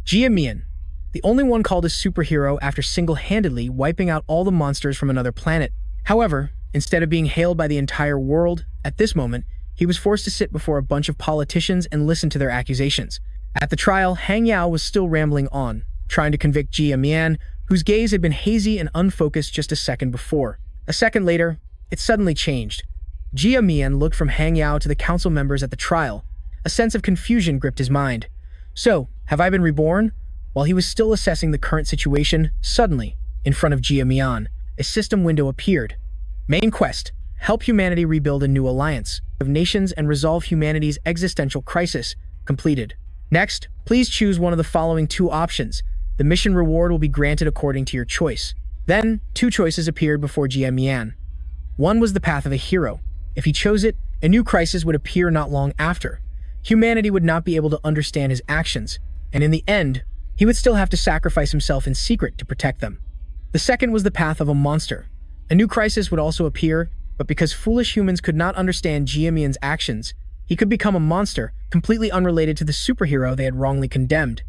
Jia Mian, the only one called a superhero after single-handedly wiping out all the monsters from another planet. However, instead of being hailed by the entire world, at this moment, he was forced to sit before a bunch of politicians and listen to their accusations. At the trial, Hang Yao was still rambling on, trying to convict Jia Mian, whose gaze had been hazy and unfocused just a second before. A second later, it suddenly changed. Jia Mian looked from Hang Yao to the council members at the trial. A sense of confusion gripped his mind. So, have I been reborn? While he was still assessing the current situation, suddenly, in front of Jia Mian, a system window appeared. Main quest: help humanity rebuild a new alliance of nations and resolve humanity's existential crisis. Completed. Next, please choose one of the following two options. The mission reward will be granted according to your choice. Then, two choices appeared before Jia Mian. One was the path of a hero. If he chose it, a new crisis would appear not long after. Humanity would not be able to understand his actions, and in the end, he would still have to sacrifice himself in secret to protect them. The second was the path of a monster. A new crisis would also appear, but because foolish humans could not understand Jia Mian's actions, he could become a monster, completely unrelated to the superhero they had wrongly condemned.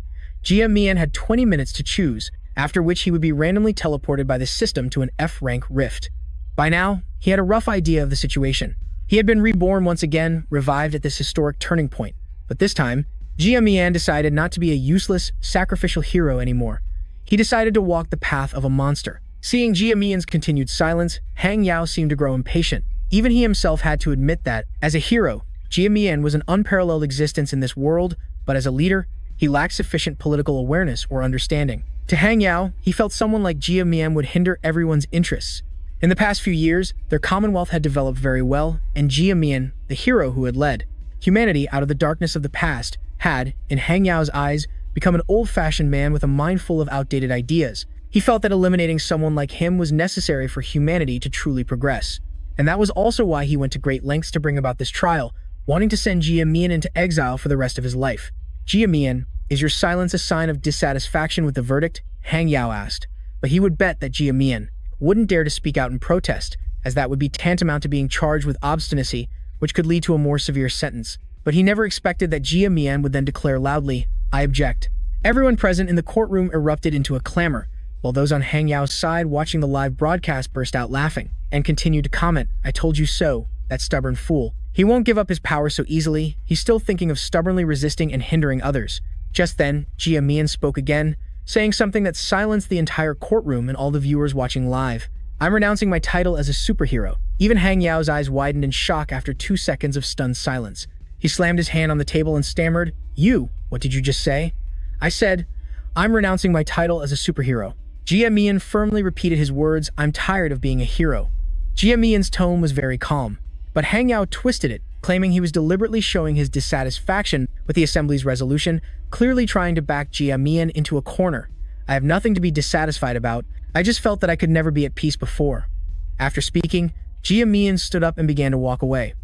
Jia Mian had 20 minutes to choose, after which he would be randomly teleported by the system to an F-rank rift. By now, he had a rough idea of the situation. He had been reborn once again, revived at this historic turning point. But this time, Jia Mian decided not to be a useless, sacrificial hero anymore. He decided to walk the path of a monster. Seeing Jia Mian's continued silence, Hang Yao seemed to grow impatient. Even he himself had to admit that, as a hero, Jia Mian was an unparalleled existence in this world, but as a leader, he lacked sufficient political awareness or understanding. To Hang Yao, he felt someone like Jia Mian would hinder everyone's interests. In the past few years, their commonwealth had developed very well, and Jia Mian, the hero who had led humanity out of the darkness of the past, had, in Hang Yao's eyes, become an old-fashioned man with a mind full of outdated ideas. He felt that eliminating someone like him was necessary for humanity to truly progress. And that was also why he went to great lengths to bring about this trial, wanting to send Jia Mian into exile for the rest of his life. Jia Mian, is your silence a sign of dissatisfaction with the verdict? Hang Yao asked. But he would bet that Jia Mian wouldn't dare to speak out in protest, as that would be tantamount to being charged with obstinacy, which could lead to a more severe sentence. But he never expected that Jia Mian would then declare loudly, "I object." Everyone present in the courtroom erupted into a clamor, while those on Hang Yao's side watching the live broadcast burst out laughing, and continued to comment, "I told you so, that stubborn fool. He won't give up his power so easily. He's still thinking of stubbornly resisting and hindering others." Just then, Jia Mian spoke again, saying something that silenced the entire courtroom and all the viewers watching live. "I'm renouncing my title as a superhero." Even Hang Yao's eyes widened in shock after 2 seconds of stunned silence. He slammed his hand on the table and stammered, What did you just say?" "I said, I'm renouncing my title as a superhero." Jia Mian firmly repeated his words, "I'm tired of being a hero." Jia Mian's tone was very calm, but Hang Yao twisted it, claiming he was deliberately showing his dissatisfaction with the Assembly's resolution, clearly trying to back Jia Mian into a corner. "I have nothing to be dissatisfied about. I just felt that I could never be at peace before." After speaking, Jia Mian stood up and began to walk away.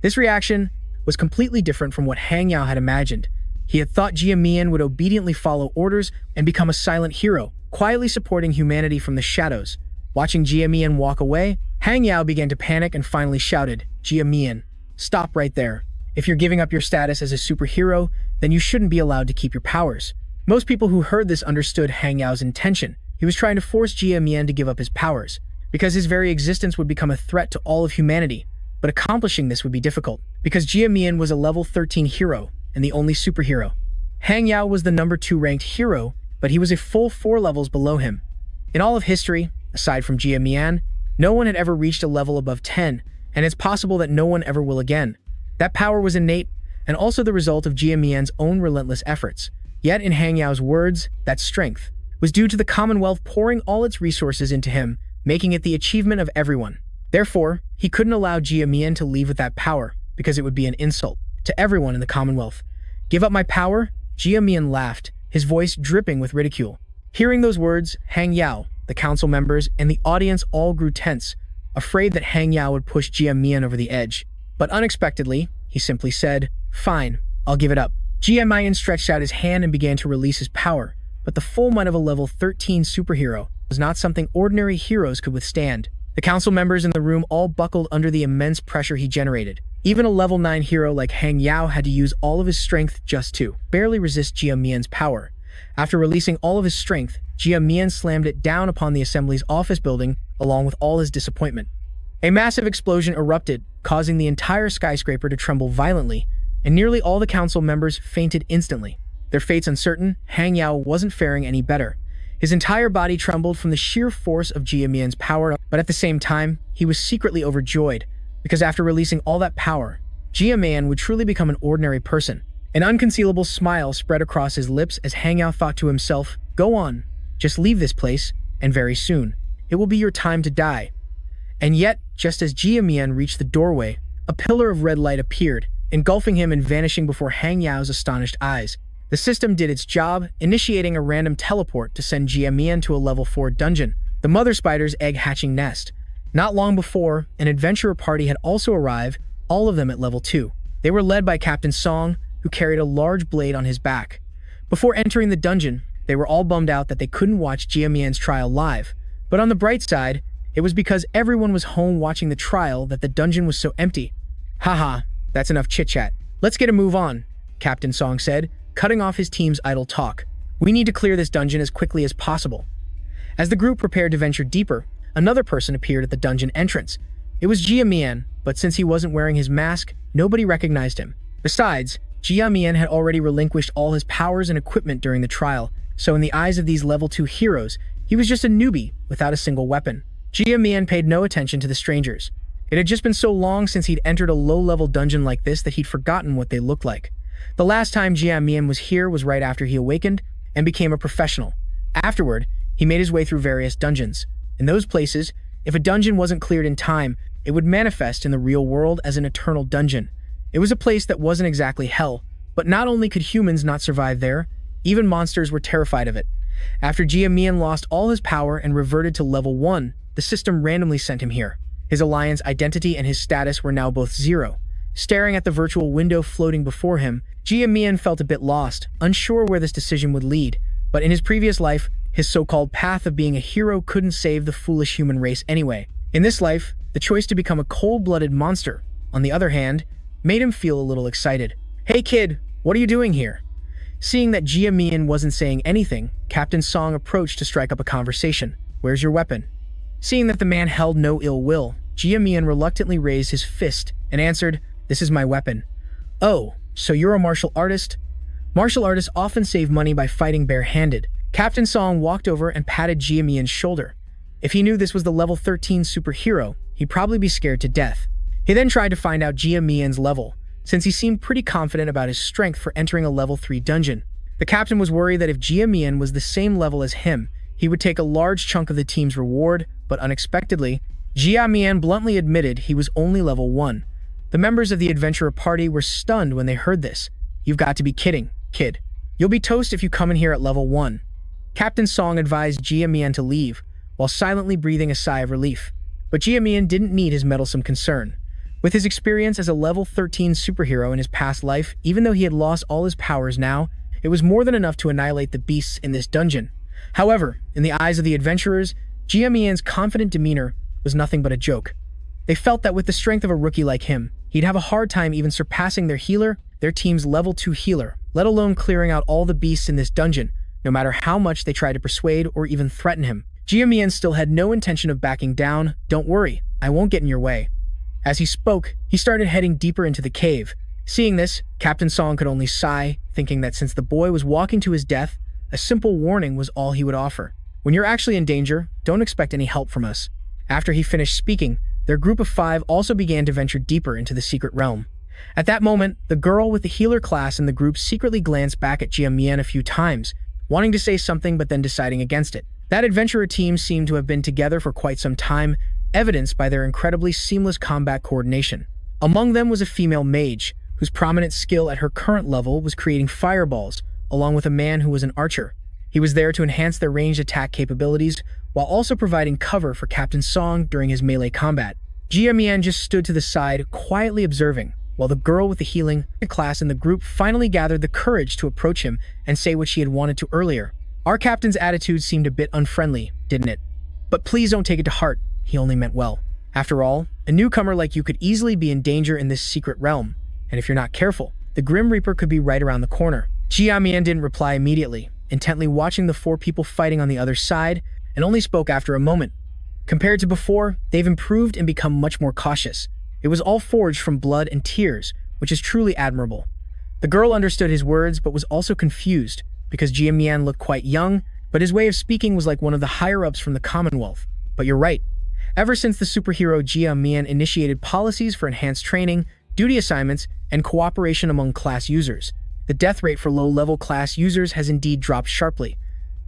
This reaction was completely different from what Hang Yao had imagined. He had thought Jia Mian would obediently follow orders and become a silent hero, quietly supporting humanity from the shadows. Watching Jia Mian walk away, Hang Yao began to panic and finally shouted, "Jia Mian, stop right there. If you're giving up your status as a superhero, then you shouldn't be allowed to keep your powers." Most people who heard this understood Hang Yao's intention. He was trying to force Jia Mian to give up his powers, because his very existence would become a threat to all of humanity. But accomplishing this would be difficult, because Jia Mian was a level 13 hero, and the only superhero. Hang Yao was the number 2 ranked hero, but he was a full 4 levels below him. In all of history, aside from Jia Mian, no one had ever reached a level above 10, and it's possible that no one ever will again. That power was innate, and also the result of Jia Mian's own relentless efforts. Yet in Hang Yao's words, that strength was due to the Commonwealth pouring all its resources into him, making it the achievement of everyone. Therefore, he couldn't allow Jia Mian to leave with that power, because it would be an insult to everyone in the Commonwealth. "Give up my power?" Jia Mian laughed, his voice dripping with ridicule. Hearing those words, Hang Yao, the council members, and the audience all grew tense, afraid that Hang Yao would push Jia Mian over the edge. But unexpectedly, he simply said, "Fine, I'll give it up." Jia Mian stretched out his hand and began to release his power, but the full might of a level 13 superhero was not something ordinary heroes could withstand. The council members in the room all buckled under the immense pressure he generated. Even a level 9 hero like Hang Yao had to use all of his strength just to barely resist Jia Mian's power. After releasing all of his strength, Jia Mian slammed it down upon the assembly's office building along with all his disappointment. A massive explosion erupted, causing the entire skyscraper to tremble violently, and nearly all the council members fainted instantly. Their fates uncertain, Hang Yao wasn't faring any better. His entire body trembled from the sheer force of Jia Mian's power, but at the same time, he was secretly overjoyed, because after releasing all that power, Jia Mian would truly become an ordinary person. An unconcealable smile spread across his lips as Hang Yao thought to himself, "Go on, just leave this place, and very soon, it will be your time to die." And yet, just as Jia Mian reached the doorway, a pillar of red light appeared, engulfing him and vanishing before Hang Yao's astonished eyes. The system did its job, initiating a random teleport to send Jia Mian to a level 4 dungeon, the mother spider's egg-hatching nest. Not long before, an adventurer party had also arrived, all of them at level 2. They were led by Captain Song, who carried a large blade on his back. Before entering the dungeon, they were all bummed out that they couldn't watch Jia Mian's trial live. But on the bright side, it was because everyone was home watching the trial that the dungeon was so empty. "Haha, that's enough chit-chat. Let's get a move on," Captain Song said, cutting off his team's idle talk. "We need to clear this dungeon as quickly as possible." As the group prepared to venture deeper, another person appeared at the dungeon entrance. It was Jia Mian, but since he wasn't wearing his mask, nobody recognized him. Besides, Jia Mian had already relinquished all his powers and equipment during the trial, so in the eyes of these level 2 heroes, he was just a newbie without a single weapon. Jia Mian paid no attention to the strangers. It had just been so long since he'd entered a low-level dungeon like this that he'd forgotten what they looked like. The last time Jia Mian was here was right after he awakened and became a professional. Afterward, he made his way through various dungeons. In those places, if a dungeon wasn't cleared in time, it would manifest in the real world as an eternal dungeon. It was a place that wasn't exactly hell, but not only could humans not survive there, even monsters were terrified of it. After Jia Mian lost all his power and reverted to level 1, the system randomly sent him here. His alliance identity and his status were now both 0. Staring at the virtual window floating before him, Jia Mian felt a bit lost, unsure where this decision would lead. But in his previous life, his so-called path of being a hero couldn't save the foolish human race anyway. In this life, the choice to become a cold-blooded monster, on the other hand, made him feel a little excited. "Hey kid, what are you doing here?" Seeing that Jia Mian wasn't saying anything, Captain Song approached to strike up a conversation. "Where's your weapon?" Seeing that the man held no ill will, Jia Mian reluctantly raised his fist and answered, "This is my weapon." "Oh, so you're a martial artist?" Martial artists often save money by fighting barehanded. Captain Song walked over and patted Jia Mian's shoulder. If he knew this was the level 13 superhero, he'd probably be scared to death. He then tried to find out Jia Mian's level, since he seemed pretty confident about his strength for entering a level 3 dungeon. The captain was worried that if Jia Mian was the same level as him, he would take a large chunk of the team's reward, but unexpectedly, Jia Mian bluntly admitted he was only level 1. The members of the adventurer party were stunned when they heard this. "You've got to be kidding, kid. You'll be toast if you come in here at level 1. Captain Song advised Jia Mian to leave, while silently breathing a sigh of relief. But Jia Mian didn't need his meddlesome concern. With his experience as a level 13 superhero in his past life, even though he had lost all his powers now, it was more than enough to annihilate the beasts in this dungeon. However, in the eyes of the adventurers, Jia Mian's confident demeanor was nothing but a joke. They felt that with the strength of a rookie like him, he'd have a hard time even surpassing their healer, their team's level 2 healer, let alone clearing out all the beasts in this dungeon, no matter how much they tried to persuade or even threaten him. Jia Mian still had no intention of backing down. "Don't worry, I won't get in your way." As he spoke, he started heading deeper into the cave. Seeing this, Captain Song could only sigh, thinking that since the boy was walking to his death, a simple warning was all he would offer. "When you're actually in danger, don't expect any help from us." After he finished speaking, their group of 5 also began to venture deeper into the secret realm. At that moment, the girl with the healer class in the group secretly glanced back at Jia Mian a few times, wanting to say something but then deciding against it. That adventurer team seemed to have been together for quite some time, evidenced by their incredibly seamless combat coordination. Among them was a female mage, whose prominent skill at her current level was creating fireballs, along with a man who was an archer. He was there to enhance their ranged attack capabilities, while also providing cover for Captain Song during his melee combat. Jia Mian just stood to the side, quietly observing, while the girl with the healing class in the group finally gathered the courage to approach him and say what she had wanted to earlier. "Our captain's attitude seemed a bit unfriendly, didn't it? But please don't take it to heart. He only meant well. After all, a newcomer like you could easily be in danger in this secret realm, and if you're not careful, the Grim Reaper could be right around the corner." Jia Mian didn't reply immediately. intently watching the four people fighting on the other side, and only spoke after a moment. Compared to before, they've improved and become much more cautious. It was all forged from blood and tears, which is truly admirable. The girl understood his words but was also confused, because Jia Mian looked quite young, but his way of speaking was like one of the higher-ups from the Commonwealth. But you're right. Ever since the superhero Jia Mian initiated policies for enhanced training, duty assignments, and cooperation among class users, the death rate for low-level class users has indeed dropped sharply.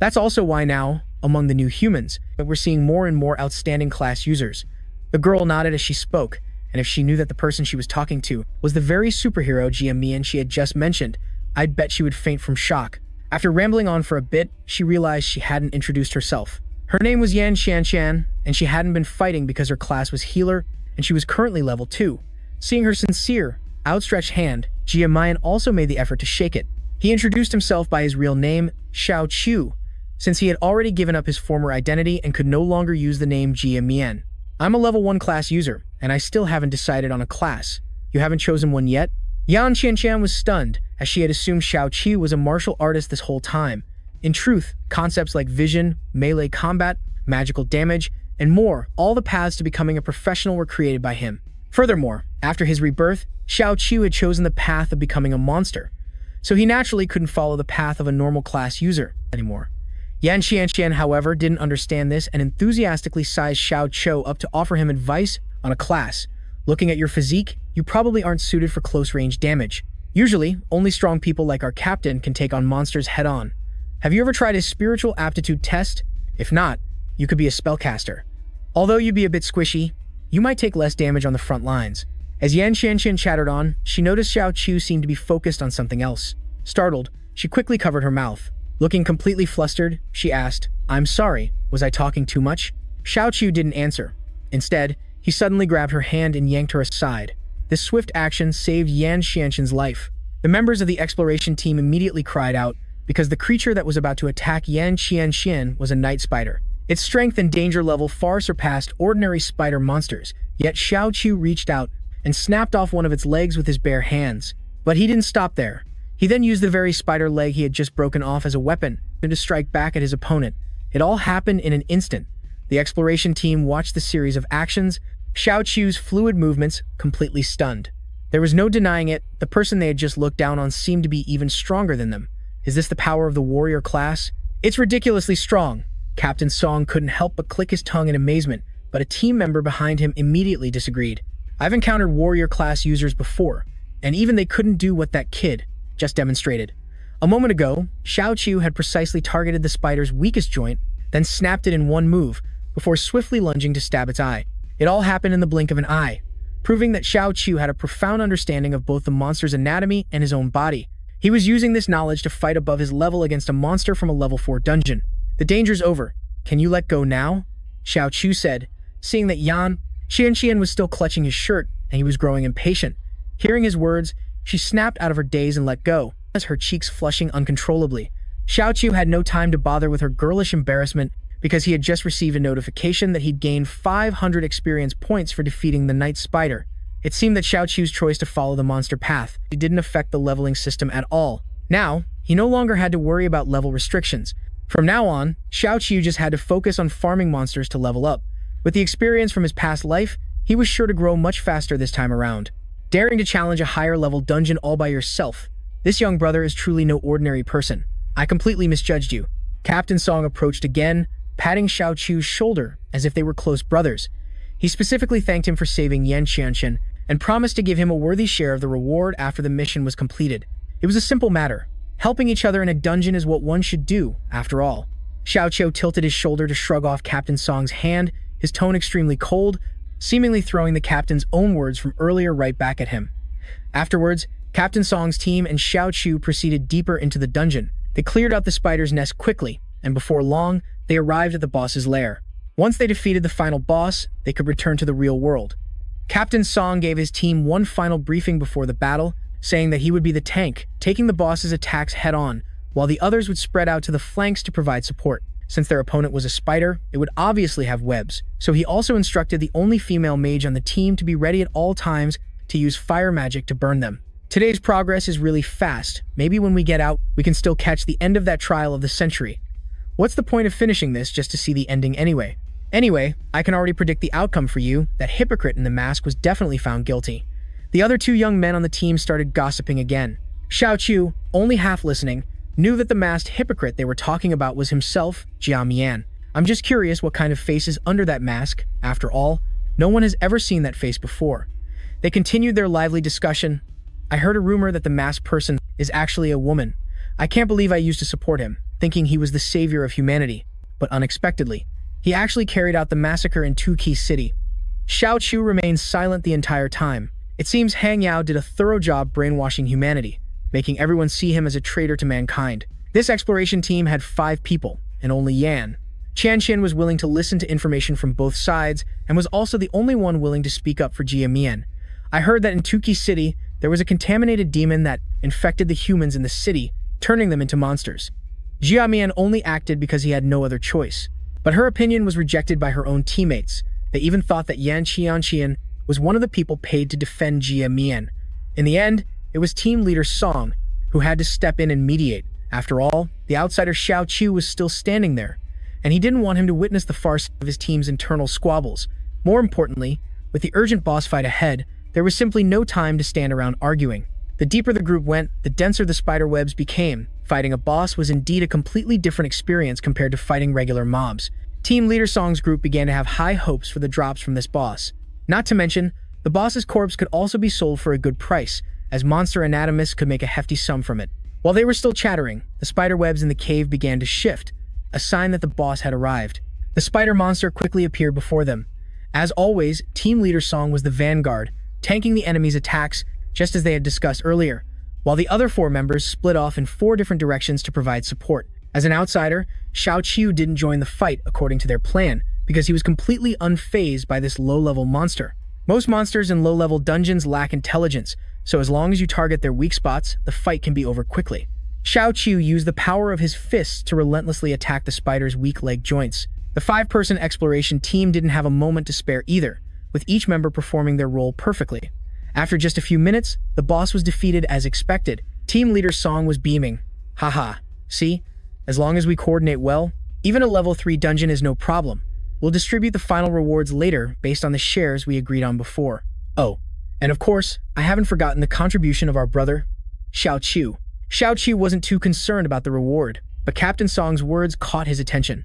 That's also why now, among the new humans, we're seeing more and more outstanding class users. The girl nodded as she spoke, and if she knew that the person she was talking to was the very superhero Jia Mian she had just mentioned, I'd bet she would faint from shock. After rambling on for a bit, she realized she hadn't introduced herself. Her name was Yan Xianshan, and she hadn't been fighting because her class was healer, and she was currently level 2. Seeing her sincere, outstretched hand, Jia Mian also made the effort to shake it. He introduced himself by his real name, Xiao Chu, since he had already given up his former identity and could no longer use the name Jia Mian. I'm a level 1 class user, and I still haven't decided on a class. You haven't chosen one yet? Yan Xianshan was stunned, as she had assumed Xiao Qi was a martial artist this whole time. In truth, concepts like vision, melee combat, magical damage, and more, all the paths to becoming a professional were created by him. Furthermore, after his rebirth, Xiao Qi had chosen the path of becoming a monster, so he naturally couldn't follow the path of a normal class user anymore. Yan Xianshan, however, didn't understand this and enthusiastically sized Xiao Cho up to offer him advice on a class. Looking at your physique, you probably aren't suited for close-range damage. Usually, only strong people like our captain can take on monsters head-on. Have you ever tried his spiritual aptitude test? If not, you could be a spellcaster. Although you'd be a bit squishy, you might take less damage on the front lines. As Yan Xianshan chattered on, she noticed Xiao Chu seemed to be focused on something else. Startled, she quickly covered her mouth. Looking completely flustered, she asked, "I'm sorry, was I talking too much?" Xiao Chu didn't answer. Instead, he suddenly grabbed her hand and yanked her aside. This swift action saved Yan Xianshan's life. The members of the exploration team immediately cried out, because the creature that was about to attack Yan Xianshan was a night spider. Its strength and danger level far surpassed ordinary spider monsters, yet Xiao Chu reached out and snapped off one of its legs with his bare hands. But he didn't stop there. He then used the very spider leg he had just broken off as a weapon to strike back at his opponent. It all happened in an instant. The exploration team watched the series of actions, Xiao Chu's fluid movements, completely stunned. There was no denying it, the person they had just looked down on seemed to be even stronger than them. Is this the power of the warrior class? It's ridiculously strong. Captain Song couldn't help but click his tongue in amazement, but a team member behind him immediately disagreed. I've encountered warrior class users before, and even they couldn't do what that kid just demonstrated. A moment ago, Xiao Chu had precisely targeted the spider's weakest joint, then snapped it in one move, before swiftly lunging to stab its eye. It all happened in the blink of an eye, proving that Xiao Chu had a profound understanding of both the monster's anatomy and his own body. He was using this knowledge to fight above his level against a monster from a level 4 dungeon. The danger's over. Can you let go now? Xiao Chu said, seeing that Yan Xianshan was still clutching his shirt and he was growing impatient. Hearing his words, she snapped out of her daze and let go, as her cheeks flushing uncontrollably. Xiao Chu had no time to bother with her girlish embarrassment because he had just received a notification that he'd gained 500 experience points for defeating the night spider. It seemed that Xiao Chu's choice to follow the monster path didn't affect the leveling system at all. Now, he no longer had to worry about level restrictions. From now on, Xiao Chu just had to focus on farming monsters to level up. With the experience from his past life, he was sure to grow much faster this time around. Daring to challenge a higher level dungeon all by yourself, this young brother is truly no ordinary person. I completely misjudged you. Captain Song approached again, patting Xiao Chu's shoulder as if they were close brothers. He specifically thanked him for saving Yan Xianshan and promised to give him a worthy share of the reward after the mission was completed. It was a simple matter. Helping each other in a dungeon is what one should do, after all. Xiao Chu tilted his shoulder to shrug off Captain Song's hand, his tone extremely cold, seemingly throwing the captain's own words from earlier right back at him. Afterwards, Captain Song's team and Xiao Chu proceeded deeper into the dungeon. They cleared out the spider's nest quickly, and before long, they arrived at the boss's lair. Once they defeated the final boss, they could return to the real world. Captain Song gave his team one final briefing before the battle, saying that he would be the tank, taking the boss's attacks head-on, while the others would spread out to the flanks to provide support. Since their opponent was a spider, it would obviously have webs, so he also instructed the only female mage on the team to be ready at all times to use fire magic to burn them. Today's progress is really fast. Maybe when we get out, we can still catch the end of that trial of the century. What's the point of finishing this just to see the ending anyway? Anyway, I can already predict the outcome for you. That hypocrite in the mask was definitely found guilty. The other two young men on the team started gossiping again. Xiao Chu, only half listening, knew that the masked hypocrite they were talking about was himself, Jia Mian. I'm just curious what kind of face is under that mask. After all, no one has ever seen that face before. They continued their lively discussion. I heard a rumor that the masked person is actually a woman. I can't believe I used to support him, thinking he was the savior of humanity. But unexpectedly, he actually carried out the massacre in Tukey City. Xiao Chu remained silent the entire time. It seems Hang Yao did a thorough job brainwashing humanity, making everyone see him as a traitor to mankind. This exploration team had 5 people, and only Yan. Qianxian was willing to listen to information from both sides and was also the only one willing to speak up for Jia Mian. I heard that in Tukey City, there was a contaminated demon that infected the humans in the city, turning them into monsters. Jia Mian only acted because he had no other choice. But her opinion was rejected by her own teammates. They even thought that Yan Qianxian was one of the people paid to defend Jia Mian. In the end, it was team leader Song who had to step in and mediate. After all, the outsider Xiao Chu was still standing there, and he didn't want him to witness the farce of his team's internal squabbles. More importantly, with the urgent boss fight ahead, there was simply no time to stand around arguing. The deeper the group went, the denser the spider webs became. Fighting a boss was indeed a completely different experience compared to fighting regular mobs. Team leader Song's group began to have high hopes for the drops from this boss. Not to mention, the boss's corpse could also be sold for a good price, as monster anatomists could make a hefty sum from it. While they were still chattering, the spider webs in the cave began to shift, a sign that the boss had arrived. The spider monster quickly appeared before them. As always, team leader Song was the vanguard, tanking the enemy's attacks just as they had discussed earlier, while the other 4 members split off in 4 different directions to provide support. As an outsider, Xiao Chu didn't join the fight according to their plan because he was completely unfazed by this low-level monster. Most monsters in low-level dungeons lack intelligence, so as long as you target their weak spots, the fight can be over quickly. Xiao Chu used the power of his fists to relentlessly attack the spider's weak leg joints. The 5-person exploration team didn't have a moment to spare either, with each member performing their role perfectly. After just a few minutes, the boss was defeated as expected. Team leader Song was beaming. Haha, see? As long as we coordinate well, even a level 3 dungeon is no problem. We'll distribute the final rewards later based on the shares we agreed on before. Oh, and of course, I haven't forgotten the contribution of our brother, Xiao Chu. Xiao Chu wasn't too concerned about the reward, but Captain Song's words caught his attention.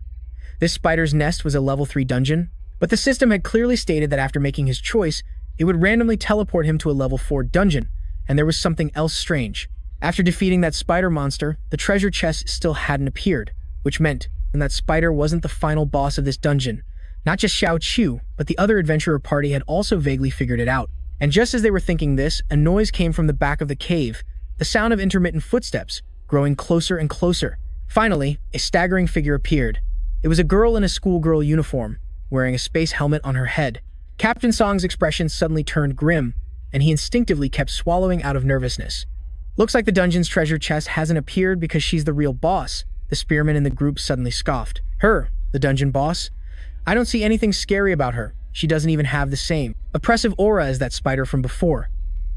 This spider's nest was a level 3 dungeon, but the system had clearly stated that after making his choice, it would randomly teleport him to a level 4 dungeon, and there was something else strange. After defeating that spider monster, the treasure chest still hadn't appeared, which meant that spider wasn't the final boss of this dungeon. Not just Xiao Chu, but the other adventurer party had also vaguely figured it out. And just as they were thinking this, a noise came from the back of the cave, the sound of intermittent footsteps, growing closer and closer. Finally, a staggering figure appeared. It was a girl in a schoolgirl uniform, wearing a space helmet on her head. Captain Song's expression suddenly turned grim, and he instinctively kept swallowing out of nervousness. Looks like the dungeon's treasure chest hasn't appeared because she's the real boss, the spearman in the group suddenly scoffed. Her, the dungeon boss? I don't see anything scary about her. She doesn't even have the same oppressive aura as that spider from before.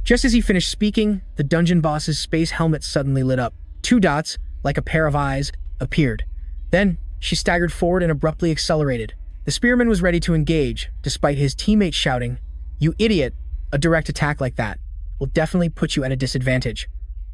Just as he finished speaking, the dungeon boss's space helmet suddenly lit up. 2 dots, like a pair of eyes, appeared. Then, she staggered forward and abruptly accelerated. The spearman was ready to engage, despite his teammates shouting, "You idiot! A direct attack like that will definitely put you at a disadvantage."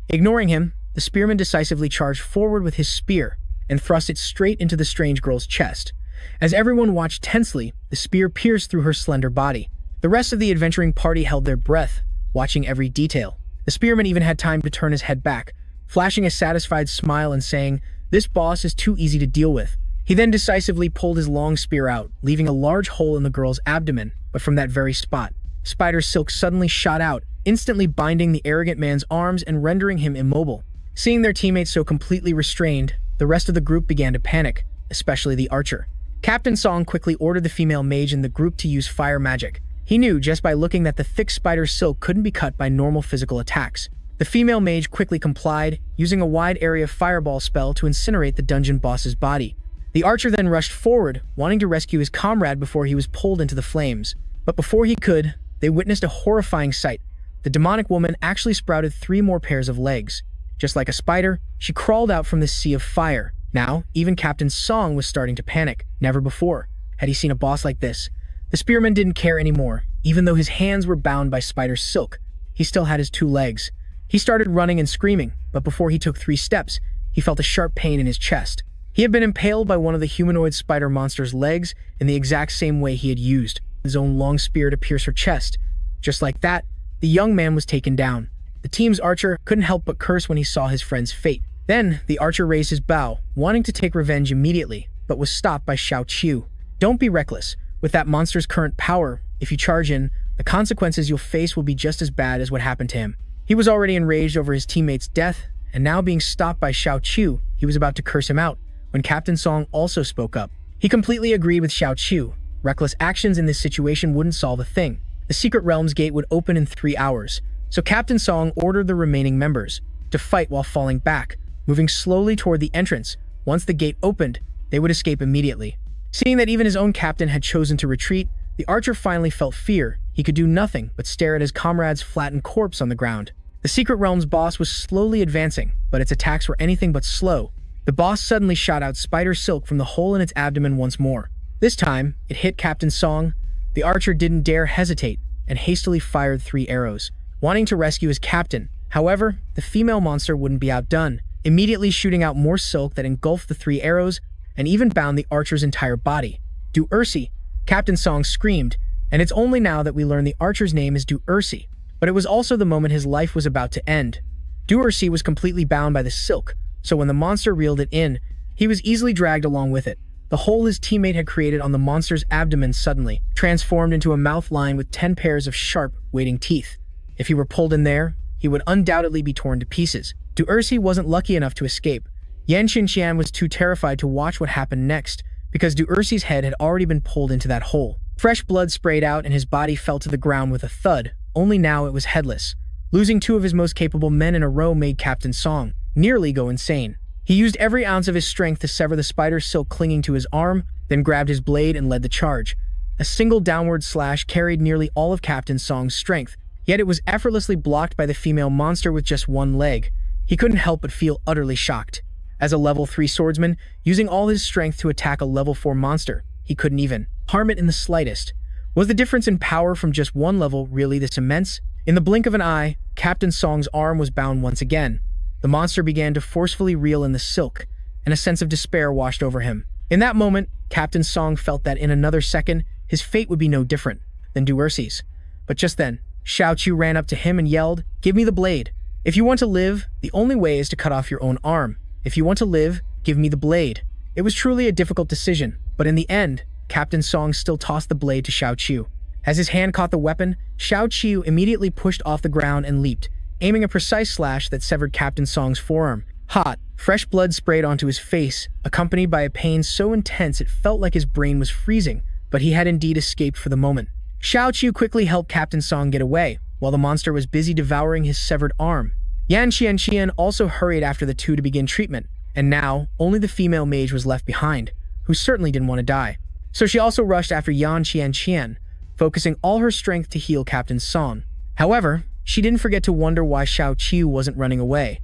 Ignoring him, the spearman decisively charged forward with his spear and thrust it straight into the strange girl's chest. As everyone watched tensely, the spear pierced through her slender body. The rest of the adventuring party held their breath, watching every detail. The spearman even had time to turn his head back, flashing a satisfied smile and saying, "This boss is too easy to deal with." He then decisively pulled his long spear out, leaving a large hole in the girl's abdomen, but from that very spot, spider silk suddenly shot out, instantly binding the arrogant man's arms and rendering him immobile. Seeing their teammates so completely restrained, the rest of the group began to panic, especially the archer. Captain Song quickly ordered the female mage in the group to use fire magic. He knew just by looking that the thick spider silk couldn't be cut by normal physical attacks. The female mage quickly complied, using a wide area fireball spell to incinerate the dungeon boss's body. The archer then rushed forward, wanting to rescue his comrade before he was pulled into the flames. But before he could, they witnessed a horrifying sight. the demonic woman actually sprouted 3 more pairs of legs. Just like a spider, she crawled out from this sea of fire. Now, even Captain Song was starting to panic. Never before had he seen a boss like this. The spearman didn't care anymore. Even though his hands were bound by spider silk, he still had his 2 legs. He started running and screaming, but before he took 3 steps, he felt a sharp pain in his chest. He had been impaled by one of the humanoid spider monster's legs in the exact same way he had used his own long spear to pierce her chest. Just like that, the young man was taken down. The team's archer couldn't help but curse when he saw his friend's fate. Then, the archer raised his bow, wanting to take revenge immediately, but was stopped by Xiao Qiu. Don't be reckless. With that monster's current power, if you charge in, the consequences you'll face will be just as bad as what happened to him. He was already enraged over his teammate's death, and now being stopped by Xiao Qiu, he was about to curse him out, when Captain Song also spoke up. He completely agreed with Xiao Qiu. Reckless actions in this situation wouldn't solve a thing. The Secret Realms gate would open in 3 hours, so Captain Song ordered the remaining members to fight while falling back, moving slowly toward the entrance. Once the gate opened, they would escape immediately. Seeing that even his own captain had chosen to retreat, the archer finally felt fear. He could do nothing but stare at his comrade's flattened corpse on the ground. The Secret Realm's boss was slowly advancing, but its attacks were anything but slow. The boss suddenly shot out spider silk from the hole in its abdomen once more. This time, it hit Captain Song. The archer didn't dare hesitate and hastily fired 3 arrows, wanting to rescue his captain. However, the female monster wouldn't be outdone, immediately shooting out more silk that engulfed the 3 arrows and even bound the archer's entire body. Du Ursi, Captain Song screamed, and it's only now that we learn the archer's name is Du Ursi. But it was also the moment his life was about to end. Du Ursi was completely bound by the silk, so when the monster reeled it in, he was easily dragged along with it. The hole his teammate had created on the monster's abdomen suddenly transformed into a mouth lined with 10 pairs of sharp, waiting teeth. If he were pulled in there, he would undoubtedly be torn to pieces. Du Ursi wasn't lucky enough to escape. Yan Xinxian was too terrified to watch what happened next, because Du Ursi's head had already been pulled into that hole. Fresh blood sprayed out and his body fell to the ground with a thud, only now it was headless. Losing 2 of his most capable men in a row made Captain Song nearly go insane. He used every ounce of his strength to sever the spider silk clinging to his arm, then grabbed his blade and led the charge. A single downward slash carried nearly all of Captain Song's strength, yet it was effortlessly blocked by the female monster with just 1 leg. He couldn't help but feel utterly shocked. As a level 3 swordsman, using all his strength to attack a level 4 monster, he couldn't even harm it in the slightest. Was the difference in power from just 1 level really this immense? In the blink of an eye, Captain Song's arm was bound once again. The monster began to forcefully reel in the silk, and a sense of despair washed over him. In that moment, Captain Song felt that in another second, his fate would be no different than Du Ursi's. But just then, Xiao Qiu ran up to him and yelled, "Give me the blade. If you want to live, the only way is to cut off your own arm. If you want to live, give me the blade." It was truly a difficult decision, but in the end, Captain Song still tossed the blade to Xiao Qiu. As his hand caught the weapon, Xiao Qiu immediately pushed off the ground and leaped, aiming a precise slash that severed Captain Song's forearm. Hot, fresh blood sprayed onto his face, accompanied by a pain so intense it felt like his brain was freezing, but he had indeed escaped for the moment. Xiao Qiu quickly helped Captain Song get away, while the monster was busy devouring his severed arm. Yan Xianxian also hurried after the 2 to begin treatment, and now only the female mage was left behind, who certainly didn't want to die. So she also rushed after Yan Xianxian, focusing all her strength to heal Captain Song. However, she didn't forget to wonder why Xiao Qiu wasn't running away.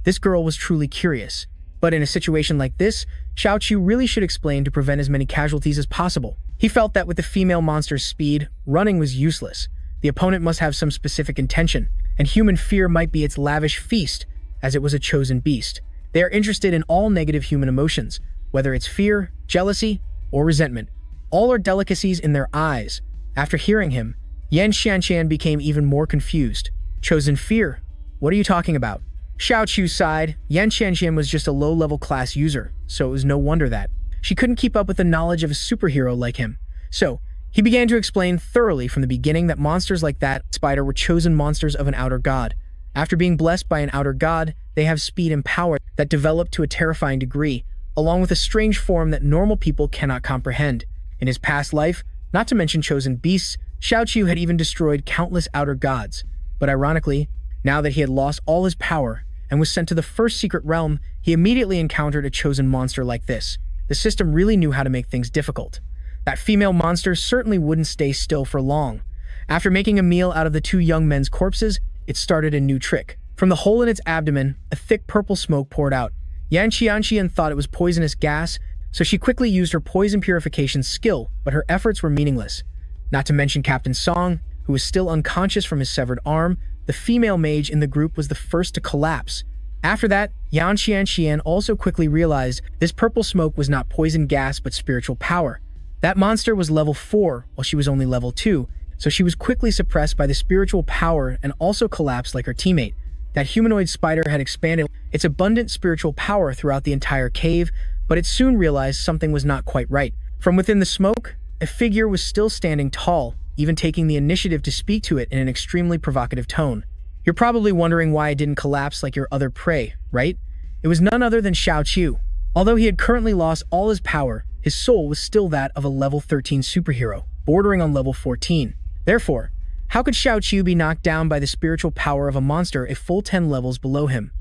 This girl was truly curious. But in a situation like this, Xiao Qiu really should explain to prevent as many casualties as possible. He felt that with the female monster's speed, running was useless. The opponent must have some specific intention, and human fear might be its lavish feast, as it was a chosen beast. They are interested in all negative human emotions, whether it's fear, jealousy, or resentment. All are delicacies in their eyes. After hearing him, Yan Xianxian became even more confused. Chosen fear? What are you talking about? Xiao Qiu sighed. Yan Xianxian was just a low-level class user, so it was no wonder that she couldn't keep up with the knowledge of a superhero like him. So, he began to explain thoroughly from the beginning that monsters like that spider were chosen monsters of an outer god. After being blessed by an outer god, they have speed and power that develop to a terrifying degree, along with a strange form that normal people cannot comprehend. In his past life, not to mention chosen beasts, Xiao Qiu had even destroyed countless outer gods. But ironically, now that he had lost all his power and was sent to the first secret realm, he immediately encountered a chosen monster like this. The system really knew how to make things difficult. That female monster certainly wouldn't stay still for long. After making a meal out of the two young men's corpses, it started a new trick. From the hole in its abdomen, a thick purple smoke poured out. Yan Qianqian thought it was poisonous gas, so she quickly used her poison purification skill, but her efforts were meaningless. Not to mention Captain Song, who was still unconscious from his severed arm, the female mage in the group was the first to collapse. After that, Yan Qianqian also quickly realized this purple smoke was not poison gas but spiritual power. That monster was level 4, while she was only level 2, so she was quickly suppressed by the spiritual power and also collapsed like her teammate. That humanoid spider had expanded its abundant spiritual power throughout the entire cave, but it soon realized something was not quite right. From within the smoke, a figure was still standing tall, even taking the initiative to speak to it in an extremely provocative tone. You're probably wondering why I didn't collapse like your other prey, right? It was none other than Xiao Qiu. Although he had currently lost all his power, his soul was still that of a level 13 superhero, bordering on level 14. Therefore, how could Xiao Qiu be knocked down by the spiritual power of a monster a full 10 levels below him?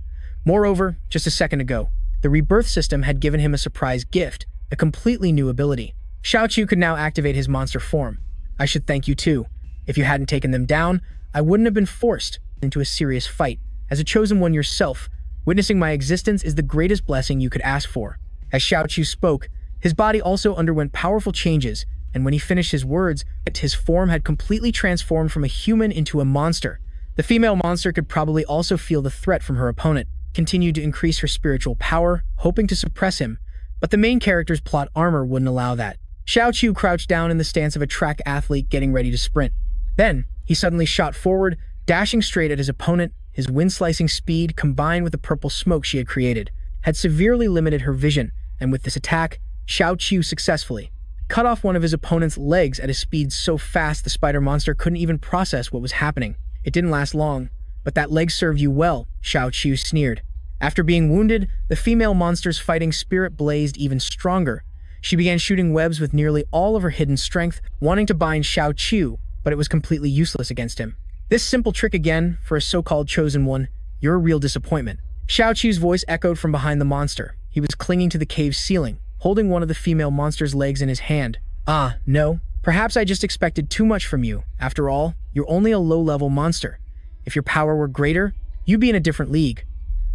Moreover, just a second ago, the rebirth system had given him a surprise gift, a completely new ability. Xiao Qiu could now activate his monster form. I should thank you too. If you hadn't taken them down, I wouldn't have been forced into a serious fight. As a chosen one yourself, witnessing my existence is the greatest blessing you could ask for. As Xiao Qiu spoke, his body also underwent powerful changes, and when he finished his words, his form had completely transformed from a human into a monster. The female monster could probably also feel the threat from her opponent, continued to increase her spiritual power, hoping to suppress him, but the main character's plot armor wouldn't allow that. Xiao Qiu crouched down in the stance of a track athlete getting ready to sprint. Then, he suddenly shot forward, dashing straight at his opponent. His wind-slicing speed, combined with the purple smoke she had created, had severely limited her vision, and with this attack, Xiao Qiu successfully cut off one of his opponent's legs at a speed so fast the spider monster couldn't even process what was happening. It didn't last long, but that leg served you well, Xiao Qiu sneered. After being wounded, the female monster's fighting spirit blazed even stronger. She began shooting webs with nearly all of her hidden strength, wanting to bind Xiao Qiu, but it was completely useless against him. This simple trick again, for a so-called chosen one, you're a real disappointment. Xiao Qiu's voice echoed from behind the monster. He was clinging to the cave's ceiling, holding one of the female monster's legs in his hand. Ah, no. Perhaps I just expected too much from you. After all, you're only a low-level monster. If your power were greater, you'd be in a different league.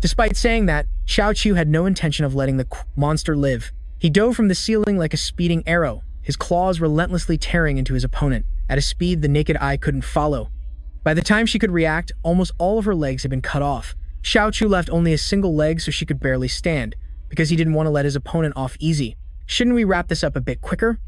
Despite saying that, Xiao Qiu had no intention of letting the monster live. He dove from the ceiling like a speeding arrow, his claws relentlessly tearing into his opponent, at a speed the naked eye couldn't follow. By the time she could react, almost all of her legs had been cut off. Xiao Qiu left only a single leg so she could barely stand, because he didn't want to let his opponent off easy. Shouldn't we wrap this up a bit quicker?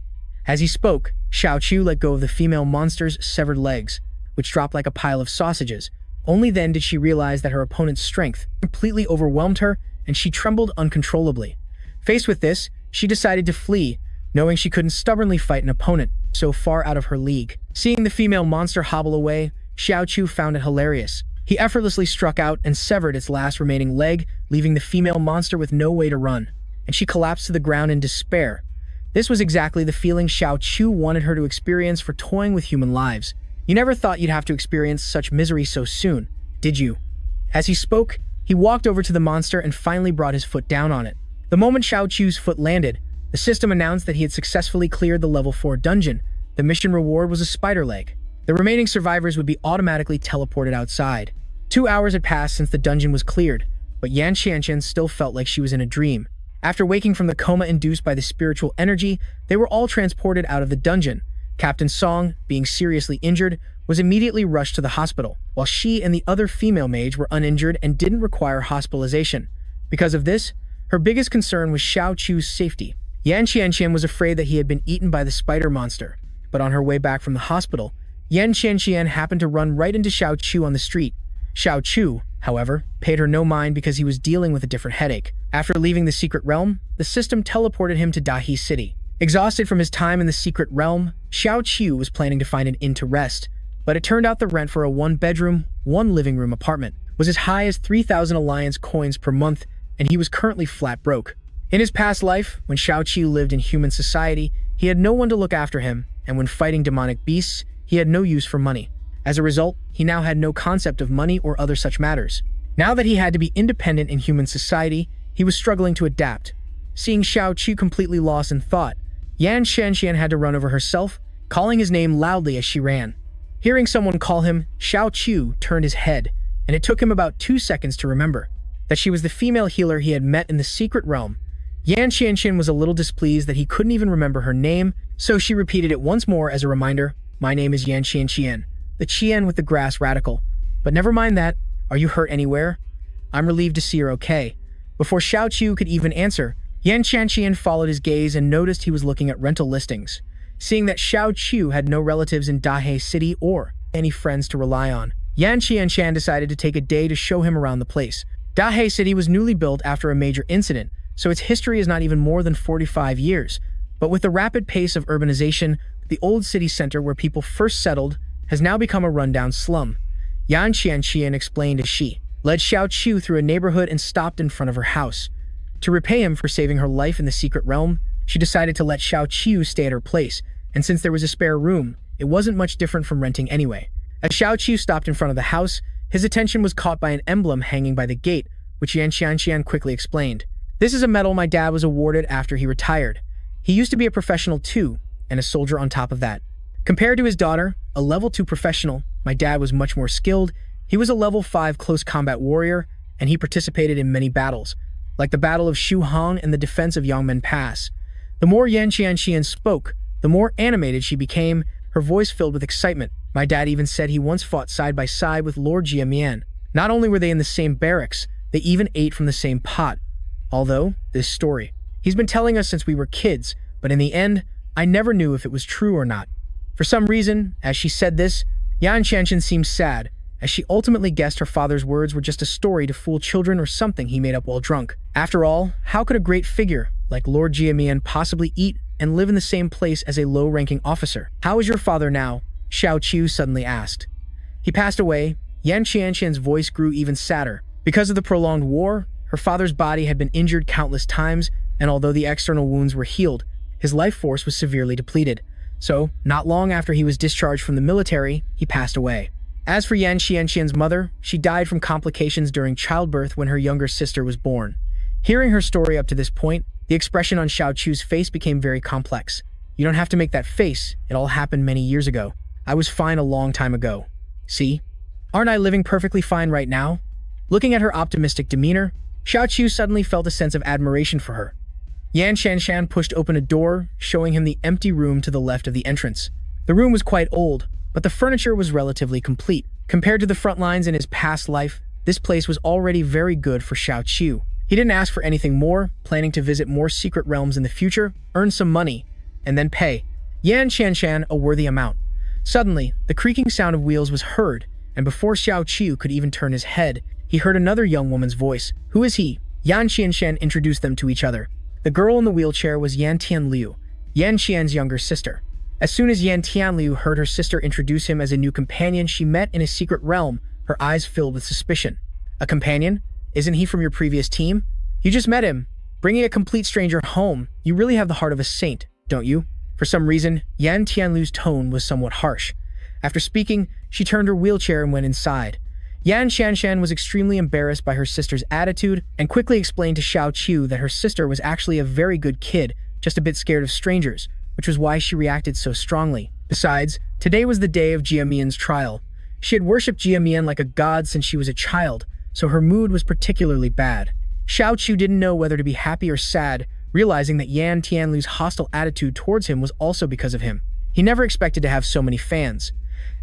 As he spoke, Xiao Qiu let go of the female monster's severed legs, which dropped like a pile of sausages. Only then did she realize that her opponent's strength completely overwhelmed her, and she trembled uncontrollably. Faced with this, she decided to flee, knowing she couldn't stubbornly fight an opponent so far out of her league. Seeing the female monster hobble away, Xiao Qiu found it hilarious. He effortlessly struck out and severed its last remaining leg, leaving the female monster with no way to run, and she collapsed to the ground in despair. This was exactly the feeling Xiao Qiu wanted her to experience for toying with human lives. You never thought you'd have to experience such misery so soon, did you? As he spoke, he walked over to the monster and finally brought his foot down on it. The moment Xiao Qiu's foot landed, the system announced that he had successfully cleared the level 4 dungeon. The mission reward was a spider leg. The remaining survivors would be automatically teleported outside. 2 hours had passed since the dungeon was cleared, but Yan Qianqian still felt like she was in a dream. After waking from the coma induced by the spiritual energy, they were all transported out of the dungeon. Captain Song, being seriously injured, was immediately rushed to the hospital, while she and the other female mage were uninjured and didn't require hospitalization. Because of this, her biggest concern was Xiao Qiu's safety. Yan Qianqian was afraid that he had been eaten by the spider monster, but on her way back from the hospital, Yan Qianqian happened to run right into Xiao Qiu on the street. Xiao Qiu, however, paid her no mind because he was dealing with a different headache. After leaving the secret realm, the system teleported him to Dahi City. Exhausted from his time in the secret realm, Xiao Qiu was planning to find an inn to rest, but it turned out the rent for a 1-bedroom, 1-living-room apartment was as high as 3,000 alliance coins per month, and he was currently flat broke. In his past life, when Xiao Qiu lived in human society, he had no one to look after him, and when fighting demonic beasts, he had no use for money. As a result, he now had no concept of money or other such matters. Now that he had to be independent in human society, he was struggling to adapt. Seeing Xiao Qiu completely lost in thought, Yan Qianqian had to run over herself, calling his name loudly as she ran. Hearing someone call him, Xiao Chu turned his head, and it took him about 2 seconds to remember that she was the female healer he had met in the secret realm. Yan Qianxian was a little displeased that he couldn't even remember her name, so she repeated it once more as a reminder. My name is Yan Qianxian, the Qian with the grass radical. But never mind that. Are you hurt anywhere? I'm relieved to see you're okay. Before Xiao Chu could even answer, Yan Qianxian followed his gaze and noticed he was looking at rental listings. Seeing that Xiao Chu had no relatives in Dahe City or any friends to rely on, Yan Qianxian decided to take a day to show him around the place. Dahe City was newly built after a major incident, so its history is not even more than 45 years. But with the rapid pace of urbanization, the old city center where people first settled has now become a rundown slum. Yan Qianxian explained as she led Xiao Chu through a neighborhood and stopped in front of her house. To repay him for saving her life in the secret realm, she decided to let Xiao Chu stay at her place, and since there was a spare room, it wasn't much different from renting anyway. As Xiao Chu stopped in front of the house, his attention was caught by an emblem hanging by the gate, which Yan Qianxian quickly explained. This is a medal my dad was awarded after he retired. He used to be a professional too, and a soldier on top of that. Compared to his daughter, a level 2 professional, my dad was much more skilled. He was a level 5 close combat warrior, and he participated in many battles, like the Battle of Shuhang and the defense of Yangmen Pass. The more Yan Qianxian spoke, the more animated she became, her voice filled with excitement. My dad even said he once fought side by side with Lord Jiamian. Not only were they in the same barracks, they even ate from the same pot. Although, this story, he's been telling us since we were kids, but in the end, I never knew if it was true or not. For some reason, as she said this, Yan Qianxian seemed sad, as she ultimately guessed her father's words were just a story to fool children or something he made up while drunk. After all, how could a great figure like Lord Jiamian possibly eat and live in the same place as a low-ranking officer? How is your father now? Xiao Chu suddenly asked. He passed away. Yan Qianxian's voice grew even sadder. Because of the prolonged war, her father's body had been injured countless times, and although the external wounds were healed, his life force was severely depleted. So, not long after he was discharged from the military, he passed away. As for Yan Qianxian's mother, she died from complications during childbirth when her younger sister was born. Hearing her story up to this point, the expression on Xiao Chu's face became very complex. You don't have to make that face. It all happened many years ago. I was fine a long time ago. See? Aren't I living perfectly fine right now? Looking at her optimistic demeanor, Xiao Chu suddenly felt a sense of admiration for her. Yan Qianxian pushed open a door, showing him the empty room to the left of the entrance. The room was quite old, but the furniture was relatively complete. Compared to the front lines in his past life, this place was already very good for Xiao Chu. He didn't ask for anything more, planning to visit more secret realms in the future, earn some money, and then pay Yan Qianxian a worthy amount. Suddenly, the creaking sound of wheels was heard, and before Xiao Chu could even turn his head, he heard another young woman's voice. Who is he? Yan Qianxian introduced them to each other. The girl in the wheelchair was Yan Tianliu, Yan Qian's younger sister. As soon as Yan Tianliu heard her sister introduce him as a new companion she met in a secret realm, her eyes filled with suspicion. A companion? Isn't he from your previous team? You just met him. Bringing a complete stranger home, you really have the heart of a saint, don't you? For some reason, Yan Tianliu's tone was somewhat harsh. After speaking, she turned her wheelchair and went inside. Yan Qianxian was extremely embarrassed by her sister's attitude and quickly explained to Xiao Chu that her sister was actually a very good kid, just a bit scared of strangers, which was why she reacted so strongly. Besides, today was the day of Jiamian's trial. She had worshipped Jiamian like a god since she was a child, so her mood was particularly bad. Xiao Chu didn't know whether to be happy or sad, realizing that Yan Tianliu's hostile attitude towards him was also because of him. He never expected to have so many fans.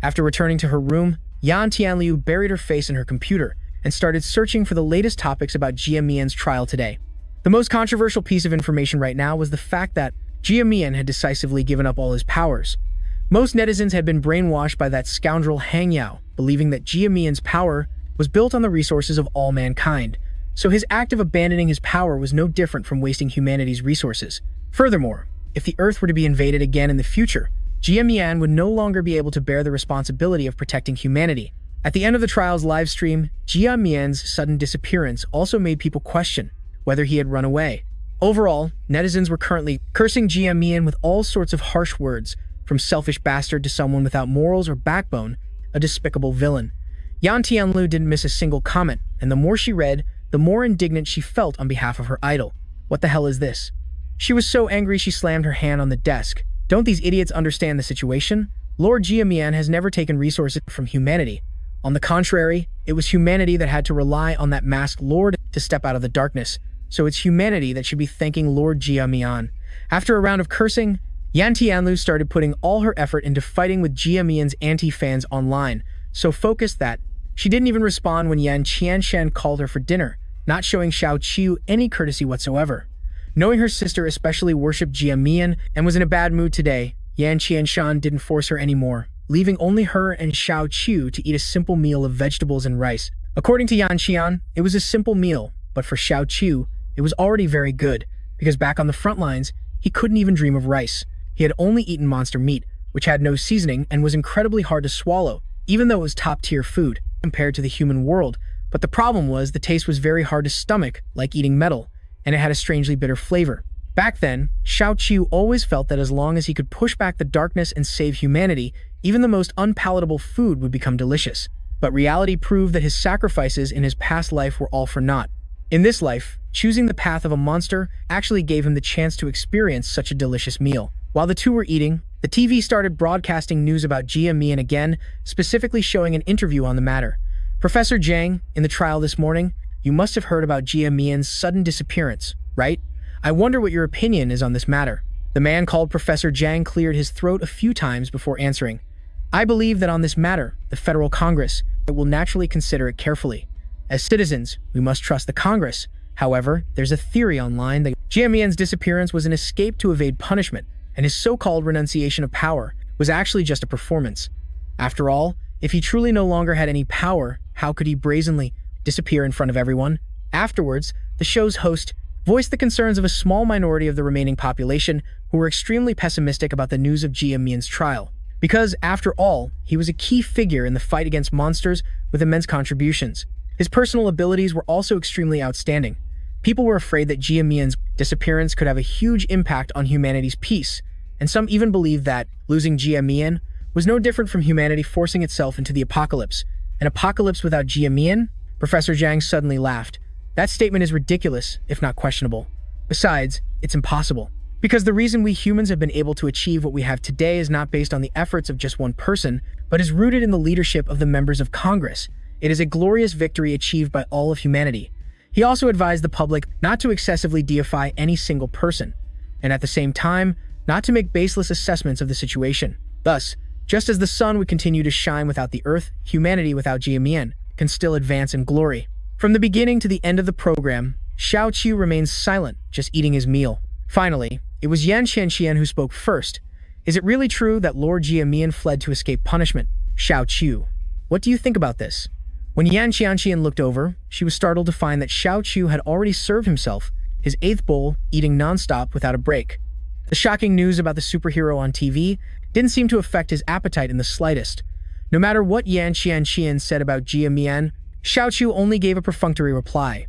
After returning to her room, Yan Tianliu buried her face in her computer and started searching for the latest topics about Jiamian's trial today. The most controversial piece of information right now was the fact that Jiamian had decisively given up all his powers. Most netizens had been brainwashed by that scoundrel Hang Yao, believing that Jiamian's power was built on the resources of all mankind, so his act of abandoning his power was no different from wasting humanity's resources. Furthermore, if the Earth were to be invaded again in the future, Jiamian would no longer be able to bear the responsibility of protecting humanity. At the end of the trial's livestream, Jiamian's sudden disappearance also made people question whether he had run away. Overall, netizens were currently cursing Jiamian with all sorts of harsh words, from selfish bastard to someone without morals or backbone, a despicable villain. Yan Tianliu didn't miss a single comment, and the more she read, the more indignant she felt on behalf of her idol. What the hell is this? She was so angry she slammed her hand on the desk. Don't these idiots understand the situation? Lord Jiamian has never taken resources from humanity. On the contrary, it was humanity that had to rely on that masked lord to step out of the darkness, so it's humanity that should be thanking Lord Jiamian. After a round of cursing, Yan Tianlu started putting all her effort into fighting with Jiamian's anti-fans online, so focused that she didn't even respond when Yan Qianshan called her for dinner, not showing Xiao Qiu any courtesy whatsoever. Knowing her sister especially worshipped Jiamian and was in a bad mood today, Yan Qianshan didn't force her anymore, leaving only her and Xiao Qiu to eat a simple meal of vegetables and rice. According to Yan Qian, it was a simple meal, but for Xiao Qiu, it was already very good, because back on the front lines, he couldn't even dream of rice. He had only eaten monster meat, which had no seasoning and was incredibly hard to swallow, even though it was top-tier food compared to the human world. But the problem was the taste was very hard to stomach, like eating metal, and it had a strangely bitter flavor. Back then, Xiao Qiu always felt that as long as he could push back the darkness and save humanity, even the most unpalatable food would become delicious. But reality proved that his sacrifices in his past life were all for naught. In this life, choosing the path of a monster actually gave him the chance to experience such a delicious meal. While the two were eating, the TV started broadcasting news about Jia Mian again, specifically showing an interview on the matter. Professor Zhang, in the trial this morning, you must have heard about Jia Mian's sudden disappearance, right? I wonder what your opinion is on this matter. The man called Professor Zhang cleared his throat a few times before answering. I believe that on this matter, the Federal Congress will naturally consider it carefully. As citizens, we must trust the Congress. However, there's a theory online that Jia Mian's disappearance was an escape to evade punishment, and his so-called renunciation of power was actually just a performance. After all, if he truly no longer had any power, how could he brazenly disappear in front of everyone? Afterwards, the show's host voiced the concerns of a small minority of the remaining population who were extremely pessimistic about the news of Jia Mian's trial. Because, after all, he was a key figure in the fight against monsters with immense contributions. His personal abilities were also extremely outstanding. People were afraid that Jia Mian's disappearance could have a huge impact on humanity's peace, and some even believed that losing Jia Mian was no different from humanity forcing itself into the apocalypse. An apocalypse without Jia Mian? Professor Zhang suddenly laughed. That statement is ridiculous, if not questionable. Besides, it's impossible. Because the reason we humans have been able to achieve what we have today is not based on the efforts of just one person, but is rooted in the leadership of the members of Congress. It is a glorious victory achieved by all of humanity. He also advised the public not to excessively deify any single person, and at the same time, not to make baseless assessments of the situation. Thus, just as the sun would continue to shine without the earth, humanity without Jia Mian can still advance in glory. From the beginning to the end of the program, Xiao Qiu remains silent, just eating his meal. Finally, it was Yan Qianshan who spoke first. Is it really true that Lord Jia Mian fled to escape punishment? Xiao Qiu, what do you think about this? When Yan Qianshan looked over, she was startled to find that Xiao Qiu had already served himself his 8th bowl, eating non-stop without a break. The shocking news about the superhero on TV didn't seem to affect his appetite in the slightest. No matter what Yan Qianshan said about Jia Mian, Xiao Qiu only gave a perfunctory reply.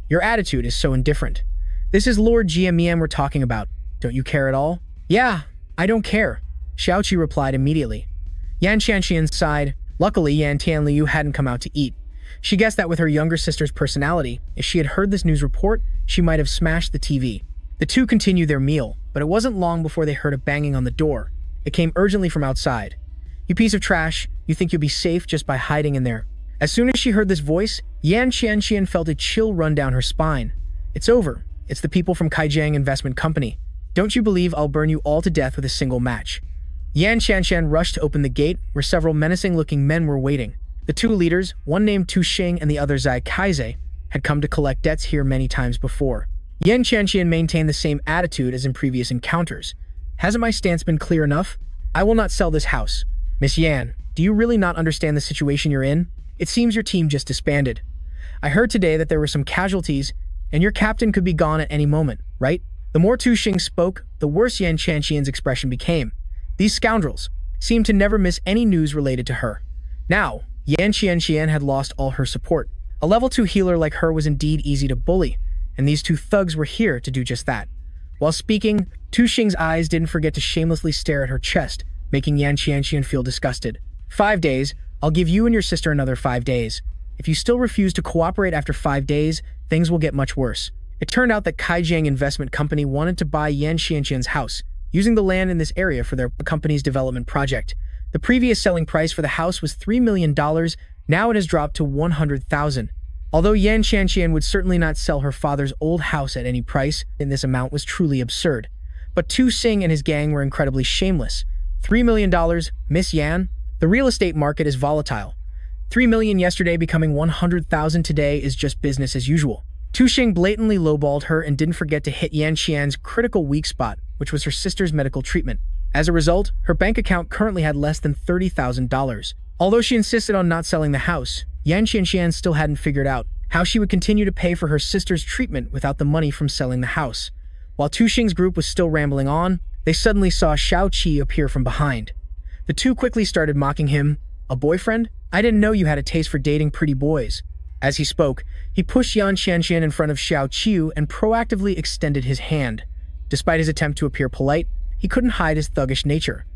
Your attitude is so indifferent. This is Lord Jia Mian we're talking about. Don't you care at all? Yeah, I don't care, Xiao Qiu replied immediately. Yan Qianshan sighed. Luckily, Yan Tianliu hadn't come out to eat. She guessed that with her younger sister's personality, if she had heard this news report, she might have smashed the TV. The two continued their meal, but it wasn't long before they heard a banging on the door. It came urgently from outside. You piece of trash, you think you'll be safe just by hiding in there. As soon as she heard this voice, Yan Qianshan felt a chill run down her spine. It's over. It's the people from Kaijiang Investment Company. Don't you believe I'll burn you all to death with a single match? Yan Qianshan rushed to open the gate, where several menacing-looking men were waiting. The two leaders, one named Tu Xing and the other Zai Kaize, had come to collect debts here many times before. Yan Qianshan maintained the same attitude as in previous encounters. Hasn't my stance been clear enough? I will not sell this house. Miss Yan, do you really not understand the situation you're in? It seems your team just disbanded. I heard today that there were some casualties, and your captain could be gone at any moment, right? The more Tu Xing spoke, the worse Yan Qianshan's expression became. These scoundrels seemed to never miss any news related to her. Now, Yan Qianshan had lost all her support. A level 2 healer like her was indeed easy to bully, and these two thugs were here to do just that. While speaking, Tu Xing's eyes didn't forget to shamelessly stare at her chest, making Yan Qianshan feel disgusted. 5 days, I'll give you and your sister another 5 days. If you still refuse to cooperate after 5 days, things will get much worse. It turned out that Kaijiang Investment Company wanted to buy Yan Qianshan's house, using the land in this area for their company's development project. The previous selling price for the house was $3 million. Now it has dropped to $100,000. Although Yan Qianqian would certainly not sell her father's old house at any price, and this amount was truly absurd. But Tu Xing and his gang were incredibly shameless. $3 million, Miss Yan? The real estate market is volatile. $3 million yesterday becoming $100,000 today is just business as usual. Tu Xing blatantly lowballed her and didn't forget to hit Yan Qian's critical weak spot, which was her sister's medical treatment. As a result, her bank account currently had less than $30,000. Although she insisted on not selling the house, Yan Qianqian still hadn't figured out how she would continue to pay for her sister's treatment without the money from selling the house. While Tu Xing's group was still rambling on, they suddenly saw Xiao Qi appear from behind. The two quickly started mocking him. "A boyfriend? I didn't know you had a taste for dating pretty boys." As he spoke, he pushed Yan Qianqian in front of Xiao Qiu and proactively extended his hand. Despite his attempt to appear polite, he couldn't hide his thuggish nature.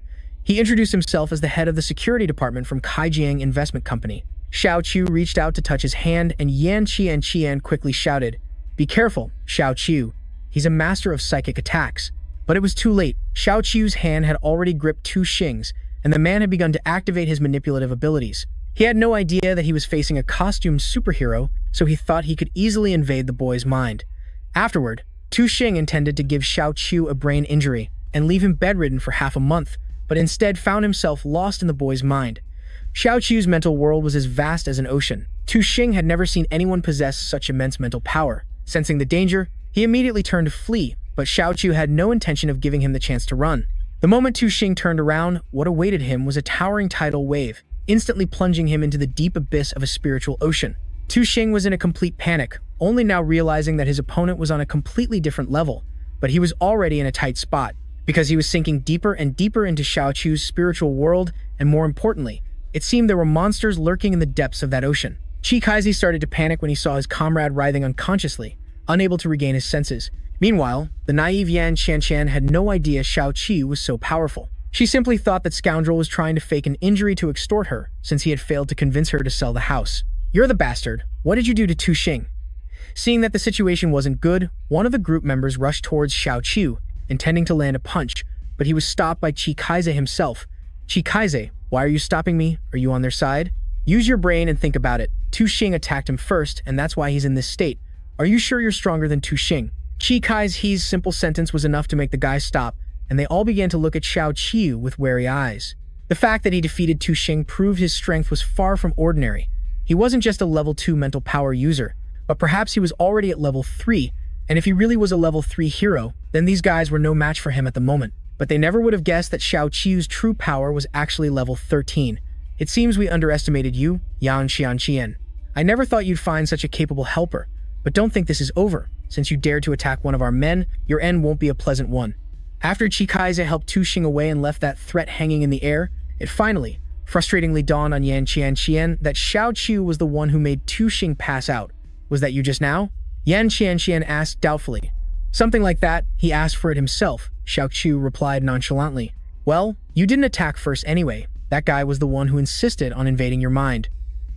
He introduced himself as the head of the security department from Kaijiang Investment Company. Xiao Qiu reached out to touch his hand, and Yan Qianqian quickly shouted, "Be careful, Xiao Qiu. He's a master of psychic attacks." But it was too late. Xiao Qiu's hand had already gripped Tu Xing's, and the man had begun to activate his manipulative abilities. He had no idea that he was facing a costumed superhero, so he thought he could easily invade the boy's mind. Afterward, Tu Xing intended to give Xiao Qiu a brain injury and leave him bedridden for half a month, but instead found himself lost in the boy's mind. Xiao Qiu's mental world was as vast as an ocean. Tu Xing had never seen anyone possess such immense mental power. Sensing the danger, he immediately turned to flee, but Xiao Qiu had no intention of giving him the chance to run. The moment Tu Xing turned around, what awaited him was a towering tidal wave, instantly plunging him into the deep abyss of a spiritual ocean. Tu Xing was in a complete panic, only now realizing that his opponent was on a completely different level, but he was already in a tight spot, because he was sinking deeper and deeper into Xiao Qiu's spiritual world, and more importantly, it seemed there were monsters lurking in the depths of that ocean. Qi Kaizi started to panic when he saw his comrade writhing unconsciously, unable to regain his senses. Meanwhile, the naive Yan Qianqian had no idea Xiao Qi was so powerful. She simply thought that scoundrel was trying to fake an injury to extort her, since he had failed to convince her to sell the house. "You're the bastard. What did you do to Tu Xing?" Seeing that the situation wasn't good, one of the group members rushed towards Xiao Qiu, intending to land a punch, but he was stopped by Qi Kaizi himself. "Qi Kaizi, why are you stopping me? Are you on their side? Use your brain and think about it. Tu Xing attacked him first, and that's why he's in this state. Are you sure you're stronger than Tu Xing?" Qi Kaizi's simple sentence was enough to make the guy stop, and they all began to look at Xiao Qiu with wary eyes. The fact that he defeated Tu Xing proved his strength was far from ordinary. He wasn't just a level 2 mental power user, but perhaps he was already at level 3, and if he really was a level 3 hero, then these guys were no match for him at the moment. But they never would have guessed that Xiao Qiu's true power was actually level 13. "It seems we underestimated you, Yan Qianqian. I never thought you'd find such a capable helper, but don't think this is over. Since you dared to attack one of our men, your end won't be a pleasant one." After Qi Kaizi helped Tu Xing away and left that threat hanging in the air, it finally, frustratingly dawned on Yan Qianqian that Xiao Qiu was the one who made Tu Xing pass out. "Was that you just now?" Yan Qianqian asked doubtfully. "Something like that. He asked for it himself," Xiao Qiu replied nonchalantly. "Well, you didn't attack first anyway. That guy was the one who insisted on invading your mind."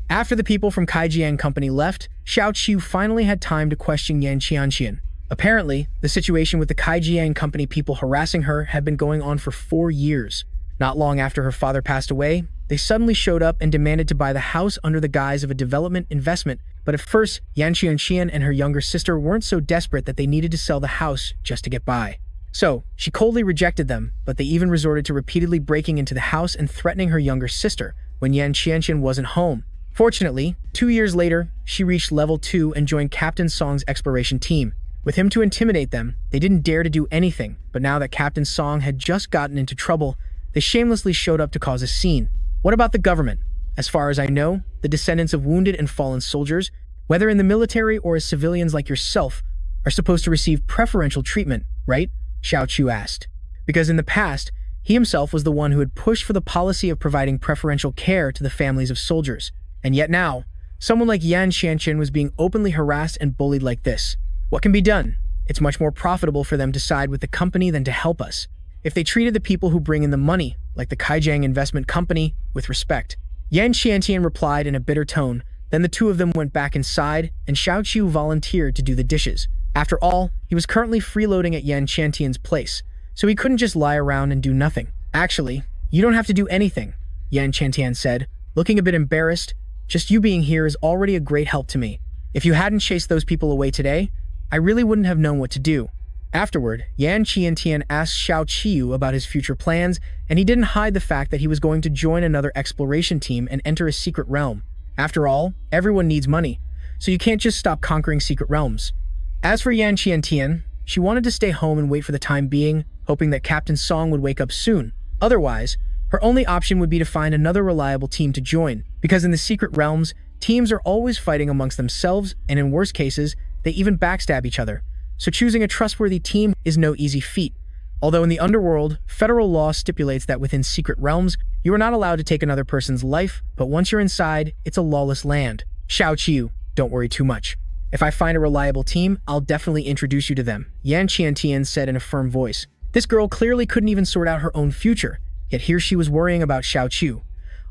After the people from Kaijiang Company left, Xiao Qiu finally had time to question Yan Qianqian. Apparently, the situation with the Kaijiang Company people harassing her had been going on for 4 years. Not long after her father passed away, they suddenly showed up and demanded to buy the house under the guise of a development investment, but at first, Yan Qianqian and her younger sister weren't so desperate that they needed to sell the house just to get by. So, she coldly rejected them, but they even resorted to repeatedly breaking into the house and threatening her younger sister when Yan Qianqian wasn't home. Fortunately, 2 years later, she reached level 2 and joined Captain Song's exploration team. With him to intimidate them, they didn't dare to do anything, but now that Captain Song had just gotten into trouble, they shamelessly showed up to cause a scene. What about the government? As far as I know, the descendants of wounded and fallen soldiers, whether in the military or as civilians like yourself, are supposed to receive preferential treatment, right? Xiao Qiu asked. Because in the past, he himself was the one who had pushed for the policy of providing preferential care to the families of soldiers. And yet now, someone like Yan Qianqian was being openly harassed and bullied like this. What can be done? It's much more profitable for them to side with the company than to help us. If they treated the people who bring in the money, like the Kaijiang Investment Company, with respect. Yan Qianqian replied in a bitter tone. Then the two of them went back inside, and Xiao Qiu volunteered to do the dishes. After all, he was currently freeloading at Yan Qianqian's place, so he couldn't just lie around and do nothing. Actually, you don't have to do anything. Yan Chantian said, looking a bit embarrassed. Just you being here is already a great help to me. If you hadn't chased those people away today, I really wouldn't have known what to do. Afterward, Yan Qiantian asked Xiao Qiu about his future plans, and he didn't hide the fact that he was going to join another exploration team and enter a secret realm. After all, everyone needs money, so you can't just stop conquering secret realms. As for Yan Qiantian, she wanted to stay home and wait for the time being, hoping that Captain Song would wake up soon. Otherwise, her only option would be to find another reliable team to join, because in the secret realms, teams are always fighting amongst themselves, and in worst cases, they even backstab each other. So choosing a trustworthy team is no easy feat. Although in the underworld, federal law stipulates that within secret realms, you are not allowed to take another person's life, but once you're inside, it's a lawless land. Xiao Qiu, don't worry too much. If I find a reliable team, I'll definitely introduce you to them, Yan Qiantian said in a firm voice. This girl clearly couldn't even sort out her own future, yet here she was worrying about Xiao Qiu.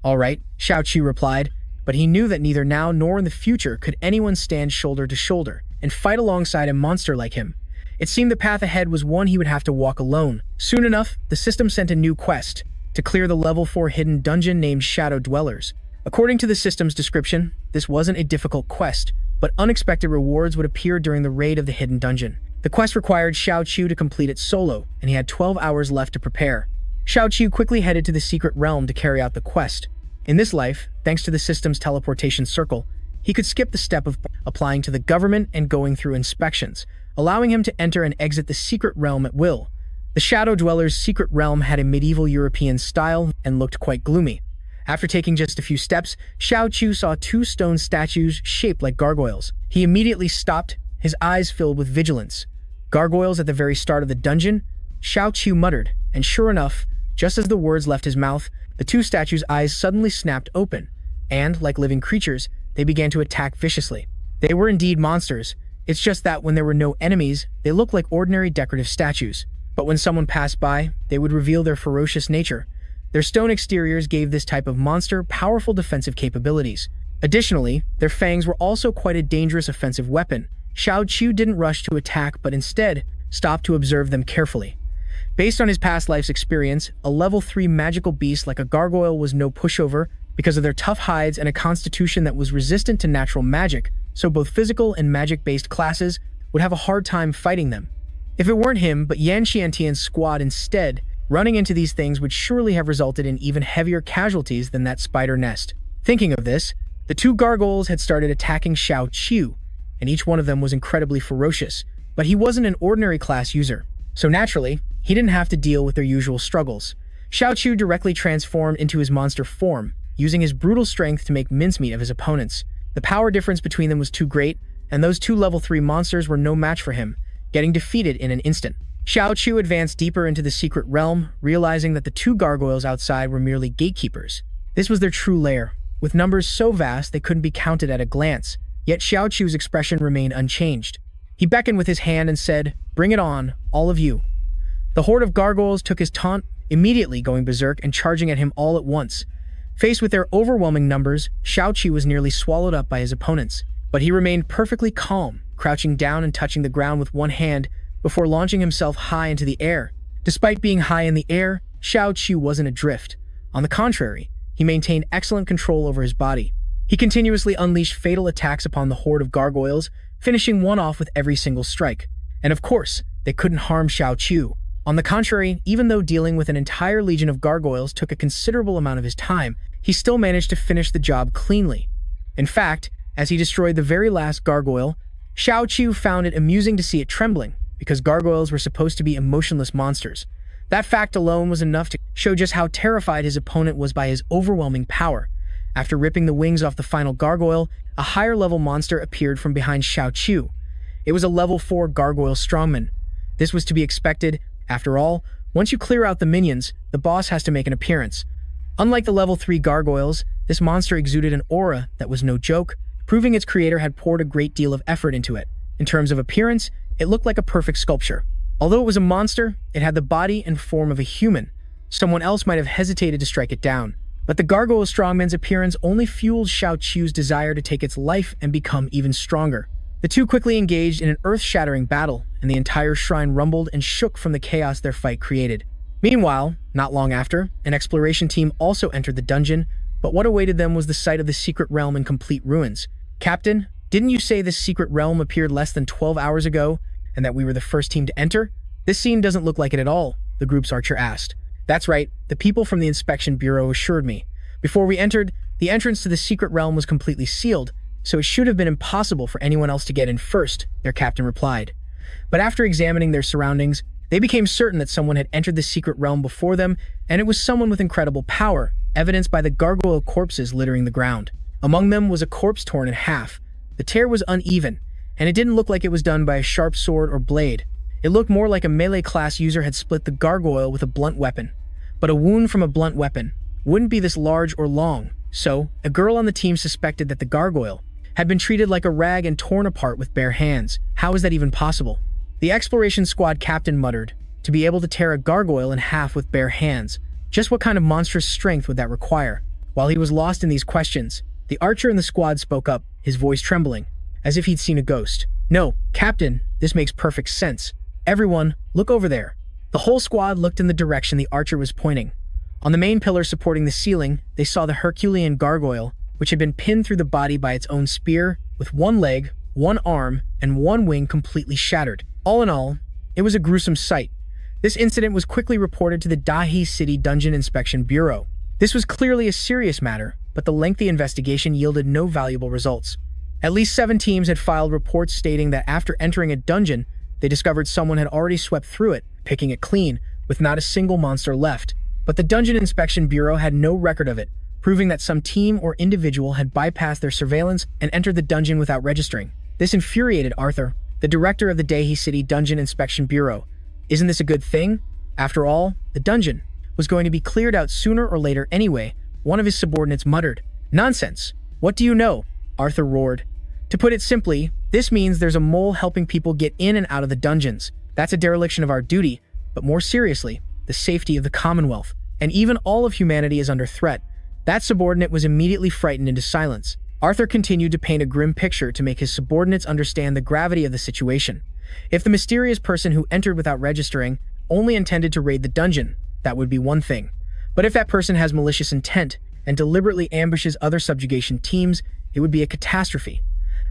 All right, Xiao Qiu replied, but he knew that neither now nor in the future could anyone stand shoulder to shoulder and fight alongside a monster like him. It seemed the path ahead was one he would have to walk alone. Soon enough, the system sent a new quest to clear the level 4 hidden dungeon named Shadow Dwellers. According to the system's description, this wasn't a difficult quest, but unexpected rewards would appear during the raid of the hidden dungeon. The quest required Xiao Qiu to complete it solo, and he had 12 hours left to prepare. Xiao Qiu quickly headed to the secret realm to carry out the quest. In this life, thanks to the system's teleportation circle, he could skip the step of applying to the government and going through inspections, allowing him to enter and exit the secret realm at will. The Shadow Dwellers' secret realm had a medieval European style and looked quite gloomy. After taking just a few steps, Xiao Qiu saw 2 stone statues shaped like gargoyles. He immediately stopped, his eyes filled with vigilance. Gargoyles at the very start of the dungeon? Xiao Qiu muttered, and sure enough, just as the words left his mouth, the 2 statues' eyes suddenly snapped open, and, like living creatures, they began to attack viciously. They were indeed monsters. It's just that when there were no enemies, they looked like ordinary decorative statues. But when someone passed by, they would reveal their ferocious nature. Their stone exteriors gave this type of monster powerful defensive capabilities. Additionally, their fangs were also quite a dangerous offensive weapon. Xiao Qiu didn't rush to attack, but instead stopped to observe them carefully. Based on his past life's experience, a level 3 magical beast like a gargoyle was no pushover because of their tough hides and a constitution that was resistant to natural magic, so both physical and magic-based classes would have a hard time fighting them. If it weren't him, but Yan Qiantian's squad instead, running into these things would surely have resulted in even heavier casualties than that spider nest. Thinking of this, the 2 gargoyles had started attacking Xiao Qiu, and each one of them was incredibly ferocious, but he wasn't an ordinary class user. So naturally, he didn't have to deal with their usual struggles. Xiao Qiu directly transformed into his monster form, using his brutal strength to make mincemeat of his opponents. The power difference between them was too great, and those 2 level 3 monsters were no match for him, getting defeated in an instant. Xiao Qiu advanced deeper into the secret realm, realizing that the 2 gargoyles outside were merely gatekeepers. This was their true lair, with numbers so vast they couldn't be counted at a glance, yet Xiao Qiu's expression remained unchanged. He beckoned with his hand and said, "Bring it on, all of you." The horde of gargoyles took his taunt, immediately going berserk and charging at him all at once. Faced with their overwhelming numbers, Xiao Qiu was nearly swallowed up by his opponents, but he remained perfectly calm, crouching down and touching the ground with one hand before launching himself high into the air. Despite being high in the air, Xiao Qiu wasn't adrift. On the contrary, he maintained excellent control over his body. He continuously unleashed fatal attacks upon the horde of gargoyles, finishing one off with every single strike. And of course, they couldn't harm Xiao Qiu. On the contrary, even though dealing with an entire legion of gargoyles took a considerable amount of his time, he still managed to finish the job cleanly. In fact, as he destroyed the very last gargoyle, Xiao Qiu found it amusing to see it trembling, because gargoyles were supposed to be emotionless monsters. That fact alone was enough to show just how terrified his opponent was by his overwhelming power. After ripping the wings off the final gargoyle, a higher-level monster appeared from behind Xiao Qiu. It was a level 4 gargoyle strongman. This was to be expected. After all, once you clear out the minions, the boss has to make an appearance. Unlike the level 3 gargoyles, this monster exuded an aura that was no joke, proving its creator had poured a great deal of effort into it. In terms of appearance, it looked like a perfect sculpture. Although it was a monster, it had the body and form of a human. Someone else might have hesitated to strike it down. But the gargoyle strongman's appearance only fueled Xiao Qiu's desire to take its life and become even stronger. The two quickly engaged in an earth-shattering battle, and the entire shrine rumbled and shook from the chaos their fight created. Meanwhile, Not long after, an exploration team also entered the dungeon, but what awaited them was the sight of the secret realm in complete ruins. "Captain, didn't you say this secret realm appeared less than 12 hours ago, and that we were the first team to enter? This scene doesn't look like it at all," the group's archer asked. "That's right, the people from the Inspection Bureau assured me. Before we entered, the entrance to the secret realm was completely sealed, so it should have been impossible for anyone else to get in first," their captain replied. But after examining their surroundings, they became certain that someone had entered the secret realm before them, and it was someone with incredible power, evidenced by the gargoyle corpses littering the ground. Among them was a corpse torn in half. The tear was uneven, and it didn't look like it was done by a sharp sword or blade. It looked more like a melee-class user had split the gargoyle with a blunt weapon. But a wound from a blunt weapon wouldn't be this large or long, so a girl on the team suspected that the gargoyle had been treated like a rag and torn apart with bare hands. How is that even possible? The exploration squad captain muttered, "To be able to tear a gargoyle in half with bare hands, just what kind of monstrous strength would that require?" While he was lost in these questions, the archer in the squad spoke up, his voice trembling, as if he'd seen a ghost. "No, Captain, this makes perfect sense. Everyone, look over there." The whole squad looked in the direction the archer was pointing. On the main pillar supporting the ceiling, they saw the Herculean gargoyle, which had been pinned through the body by its own spear, with one leg, one arm, and one wing completely shattered. All in all, it was a gruesome sight. This incident was quickly reported to the Dahi City Dungeon Inspection Bureau. This was clearly a serious matter, but the lengthy investigation yielded no valuable results. At least 7 teams had filed reports stating that after entering a dungeon, they discovered someone had already swept through it, picking it clean, with not a single monster left. But the Dungeon Inspection Bureau had no record of it, proving that some team or individual had bypassed their surveillance and entered the dungeon without registering. This infuriated Arthur, the director of the Dahi City Dungeon Inspection Bureau. Isn't this a good thing? After all, the dungeon was going to be cleared out sooner or later anyway, one of his subordinates muttered. "Nonsense! What do you know?" Arthur roared. "To put it simply, this means there's a mole helping people get in and out of the dungeons. That's a dereliction of our duty, but more seriously, the safety of the Commonwealth. And even all of humanity is under threat." That subordinate was immediately frightened into silence. Arthur continued to paint a grim picture to make his subordinates understand the gravity of the situation. If the mysterious person who entered without registering only intended to raid the dungeon, that would be one thing. But if that person has malicious intent and deliberately ambushes other subjugation teams, it would be a catastrophe.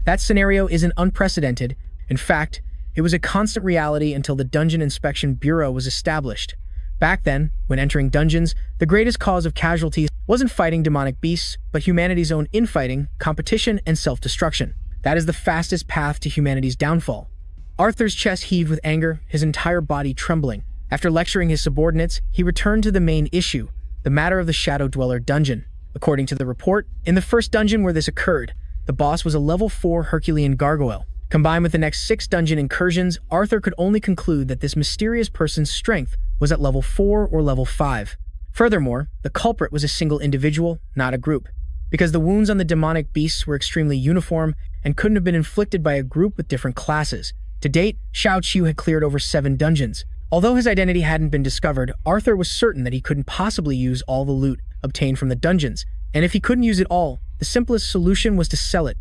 That scenario isn't unprecedented. In fact, it was a constant reality until the Dungeon Inspection Bureau was established. Back then, when entering dungeons, the greatest cause of casualties wasn't fighting demonic beasts, but humanity's own infighting, competition, and self-destruction. That is the fastest path to humanity's downfall. Arthur's chest heaved with anger, his entire body trembling. After lecturing his subordinates, he returned to the main issue, the matter of the Shadow Dweller dungeon. According to the report, in the first dungeon where this occurred, the boss was a level 4 Herculean gargoyle. Combined with the next 6 dungeon incursions, Arthur could only conclude that this mysterious person's strength was at level 4 or level 5. Furthermore, the culprit was a single individual, not a group, because the wounds on the demonic beasts were extremely uniform and couldn't have been inflicted by a group with different classes. To date, Xiao Qiu had cleared over 7 dungeons. Although his identity hadn't been discovered, Arthur was certain that he couldn't possibly use all the loot obtained from the dungeons, and if he couldn't use it all, the simplest solution was to sell it.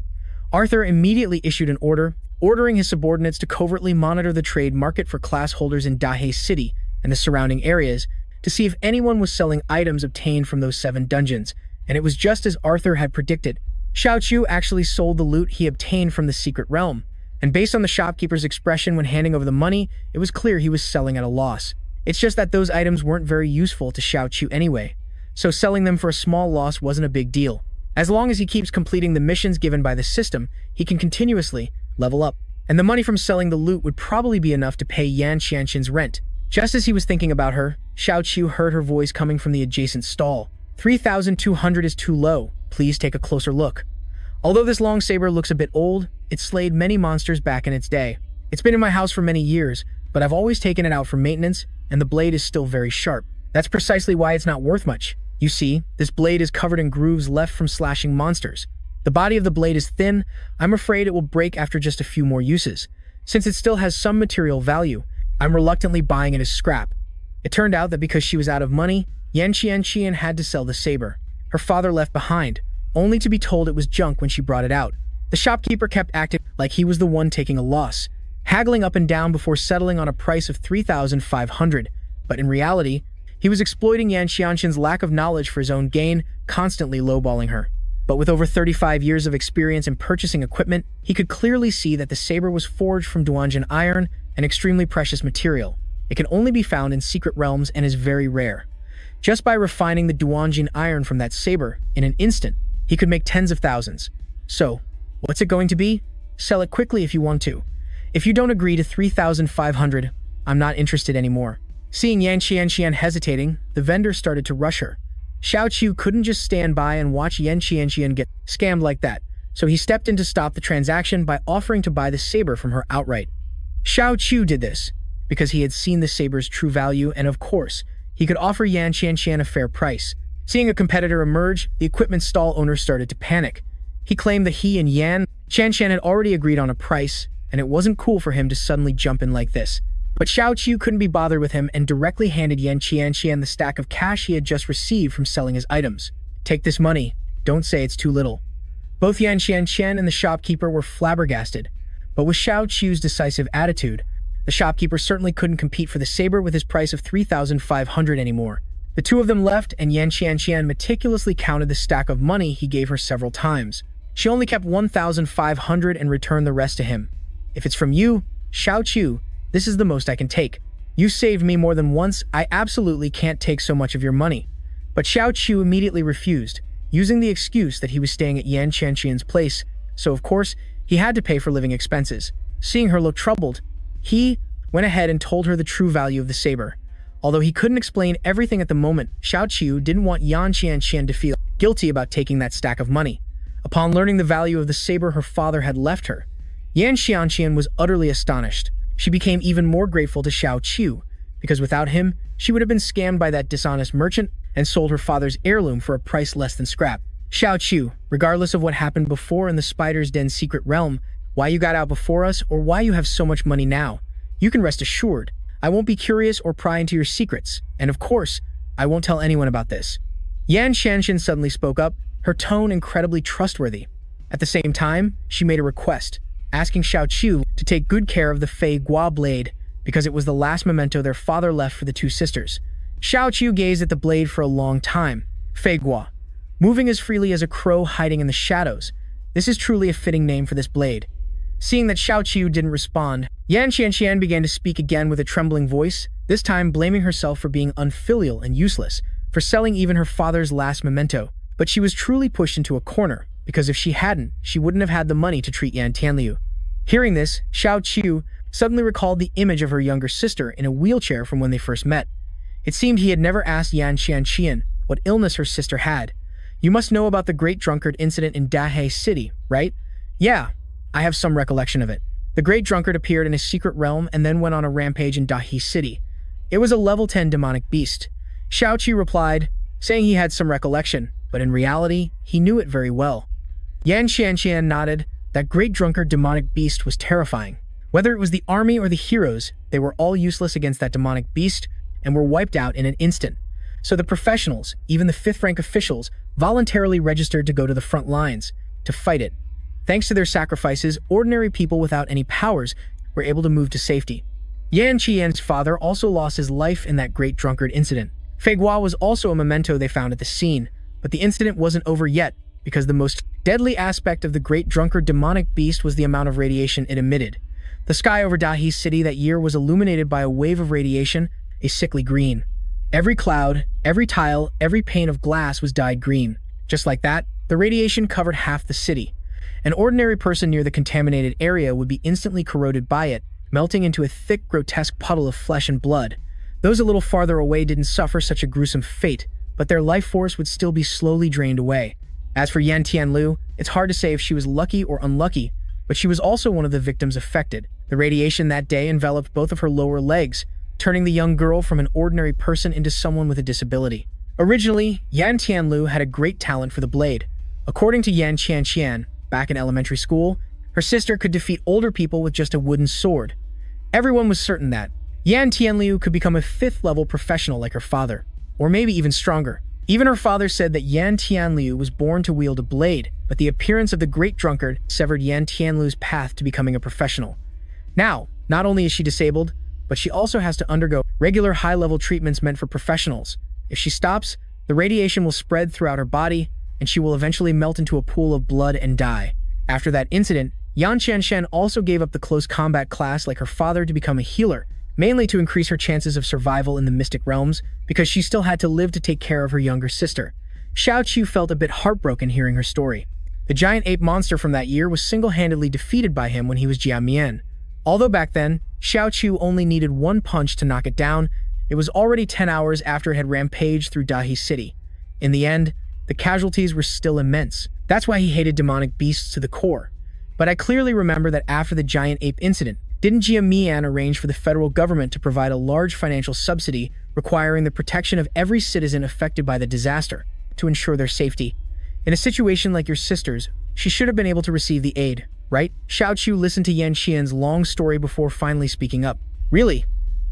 Arthur immediately issued an order, ordering his subordinates to covertly monitor the trade market for class holders in Dahe City and the surrounding areas to see if anyone was selling items obtained from those 7 dungeons, and it was just as Arthur had predicted. Xiao Qiu actually sold the loot he obtained from the secret realm, and based on the shopkeeper's expression when handing over the money, it was clear he was selling at a loss. It's just that those items weren't very useful to Xiao Qiu anyway, so selling them for a small loss wasn't a big deal. As long as he keeps completing the missions given by the system, he can continuously level up, and the money from selling the loot would probably be enough to pay Yan Qianxin's rent. Just as he was thinking about her, Xiao Qiu heard her voice coming from the adjacent stall. 3,200 is too low. Please take a closer look. Although this long saber looks a bit old, it slayed many monsters back in its day. It's been in my house for many years, but I've always taken it out for maintenance, and the blade is still very sharp. That's precisely why it's not worth much. You see, this blade is covered in grooves left from slashing monsters. The body of the blade is thin. I'm afraid it will break after just a few more uses. Since it still has some material value, I'm reluctantly buying it as scrap. It turned out that because she was out of money, Yan Qianxian had to sell the saber. Her father left behind, only to be told it was junk when she brought it out. The shopkeeper kept acting like he was the one taking a loss, haggling up and down before settling on a price of 3,500, but in reality, He was exploiting Yan Xianxian's lack of knowledge for his own gain, constantly lowballing her. But with over 35 years of experience in purchasing equipment, he could clearly see that the saber was forged from Duanjin iron, an extremely precious material. It can only be found in secret realms and is very rare. Just by refining the Duanjin iron from that saber, in an instant, he could make tens of thousands. So, what's it going to be? Sell it quickly if you want to. If you don't agree to 3,500, I'm not interested anymore. Seeing Yan Xianxian hesitating, the vendor started to rush her. Xiao Qiu couldn't just stand by and watch Yan Xianxian get scammed like that, so he stepped in to stop the transaction by offering to buy the saber from her outright. Xiao Qiu did this because he had seen the saber's true value, and of course, he could offer Yan Xianxian a fair price. Seeing a competitor emerge, the equipment stall owner started to panic. He claimed that he and Yan Xianxian had already agreed on a price, and it wasn't cool for him to suddenly jump in like this. But Xiao Qiu couldn't be bothered with him and directly handed Yan Xianxian the stack of cash he had just received from selling his items. Take this money. Don't say it's too little. Both Yan Xianxian and the shopkeeper were flabbergasted. But with Xiao Qiu's decisive attitude, the shopkeeper certainly couldn't compete for the saber with his price of 3,500 anymore. The two of them left, and Yan Xianxian meticulously counted the stack of money he gave her several times. She only kept 1,500 and returned the rest to him. If it's from you, Xiao Qiu, this is the most I can take. You saved me more than once, I absolutely can't take so much of your money. But Xiao Qiu immediately refused, using the excuse that he was staying at Yan Xianxian's place, so of course, he had to pay for living expenses. Seeing her look troubled, he went ahead and told her the true value of the saber. Although he couldn't explain everything at the moment, Xiao Qiu didn't want Yan Xianxian to feel guilty about taking that stack of money. Upon learning the value of the saber her father had left her, Yan Xianxian was utterly astonished. She became even more grateful to Xiao Qiu, because without him, she would have been scammed by that dishonest merchant and sold her father's heirloom for a price less than scrap. Xiao Qiu, regardless of what happened before in the Spider's Den secret realm, why you got out before us, or why you have so much money now, you can rest assured, I won't be curious or pry into your secrets, and of course, I won't tell anyone about this. Yan Xianxian suddenly spoke up, her tone incredibly trustworthy. At the same time, she made a request, asking Xiao Qiu to take good care of the Fei Gua blade, because it was the last memento their father left for the two sisters. Xiao Qiu gazed at the blade for a long time. Fei Gua, moving as freely as a crow hiding in the shadows. This is truly a fitting name for this blade. Seeing that Xiao Qiu didn't respond, Yan Xianxian began to speak again with a trembling voice, this time blaming herself for being unfilial and useless, for selling even her father's last memento. But she was truly pushed into a corner, because if she hadn't, she wouldn't have had the money to treat Yan Tianliu. Hearing this, Xiao Qiu suddenly recalled the image of her younger sister in a wheelchair from when they first met. It seemed he had never asked Yan Xianxian what illness her sister had. You must know about the Great Drunkard incident in Dahe City, right? Yeah, I have some recollection of it. The Great Drunkard appeared in a secret realm and then went on a rampage in Dahe City. It was a level 10 demonic beast. Xiao Qiu replied, saying he had some recollection, but in reality, he knew it very well. Yan Xianxian nodded. That Great Drunkard demonic beast was terrifying. Whether it was the army or the heroes, they were all useless against that demonic beast and were wiped out in an instant. So the professionals, even the 5th rank officials, voluntarily registered to go to the front lines to fight it. Thanks to their sacrifices, ordinary people without any powers were able to move to safety. Yan Qian's father also lost his life in that Great Drunkard incident. Fei Gua was also a memento they found at the scene, but the incident wasn't over yet, because the most deadly aspect of the Great Drunkard demonic beast was the amount of radiation it emitted. The sky over Dahe City that year was illuminated by a wave of radiation, a sickly green. Every cloud, every tile, every pane of glass was dyed green. Just like that, the radiation covered half the city. An ordinary person near the contaminated area would be instantly corroded by it, melting into a thick, grotesque puddle of flesh and blood. Those a little farther away didn't suffer such a gruesome fate, but their life force would still be slowly drained away. As for Yan Tianliu, it's hard to say if she was lucky or unlucky, but she was also one of the victims affected. The radiation that day enveloped both of her lower legs, turning the young girl from an ordinary person into someone with a disability. Originally, Yan Tianliu had a great talent for the blade. According to Yan Xianxian, back in elementary school, her sister could defeat older people with just a wooden sword. Everyone was certain that Yan Tianliu could become a 5th-level professional like her father, or maybe even stronger. Even her father said that Yan Tianliu was born to wield a blade, but the appearance of the Great Drunkard severed Yan Tianliu's path to becoming a professional. Now, not only is she disabled, but she also has to undergo regular high-level treatments meant for professionals. If she stops, the radiation will spread throughout her body, and she will eventually melt into a pool of blood and die. After that incident, Yan Qianshan also gave up the close combat class like her father to become a healer, mainly to increase her chances of survival in the mystic realms, because she still had to live to take care of her younger sister. Xiao Qiu felt a bit heartbroken hearing her story. The giant ape monster from that year was single-handedly defeated by him when he was Jia Mian. Although back then, Xiao Qiu only needed one punch to knock it down, it was already 10 hours after it had rampaged through Dahi City. In the end, the casualties were still immense. That's why he hated demonic beasts to the core. But I clearly remember that after the giant ape incident, didn't Jia Mian arrange for the federal government to provide a large financial subsidy requiring the protection of every citizen affected by the disaster to ensure their safety? In a situation like your sister's, she should have been able to receive the aid, right? Xiao Qiu listened to Yan Qian's long story before finally speaking up. Really?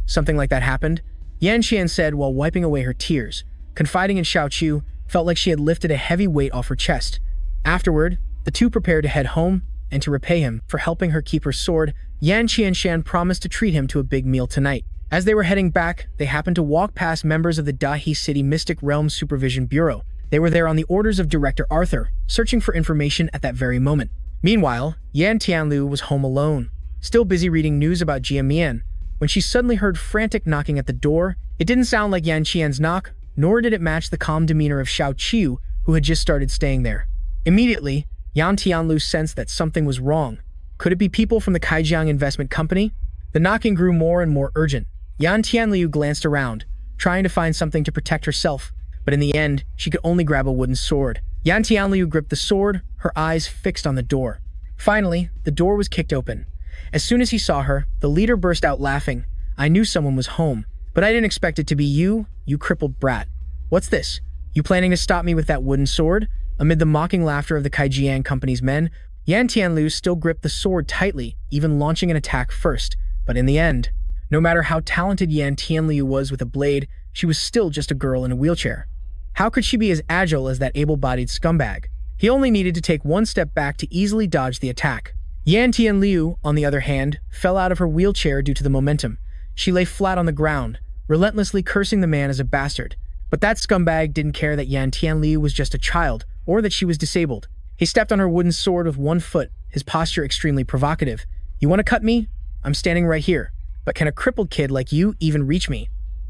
Something like that happened? Yan Qian said while wiping away her tears. Confiding in Xiao Qiu felt like she had lifted a heavy weight off her chest. Afterward, the two prepared to head home, and to repay him for helping her keep her sword, Yan Qianshan promised to treat him to a big meal tonight. As they were heading back, they happened to walk past members of the Dahi City Mystic Realm Supervision Bureau. They were there on the orders of Director Arthur, searching for information at that very moment. Meanwhile, Yan Tianlu was home alone, still busy reading news about Jia Mian, when she suddenly heard frantic knocking at the door. It didn't sound like Yan Qian's knock, nor did it match the calm demeanor of Xiao Qiu, who had just started staying there. Immediately, Yan Tianlu sensed that something was wrong. Could it be people from the Kaijiang Investment Company? The knocking grew more and more urgent. Yan Tianlu glanced around, trying to find something to protect herself, but in the end, she could only grab a wooden sword. Yan Tianlu gripped the sword, her eyes fixed on the door. Finally, the door was kicked open. As soon as he saw her, the leader burst out laughing. "I knew someone was home, but I didn't expect it to be you, you crippled brat. What's this? You planning to stop me with that wooden sword?" Amid the mocking laughter of the Kaijiang Company's men, Yan Tianlu still gripped the sword tightly, even launching an attack first. But in the end, no matter how talented Yan Tianlu was with a blade, she was still just a girl in a wheelchair. How could she be as agile as that able-bodied scumbag? He only needed to take one step back to easily dodge the attack. Yan Tianlu, on the other hand, fell out of her wheelchair due to the momentum. She lay flat on the ground, relentlessly cursing the man as a bastard. But that scumbag didn't care that Yan Tianlu was just a child, or that she was disabled. He stepped on her wooden sword with one foot, his posture extremely provocative. "You want to cut me? I'm standing right here. But can a crippled kid like you even reach me?"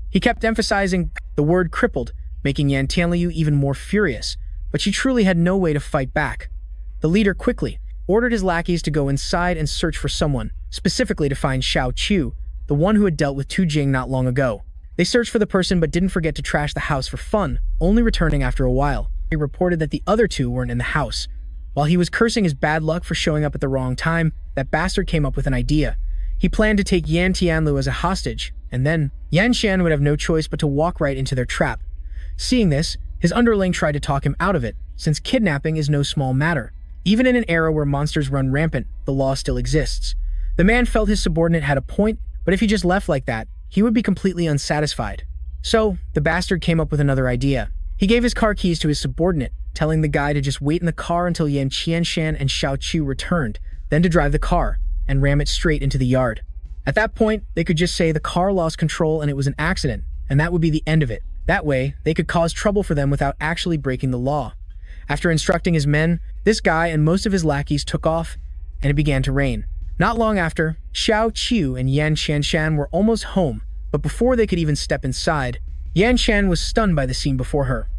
He kept emphasizing the word crippled, making Yan Tianlu even more furious, but she truly had no way to fight back. The leader quickly ordered his lackeys to go inside and search for someone, specifically to find Xiao Qiu, the one who had dealt with Tu Jing not long ago. They searched for the person but didn't forget to trash the house for fun, only returning after a while. He reported that the other two weren't in the house. While he was cursing his bad luck for showing up at the wrong time, that bastard came up with an idea. He planned to take Yan Tianlu as a hostage, and then Yan Shan would have no choice but to walk right into their trap. Seeing this, his underling tried to talk him out of it, since kidnapping is no small matter. Even in an era where monsters run rampant, the law still exists. The man felt his subordinate had a point, but if he just left like that, he would be completely unsatisfied. So, the bastard came up with another idea. He gave his car keys to his subordinate, telling the guy to just wait in the car until Yan Qianshan and Xiao Qiu returned, then to drive the car, and ram it straight into the yard. At that point, they could just say the car lost control and it was an accident, and that would be the end of it. That way, they could cause trouble for them without actually breaking the law. After instructing his men, this guy and most of his lackeys took off, and it began to rain. Not long after, Xiao Qiu and Yan Qianshan were almost home, but before they could even step inside, Yan Shan was stunned by the scene before her.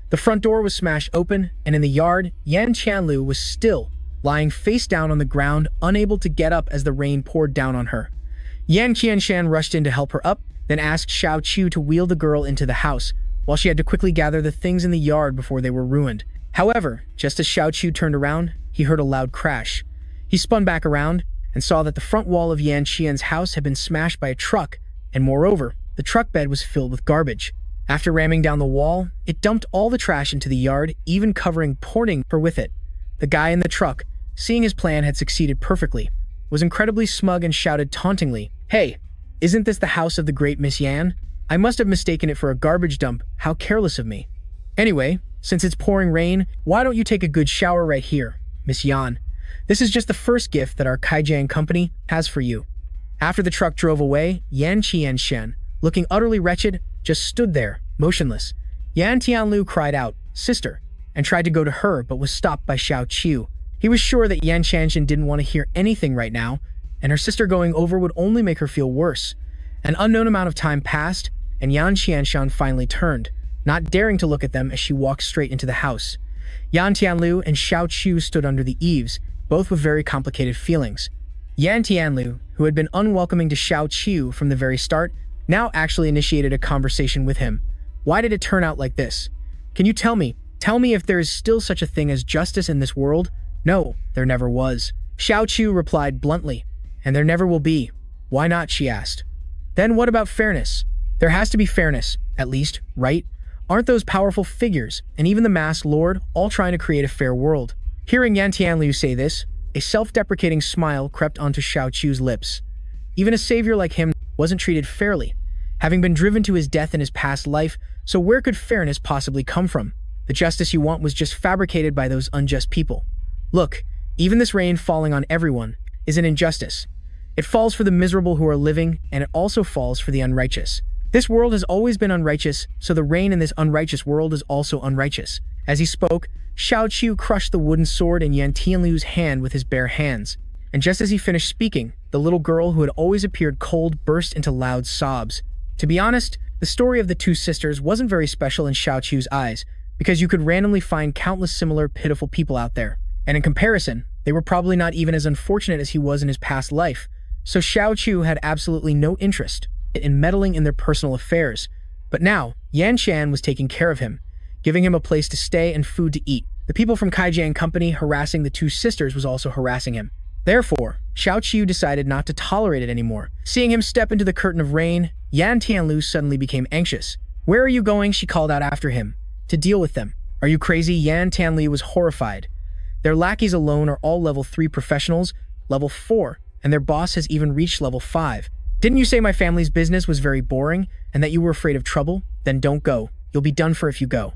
The front door was smashed open, and in the yard, Yan Qianlu was still, lying face down on the ground, unable to get up as the rain poured down on her. Yan Qianshan rushed in to help her up, then asked Xiao Qiu to wheel the girl into the house, while she had to quickly gather the things in the yard before they were ruined. However, just as Xiao Qiu turned around, he heard a loud crash. He spun back around and saw that the front wall of Yan Qian's house had been smashed by a truck, and moreover, the truck bed was filled with garbage. After ramming down the wall, it dumped all the trash into the yard, even covering her with it. The guy in the truck, seeing his plan had succeeded perfectly, was incredibly smug and shouted tauntingly, "Hey, isn't this the house of the great Miss Yan? I must have mistaken it for a garbage dump. How careless of me. Anyway, since it's pouring rain, why don't you take a good shower right here, Miss Yan? This is just the first gift that our Kaijiang company has for you." After the truck drove away, Yan Qianshan, looking utterly wretched, just stood there, motionless. Yan Tianlu cried out, "Sister," and tried to go to her but was stopped by Xiao Qiu. He was sure that Yan Qianshan didn't want to hear anything right now, and her sister going over would only make her feel worse. An unknown amount of time passed, and Yan Qianshan finally turned, not daring to look at them as she walked straight into the house. Yan Tianlu and Xiao Qiu stood under the eaves, both with very complicated feelings. Yan Tianlu, who had been unwelcoming to Xiao Qiu from the very start, now actually initiated a conversation with him. Why did it turn out like this? Can you tell me if there is still such a thing as justice in this world? No, there never was. Xiao Qiu replied bluntly. And there never will be. Why not, she asked. Then what about fairness? There has to be fairness, at least, right? Aren't those powerful figures, and even the masked lord, all trying to create a fair world? Hearing Yan Tianlu say this, a self-deprecating smile crept onto Xiao Qiu's lips. Even a savior like him wasn't treated fairly, having been driven to his death in his past life, so where could fairness possibly come from? The justice you want was just fabricated by those unjust people. Look, even this rain falling on everyone is an injustice. It falls for the miserable who are living, and it also falls for the unrighteous. This world has always been unrighteous, so the rain in this unrighteous world is also unrighteous. As he spoke, Xiao Qiu crushed the wooden sword in Yan Tianlu's hand with his bare hands. And just as he finished speaking, the little girl who had always appeared cold burst into loud sobs. To be honest, the story of the two sisters wasn't very special in Xiao Qiu's eyes, because you could randomly find countless similar pitiful people out there. And in comparison, they were probably not even as unfortunate as he was in his past life, so Xiao Qiu had absolutely no interest in meddling in their personal affairs. But now, Yan Shan was taking care of him, giving him a place to stay and food to eat. The people from Kaijiang Company harassing the two sisters was also harassing him. Therefore, Xiao Qiu decided not to tolerate it anymore. Seeing him step into the curtain of rain, Yan Tianlu suddenly became anxious. "Where are you going?" she called out after him. "To deal with them." "Are you crazy?" Yan Tianlu was horrified. Their lackeys alone are all level 3 professionals, level 4, and their boss has even reached level 5. "Didn't you say my family's business was very boring and that you were afraid of trouble? Then don't go. You'll be done for if you go."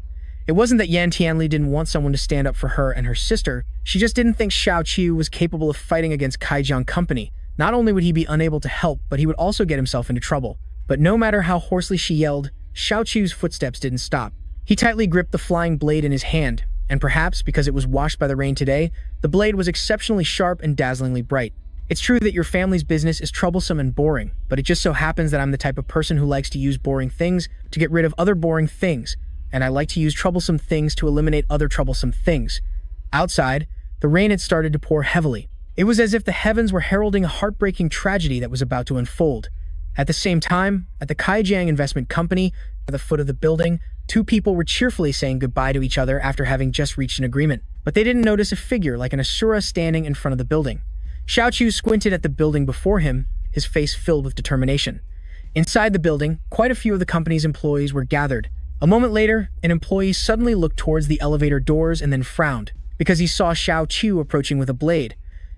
It wasn't that Yan Tianli didn't want someone to stand up for her and her sister. She just didn't think Xiao Qiu was capable of fighting against Kaijiang Company. Not only would he be unable to help, but he would also get himself into trouble. But no matter how hoarsely she yelled, Xiao Qiu's footsteps didn't stop. He tightly gripped the flying blade in his hand, and perhaps because it was washed by the rain today, the blade was exceptionally sharp and dazzlingly bright. "It's true that your family's business is troublesome and boring, but it just so happens that I'm the type of person who likes to use boring things to get rid of other boring things, and I like to use troublesome things to eliminate other troublesome things." Outside, the rain had started to pour heavily. It was as if the heavens were heralding a heartbreaking tragedy that was about to unfold. At the same time, at the Kaijiang Investment Company, at the foot of the building, two people were cheerfully saying goodbye to each other after having just reached an agreement. But they didn't notice a figure like an Asura standing in front of the building. Xiao Qiu squinted at the building before him, his face filled with determination. Inside the building, quite a few of the company's employees were gathered. A moment later, an employee suddenly looked towards the elevator doors and then frowned, because he saw Xiao Qiu approaching with a blade.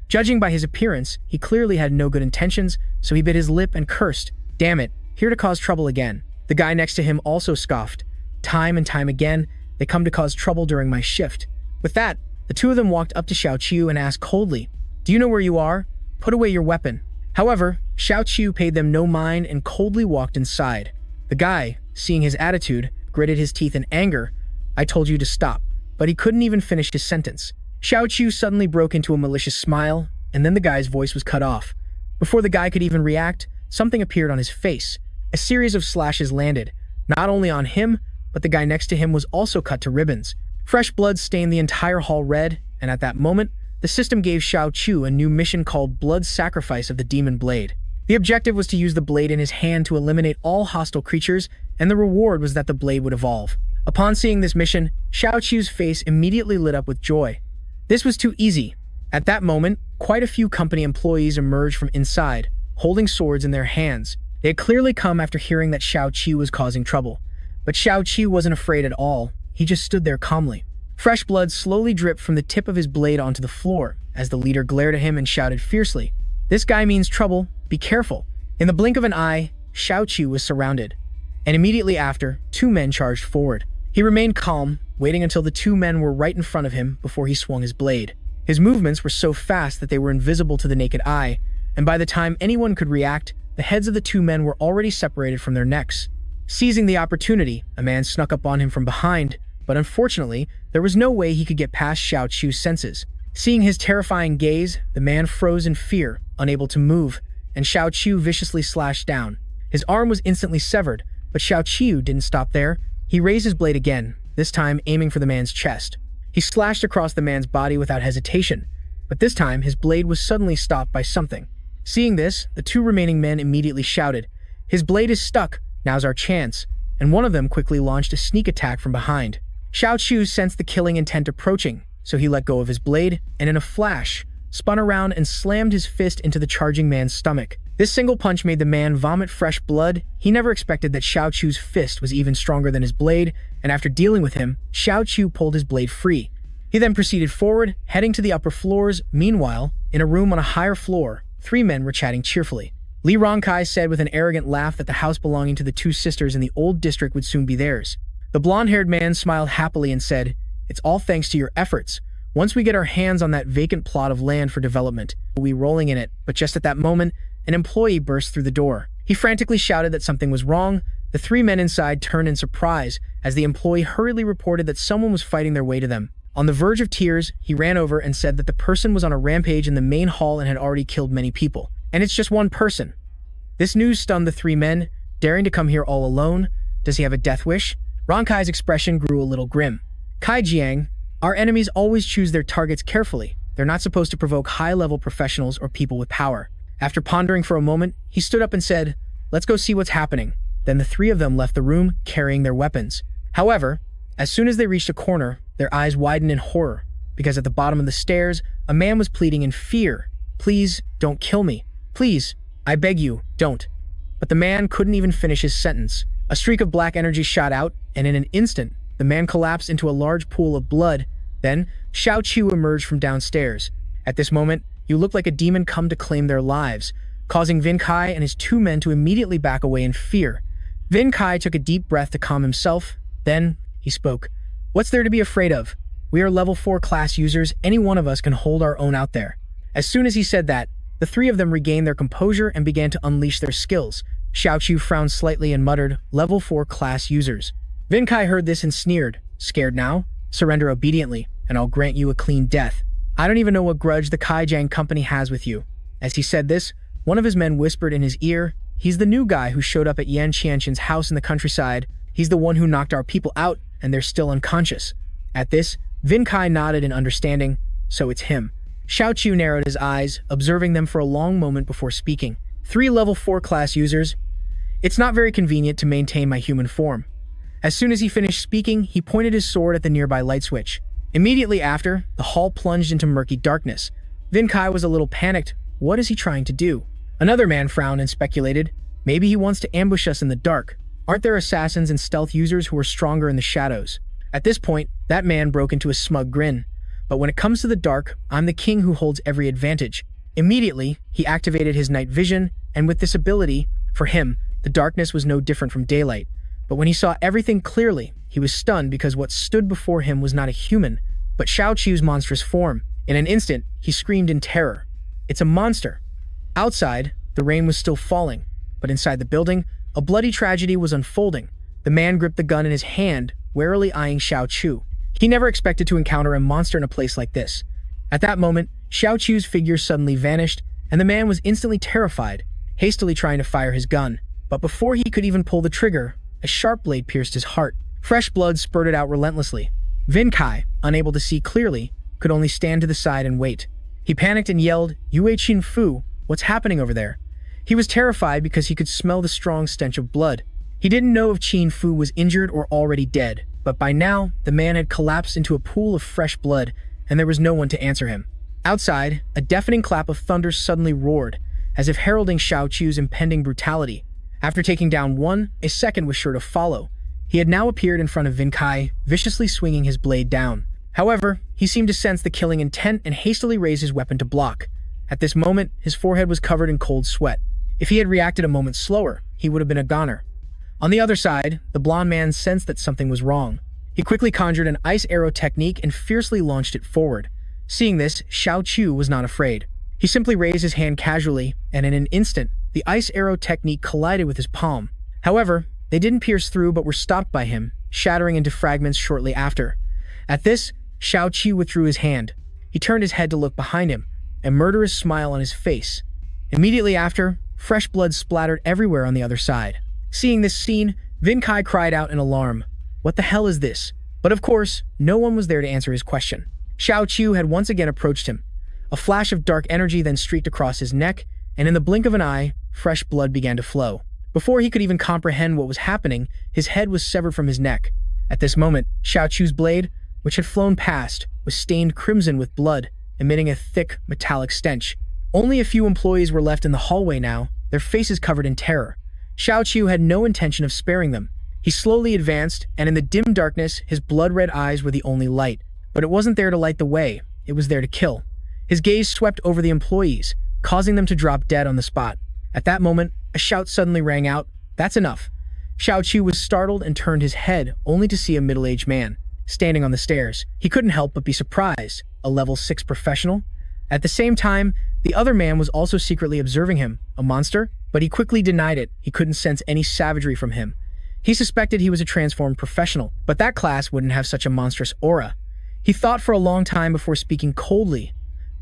Judging by his appearance, he clearly had no good intentions, so he bit his lip and cursed. "Damn it, here to cause trouble again." The guy next to him also scoffed. "Time and time again, they come to cause trouble during my shift." With that, the two of them walked up to Xiao Qiu and asked coldly, "Do you know where you are? Put away your weapon." However, Xiao Qiu paid them no mind and coldly walked inside. The guy, seeing his attitude, gritted his teeth in anger. "I told you to stop." But he couldn't even finish his sentence. Xiao Qiu suddenly broke into a malicious smile, and then the guy's voice was cut off. Before the guy could even react, something appeared on his face. A series of slashes landed, not only on him, but the guy next to him was also cut to ribbons. Fresh blood stained the entire hall red, and at that moment, the system gave Xiao Qiu a new mission called Blood Sacrifice of the Demon Blade. The objective was to use the blade in his hand to eliminate all hostile creatures, and the reward was that the blade would evolve. Upon seeing this mission, Xiao Qiu's face immediately lit up with joy. This was too easy. At that moment, quite a few company employees emerged from inside, holding swords in their hands. They had clearly come after hearing that Xiao Qiu was causing trouble. But Xiao Qiu wasn't afraid at all. He just stood there calmly. Fresh blood slowly dripped from the tip of his blade onto the floor, as the leader glared at him and shouted fiercely, "This guy means trouble. Be careful." In the blink of an eye, Xiao Qiu was surrounded. And immediately after, two men charged forward. He remained calm, waiting until the two men were right in front of him before he swung his blade. His movements were so fast that they were invisible to the naked eye, and by the time anyone could react, the heads of the two men were already separated from their necks. Seizing the opportunity, a man snuck up on him from behind, but unfortunately, there was no way he could get past Xiao Chu's senses. Seeing his terrifying gaze, the man froze in fear, unable to move, and Xiao Chu viciously slashed down. His arm was instantly severed, but Xiao Chu didn't stop there. He raised his blade again, this time aiming for the man's chest. He slashed across the man's body without hesitation, but this time his blade was suddenly stopped by something. Seeing this, the two remaining men immediately shouted, "His blade is stuck, now's our chance," and one of them quickly launched a sneak attack from behind. Xiao Chu sensed the killing intent approaching, so he let go of his blade, and in a flash, spun around and slammed his fist into the charging man's stomach. This single punch made the man vomit fresh blood. He never expected that Xiao Chu's fist was even stronger than his blade, and after dealing with him, Xiao Chu pulled his blade free. He then proceeded forward, heading to the upper floors. Meanwhile, in a room on a higher floor, three men were chatting cheerfully. Li Rongkai said with an arrogant laugh that the house belonging to the two sisters in the old district would soon be theirs. The blonde-haired man smiled happily and said, "It's all thanks to your efforts. Once we get our hands on that vacant plot of land for development, we'll be rolling in it." But just at that moment, an employee burst through the door. He frantically shouted that something was wrong. The three men inside turned in surprise as the employee hurriedly reported that someone was fighting their way to them. On the verge of tears, he ran over and said that the person was on a rampage in the main hall and had already killed many people. And it's just one person. This news stunned the three men, daring to come here all alone. Does he have a death wish? Ronkai's expression grew a little grim. Kai Jiang, our enemies always choose their targets carefully. They're not supposed to provoke high-level professionals or people with power. After pondering for a moment, he stood up and said, "Let's go see what's happening." Then the three of them left the room, carrying their weapons. However, as soon as they reached a corner, their eyes widened in horror, because at the bottom of the stairs, a man was pleading in fear, "Please, don't kill me. Please, I beg you, don't." But the man couldn't even finish his sentence. A streak of black energy shot out, and in an instant, the man collapsed into a large pool of blood. Then, Xiao Chu emerged from downstairs. At this moment, you looked like a demon come to claim their lives, causing Vin Kai and his two men to immediately back away in fear. Vin Kai took a deep breath to calm himself. Then, he spoke. "What's there to be afraid of? We are level 4 class users. Any one of us can hold our own out there." As soon as he said that, the three of them regained their composure and began to unleash their skills. Xiao Chu frowned slightly and muttered, "Level 4 class users." Vin Kai heard this and sneered. "Scared now? Surrender obediently, and I'll grant you a clean death. I don't even know what grudge the Kai Jiang company has with you." As he said this, one of his men whispered in his ear, "He's the new guy who showed up at Yan Qianshin's house in the countryside. He's the one who knocked our people out, and they're still unconscious." At this, Vin Kai nodded in understanding. "So it's him." Xiao Chu narrowed his eyes, observing them for a long moment before speaking. "3 level 4 class users. It's not very convenient to maintain my human form." As soon as he finished speaking, he pointed his sword at the nearby light switch. Immediately after, the hall plunged into murky darkness. Vin Kai was a little panicked. What is he trying to do? Another man frowned and speculated. Maybe he wants to ambush us in the dark. Aren't there assassins and stealth users who are stronger in the shadows? At this point, that man broke into a smug grin. But when it comes to the dark, I'm the king who holds every advantage. Immediately, he activated his night vision, and with this ability, for him, the darkness was no different from daylight. But when he saw everything clearly, he was stunned because what stood before him was not a human, but Xiao Chu's monstrous form. In an instant, he screamed in terror. "It's a monster!" Outside, the rain was still falling, but inside the building, a bloody tragedy was unfolding. The man gripped the gun in his hand, warily eyeing Xiao Chu. He never expected to encounter a monster in a place like this. At that moment, Xiao Chu's figure suddenly vanished, and the man was instantly terrified, hastily trying to fire his gun. But before he could even pull the trigger, a sharp blade pierced his heart. Fresh blood spurted out relentlessly. Vin Kai, unable to see clearly, could only stand to the side and wait. He panicked and yelled, "Yue Qin Fu, what's happening over there?" He was terrified because he could smell the strong stench of blood. He didn't know if Qin Fu was injured or already dead, but by now, the man had collapsed into a pool of fresh blood, and there was no one to answer him. Outside, a deafening clap of thunder suddenly roared, as if heralding Xiao Chu's impending brutality. After taking down one, a second was sure to follow. He had now appeared in front of Vin Kai, viciously swinging his blade down. However, he seemed to sense the killing intent and hastily raised his weapon to block. At this moment, his forehead was covered in cold sweat. If he had reacted a moment slower, he would have been a goner. On the other side, the blonde man sensed that something was wrong. He quickly conjured an ice arrow technique and fiercely launched it forward. Seeing this, Xiao Chu was not afraid. He simply raised his hand casually, and in an instant, the ice arrow technique collided with his palm. However, they didn't pierce through but were stopped by him, shattering into fragments shortly after. At this, Shao-Chi withdrew his hand. He turned his head to look behind him, a murderous smile on his face. Immediately after, fresh blood splattered everywhere on the other side. Seeing this scene, Vin Kai cried out in alarm. What the hell is this? But of course, no one was there to answer his question. Shao-Chu had once again approached him. A flash of dark energy then streaked across his neck, and in the blink of an eye, fresh blood began to flow. Before he could even comprehend what was happening, his head was severed from his neck. At this moment, Shao-Chu's blade, which had flown past, was stained crimson with blood, emitting a thick, metallic stench. Only a few employees were left in the hallway now, their faces covered in terror. Shao-Chu had no intention of sparing them. He slowly advanced, and in the dim darkness, his blood-red eyes were the only light. But it wasn't there to light the way, it was there to kill. His gaze swept over the employees, causing them to drop dead on the spot. At that moment, a shout suddenly rang out, "That's enough." Shao-Chu was startled and turned his head, only to see a middle-aged man standing on the stairs. He couldn't help but be surprised. A level 6 professional? At the same time, the other man was also secretly observing him. A monster? But he quickly denied it. He couldn't sense any savagery from him. He suspected he was a transformed professional, but that class wouldn't have such a monstrous aura. He thought for a long time before speaking coldly.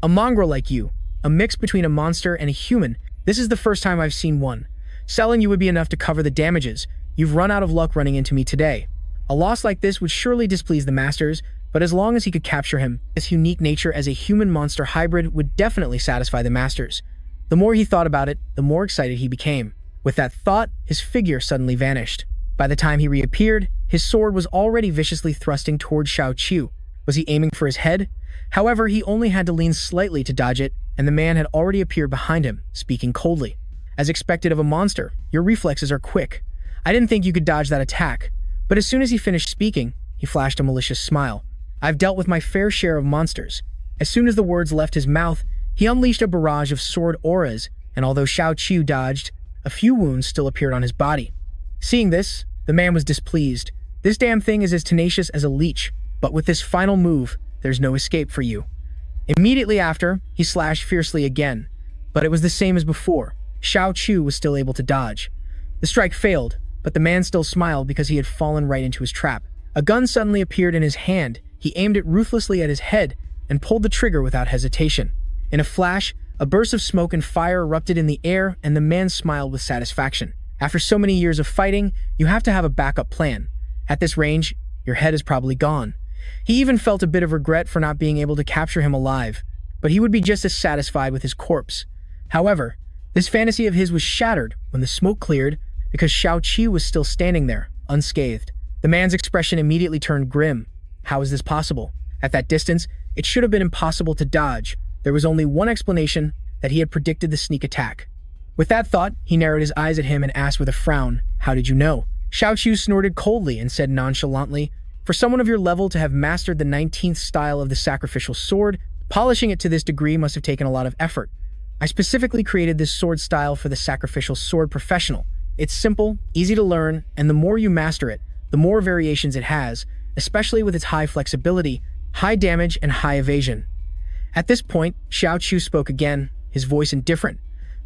"A mongrel like you, a mix between a monster and a human. This is the first time I've seen one. Selling you would be enough to cover the damages. You've run out of luck running into me today." A loss like this would surely displease the masters, but as long as he could capture him, his unique nature as a human-monster hybrid would definitely satisfy the masters. The more he thought about it, the more excited he became. With that thought, his figure suddenly vanished. By the time he reappeared, his sword was already viciously thrusting towards Shao-Chu. Was he aiming for his head? However, he only had to lean slightly to dodge it, and the man had already appeared behind him, speaking coldly. "As expected of a monster, your reflexes are quick. I didn't think you could dodge that attack." But as soon as he finished speaking, he flashed a malicious smile. "I've dealt with my fair share of monsters." As soon as the words left his mouth, he unleashed a barrage of sword auras, and although Shao-Chu dodged, a few wounds still appeared on his body. Seeing this, the man was displeased. "This damn thing is as tenacious as a leech, but with this final move, there's no escape for you." Immediately after, he slashed fiercely again, but it was the same as before. Shao-Chu was still able to dodge. The strike failed, but the man still smiled because he had fallen right into his trap. A gun suddenly appeared in his hand. He aimed it ruthlessly at his head and pulled the trigger without hesitation. In a flash, a burst of smoke and fire erupted in the air, and the man smiled with satisfaction. After so many years of fighting, you have to have a backup plan. At this range, your head is probably gone. He even felt a bit of regret for not being able to capture him alive, but he would be just as satisfied with his corpse. However, this fantasy of his was shattered when the smoke cleared because Shao-Chu was still standing there, unscathed. The man's expression immediately turned grim. How is this possible? At that distance, it should have been impossible to dodge. There was only one explanation, that he had predicted the sneak attack. With that thought, he narrowed his eyes at him and asked with a frown, "How did you know?" Shao-Chu snorted coldly and said nonchalantly, "For someone of your level to have mastered the 19th style of the sacrificial sword, polishing it to this degree must have taken a lot of effort. I specifically created this sword style for the sacrificial sword professional. It's simple, easy to learn, and the more you master it, the more variations it has, especially with its high flexibility, high damage, and high evasion." At this point, Shao-Chu spoke again, his voice indifferent.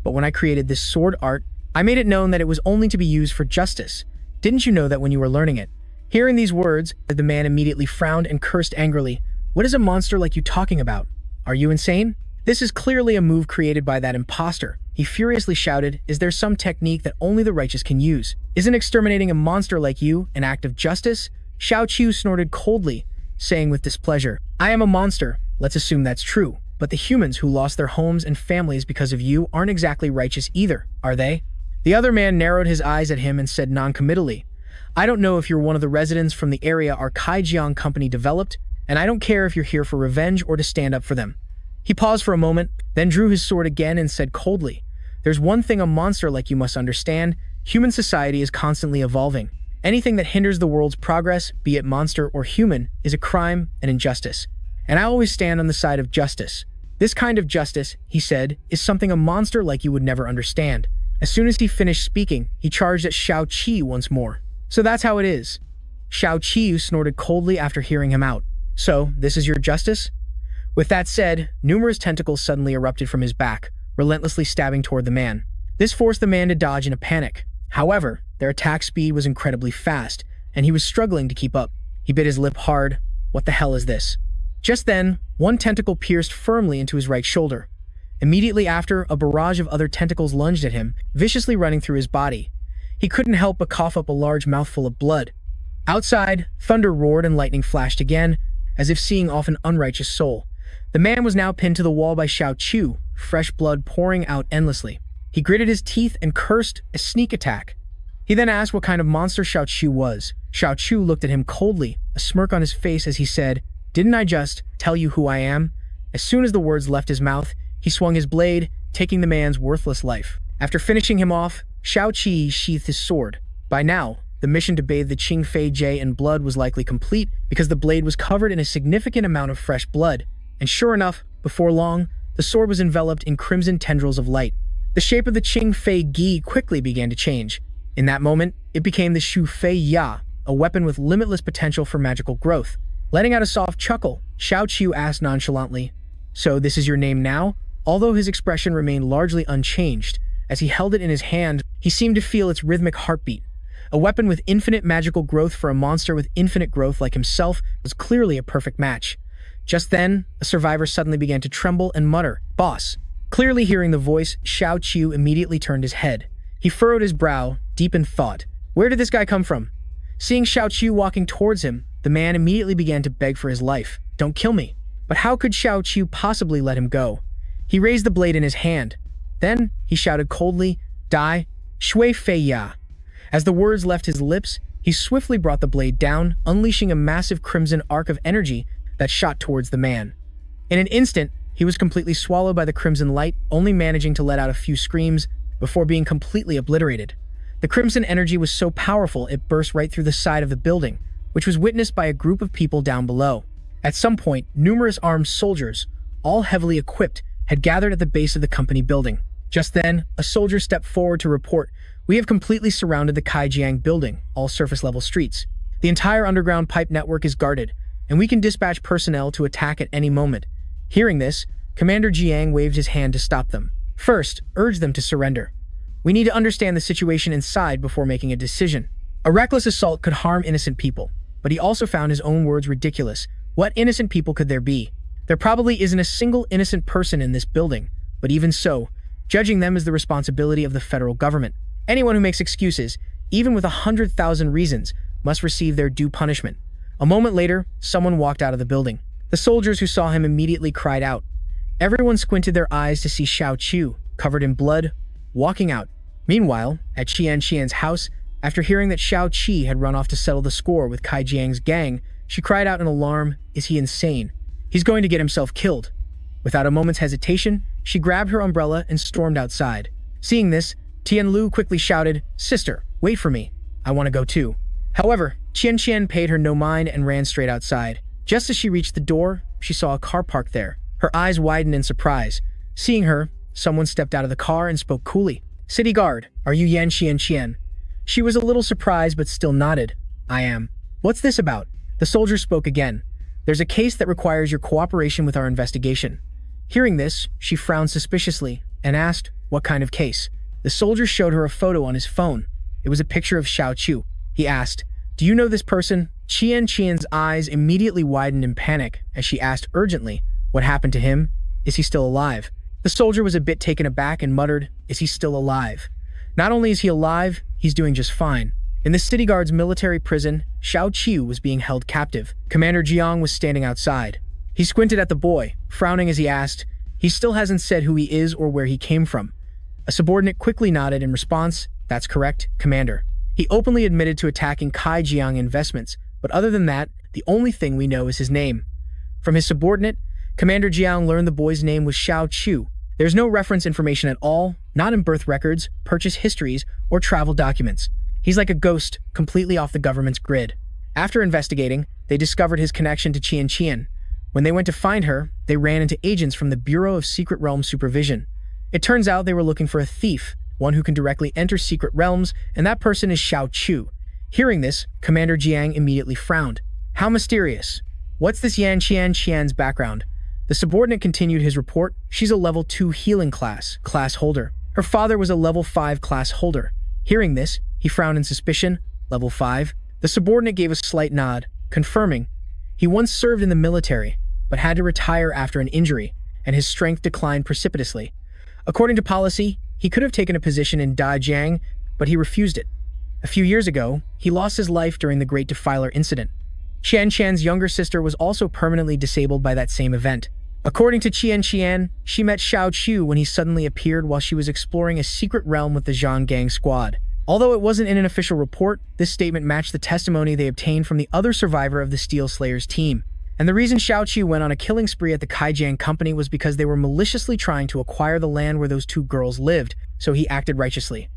"But when I created this sword art, I made it known that it was only to be used for justice. Didn't you know that when you were learning it?" Hearing these words, the man immediately frowned and cursed angrily. "What is a monster like you talking about? Are you insane? This is clearly a move created by that imposter." He furiously shouted, "Is there some technique that only the righteous can use? Isn't exterminating a monster like you an act of justice?" Shao-Chu snorted coldly, saying with displeasure, "I am a monster. Let's assume that's true. But the humans who lost their homes and families because of you aren't exactly righteous either, are they?" The other man narrowed his eyes at him and said noncommittally, "I don't know if you're one of the residents from the area our Kaijiang company developed, and I don't care if you're here for revenge or to stand up for them." He paused for a moment, then drew his sword again and said coldly, "There's one thing a monster like you must understand. Human society is constantly evolving. Anything that hinders the world's progress, be it monster or human, is a crime and injustice. And I always stand on the side of justice. This kind of justice," he said, "is something a monster like you would never understand." As soon as he finished speaking, he charged at Shao-Chi once more. "So that's how it is." Shao-Chi snorted coldly after hearing him out. "So, this is your justice? With that said, numerous tentacles suddenly erupted from his back, relentlessly stabbing toward the man. This forced the man to dodge in a panic. However, their attack speed was incredibly fast, and he was struggling to keep up. He bit his lip hard. What the hell is this? Just then, one tentacle pierced firmly into his right shoulder. Immediately after, a barrage of other tentacles lunged at him, viciously running through his body. He couldn't help but cough up a large mouthful of blood. Outside, thunder roared and lightning flashed again, as if seeing off an unrighteous soul. The man was now pinned to the wall by Xiao Chu, fresh blood pouring out endlessly. He gritted his teeth and cursed a sneak attack. He then asked what kind of monster Xiao Chu was. Xiao Chu looked at him coldly, a smirk on his face as he said, "Didn't I just tell you who I am?" As soon as the words left his mouth, he swung his blade, taking the man's worthless life. After finishing him off, Xiao Qi sheathed his sword. By now, the mission to bathe the Qing Fei Jie in blood was likely complete because the blade was covered in a significant amount of fresh blood. And sure enough, before long, the sword was enveloped in crimson tendrils of light. The shape of the Qing Fei Gi quickly began to change. In that moment, it became the Shu Fei Ya, a weapon with limitless potential for magical growth. Letting out a soft chuckle, Xiao Qiu asked nonchalantly, "So this is your name now?" Although his expression remained largely unchanged, as he held it in his hand, he seemed to feel its rhythmic heartbeat. A weapon with infinite magical growth for a monster with infinite growth like himself was clearly a perfect match. Just then, a survivor suddenly began to tremble and mutter, "Boss." Clearly hearing the voice, Xiao Qiu immediately turned his head. He furrowed his brow, deep in thought. Where did this guy come from? Seeing Xiao Qiu walking towards him, the man immediately began to beg for his life. "Don't kill me." But how could Xiao Qiu possibly let him go? He raised the blade in his hand. Then, he shouted coldly, "Die, Shui Fei Ya." As the words left his lips, he swiftly brought the blade down, unleashing a massive crimson arc of energy that shot towards the man. In an instant, he was completely swallowed by the crimson light, only managing to let out a few screams before being completely obliterated. The crimson energy was so powerful it burst right through the side of the building, which was witnessed by a group of people down below. At some point, numerous armed soldiers, all heavily equipped, had gathered at the base of the company building. Just then, a soldier stepped forward to report, "We have completely surrounded the Kaijiang building, all surface-level streets. The entire underground pipe network is guarded, and we can dispatch personnel to attack at any moment." Hearing this, Commander Jiang waved his hand to stop them. "First, urge them to surrender. We need to understand the situation inside before making a decision." A reckless assault could harm innocent people, but he also found his own words ridiculous. What innocent people could there be? There probably isn't a single innocent person in this building, but even so, judging them is the responsibility of the federal government. Anyone who makes excuses, even with 100,000 reasons, must receive their due punishment. A moment later, someone walked out of the building. The soldiers who saw him immediately cried out. Everyone squinted their eyes to see Xiao Qiu, covered in blood, walking out. Meanwhile, at Qian's house, after hearing that Xiao Qi had run off to settle the score with Kai Jiang's gang, she cried out in alarm, "Is he insane? He's going to get himself killed." Without a moment's hesitation, she grabbed her umbrella and stormed outside. Seeing this, Tianlu quickly shouted, "Sister, wait for me. I want to go too." However, Qian paid her no mind and ran straight outside. Just as she reached the door, she saw a car parked there. Her eyes widened in surprise. Seeing her, someone stepped out of the car and spoke coolly. "City guard, are you Yan Qian?" She was a little surprised but still nodded. "I am." "What's this about?" The soldier spoke again. "There's a case that requires your cooperation with our investigation." Hearing this, she frowned suspiciously and asked, "What kind of case?" The soldier showed her a photo on his phone. It was a picture of Xiao Qiu. He asked, "Do you know this person?" Qian's eyes immediately widened in panic as she asked urgently, "What happened to him? Is he still alive?" The soldier was a bit taken aback and muttered, "Is he still alive?" Not only is he alive, he's doing just fine. In the city guard's military prison, Xiao Qiu was being held captive. Commander Jiang was standing outside. He squinted at the boy, frowning as he asked, "He still hasn't said who he is or where he came from." A subordinate quickly nodded in response, "That's correct, Commander." He openly admitted to attacking Kaijiang investments, but other than that, the only thing we know is his name. From his subordinate, Commander Jiang learned the boy's name was Xiao Qiu. There's no reference information at all, not in birth records, purchase histories, or travel documents. He's like a ghost, completely off the government's grid. After investigating, they discovered his connection to Qian. When they went to find her, they ran into agents from the Bureau of Secret Realm Supervision. It turns out they were looking for a thief, one who can directly enter secret realms, and that person is Xiao Qiu. Hearing this, Commander Jiang immediately frowned. How mysterious. What's this Yan Qian's background? The subordinate continued his report. She's a level 2 healing class holder. Her father was a level 5 class holder. Hearing this, he frowned in suspicion. Level 5? The subordinate gave a slight nod, confirming. He once served in the military, but had to retire after an injury, and his strength declined precipitously. According to policy, he could have taken a position in Dajiang, but he refused it. A few years ago, he lost his life during the Great Defiler incident. Qian Qian's younger sister was also permanently disabled by that same event. According to Qian Qian, she met Xiao Chu when he suddenly appeared while she was exploring a secret realm with the Zhang Gang squad. Although it wasn't in an official report, this statement matched the testimony they obtained from the other survivor of the Steel Slayers team. And the reason Xiao Chu went on a killing spree at the Kaijiang company was because they were maliciously trying to acquire the land where those two girls lived, so he acted righteously.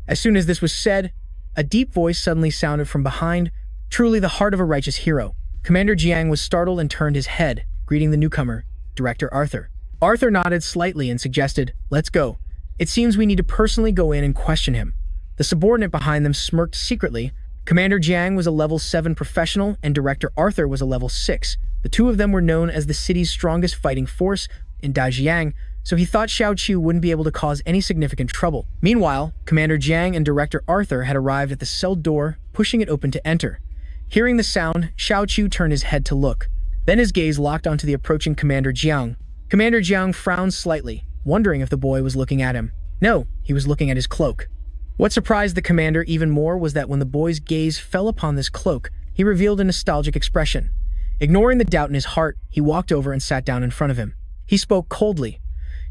As soon as this was said, a deep voice suddenly sounded from behind, truly the heart of a righteous hero. Commander Jiang was startled and turned his head, greeting the newcomer, Director Arthur. Arthur nodded slightly and suggested, "Let's go. It seems we need to personally go in and question him." The subordinate behind them smirked secretly. Commander Jiang was a level 7 professional and Director Arthur was a level 6. The two of them were known as the city's strongest fighting force in Dajiang, so he thought Xiao Chu wouldn't be able to cause any significant trouble. Meanwhile, Commander Jiang and Director Arthur had arrived at the cell door, pushing it open to enter. Hearing the sound, Xiao Chu turned his head to look. Then his gaze locked onto the approaching Commander Jiang. Commander Jiang frowned slightly, wondering if the boy was looking at him. No, he was looking at his cloak. What surprised the commander even more was that when the boy's gaze fell upon this cloak, he revealed a nostalgic expression. Ignoring the doubt in his heart, he walked over and sat down in front of him. He spoke coldly.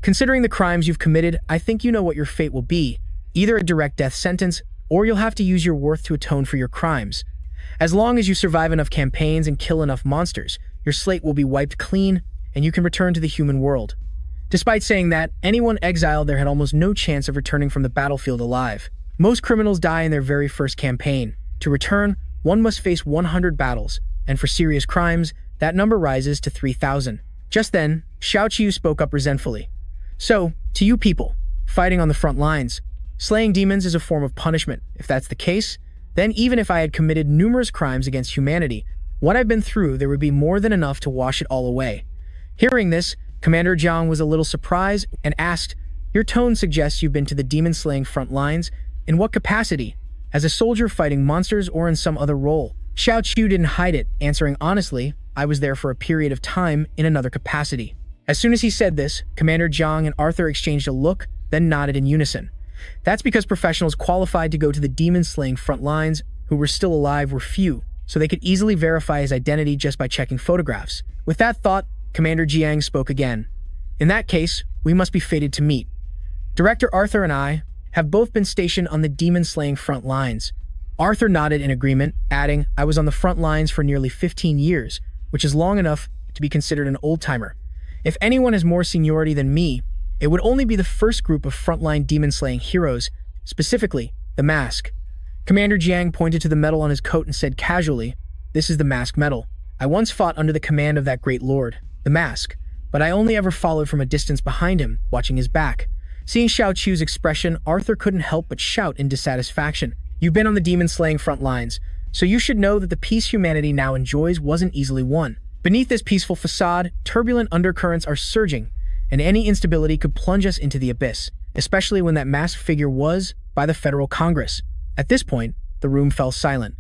"Considering the crimes you've committed, I think you know what your fate will be. Either a direct death sentence, or you'll have to use your worth to atone for your crimes. As long as you survive enough campaigns and kill enough monsters, your slate will be wiped clean, and you can return to the human world." Despite saying that, anyone exiled there had almost no chance of returning from the battlefield alive. Most criminals die in their very first campaign. To return, one must face 100 battles, and for serious crimes, that number rises to 3,000. Just then, Xiao Chu spoke up resentfully. "So, to you people, fighting on the front lines, slaying demons is a form of punishment. If that's the case, then even if I had committed numerous crimes against humanity, what I've been through, there would be more than enough to wash it all away." Hearing this, Commander Jiang was a little surprised and asked, "Your tone suggests you've been to the demon-slaying front lines. In what capacity? As a soldier fighting monsters or in some other role?" Xiao Chu didn't hide it, answering honestly, "I was there for a period of time in another capacity." As soon as he said this, Commander Jiang and Arthur exchanged a look, then nodded in unison. That's because professionals qualified to go to the demon-slaying front lines who were still alive were few, so they could easily verify his identity just by checking photographs. With that thought, Commander Jiang spoke again. "In that case, we must be fated to meet. Director Arthur and I have both been stationed on the demon-slaying front lines." Arthur nodded in agreement, adding, "I was on the front lines for nearly 15 years, which is long enough to be considered an old-timer. If anyone has more seniority than me, it would only be the first group of frontline demon-slaying heroes, specifically the Mask." Commander Jiang pointed to the medal on his coat and said casually, "This is the Mask medal. I once fought under the command of that great lord, the Mask, but I only ever followed from a distance behind him, watching his back." Seeing Xiao Chu's expression, Arthur couldn't help but shout in dissatisfaction. "You've been on the demon-slaying front lines, so you should know that the peace humanity now enjoys wasn't easily won. Beneath this peaceful facade, turbulent undercurrents are surging, and any instability could plunge us into the abyss, especially when that masked figure was by the Federal Congress." At this point, the room fell silent.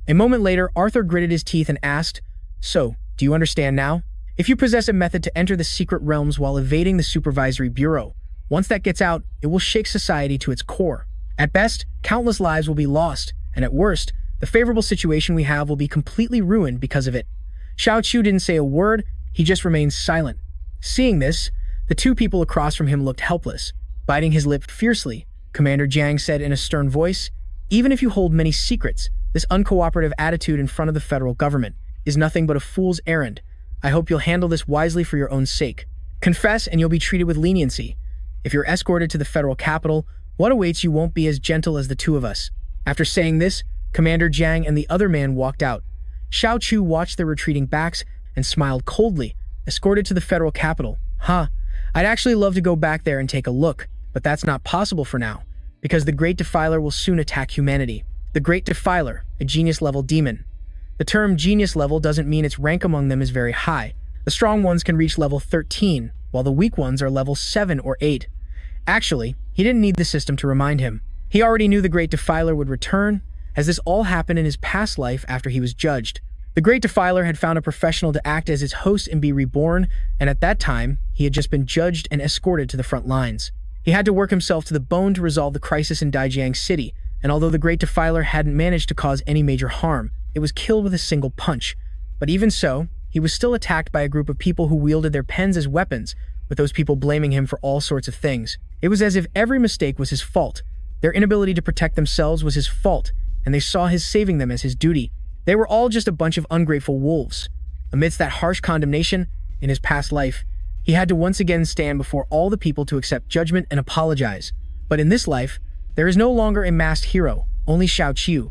A moment later, Arthur gritted his teeth and asked, "So, do you understand now? If you possess a method to enter the secret realms while evading the Supervisory Bureau, once that gets out, it will shake society to its core. At best, countless lives will be lost, and at worst, the favorable situation we have will be completely ruined because of it." Xiao Chu didn't say a word, he just remained silent. Seeing this, the two people across from him looked helpless. Biting his lip fiercely, Commander Jiang said in a stern voice, "Even if you hold many secrets, this uncooperative attitude in front of the federal government is nothing but a fool's errand. I hope you'll handle this wisely for your own sake. Confess and you'll be treated with leniency. If you're escorted to the federal capital, what awaits you won't be as gentle as the two of us." After saying this, Commander Jiang and the other man walked out. Xiao Chu watched their retreating backs and smiled coldly. "Escorted to the federal capital. Huh. I'd actually love to go back there and take a look, but that's not possible for now, because the Great Defiler will soon attack humanity." The Great Defiler, a genius-level demon. The term genius level doesn't mean its rank among them is very high. The strong ones can reach level 13, while the weak ones are level 7 or 8. Actually, he didn't need the system to remind him. He already knew the Great Defiler would return, as this all happened in his past life after he was judged. The Great Defiler had found a professional to act as his host and be reborn, and at that time, he had just been judged and escorted to the front lines. He had to work himself to the bone to resolve the crisis in Daijiang City, and although the Great Defiler hadn't managed to cause any major harm, it was killed with a single punch. But even so, he was still attacked by a group of people who wielded their pens as weapons, with those people blaming him for all sorts of things. It was as if every mistake was his fault. Their inability to protect themselves was his fault, and they saw his saving them as his duty. They were all just a bunch of ungrateful wolves. Amidst that harsh condemnation, in his past life, he had to once again stand before all the people to accept judgment and apologize. But in this life, there is no longer a masked hero, only Xiao Qiu.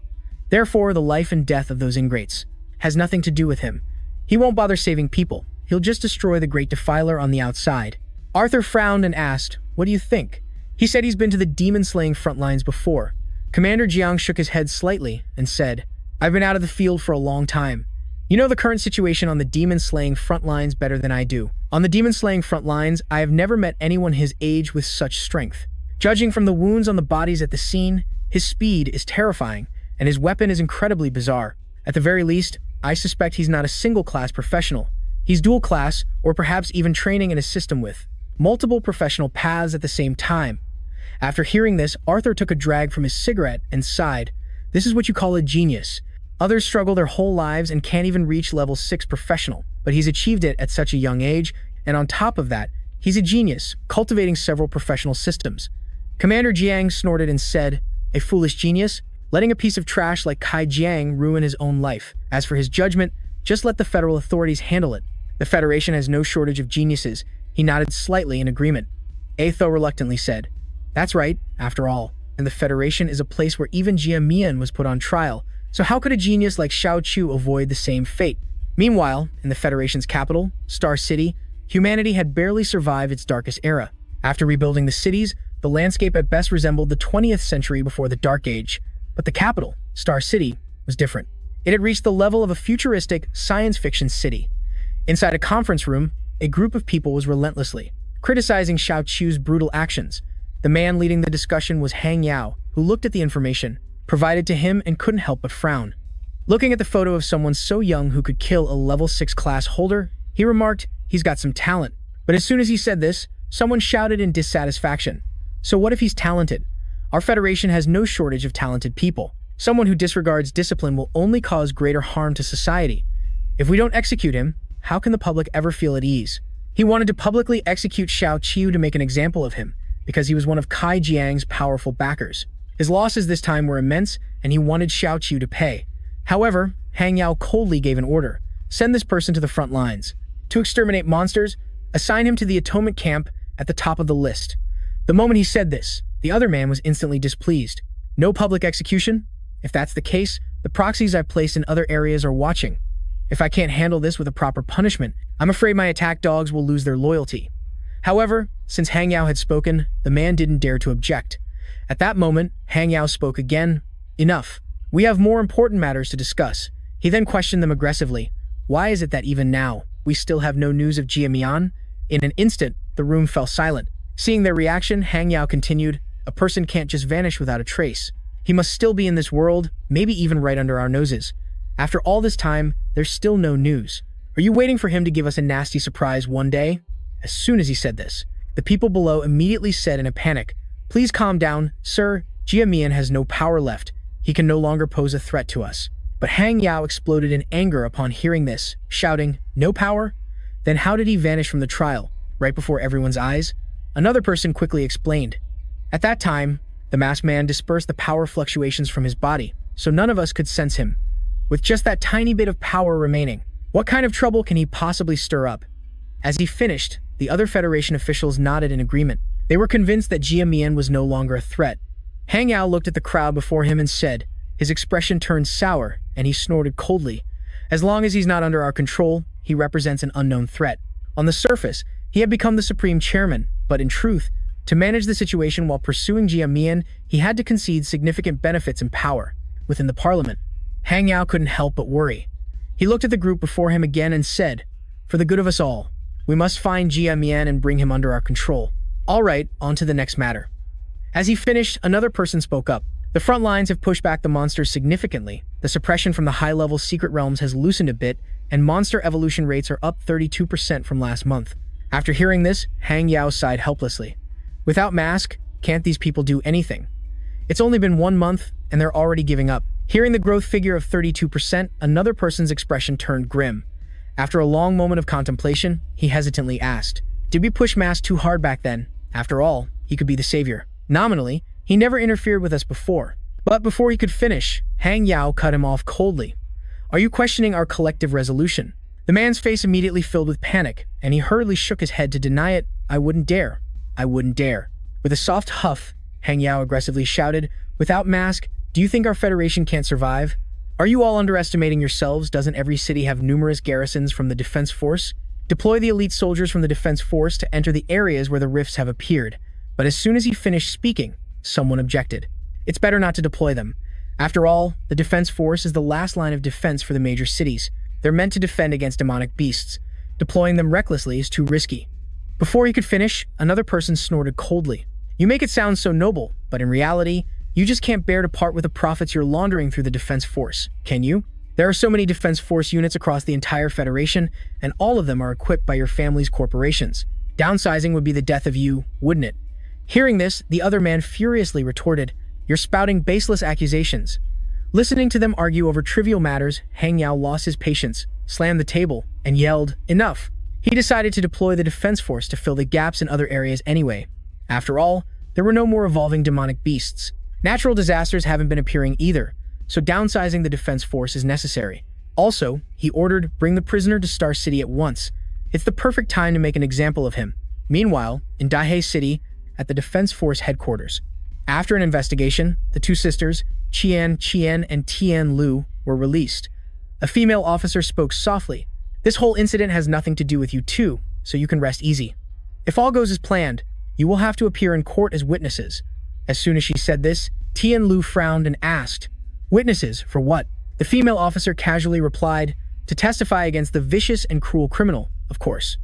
Therefore, the life and death of those ingrates has nothing to do with him. He won't bother saving people. He'll just destroy the Great Defiler on the outside. Arthur frowned and asked, "What do you think?" He said he's been to the demon-slaying front lines before. Commander Jiang shook his head slightly and said, "I've been out of the field for a long time. You know the current situation on the demon-slaying front lines better than I do. On the demon-slaying front lines, I have never met anyone his age with such strength. Judging from the wounds on the bodies at the scene, his speed is terrifying, and his weapon is incredibly bizarre. At the very least, I suspect he's not a single-class professional. He's dual-class, or perhaps even training in a system with multiple professional paths at the same time." After hearing this, Arthur took a drag from his cigarette and sighed. "This is what you call a genius. Others struggle their whole lives and can't even reach level 6 professional, but he's achieved it at such a young age, and on top of that, he's a genius, cultivating several professional systems." Commander Jiang snorted and said, "A foolish genius? Letting a piece of trash like Kai Jiang ruin his own life. As for his judgment, just let the federal authorities handle it. The Federation has no shortage of geniuses." He nodded slightly in agreement. Atho reluctantly said, "That's right, after all, and the Federation is a place where even Jia Mian was put on trial, so how could a genius like Xiao Qiu avoid the same fate?" Meanwhile, in the Federation's capital, Star City, humanity had barely survived its darkest era. After rebuilding the cities, the landscape at best resembled the 20th century before the Dark Age. But the capital, Star City, was different. It had reached the level of a futuristic science fiction city. Inside a conference room, a group of people was relentlessly criticizing Xiao Qiu's brutal actions. The man leading the discussion was Hang Yao, who looked at the information provided to him and couldn't help but frown. Looking at the photo of someone so young who could kill a level 6 class holder, he remarked, "He's got some talent." But as soon as he said this, someone shouted in dissatisfaction, "So what if he's talented? Our Federation has no shortage of talented people. Someone who disregards discipline will only cause greater harm to society. If we don't execute him, how can the public ever feel at ease?" He wanted to publicly execute Xiao Qiu to make an example of him, because he was one of Kai Jiang's powerful backers. His losses this time were immense, and he wanted Xiao Qiu to pay. However, Hang Yao coldly gave an order: "Send this person to the front lines. To exterminate monsters, assign him to the atomic camp at the top of the list." The moment he said this, the other man was instantly displeased. "No public execution? If that's the case, the proxies I've placed in other areas are watching. If I can't handle this with a proper punishment, I'm afraid my attack dogs will lose their loyalty." However, since Hang Yao had spoken, the man didn't dare to object. At that moment, Hang Yao spoke again. "Enough. We have more important matters to discuss." He then questioned them aggressively. "Why is it that even now, we still have no news of Jia Mian?" In an instant, the room fell silent. Seeing their reaction, Hang Yao continued, "A person can't just vanish without a trace. He must still be in this world, maybe even right under our noses. After all this time, there's still no news. Are you waiting for him to give us a nasty surprise one day?" As soon as he said this, the people below immediately said in a panic, "Please calm down, sir. Jia Mian has no power left. He can no longer pose a threat to us." But Hang Yao exploded in anger upon hearing this, shouting, "No power? Then how did he vanish from the trial, right before everyone's eyes?" Another person quickly explained. "At that time, the masked man dispersed the power fluctuations from his body, so none of us could sense him. With just that tiny bit of power remaining, what kind of trouble can he possibly stir up?" As he finished, the other Federation officials nodded in agreement. They were convinced that Jia Mian was no longer a threat. Hang Yao looked at the crowd before him and said, his expression turned sour, and he snorted coldly, "As long as he's not under our control, he represents an unknown threat." On the surface, he had become the supreme chairman, but in truth, to manage the situation while pursuing Jia Mian, he had to concede significant benefits and power. Within the parliament, Hang Yao couldn't help but worry. He looked at the group before him again and said, For the good of us all. We must find Jia Mian and bring him under our control. All right, on to the next matter. As he finished, another person spoke up. The front lines have pushed back the monsters significantly. The suppression from the high-level secret realms has loosened a bit, and monster evolution rates are up 32% from last month. After hearing this, Hang Yao sighed helplessly. Without mask, can't these people do anything? It's only been 1 month, and they're already giving up. Hearing the growth figure of 32%, another person's expression turned grim. After a long moment of contemplation, he hesitantly asked, "Did we push mask too hard back then? After all, he could be the savior." Nominally, he never interfered with us before. But before he could finish, Hang Yao cut him off coldly. "Are you questioning our collective resolution?" The man's face immediately filled with panic, and he hurriedly shook his head to deny it. "I wouldn't dare. I wouldn't dare." With a soft huff, Hang Yao aggressively shouted, "Without mask, do you think our federation can't survive? Are you all underestimating yourselves? Doesn't every city have numerous garrisons from the defense force? Deploy the elite soldiers from the defense force to enter the areas where the rifts have appeared." But as soon as he finished speaking, someone objected. "It's better not to deploy them. After all, the defense force is the last line of defense for the major cities. They're meant to defend against demonic beasts. Deploying them recklessly is too risky." Before he could finish, another person snorted coldly. "You make it sound so noble, but in reality, you just can't bear to part with the profits you're laundering through the defense force, can you? There are so many defense force units across the entire Federation, and all of them are equipped by your family's corporations. Downsizing would be the death of you, wouldn't it?" Hearing this, the other man furiously retorted, "You're spouting baseless accusations." Listening to them argue over trivial matters, Hang Yao lost his patience, slammed the table, and yelled, "Enough!" He decided to deploy the defense force to fill the gaps in other areas anyway. After all, there were no more evolving demonic beasts. Natural disasters haven't been appearing either, so downsizing the defense force is necessary. Also, he ordered, "Bring the prisoner to Star City at once. It's the perfect time to make an example of him." Meanwhile, in Daihe City, at the defense force headquarters. After an investigation, the two sisters, Qian and Tian Lu, were released. A female officer spoke softly. "This whole incident has nothing to do with you two, so you can rest easy. If all goes as planned, you will have to appear in court as witnesses." As soon as she said this, Tian Lu frowned and asked, "Witnesses for what?" The female officer casually replied, "To testify against the vicious and cruel criminal, of course.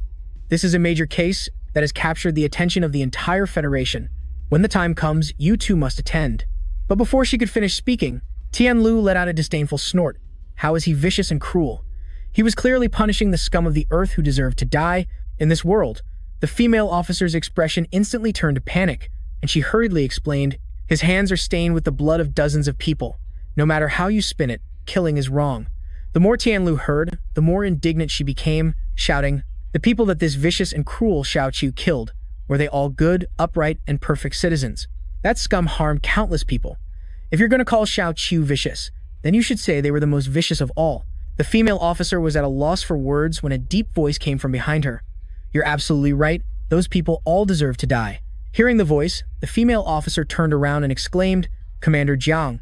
This is a major case that has captured the attention of the entire Federation. When the time comes, you two must attend." But before she could finish speaking, Tian Lu let out a disdainful snort. How is he vicious and cruel? He was clearly punishing the scum of the earth who deserved to die. In this world, the female officer's expression instantly turned to panic, and she hurriedly explained, "His hands are stained with the blood of dozens of people. No matter how you spin it, killing is wrong." The more Tian Lu heard, the more indignant she became, shouting, "The people that this vicious and cruel Xiao Qiu killed, were they all good, upright, and perfect citizens? That scum harmed countless people. If you're going to call Xiao Qiu vicious, then you should say they were the most vicious of all." The female officer was at a loss for words when a deep voice came from behind her. "You're absolutely right. Those people all deserve to die." Hearing the voice, the female officer turned around and exclaimed, "Commander Jiang."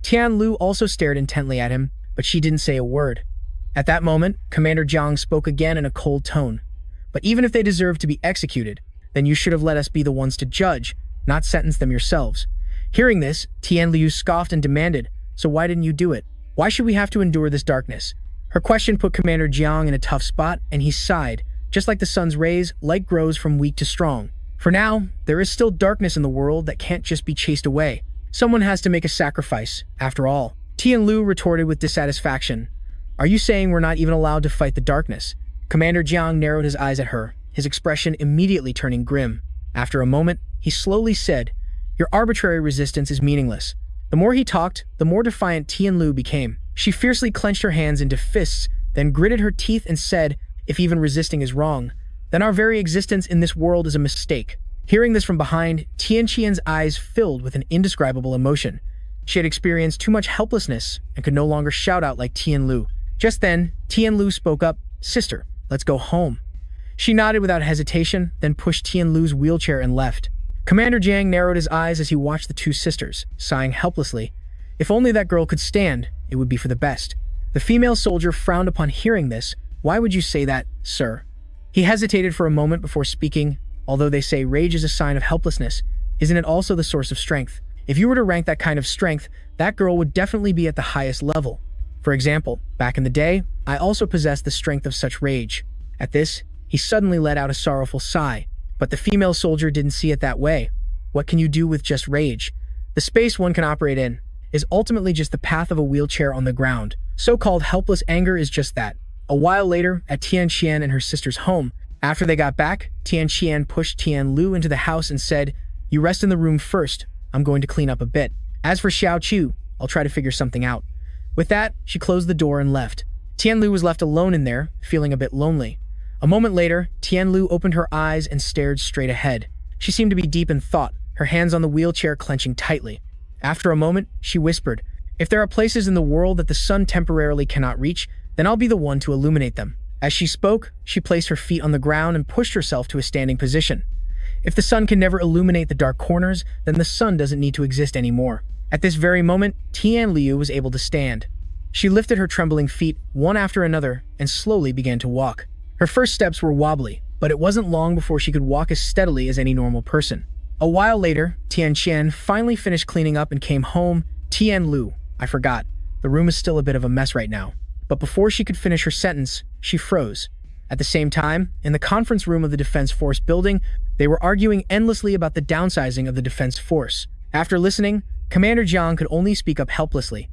Tian Lu also stared intently at him, but she didn't say a word. At that moment, Commander Jiang spoke again in a cold tone. "But even if they deserve to be executed, then you should have let us be the ones to judge, not sentence them yourselves." Hearing this, Tian Lu scoffed and demanded, "So why didn't you do it? Why should we have to endure this darkness?" Her question put Commander Jiang in a tough spot, and he sighed. Just like the sun's rays, light grows from weak to strong. For now, there is still darkness in the world that can't just be chased away. Someone has to make a sacrifice, after all. Tian Lu retorted with dissatisfaction, "Are you saying we're not even allowed to fight the darkness?" Commander Jiang narrowed his eyes at her, his expression immediately turning grim. After a moment, he slowly said, "Your arbitrary resistance is meaningless." The more he talked, the more defiant Tian Lu became. She fiercely clenched her hands into fists, then gritted her teeth and said, "If even resisting is wrong, then our very existence in this world is a mistake." Hearing this from behind, Tian Qian's eyes filled with an indescribable emotion. She had experienced too much helplessness and could no longer shout out like Tian Lu. Just then, Tian Lu spoke up, "Sister, let's go home." She nodded without hesitation, then pushed Tian Lu's wheelchair and left. Commander Jiang narrowed his eyes as he watched the two sisters, sighing helplessly. If only that girl could stand, it would be for the best. The female soldier frowned upon hearing this. "Why would you say that, sir?" He hesitated for a moment before speaking. "Although they say rage is a sign of helplessness, isn't it also the source of strength? If you were to rank that kind of strength, that girl would definitely be at the highest level. For example, back in the day, I also possessed the strength of such rage." At this, he suddenly let out a sorrowful sigh. But the female soldier didn't see it that way. What can you do with just rage? The space one can operate in is ultimately just the path of a wheelchair on the ground. So-called helpless anger is just that. A while later, at Tian Qian and her sister's home, after they got back, Tian Qian pushed Tian Lu into the house and said, "You rest in the room first. I'm going to clean up a bit. As for Xiao Chu, I'll try to figure something out." With that, she closed the door and left. Tian Lu was left alone in there, feeling a bit lonely. A moment later, Tian Lu opened her eyes and stared straight ahead. She seemed to be deep in thought, her hands on the wheelchair clenching tightly. After a moment, she whispered, "If there are places in the world that the sun temporarily cannot reach, then I'll be the one to illuminate them." As she spoke, she placed her feet on the ground and pushed herself to a standing position. If the sun can never illuminate the dark corners, then the sun doesn't need to exist anymore. At this very moment, Tian Liu was able to stand. She lifted her trembling feet, one after another, and slowly began to walk. Her first steps were wobbly, but it wasn't long before she could walk as steadily as any normal person. A while later, Tian Qian finally finished cleaning up and came home. "Tian Lu, I forgot. The room is still a bit of a mess right now." But before she could finish her sentence, she froze. At the same time, in the conference room of the Defense Force building, they were arguing endlessly about the downsizing of the Defense Force. After listening, Commander Jiang could only speak up helplessly.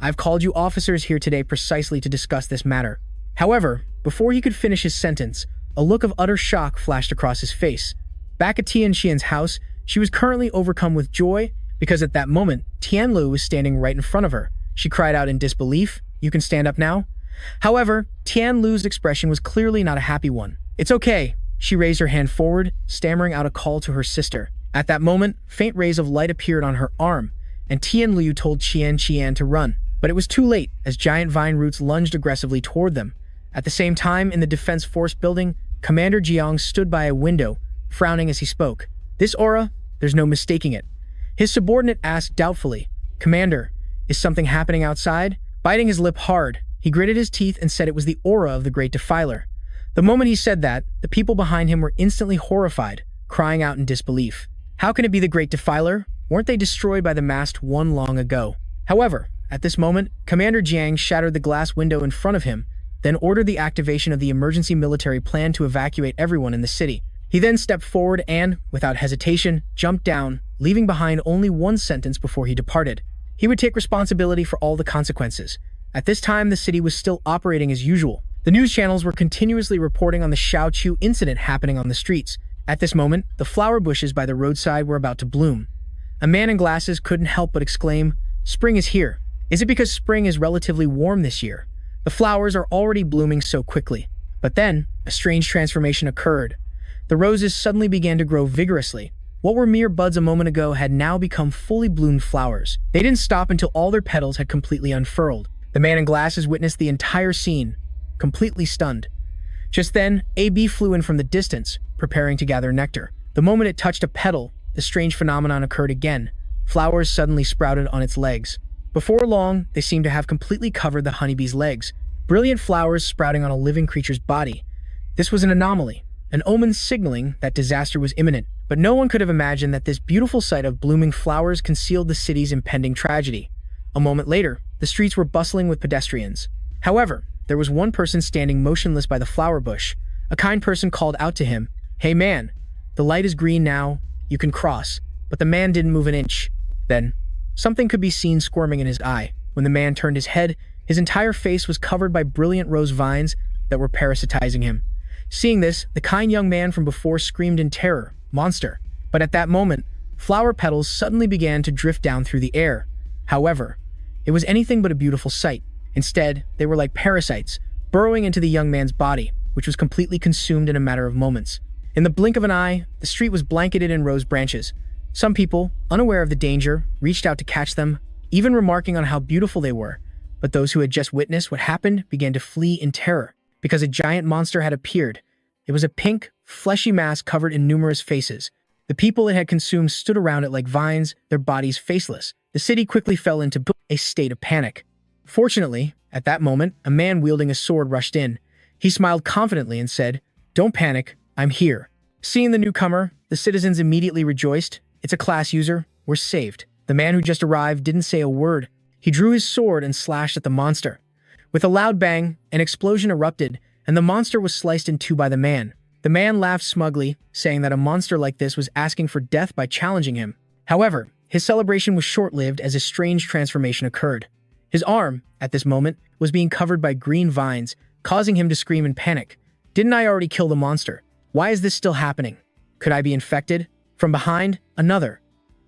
"I've called you officers here today precisely to discuss this matter." However, before he could finish his sentence, a look of utter shock flashed across his face. Back at Tian Qian's house, she was currently overcome with joy because at that moment, Tian Lu was standing right in front of her. She cried out in disbelief, "You can stand up now?" However, Tian Lu's expression was clearly not a happy one. "It's okay." She raised her hand forward, stammering out a call to her sister. At that moment, faint rays of light appeared on her arm, and Tian Lu told Tian Qian to run. But it was too late, as giant vine roots lunged aggressively toward them. At the same time, in the Defense Force building, Commander Jiang stood by a window, frowning as he spoke. "This aura, there's no mistaking it." His subordinate asked doubtfully, "Commander, is something happening outside?" Biting his lip hard, he gritted his teeth and said it was the aura of the Great Defiler. The moment he said that, the people behind him were instantly horrified, crying out in disbelief. How can it be the Great Defiler? Weren't they destroyed by the Masked One long ago? However, at this moment, Commander Jiang shattered the glass window in front of him, then ordered the activation of the emergency military plan to evacuate everyone in the city. He then stepped forward and, without hesitation, jumped down, leaving behind only one sentence before he departed. He would take responsibility for all the consequences. At this time, the city was still operating as usual. The news channels were continuously reporting on the Xiao Chu incident happening on the streets. At this moment, the flower bushes by the roadside were about to bloom. A man in glasses couldn't help but exclaim, "Spring is here." Is it because spring is relatively warm this year? The flowers are already blooming so quickly. But then, a strange transformation occurred. The roses suddenly began to grow vigorously. What were mere buds a moment ago had now become fully bloomed flowers. They didn't stop until all their petals had completely unfurled. The man in glasses witnessed the entire scene, completely stunned. Just then, a bee flew in from the distance, preparing to gather nectar. The moment it touched a petal, the strange phenomenon occurred again. Flowers suddenly sprouted on its legs. Before long, they seemed to have completely covered the honeybee's legs, brilliant flowers sprouting on a living creature's body. This was an anomaly, an omen signaling that disaster was imminent, but no one could have imagined that this beautiful sight of blooming flowers concealed the city's impending tragedy. A moment later, the streets were bustling with pedestrians. However, there was one person standing motionless by the flower bush. A kind person called out to him, "Hey man, the light is green now, you can cross." But the man didn't move an inch. Then, something could be seen squirming in his eye. When the man turned his head, his entire face was covered by brilliant rose vines that were parasitizing him. Seeing this, the kind young man from before screamed in terror, "Monster!" But at that moment, flower petals suddenly began to drift down through the air. However, it was anything but a beautiful sight. Instead, they were like parasites, burrowing into the young man's body, which was completely consumed in a matter of moments. In the blink of an eye, the street was blanketed in rose branches. Some people, unaware of the danger, reached out to catch them, even remarking on how beautiful they were. But those who had just witnessed what happened began to flee in terror, because a giant monster had appeared. It was a pink, fleshy mass covered in numerous faces. The people it had consumed stood around it like vines, their bodies faceless. The city quickly fell into a state of panic. Fortunately, at that moment, a man wielding a sword rushed in. He smiled confidently and said, "Don't panic, I'm here." Seeing the newcomer, the citizens immediately rejoiced. "It's a class user, we're saved." The man who just arrived didn't say a word. He drew his sword and slashed at the monster. With a loud bang, an explosion erupted, and the monster was sliced in two by the man. The man laughed smugly, saying that a monster like this was asking for death by challenging him. However, his celebration was short-lived as a strange transformation occurred. His arm, at this moment, was being covered by green vines, causing him to scream in panic. Didn't I already kill the monster? Why is this still happening? Could I be infected? From behind, another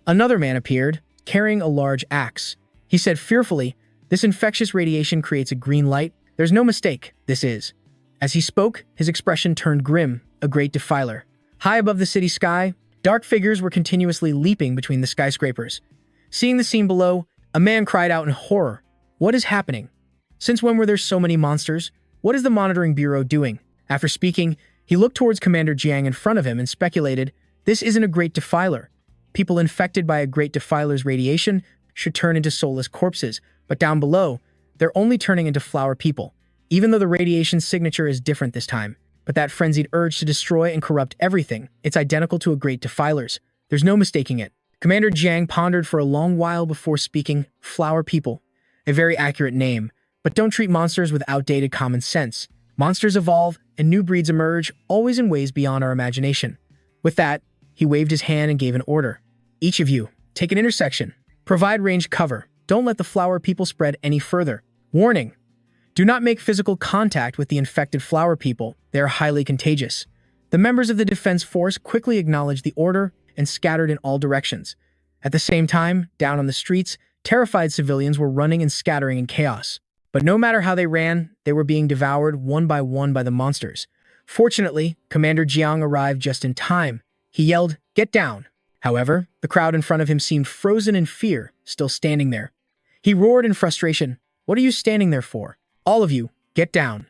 man appeared, carrying a large axe. He said fearfully, "This infectious radiation creates a green light. There's no mistake, this is." As he spoke, his expression turned grim, a great defiler. High above the city sky, dark figures were continuously leaping between the skyscrapers. Seeing the scene below, a man cried out in horror. What is happening? Since when were there so many monsters? What is the Monitoring Bureau doing? After speaking, he looked towards Commander Jiang in front of him and speculated, this isn't a great defiler. People infected by a great defiler's radiation should turn into soulless corpses, but down below, they're only turning into flower people, even though the radiation signature is different this time. But that frenzied urge to destroy and corrupt everything, it's identical to a great defiler's. There's no mistaking it. Commander Jiang pondered for a long while before speaking, flower people. A very accurate name, but don't treat monsters with outdated common sense. Monsters evolve, and new breeds emerge, always in ways beyond our imagination. With that, he waved his hand and gave an order. Each of you, take an intersection. Provide range cover. Don't let the flower people spread any further. Warning: do not make physical contact with the infected flower people. They are highly contagious. The members of the defense force quickly acknowledged the order and scattered in all directions. At the same time, down on the streets, terrified civilians were running and scattering in chaos. But no matter how they ran, they were being devoured one by the monsters. Fortunately, Commander Jiang arrived just in time. He yelled, "Get down!" However, the crowd in front of him seemed frozen in fear, still standing there. He roared in frustration, "What are you standing there for? All of you, get down!"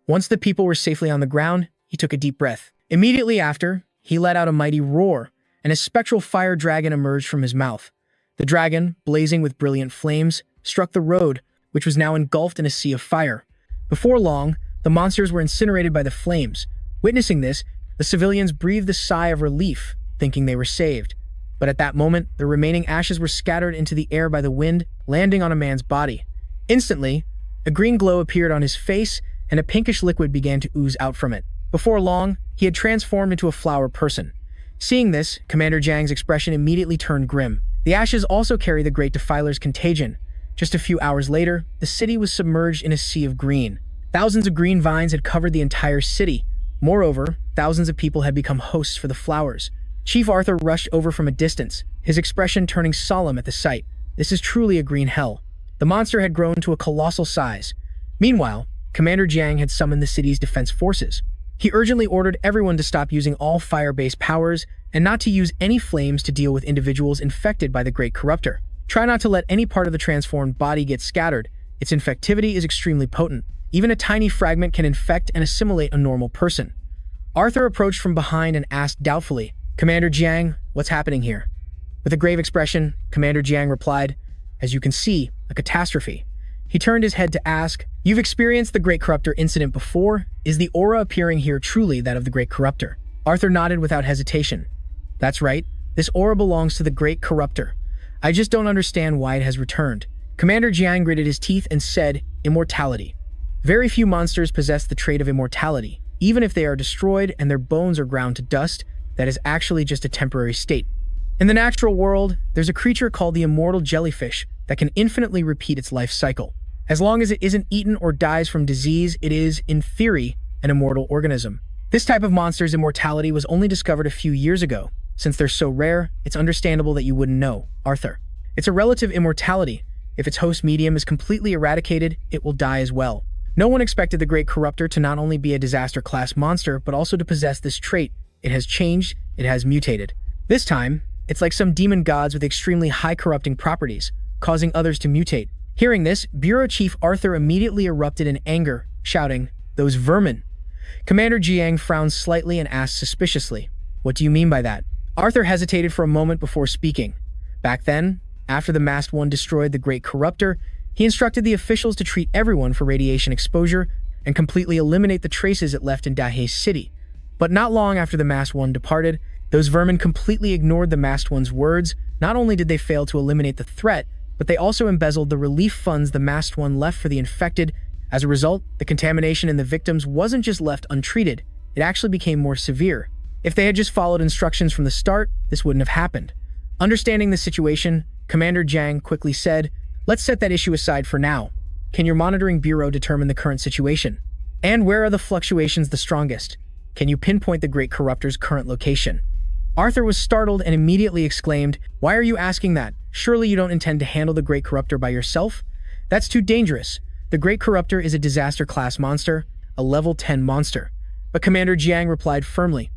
Once the people were safely on the ground, he took a deep breath. Immediately after, he let out a mighty roar, and a spectral fire dragon emerged from his mouth. The dragon, blazing with brilliant flames, struck the road, which was now engulfed in a sea of fire. Before long, the monsters were incinerated by the flames. Witnessing this, the civilians breathed a sigh of relief, thinking they were saved. But at that moment, the remaining ashes were scattered into the air by the wind, landing on a man's body. Instantly, a green glow appeared on his face, and a pinkish liquid began to ooze out from it. Before long, he had transformed into a flower person. Seeing this, Commander Jiang's expression immediately turned grim. The ashes also carry the Great Defiler's contagion. Just a few hours later, the city was submerged in a sea of green. Thousands of green vines had covered the entire city. Moreover, thousands of people had become hosts for the flowers. Chief Arthur rushed over from a distance, his expression turning solemn at the sight. This is truly a green hell. The monster had grown to a colossal size. Meanwhile, Commander Jiang had summoned the city's defense forces. He urgently ordered everyone to stop using all fire-based powers and not to use any flames to deal with individuals infected by the Great Corruptor. Try not to let any part of the transformed body get scattered. Its infectivity is extremely potent. Even a tiny fragment can infect and assimilate a normal person. Arthur approached from behind and asked doubtfully, "Commander Jiang, what's happening here?" With a grave expression, Commander Jiang replied, "As you can see, a catastrophe." He turned his head to ask, "You've experienced the Great Corruptor incident before? Is the aura appearing here truly that of the Great Corruptor?" Arthur nodded without hesitation. "That's right. This aura belongs to the Great Corruptor. I just don't understand why it has returned." Commander Jiang gritted his teeth and said, "Immortality. Very few monsters possess the trait of immortality. Even if they are destroyed and their bones are ground to dust, that is actually just a temporary state. In the natural world, there's a creature called the immortal jellyfish that can infinitely repeat its life cycle. As long as it isn't eaten or dies from disease, it is, in theory, an immortal organism. This type of monster's immortality was only discovered a few years ago. Since they're so rare, it's understandable that you wouldn't know, Arthur. It's a relative immortality. If its host medium is completely eradicated, it will die as well. No one expected the Great Corruptor to not only be a disaster-class monster, but also to possess this trait. It has changed, it has mutated. This time, it's like some demon gods with extremely high corrupting properties, causing others to mutate. Hearing this, Bureau Chief Arthur immediately erupted in anger, shouting, "Those vermin!" Commander Jiang frowned slightly and asked suspiciously, "What do you mean by that?" Arthur hesitated for a moment before speaking. Back then, after the Masked One destroyed the Great Corruptor, he instructed the officials to treat everyone for radiation exposure and completely eliminate the traces it left in Dahei City. But not long after the Masked One departed, those vermin completely ignored the Masked One's words. Not only did they fail to eliminate the threat, but they also embezzled the relief funds the Masked One left for the infected. As a result, the contamination in the victims wasn't just left untreated, it actually became more severe. If they had just followed instructions from the start, this wouldn't have happened. Understanding the situation, Commander Jiang quickly said, "Let's set that issue aside for now. Can your monitoring bureau determine the current situation? And where are the fluctuations the strongest? Can you pinpoint the Great Corruptor's current location?" Arthur was startled and immediately exclaimed, "Why are you asking that? Surely you don't intend to handle the Great Corruptor by yourself? That's too dangerous. The Great Corruptor is a disaster-class monster, a level 10 monster." But Commander Jiang replied firmly,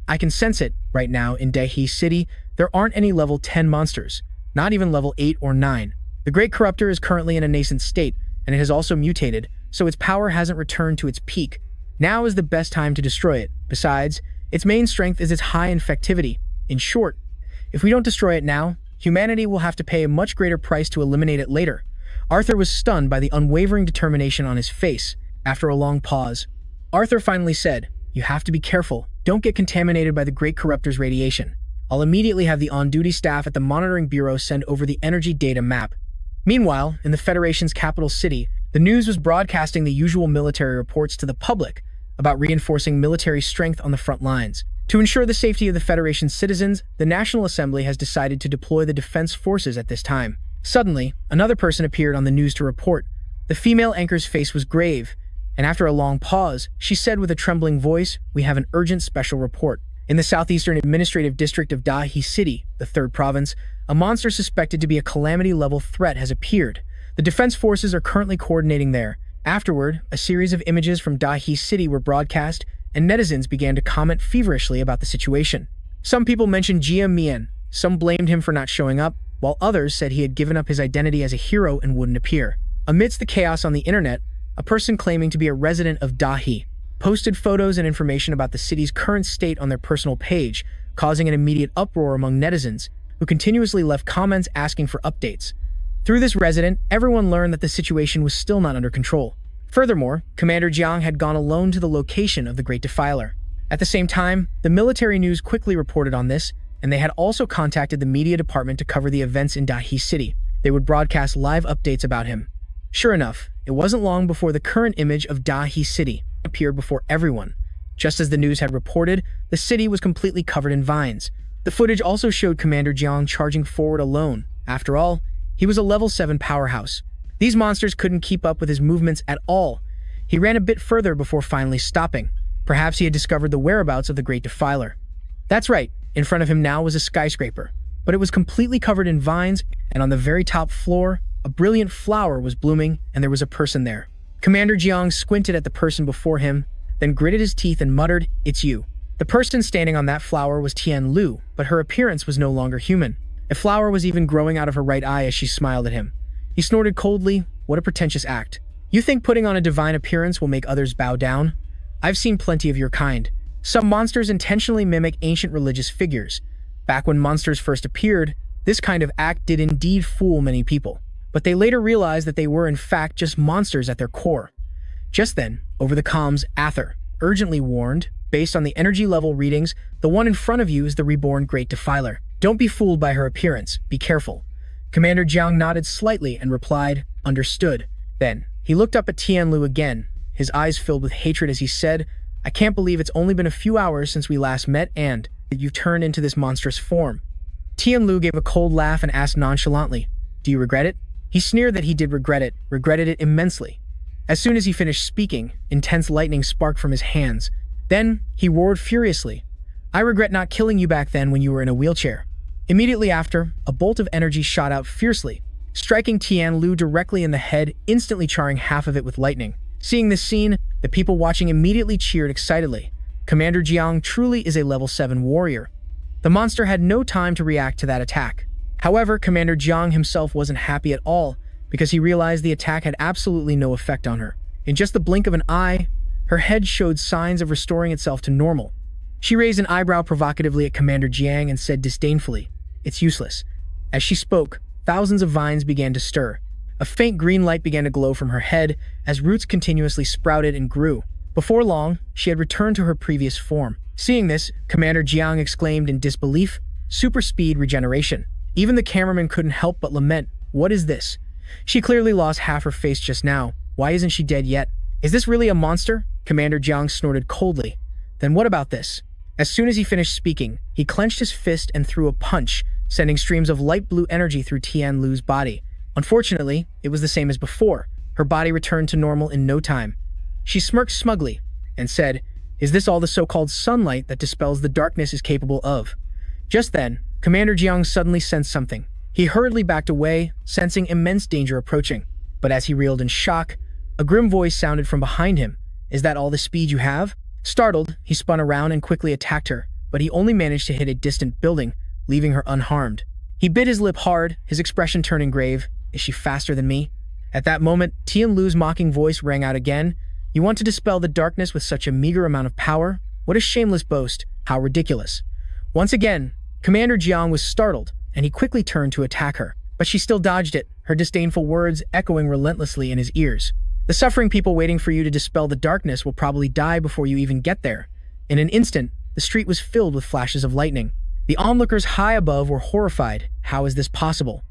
"I can sense it. Right now, in Dahi City, there aren't any level 10 monsters, not even level 8 or 9. The Great Corruptor is currently in a nascent state, and it has also mutated, so its power hasn't returned to its peak. Now is the best time to destroy it. Besides, its main strength is its high infectivity. In short, if we don't destroy it now, humanity will have to pay a much greater price to eliminate it later." Arthur was stunned by the unwavering determination on his face. After a long pause, Arthur finally said, "You have to be careful. Don't get contaminated by the Great Corruptor's radiation. I'll immediately have the on-duty staff at the Monitoring Bureau send over the energy data map." Meanwhile, in the Federation's capital city, the news was broadcasting the usual military reports to the public about reinforcing military strength on the front lines. To ensure the safety of the Federation's citizens, the National Assembly has decided to deploy the defense forces at this time. Suddenly, another person appeared on the news to report. The female anchor's face was grave, and after a long pause, she said with a trembling voice, "We have an urgent special report. In the southeastern administrative district of Dahi City, the third province, a monster suspected to be a calamity-level threat has appeared. The defense forces are currently coordinating there." Afterward, a series of images from Dahi City were broadcast, and netizens began to comment feverishly about the situation. Some people mentioned Jia Mian, some blamed him for not showing up, while others said he had given up his identity as a hero and wouldn't appear. Amidst the chaos on the internet, a person claiming to be a resident of Dahi posted photos and information about the city's current state on their personal page, causing an immediate uproar among netizens, who continuously left comments asking for updates. Through this resident, everyone learned that the situation was still not under control. Furthermore, Commander Jiang had gone alone to the location of the Great Defiler. At the same time, the military news quickly reported on this, and they had also contacted the media department to cover the events in Dahi City. They would broadcast live updates about him. Sure enough, it wasn't long before the current image of Dahi City appeared before everyone. Just as the news had reported, the city was completely covered in vines. The footage also showed Commander Jiang charging forward alone. After all, he was a level 7 powerhouse. These monsters couldn't keep up with his movements at all. He ran a bit further before finally stopping. Perhaps he had discovered the whereabouts of the Great Defiler. That's right, in front of him now was a skyscraper, but it was completely covered in vines, and on the very top floor, a brilliant flower was blooming, and there was a person there. Commander Jiang squinted at the person before him, then gritted his teeth and muttered, "It's you." The person standing on that flower was Tian Lu, but her appearance was no longer human. A flower was even growing out of her right eye as she smiled at him. He snorted coldly, "What a pretentious act. You think putting on a divine appearance will make others bow down? I've seen plenty of your kind. Some monsters intentionally mimic ancient religious figures. Back when monsters first appeared, this kind of act did indeed fool many people. But they later realized that they were in fact just monsters at their core." Just then, over the comms, Arthur urgently warned, "Based on the energy level readings, the one in front of you is the Reborn Great Defiler. Don't be fooled by her appearance. Be careful." Commander Jiang nodded slightly and replied, "Understood." Then, he looked up at Tian Lu again, his eyes filled with hatred as he said, "I can't believe it's only been a few hours since we last met and that you've turned into this monstrous form." Tian Lu gave a cold laugh and asked nonchalantly, "Do you regret it?" He sneered that he did regretted it immensely. As soon as he finished speaking, intense lightning sparked from his hands. Then, he roared furiously, "I regret not killing you back then when you were in a wheelchair." Immediately after, a bolt of energy shot out fiercely, striking Tian Lu directly in the head, instantly charring half of it with lightning. Seeing this scene, the people watching immediately cheered excitedly. Commander Jiang truly is a level 7 warrior. The monster had no time to react to that attack. However, Commander Jiang himself wasn't happy at all, because he realized the attack had absolutely no effect on her. In just the blink of an eye, her head showed signs of restoring itself to normal. She raised an eyebrow provocatively at Commander Jiang and said disdainfully, "It's useless." As she spoke, thousands of vines began to stir. A faint green light began to glow from her head as roots continuously sprouted and grew. Before long, she had returned to her previous form. Seeing this, Commander Jiang exclaimed in disbelief, "Super speed regeneration." Even the cameraman couldn't help but lament, "What is this?" She clearly lost half her face just now. Why isn't she dead yet? Is this really a monster? Commander Jiang snorted coldly. Then what about this? As soon as he finished speaking, he clenched his fist and threw a punch, sending streams of light blue energy through Tian Lu's body. Unfortunately, it was the same as before. Her body returned to normal in no time. She smirked smugly and said, "Is this all the so-called sunlight that dispels the darkness is capable of?" Just then, Commander Jiang suddenly sensed something. He hurriedly backed away, sensing immense danger approaching. But as he reeled in shock, a grim voice sounded from behind him. "Is that all the speed you have?" Startled, he spun around and quickly attacked her, but he only managed to hit a distant building, leaving her unharmed. He bit his lip hard, his expression turning grave. "Is she faster than me?" At that moment, Tian Lu's mocking voice rang out again. "You want to dispel the darkness with such a meager amount of power? What a shameless boast. How ridiculous." Once again, Commander Jiang was startled, and he quickly turned to attack her. But she still dodged it, her disdainful words echoing relentlessly in his ears. "The suffering people waiting for you to dispel the darkness will probably die before you even get there." In an instant, the street was filled with flashes of lightning. The onlookers high above were horrified. How is this possible?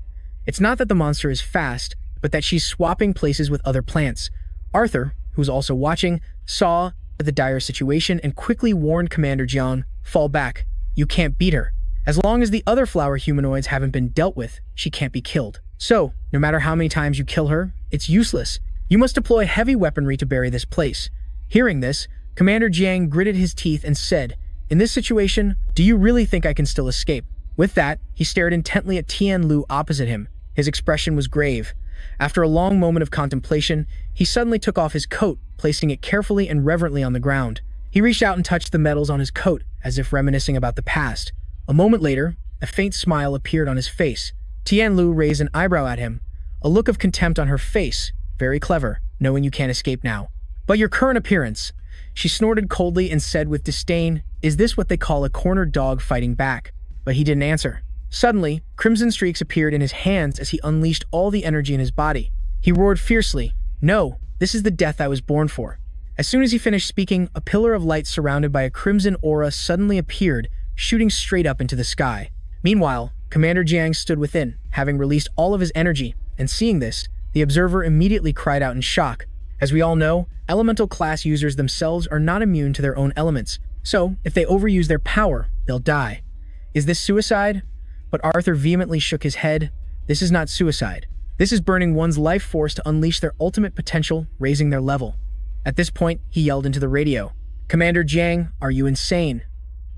It's not that the monster is fast, but that she's swapping places with other plants. Arthur, who was also watching, saw the dire situation and quickly warned Commander Jiang, "Fall back. You can't beat her. As long as the other flower humanoids haven't been dealt with, she can't be killed. So, no matter how many times you kill her, it's useless. You must deploy heavy weaponry to bury this place." Hearing this, Commander Jiang gritted his teeth and said, "In this situation, do you really think I can still escape?" With that, he stared intently at Tian Lu opposite him. His expression was grave. After a long moment of contemplation, he suddenly took off his coat, placing it carefully and reverently on the ground. He reached out and touched the metals on his coat, as if reminiscing about the past. A moment later, a faint smile appeared on his face. Tian Lu raised an eyebrow at him, a look of contempt on her face. "Very clever, knowing you can't escape now. But your current appearance." She snorted coldly and said with disdain, "Is this what they call a cornered dog fighting back?" But he didn't answer. Suddenly, crimson streaks appeared in his hands as he unleashed all the energy in his body. He roared fiercely, "No, this is the death I was born for." As soon as he finished speaking, a pillar of light surrounded by a crimson aura suddenly appeared, shooting straight up into the sky. Meanwhile, Commander Jiang stood within, having released all of his energy, and seeing this, the observer immediately cried out in shock. As we all know, elemental class users themselves are not immune to their own elements, so if they overuse their power, they'll die. Is this suicide? But Arthur vehemently shook his head. This is not suicide. This is burning one's life force to unleash their ultimate potential, raising their level. At this point, he yelled into the radio, "Commander Jiang, are you insane?"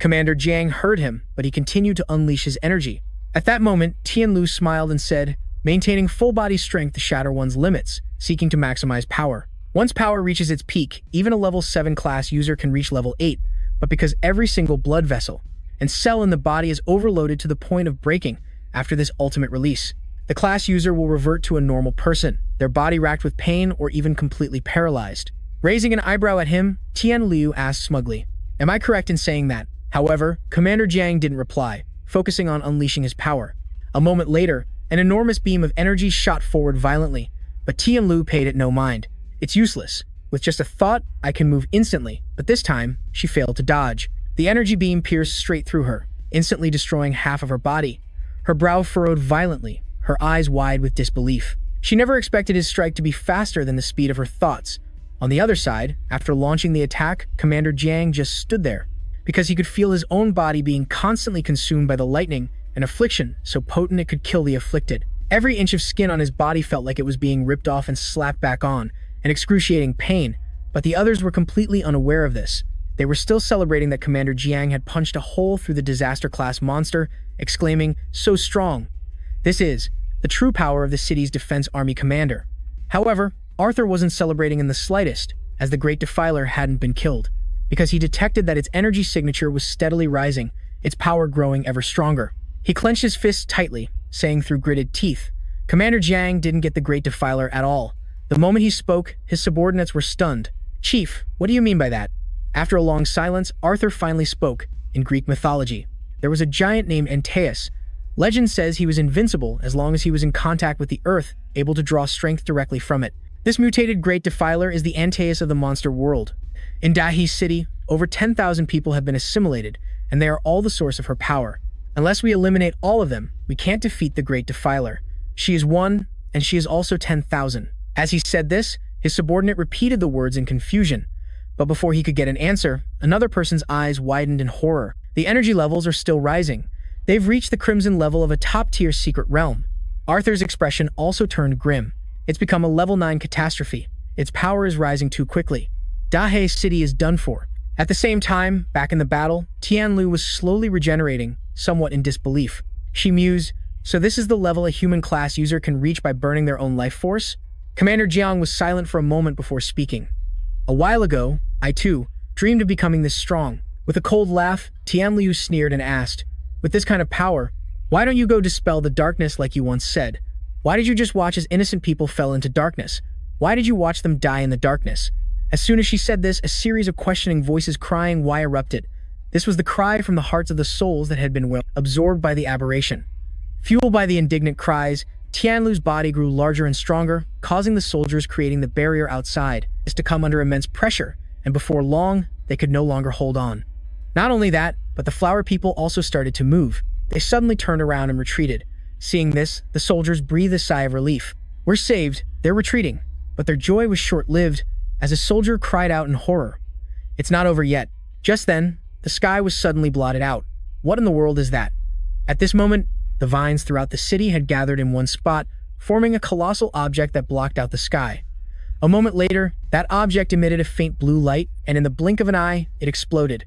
Commander Jiang heard him, but he continued to unleash his energy. At that moment, Tian Lu smiled and said, "Maintaining full body strength to shatter one's limits, seeking to maximize power. Once power reaches its peak, even a level 7 class user can reach level 8, but because every single blood vessel and cell in the body is overloaded to the point of breaking after this ultimate release, the class user will revert to a normal person, their body racked with pain or even completely paralyzed." Raising an eyebrow at him, Tian Liu asked smugly, "Am I correct in saying that?" However, Commander Jiang didn't reply, focusing on unleashing his power. A moment later, an enormous beam of energy shot forward violently, but Tian Lu paid it no mind. "It's useless. With just a thought, I can move instantly," but this time, she failed to dodge. The energy beam pierced straight through her, instantly destroying half of her body. Her brow furrowed violently, her eyes wide with disbelief. She never expected his strike to be faster than the speed of her thoughts. On the other side, after launching the attack, Commander Jiang just stood there, because he could feel his own body being constantly consumed by the lightning, an affliction so potent it could kill the afflicted. Every inch of skin on his body felt like it was being ripped off and slapped back on, an excruciating pain, but the others were completely unaware of this. They were still celebrating that Commander Jiang had punched a hole through the disaster-class monster, exclaiming, "So strong! This is the true power of the city's defense army commander." However, Arthur wasn't celebrating in the slightest, as the Great Defiler hadn't been killed, because he detected that its energy signature was steadily rising, its power growing ever stronger. He clenched his fists tightly, saying through gritted teeth, "Commander Jiang didn't get the Great Defiler at all." The moment he spoke, his subordinates were stunned. "Chief, what do you mean by that?" After a long silence, Arthur finally spoke, in Greek mythology. There was a giant named Antaeus. Legend says he was invincible as long as he was in contact with the earth, able to draw strength directly from it. This mutated Great Defiler is the Antaeus of the monster world. In Dahi City, over 10,000 people have been assimilated, and they are all the source of her power. Unless we eliminate all of them, we can't defeat the Great Defiler. She is one, and she is also 10,000. As he said this, His subordinate repeated the words in confusion, but before he could get an answer, another person's eyes widened in horror. The energy levels are still rising. They've reached the crimson level of a top-tier secret realm. Arthur's expression also turned grim. It's become a level 9 catastrophe. Its power is rising too quickly. Dahe City is done for. At the same time, back in the battle, Tianlu was slowly regenerating, somewhat in disbelief. She mused, so this is the level a human class user can reach by burning their own life force? Commander Jiang was silent for a moment before speaking. A while ago, I too, dreamed of becoming this strong. With a cold laugh, Tianlu sneered and asked, with this kind of power, why don't you go dispel the darkness like you once said? Why did you just watch as innocent people fell into darkness? Why did you watch them die in the darkness? As soon as she said this, a series of questioning voices crying why erupted. This was the cry from the hearts of the souls that had been absorbed by the aberration. Fueled by the indignant cries, Tianlu's body grew larger and stronger, causing the soldiers creating the barrier outside to come under immense pressure, and before long, they could no longer hold on. Not only that, but the flower people also started to move. They suddenly turned around and retreated. Seeing this, the soldiers breathed a sigh of relief. We're saved, they're retreating. But their joy was short-lived, as a soldier cried out in horror. It's not over yet. Just then, the sky was suddenly blotted out. What in the world is that? At this moment, the vines throughout the city had gathered in one spot, forming a colossal object that blocked out the sky. A moment later, that object emitted a faint blue light, and in the blink of an eye, it exploded.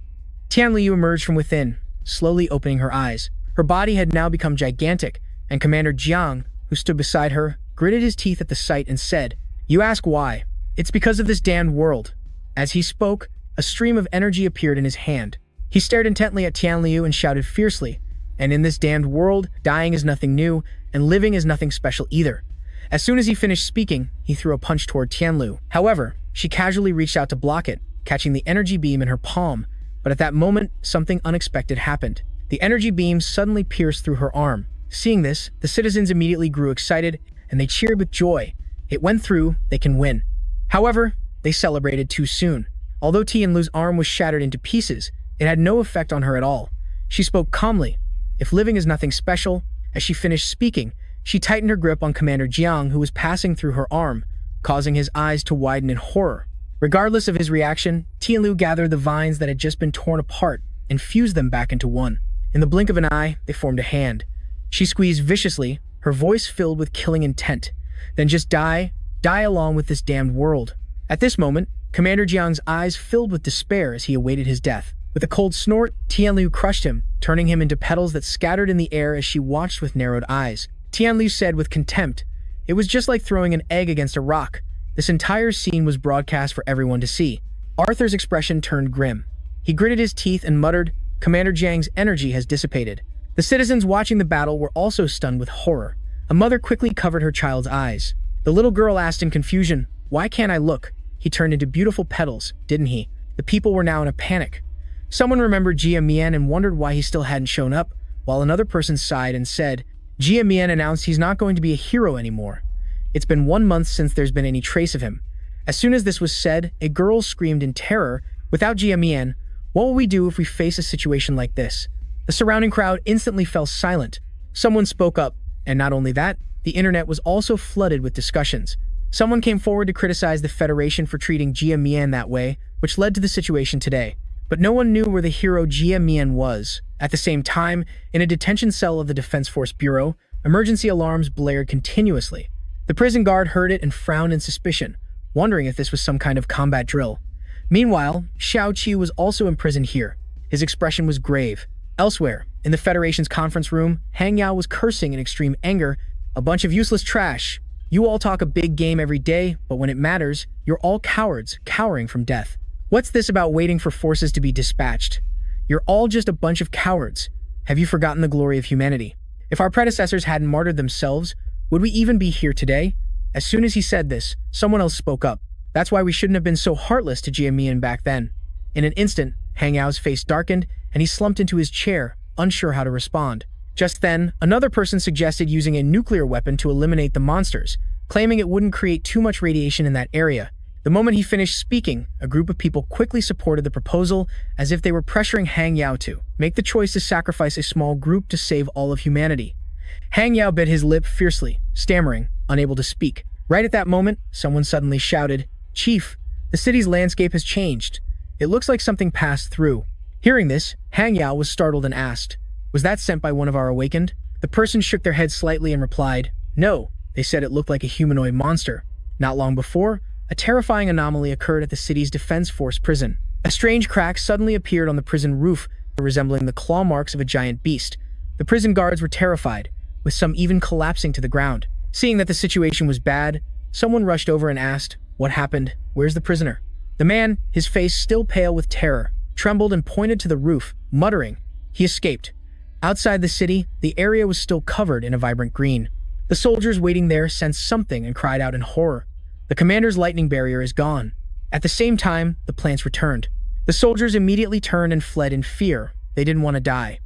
Tianlu emerged from within, slowly opening her eyes. Her body had now become gigantic, and Commander Jiang, who stood beside her, gritted his teeth at the sight and said, "You ask why? It's because of this damned world." As he spoke, a stream of energy appeared in his hand. He stared intently at Tianlu and shouted fiercely, "And in this damned world, dying is nothing new, and living is nothing special either." As soon as he finished speaking, he threw a punch toward Tianlu. However, she casually reached out to block it, catching the energy beam in her palm. But at that moment, something unexpected happened. The energy beam suddenly pierced through her arm. Seeing this, the citizens immediately grew excited, and they cheered with joy. It went through, they can win. However, they celebrated too soon. Although Tianlu's arm was shattered into pieces, it had no effect on her at all. She spoke calmly. If living is nothing special, as she finished speaking, she tightened her grip on Commander Jiang, who was passing through her arm, causing his eyes to widen in horror. Regardless of his reaction, Tianlu gathered the vines that had just been torn apart and fused them back into one. In the blink of an eye, they formed a hand. She squeezed viciously, her voice filled with killing intent. Then just die along with this damned world. At this moment, Commander Jiang's eyes filled with despair as he awaited his death. With a cold snort, Tianlu crushed him, turning him into petals that scattered in the air as she watched with narrowed eyes. Tianlu said with contempt, "It was just like throwing an egg against a rock." This entire scene was broadcast for everyone to see. Arthur's expression turned grim. He gritted his teeth and muttered, "Commander Jiang's energy has dissipated." The citizens watching the battle were also stunned with horror. A mother quickly covered her child's eyes. The little girl asked in confusion, "Why can't I look? He turned into beautiful petals, didn't he?" The people were now in a panic. Someone remembered Jia Mian and wondered why he still hadn't shown up, while another person sighed and said, "Jia Mian announced he's not going to be a hero anymore. It's been 1 month since there's been any trace of him." As soon as this was said, a girl screamed in terror, "Without Jia Mian, what will we do if we face a situation like this?" The surrounding crowd instantly fell silent. Someone spoke up, and not only that, the internet was also flooded with discussions. Someone came forward to criticize the Federation for treating Jia Mian that way, which led to the situation today. But no one knew where the hero Jia Mian was. At the same time, in a detention cell of the Defense Force Bureau, emergency alarms blared continuously. The prison guard heard it and frowned in suspicion, wondering if this was some kind of combat drill. Meanwhile, Xiao Qi was also imprisoned here. His expression was grave. Elsewhere, in the Federation's conference room, Hang Yao was cursing in extreme anger. "A bunch of useless trash. You all talk a big game every day, but when it matters, you're all cowards, cowering from death. What's this about waiting for forces to be dispatched? You're all just a bunch of cowards. Have you forgotten the glory of humanity? If our predecessors hadn't martyred themselves, would we even be here today?" As soon as he said this, someone else spoke up. "That's why we shouldn't have been so heartless to Jia Mian back then." In an instant, Hang Yao's face darkened, and he slumped into his chair, unsure how to respond. Just then, another person suggested using a nuclear weapon to eliminate the monsters, claiming it wouldn't create too much radiation in that area. The moment he finished speaking, a group of people quickly supported the proposal, as if they were pressuring Hang Yao to make the choice to sacrifice a small group to save all of humanity. Hang Yao bit his lip fiercely, stammering, unable to speak. Right at that moment, someone suddenly shouted, "Chief, the city's landscape has changed. It looks like something passed through." Hearing this, Hang Yao was startled and asked, "Was that sent by one of our awakened?" The person shook their head slightly and replied, "No, they said it looked like a humanoid monster. Not long before, a terrifying anomaly occurred at the city's defense force prison. A strange crack suddenly appeared on the prison roof, resembling the claw marks of a giant beast. The prison guards were terrified, with some even collapsing to the ground. Seeing that the situation was bad, someone rushed over and asked, 'What happened? Where's the prisoner?' The man, his face still pale with terror, trembled and pointed to the roof, muttering, 'He escaped.' Outside the city, the area was still covered in a vibrant green. The soldiers waiting there sensed something and cried out in horror. The commander's lightning barrier is gone. At the same time, the plants returned. The soldiers immediately turned and fled in fear. They didn't want to die.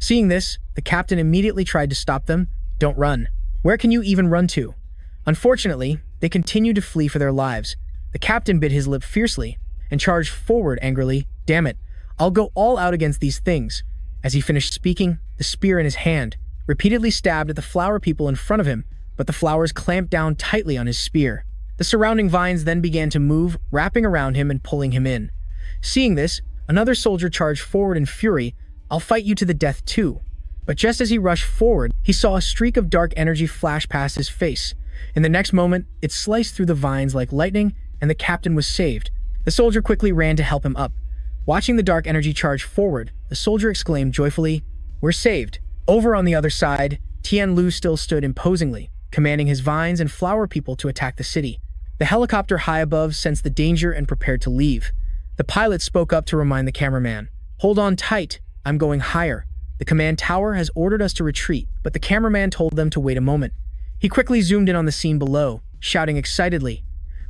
Seeing this, the captain immediately tried to stop them. "Don't run. Where can you even run to?" Unfortunately, they continued to flee for their lives. The captain bit his lip fiercely and charged forward angrily. "Damn it, I'll go all out against these things." As he finished speaking, the spear in his hand repeatedly stabbed at the flower people in front of him, but the flowers clamped down tightly on his spear. The surrounding vines then began to move, wrapping around him and pulling him in. Seeing this, another soldier charged forward in fury. "I'll fight you to the death too." But just as he rushed forward, he saw a streak of dark energy flash past his face. In the next moment, it sliced through the vines like lightning, and the captain was saved. The soldier quickly ran to help him up. Watching the dark energy charge forward, the soldier exclaimed joyfully, "We're saved." Over on the other side, Tian Lu still stood imposingly, commanding his vines and flower people to attack the city. The helicopter high above sensed the danger and prepared to leave. The pilot spoke up to remind the cameraman, "Hold on tight, I'm going higher. The command tower has ordered us to retreat," but the cameraman told them to wait a moment. He quickly zoomed in on the scene below, shouting excitedly,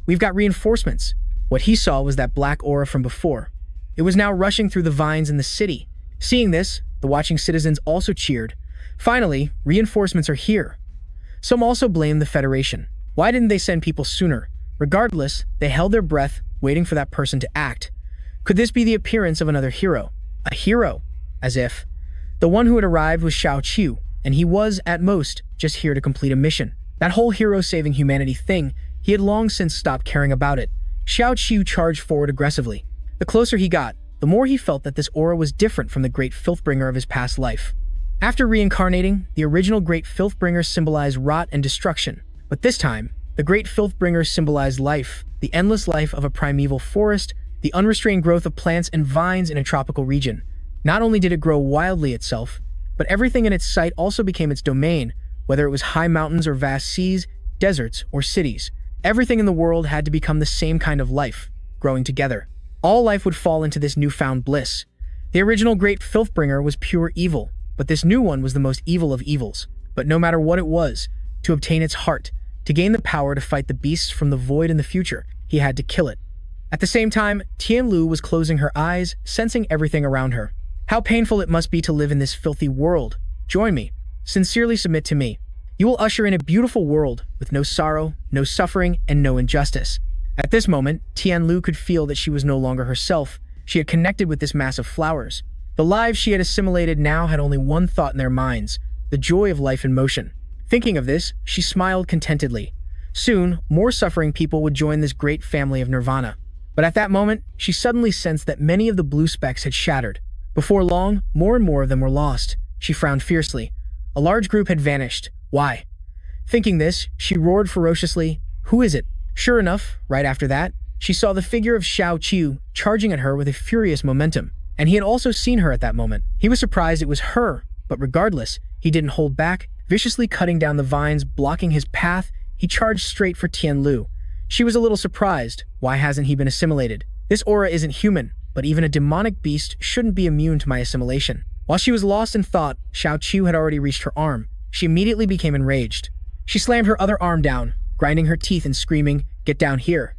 "We've got reinforcements." What he saw was that black aura from before. It was now rushing through the vines in the city. Seeing this, the watching citizens also cheered. Finally, reinforcements are here. Some also blamed the Federation. Why didn't they send people sooner? Regardless, they held their breath, waiting for that person to act. Could this be the appearance of another hero? A hero? As if. The one who had arrived was Xiao Qiu, and he was, at most, just here to complete a mission. That whole hero-saving humanity thing, he had long since stopped caring about it. Xiao Qiu charged forward aggressively. The closer he got, the more he felt that this aura was different from the great filthbringer of his past life. After reincarnating, the original great filthbringer symbolized rot and destruction. But this time, the great filthbringer symbolized life, the endless life of a primeval forest, the unrestrained growth of plants and vines in a tropical region. Not only did it grow wildly itself, but everything in its sight also became its domain, whether it was high mountains or vast seas, deserts or cities. Everything in the world had to become the same kind of life, growing together. All life would fall into this newfound bliss. The original great filthbringer was pure evil, but this new one was the most evil of evils. But no matter what it was, to obtain its heart, to gain the power to fight the beasts from the void in the future, he had to kill it. At the same time, Tian Lu was closing her eyes, sensing everything around her. How painful it must be to live in this filthy world. Join me. Sincerely submit to me. You will usher in a beautiful world with no sorrow, no suffering, and no injustice. At this moment, Tian Lu could feel that she was no longer herself. She had connected with this mass of flowers. The lives she had assimilated now had only one thought in their minds, the joy of life in motion. Thinking of this, she smiled contentedly. Soon, more suffering people would join this great family of nirvana. But at that moment, she suddenly sensed that many of the blue specks had shattered. Before long, more and more of them were lost. She frowned fiercely. A large group had vanished. Why? Thinking this, she roared ferociously, "Who is it?" Sure enough, right after that, she saw the figure of Xiao Qiu charging at her with a furious momentum. And he had also seen her at that moment. He was surprised it was her, but regardless, he didn't hold back. Viciously cutting down the vines, blocking his path, he charged straight for Tian Lu. She was a little surprised. Why hasn't he been assimilated? This aura isn't human, but even a demonic beast shouldn't be immune to my assimilation. While she was lost in thought, Xiao Qiu had already reached her arm. She immediately became enraged. She slammed her other arm down, grinding her teeth and screaming, "Get down here."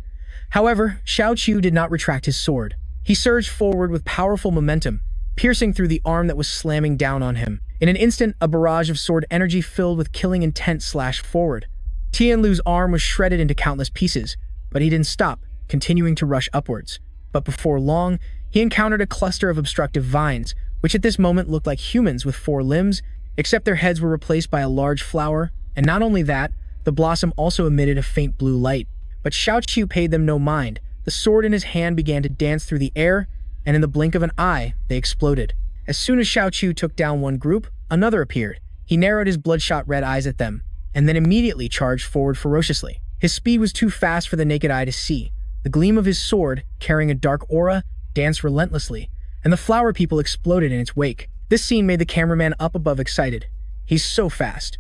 However, Xiao Qiu did not retract his sword. He surged forward with powerful momentum, piercing through the arm that was slamming down on him. In an instant, a barrage of sword energy filled with killing intent slashed forward. Tian Lu's arm was shredded into countless pieces, but he didn't stop, continuing to rush upwards. But before long, he encountered a cluster of obstructive vines, which at this moment looked like humans with 4 limbs, except their heads were replaced by a large flower. And not only that, The blossom also emitted a faint blue light, but Xiao Qiu paid them no mind. The sword in his hand began to dance through the air, and in the blink of an eye, they exploded. As soon as Xiao Qiu took down one group, another appeared. He narrowed his bloodshot red eyes at them, and then immediately charged forward ferociously. His speed was too fast for the naked eye to see. The gleam of his sword, carrying a dark aura, danced relentlessly, and the flower people exploded in its wake. This scene made the cameraman up above excited. He's so fast.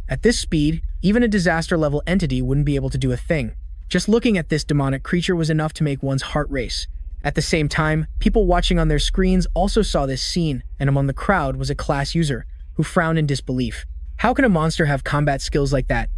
At this speed, even a disaster-level entity wouldn't be able to do a thing. Just looking at this demonic creature was enough to make one's heart race. At the same time, people watching on their screens also saw this scene, and among the crowd was a class user, who frowned in disbelief. How can a monster have combat skills like that?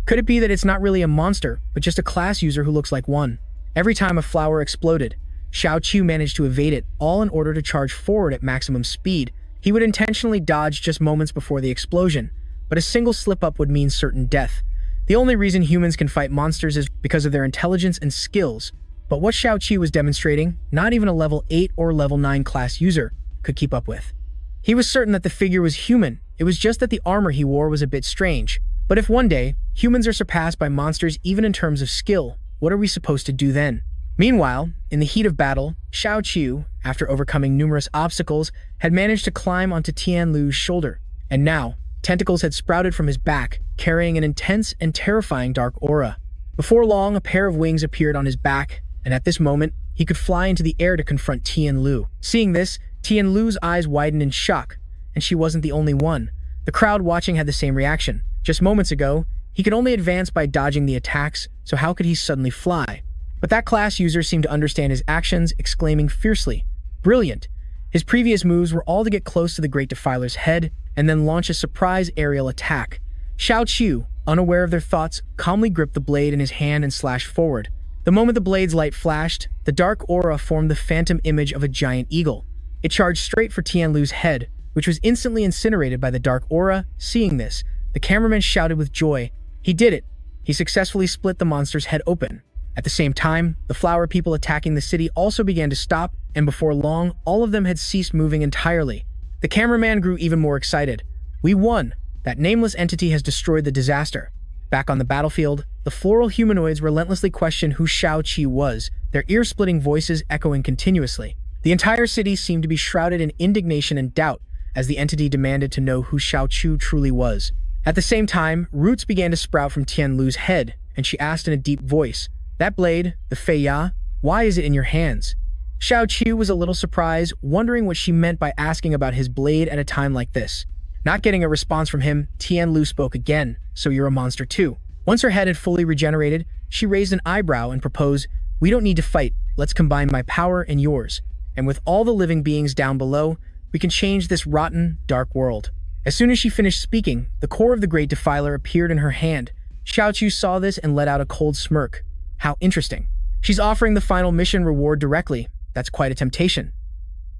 Could it be that it's not really a monster, but just a class user who looks like one? Every time a flower exploded, Xiao Qiu managed to evade it, all in order to charge forward at maximum speed. He would intentionally dodge just moments before the explosion, but a single slip-up would mean certain death. The only reason humans can fight monsters is because of their intelligence and skills, but what Xiao Qiu was demonstrating, not even a level 8 or level 9 class user could keep up with. He was certain that the figure was human, it was just that the armor he wore was a bit strange. But if one day, humans are surpassed by monsters even in terms of skill, what are we supposed to do then? Meanwhile, in the heat of battle, Xiao Qiu, after overcoming numerous obstacles, had managed to climb onto Tianlu's shoulder. And now, tentacles had sprouted from his back, carrying an intense and terrifying dark aura. Before long, a pair of wings appeared on his back, and at this moment, he could fly into the air to confront Tianlu. Seeing this, Tianlu's eyes widened in shock, and she wasn't the only one. The crowd watching had the same reaction. Just moments ago, he could only advance by dodging the attacks, so how could he suddenly fly? But that class user seemed to understand his actions, exclaiming fiercely, "Brilliant!" His previous moves were all to get close to the Great Defiler's head, and then launch a surprise aerial attack. Xiao Qiu, unaware of their thoughts, calmly gripped the blade in his hand and slashed forward. The moment the blade's light flashed, the dark aura formed the phantom image of a giant eagle. It charged straight for Tianlu's head, which was instantly incinerated by the dark aura. Seeing this, the cameraman shouted with joy, "He did it! He successfully split the monster's head open." At the same time, the flower people attacking the city also began to stop, and before long, all of them had ceased moving entirely. The cameraman grew even more excited. "We won! That nameless entity has destroyed the disaster." Back on the battlefield, the floral humanoids relentlessly questioned who Xiao Qiu was, their ear-splitting voices echoing continuously. The entire city seemed to be shrouded in indignation and doubt, as the entity demanded to know who Xiao Qiu truly was. At the same time, roots began to sprout from Tianlu's head, and she asked in a deep voice, "That blade, the Fei Ya, why is it in your hands?" Xiao Qiu was a little surprised, wondering what she meant by asking about his blade at a time like this. Not getting a response from him, Tianlu spoke again, "So you're a monster too." Once her head had fully regenerated, she raised an eyebrow and proposed, "We don't need to fight, let's combine my power and yours. And with all the living beings down below, we can change this rotten, dark world." As soon as she finished speaking, the core of the Great Defiler appeared in her hand. Xiao Qiu saw this and let out a cold smirk. How interesting. She's offering the final mission reward directly. That's quite a temptation.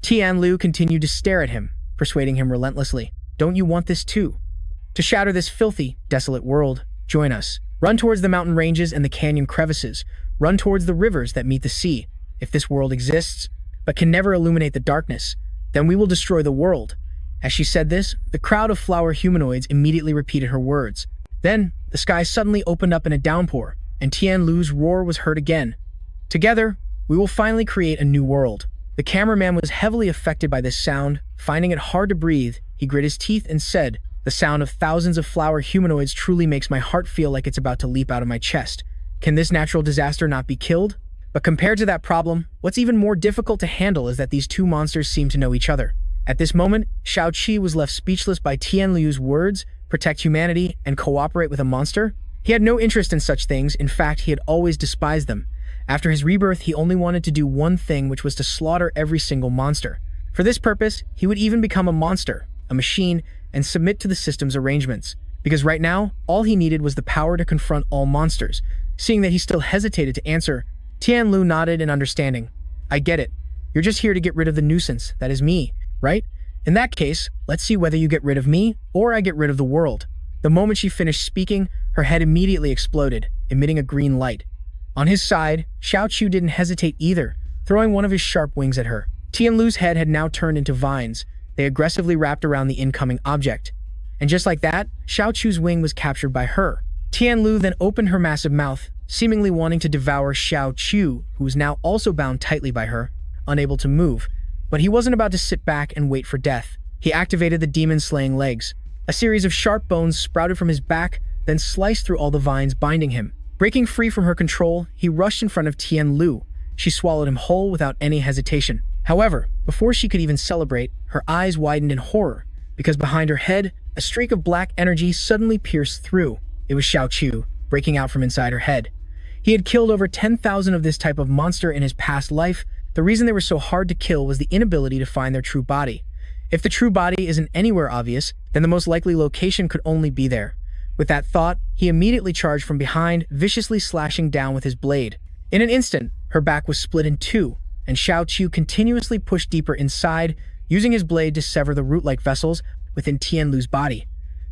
Tianlu continued to stare at him, persuading him relentlessly. "Don't you want this too? To shatter this filthy, desolate world, join us. Run towards the mountain ranges and the canyon crevices. Run towards the rivers that meet the sea. If this world exists, but can never illuminate the darkness, then we will destroy the world." As she said this, the crowd of flower humanoids immediately repeated her words. Then, the sky suddenly opened up in a downpour, and Tianlu's roar was heard again. "Together, we will finally create a new world." The cameraman was heavily affected by this sound. Finding it hard to breathe, he grit his teeth and said, "The sound of thousands of flower humanoids truly makes my heart feel like it's about to leap out of my chest. Can this natural disaster not be killed?" But compared to that problem, what's even more difficult to handle is that these two monsters seem to know each other. At this moment, Xiao Qiu was left speechless by Tianlu's words, "Protect humanity and cooperate with a monster?" He had no interest in such things. In fact, he had always despised them. After his rebirth, he only wanted to do one thing, which was to slaughter every single monster. For this purpose, he would even become a monster, a machine, and submit to the system's arrangements. Because right now, all he needed was the power to confront all monsters. Seeing that he still hesitated to answer, Tianlu nodded in understanding. "I get it. You're just here to get rid of the nuisance, that is me, right? In that case, let's see whether you get rid of me, or I get rid of the world." The moment she finished speaking, her head immediately exploded, emitting a green light. On his side, Xiao Qiu didn't hesitate either, throwing one of his sharp wings at her. Tianlu's head had now turned into vines. They aggressively wrapped around the incoming object. And just like that, Xiao Qiu's wing was captured by her. Tianlu then opened her massive mouth, seemingly wanting to devour Xiao Chu, who was now also bound tightly by her, unable to move. But he wasn't about to sit back and wait for death. He activated the demon-slaying legs. A series of sharp bones sprouted from his back, then sliced through all the vines binding him. Breaking free from her control, he rushed in front of Tianlu. She swallowed him whole without any hesitation. However, before she could even celebrate, her eyes widened in horror, because behind her head, a streak of black energy suddenly pierced through. It was Xiao Chu, breaking out from inside her head. He had killed over 10,000 of this type of monster in his past life. The reason they were so hard to kill was the inability to find their true body. If the true body isn't anywhere obvious, then the most likely location could only be there. With that thought, he immediately charged from behind, viciously slashing down with his blade. In an instant, her back was split in two, and Xiao Chu continuously pushed deeper inside, using his blade to sever the root-like vessels within Tianlu's body.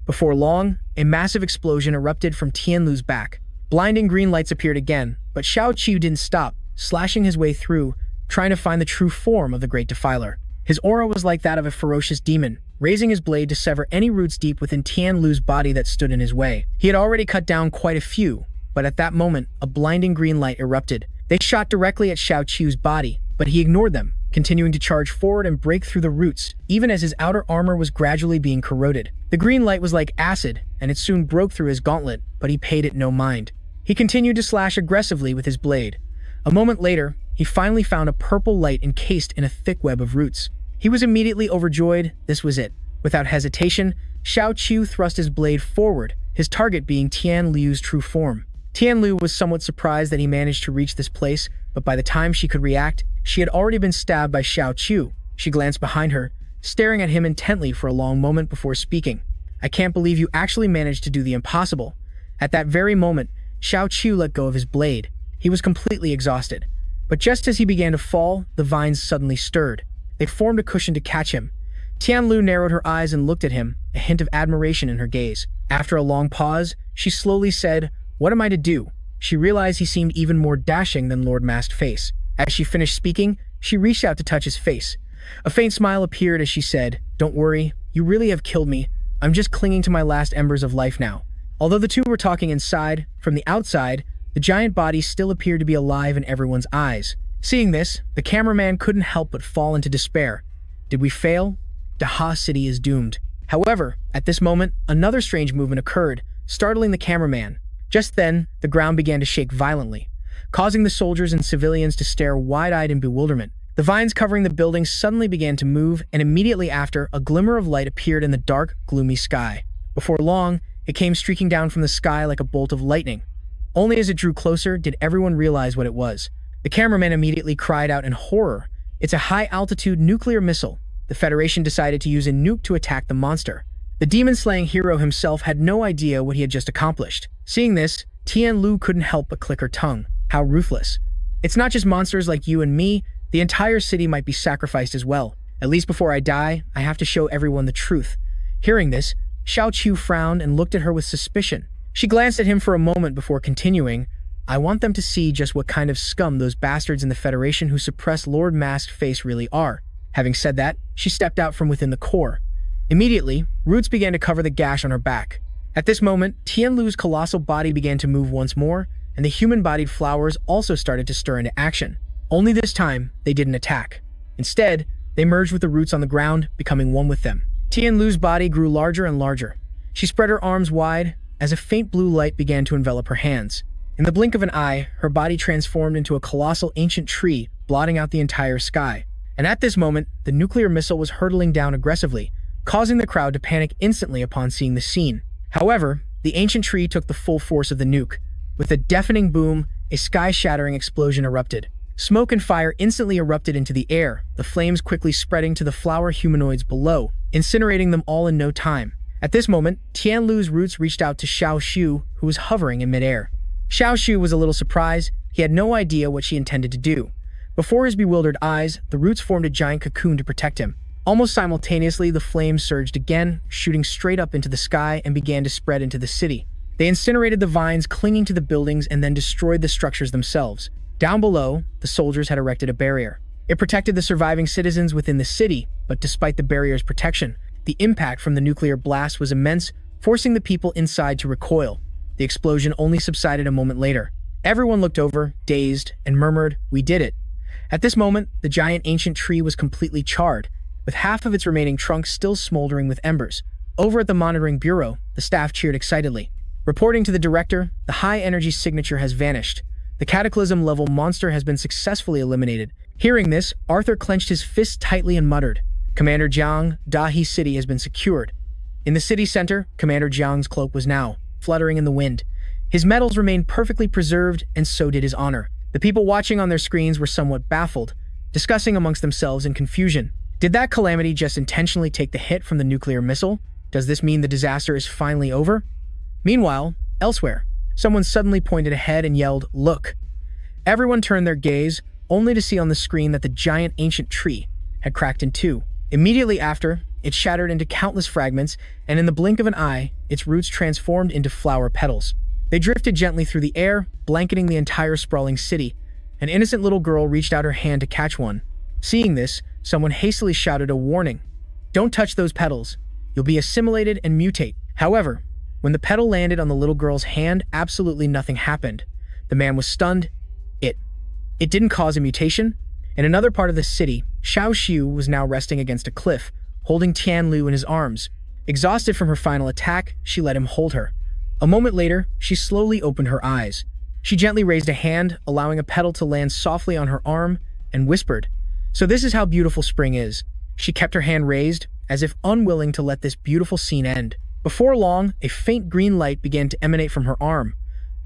Before long, a massive explosion erupted from Tianlu's back. Blinding green lights appeared again, but Xiao Chu didn't stop, slashing his way through, trying to find the true form of the Great Defiler. His aura was like that of a ferocious demon, raising his blade to sever any roots deep within Tianlu's body that stood in his way. He had already cut down quite a few, but at that moment, a blinding green light erupted. They shot directly at Xiao Chu's body, but he ignored them, continuing to charge forward and break through the roots, even as his outer armor was gradually being corroded. The green light was like acid, and it soon broke through his gauntlet, but he paid it no mind. He continued to slash aggressively with his blade. A moment later, he finally found a purple light encased in a thick web of roots. He was immediately overjoyed. This was it. Without hesitation, Xiao Chu thrust his blade forward, his target being Tianlu's true form. Tianlu was somewhat surprised that he managed to reach this place, but by the time she could react, she had already been stabbed by Xiao Chu. She glanced behind her, staring at him intently for a long moment before speaking. "I can't believe you actually managed to do the impossible." At that very moment, Xiao Chu let go of his blade. He was completely exhausted. But just as he began to fall, the vines suddenly stirred. They formed a cushion to catch him. Tianlu narrowed her eyes and looked at him, a hint of admiration in her gaze. After a long pause, she slowly said, "What am I to do?" She realized he seemed even more dashing than Lord Masked Face. As she finished speaking, she reached out to touch his face. A faint smile appeared as she said, "Don't worry, you really have killed me. I'm just clinging to my last embers of life now." Although the two were talking inside, from the outside, the giant body still appeared to be alive in everyone's eyes. Seeing this, the cameraman couldn't help but fall into despair. Did we fail? Daha City is doomed. However, at this moment, another strange movement occurred, startling the cameraman. Just then, the ground began to shake violently, causing the soldiers and civilians to stare wide-eyed in bewilderment. The vines covering the building suddenly began to move, and immediately after, a glimmer of light appeared in the dark, gloomy sky. Before long, it came streaking down from the sky like a bolt of lightning. Only as it drew closer did everyone realize what it was. The cameraman immediately cried out in horror. "It's a high-altitude nuclear missile." The Federation decided to use a nuke to attack the monster. The demon-slaying hero himself had no idea what he had just accomplished. Seeing this, Tianlu couldn't help but click her tongue. How ruthless. It's not just monsters like you and me, the entire city might be sacrificed as well. At least before I die, I have to show everyone the truth. Hearing this, Xiao Chu frowned and looked at her with suspicion. She glanced at him for a moment before continuing, "I want them to see just what kind of scum those bastards in the Federation who suppress Lord Masked Face really are." Having said that, she stepped out from within the core. Immediately, roots began to cover the gash on her back. At this moment, Tianlu's colossal body began to move once more, and the human-bodied flowers also started to stir into action. Only this time, they didn't attack. Instead, they merged with the roots on the ground, becoming one with them. Tianlu's body grew larger and larger. She spread her arms wide as a faint blue light began to envelop her hands. In the blink of an eye, her body transformed into a colossal ancient tree, blotting out the entire sky. And at this moment, the nuclear missile was hurtling down aggressively, causing the crowd to panic instantly upon seeing the scene. However, the ancient tree took the full force of the nuke. With a deafening boom, a sky-shattering explosion erupted. Smoke and fire instantly erupted into the air, the flames quickly spreading to the flower humanoids below, incinerating them all in no time. At this moment, Tianlu's roots reached out to Xiao Chu, who was hovering in midair. Xiao Chu was a little surprised. He had no idea what she intended to do. Before his bewildered eyes, the roots formed a giant cocoon to protect him. Almost simultaneously, the flames surged again, shooting straight up into the sky and began to spread into the city. They incinerated the vines clinging to the buildings and then destroyed the structures themselves. Down below, the soldiers had erected a barrier. It protected the surviving citizens within the city, but despite the barrier's protection, the impact from the nuclear blast was immense, forcing the people inside to recoil. The explosion only subsided a moment later. Everyone looked over, dazed, and murmured, "We did it." At this moment, the giant ancient tree was completely charred, with half of its remaining trunk still smoldering with embers. Over at the monitoring bureau, the staff cheered excitedly. Reporting to the director, the high-energy signature has vanished. The cataclysm-level monster has been successfully eliminated. Hearing this, Arthur clenched his fist tightly and muttered, "Commander Jiang, Dahi City has been secured." In the city center, Commander Jiang's cloak was now fluttering in the wind. His medals remained perfectly preserved, and so did his honor. The people watching on their screens were somewhat baffled, discussing amongst themselves in confusion. Did that calamity just intentionally take the hit from the nuclear missile? Does this mean the disaster is finally over? Meanwhile, elsewhere, someone suddenly pointed ahead and yelled, "Look!" Everyone turned their gaze, only to see on the screen that the giant ancient tree had cracked in two. Immediately after, it shattered into countless fragments, and in the blink of an eye, its roots transformed into flower petals. They drifted gently through the air, blanketing the entire sprawling city. An innocent little girl reached out her hand to catch one. Seeing this, someone hastily shouted a warning. "Don't touch those petals. You'll be assimilated and mutate." However, when the petal landed on the little girl's hand, absolutely nothing happened. The man was stunned. It didn't cause a mutation. In another part of the city, Xiao Xiu was now resting against a cliff, holding Tian Lu in his arms. Exhausted from her final attack, she let him hold her. A moment later, she slowly opened her eyes. She gently raised a hand, allowing a petal to land softly on her arm, and whispered, "So this is how beautiful spring is." She kept her hand raised, as if unwilling to let this beautiful scene end. Before long, a faint green light began to emanate from her arm.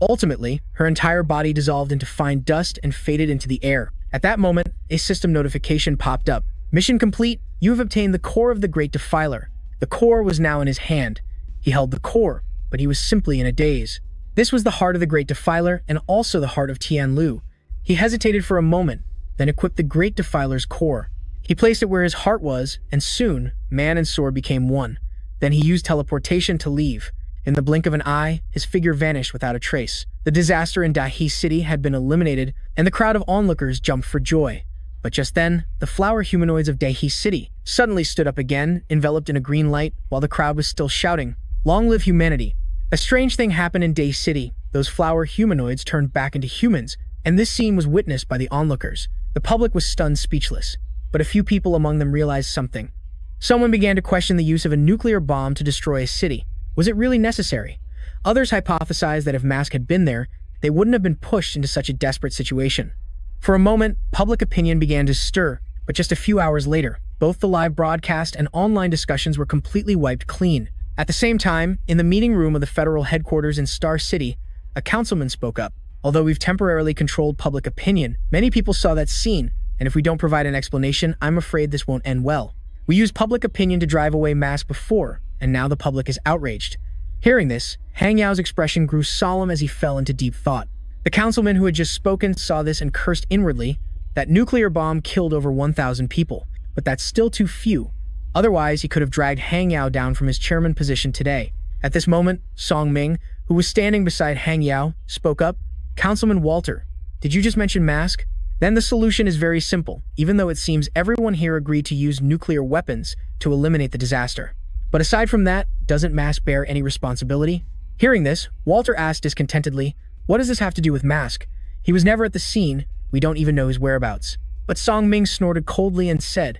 Ultimately, her entire body dissolved into fine dust and faded into the air. At that moment, a system notification popped up. "Mission complete. You have obtained the core of the Great Defiler." The core was now in his hand. He held the core, but he was simply in a daze. This was the heart of the Great Defiler and also the heart of Tian Lu. He hesitated for a moment, then equipped the Great Defiler's core. He placed it where his heart was, and soon, man and sword became one. Then he used teleportation to leave. In the blink of an eye, his figure vanished without a trace. The disaster in Dahi City had been eliminated, and the crowd of onlookers jumped for joy. But just then, the flower humanoids of Dahi City suddenly stood up again, enveloped in a green light, while the crowd was still shouting, "Long live humanity!" A strange thing happened in Dahi City. Those flower humanoids turned back into humans, and this scene was witnessed by the onlookers. The public was stunned speechless, but a few people among them realized something. Someone began to question the use of a nuclear bomb to destroy a city. Was it really necessary? Others hypothesized that if Mask had been there, they wouldn't have been pushed into such a desperate situation. For a moment, public opinion began to stir, but just a few hours later, both the live broadcast and online discussions were completely wiped clean. At the same time, in the meeting room of the federal headquarters in Star City, a councilman spoke up. "Although we've temporarily controlled public opinion, many people saw that scene, and if we don't provide an explanation, I'm afraid this won't end well. We used public opinion to drive away Mask before, and now the public is outraged." Hearing this, Hang Yao's expression grew solemn as he fell into deep thought. The councilman who had just spoken saw this and cursed inwardly. That nuclear bomb killed over 1,000 people, but that's still too few. Otherwise, he could have dragged Hang Yao down from his chairman position today. At this moment, Song Ming, who was standing beside Hang Yao, spoke up. "Councilman Walter, did you just mention Mask?" "Then the solution is very simple, even though it seems everyone here agreed to use nuclear weapons to eliminate the disaster. But aside from that, doesn't Mask bear any responsibility?" Hearing this, Walter asked discontentedly, "What does this have to do with Mask? He was never at the scene, we don't even know his whereabouts." But Song Ming snorted coldly and said,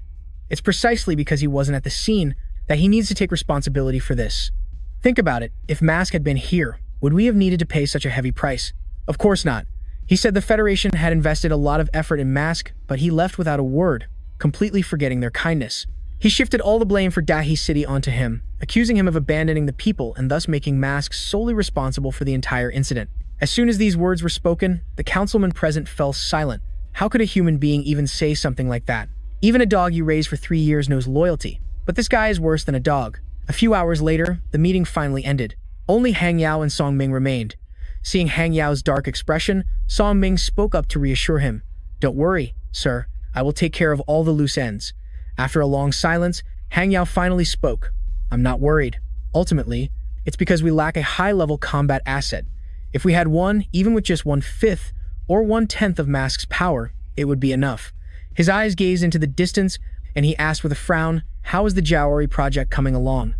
"It's precisely because he wasn't at the scene that he needs to take responsibility for this. Think about it, if Mask had been here, would we have needed to pay such a heavy price? Of course not." He said the Federation had invested a lot of effort in Mask, but he left without a word, completely forgetting their kindness. He shifted all the blame for Dahi City onto him, accusing him of abandoning the people and thus making Mask solely responsible for the entire incident. As soon as these words were spoken, the councilman present fell silent. How could a human being even say something like that? Even a dog you raise for 3 years knows loyalty, but this guy is worse than a dog. A few hours later, the meeting finally ended. Only Hang Yao and Song Ming remained. Seeing Hang Yao's dark expression, Song Ming spoke up to reassure him. "Don't worry, sir. I will take care of all the loose ends." After a long silence, Hang Yao finally spoke. "I'm not worried. Ultimately, it's because we lack a high-level combat asset. If we had one, even with just 1/5 or 1/10 of Mask's power, it would be enough." His eyes gazed into the distance, and he asked with a frown, "How is the Jiaori project coming along?"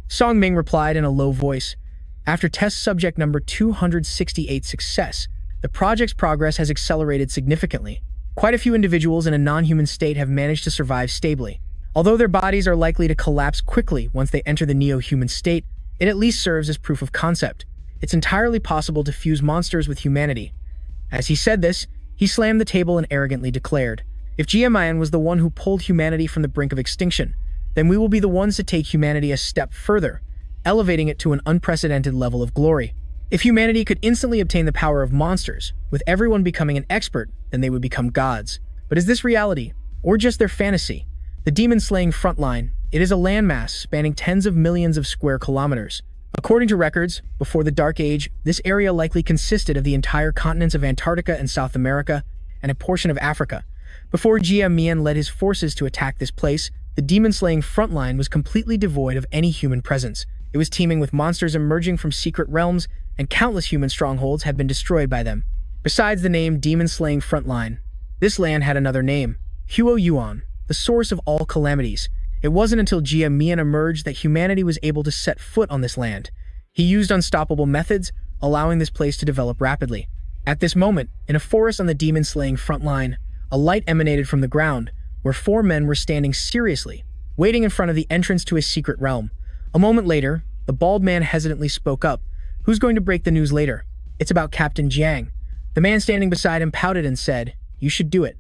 Song Ming replied in a low voice, After test subject number 268 success, the project's progress has accelerated significantly. Quite a few individuals in a non-human state have managed to survive stably. Although their bodies are likely to collapse quickly once they enter the neo-human state, it at least serves as proof of concept. It's entirely possible to fuse monsters with humanity. As he said this, he slammed the table and arrogantly declared, "If GMIN was the one who pulled humanity from the brink of extinction, then we will be the ones to take humanity a step further, elevating it to an unprecedented level of glory. If humanity could instantly obtain the power of monsters, with everyone becoming an expert, then they would become gods. But is this reality, or just their fantasy? The demon-slaying frontline, it is a landmass spanning tens of millions of square kilometers. According to records, before the Dark Age, this area likely consisted of the entire continents of Antarctica and South America, and a portion of Africa. Before Jia Mian led his forces to attack this place, the demon-slaying frontline was completely devoid of any human presence. It was teeming with monsters emerging from secret realms, and countless human strongholds had been destroyed by them. Besides the name demon-slaying frontline, this land had another name, Huo Yuan, the source of all calamities. It wasn't until Jia Mian emerged that humanity was able to set foot on this land. He used unstoppable methods, allowing this place to develop rapidly. At this moment, in a forest on the demon-slaying frontline, a light emanated from the ground, where 4 men were standing seriously, waiting in front of the entrance to his secret realm. A moment later, the bald man hesitantly spoke up. "Who's going to break the news later?" "It's about Captain Jiang." The man standing beside him pouted and said, "You should do it.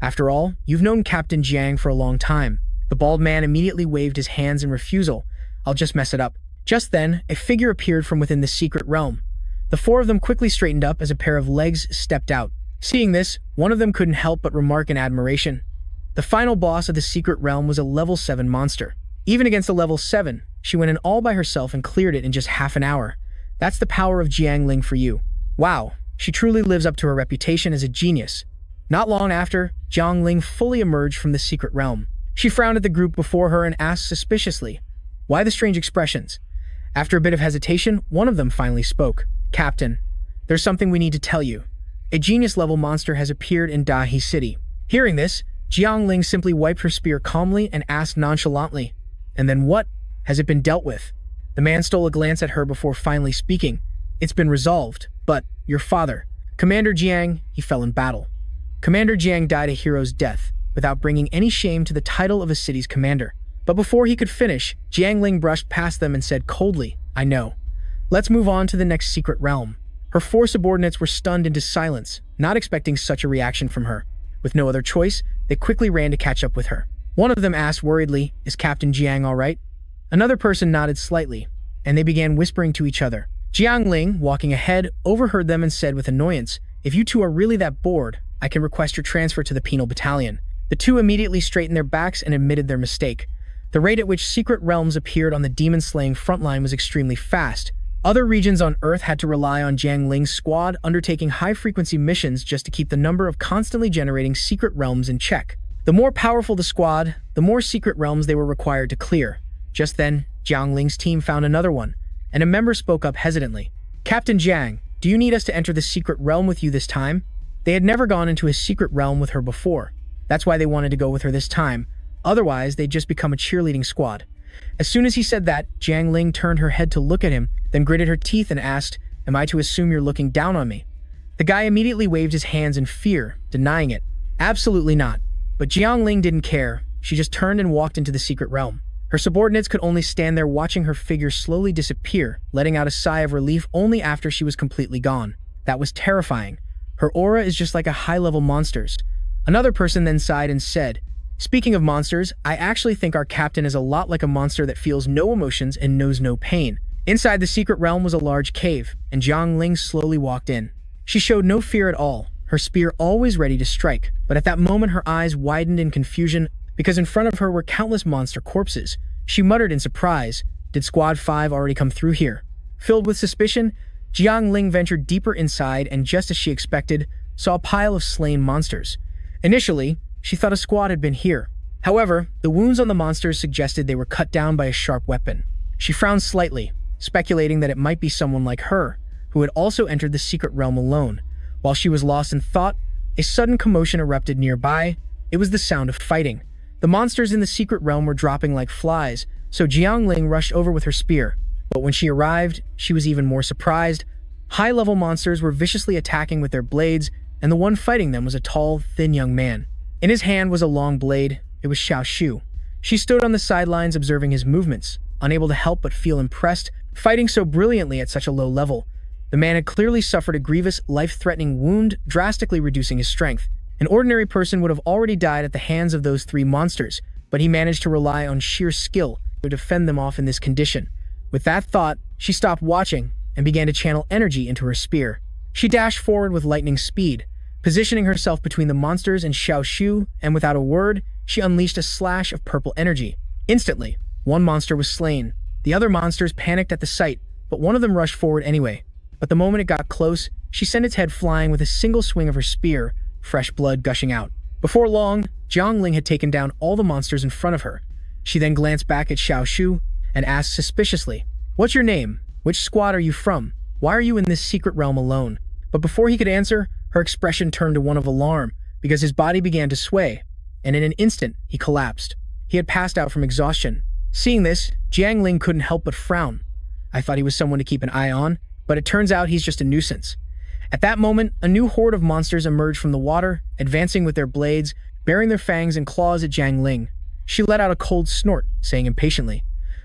After all, you've known Captain Jiang for a long time." The bald man immediately waved his hands in refusal. "I'll just mess it up." Just then, a figure appeared from within the secret realm. The 4 of them quickly straightened up as a pair of legs stepped out. Seeing this, one of them couldn't help but remark in admiration. The final boss of the secret realm was a level 7 monster. Even against a level 7, she went in all by herself and cleared it in just half an hour. That's the power of Jiang Ling for you. Wow, she truly lives up to her reputation as a genius. Not long after, Jiang Ling fully emerged from the secret realm. She frowned at the group before her and asked suspiciously, "Why the strange expressions?" After a bit of hesitation, one of them finally spoke. "Captain, there's something we need to tell you. A genius-level monster has appeared in Dahi City." Hearing this, Jiang Ling simply wiped her spear calmly and asked nonchalantly, "And then what? Has it been dealt with?" The man stole a glance at her before finally speaking. "It's been resolved, but your father, Commander Jiang, he fell in battle." Commander Jiang died a hero's death, without bringing any shame to the title of a city's commander. But before he could finish, Jiang Ling brushed past them and said coldly, "I know. Let's move on to the next secret realm." Her 4 subordinates were stunned into silence, not expecting such a reaction from her. With no other choice, they quickly ran to catch up with her. One of them asked worriedly, "Is Captain Jiang all right?" Another person nodded slightly, and they began whispering to each other. Jiang Ling, walking ahead, overheard them and said with annoyance, "If you two are really that bored, I can request your transfer to the penal battalion." The 2 immediately straightened their backs and admitted their mistake. The rate at which secret realms appeared on the demon-slaying frontline was extremely fast. Other regions on Earth had to rely on Jiang Ling's squad undertaking high-frequency missions just to keep the number of constantly generating secret realms in check. The more powerful the squad, the more secret realms they were required to clear. Just then, Jiang Ling's team found another one, and a member spoke up hesitantly. "Captain Jiang, do you need us to enter the secret realm with you this time?" They had never gone into a secret realm with her before. That's why they wanted to go with her this time. Otherwise, they'd just become a cheerleading squad. As soon as he said that, Jiang Ling turned her head to look at him, then gritted her teeth and asked, "Am I to assume you're looking down on me?" The guy immediately waved his hands in fear, denying it. "Absolutely not." But Jiang Ling didn't care. She just turned and walked into the secret realm. Her subordinates could only stand there watching her figure slowly disappear, letting out a sigh of relief only after she was completely gone. That was terrifying. Her aura is just like a high-level monster's. Another person then sighed and said, "Speaking of monsters, I actually think our captain is a lot like a monster that feels no emotions and knows no pain." Inside the secret realm was a large cave, and Jiang Ling slowly walked in. She showed no fear at all, her spear always ready to strike, but at that moment her eyes widened in confusion because in front of her were countless monster corpses. She muttered in surprise, "Did Squad 5 already come through here?" Filled with suspicion, Jiang Ling ventured deeper inside and just as she expected, saw a pile of slain monsters. Initially, she thought a squad had been here. However, the wounds on the monsters suggested they were cut down by a sharp weapon. She frowned slightly, speculating that it might be someone like her, who had also entered the secret realm alone. While she was lost in thought, a sudden commotion erupted nearby. It was the sound of fighting. The monsters in the secret realm were dropping like flies, so Jiang Ling rushed over with her spear. But when she arrived, she was even more surprised. High-level monsters were viciously attacking with their blades, and the one fighting them was a tall, thin young man. In his hand was a long blade. It was Xiao Shu. She stood on the sidelines observing his movements, unable to help but feel impressed, fighting so brilliantly at such a low level. The man had clearly suffered a grievous, life-threatening wound, drastically reducing his strength. An ordinary person would have already died at the hands of those three monsters, but he managed to rely on sheer skill to defend them off in this condition. With that thought, she stopped watching and began to channel energy into her spear. She dashed forward with lightning speed, positioning herself between the monsters and Xiao Shu, and without a word, she unleashed a slash of purple energy. Instantly, one monster was slain. The other monsters panicked at the sight, but one of them rushed forward anyway. But the moment it got close, she sent its head flying with a single swing of her spear, fresh blood gushing out. Before long, Jiang Ling had taken down all the monsters in front of her. She then glanced back at Xiao Shu and asked suspiciously, "What's your name? Which squad are you from? Why are you in this secret realm alone?" But before he could answer, her expression turned to one of alarm, because his body began to sway, and in an instant, he collapsed. He had passed out from exhaustion. Seeing this, Jiang Ling couldn't help but frown. I thought he was someone to keep an eye on, but it turns out he's just a nuisance. At that moment, a new horde of monsters emerged from the water, advancing with their blades, baring their fangs and claws at Jiang Ling. She let out a cold snort, saying impatiently,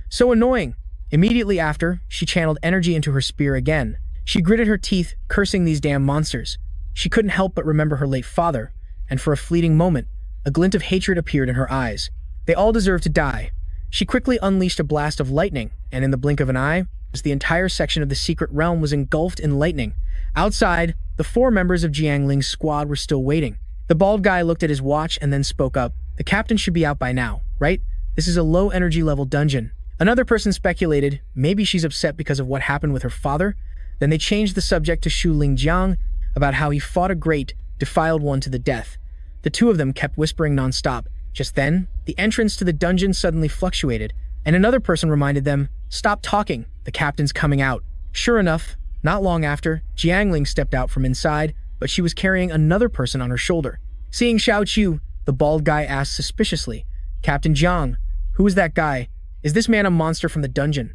"So annoying." Immediately after, she channeled energy into her spear again. She gritted her teeth, cursing these damn monsters. She couldn't help but remember her late father, and for a fleeting moment, a glint of hatred appeared in her eyes. They all deserved to die. She quickly unleashed a blast of lightning, and in the blink of an eye, the entire section of the secret realm was engulfed in lightning. Outside, the four members of Jiang Ling's squad were still waiting. The bald guy looked at his watch and then spoke up. "The captain should be out by now, right? This is a low energy level dungeon." Another person speculated, maybe she's upset because of what happened with her father. Then they changed the subject to Shu Lingjiang about how he fought a great, defiled one to the death. The two of them kept whispering nonstop. Just then, the entrance to the dungeon suddenly fluctuated, and another person reminded them, "Stop talking, the captain's coming out." Sure enough, not long after, Jiang Ling stepped out from inside, but she was carrying another person on her shoulder. Seeing Xiao Chu, the bald guy asked suspiciously, "Captain Jiang, who is that guy? Is this man a monster from the dungeon?"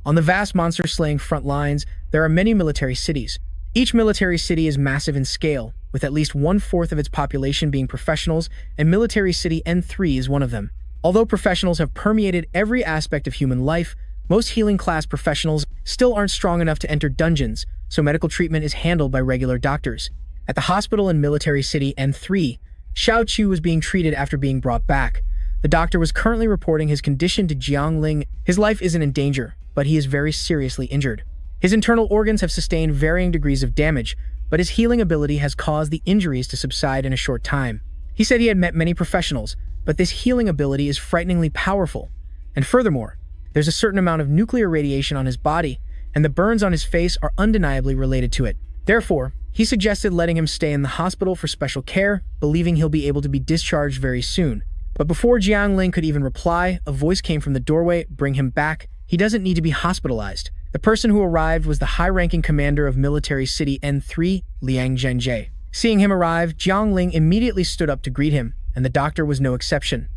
On the vast monster-slaying front lines, there are many military cities. Each military city is massive in scale, with at least 1/4 of its population being professionals, and Military City N3 is one of them. Although professionals have permeated every aspect of human life, most healing-class professionals still aren't strong enough to enter dungeons, so medical treatment is handled by regular doctors. At the hospital in Military City N3, Xiao Chu was being treated after being brought back. The doctor was currently reporting his condition to Jiang Ling. His life isn't in danger, but he is very seriously injured. His internal organs have sustained varying degrees of damage, but his healing ability has caused the injuries to subside in a short time. He said he had met many professionals, but this healing ability is frighteningly powerful. And furthermore, there's a certain amount of nuclear radiation on his body, and the burns on his face are undeniably related to it. Therefore, he suggested letting him stay in the hospital for special care, believing he'll be able to be discharged very soon. But before Jiang Ling could even reply, a voice came from the doorway, "Bring him back. He doesn't need to be hospitalized." The person who arrived was the high-ranking commander of Military City N3, Liang Zhenjie. Seeing him arrive, Jiang Ling immediately stood up to greet him, and the doctor was no exception.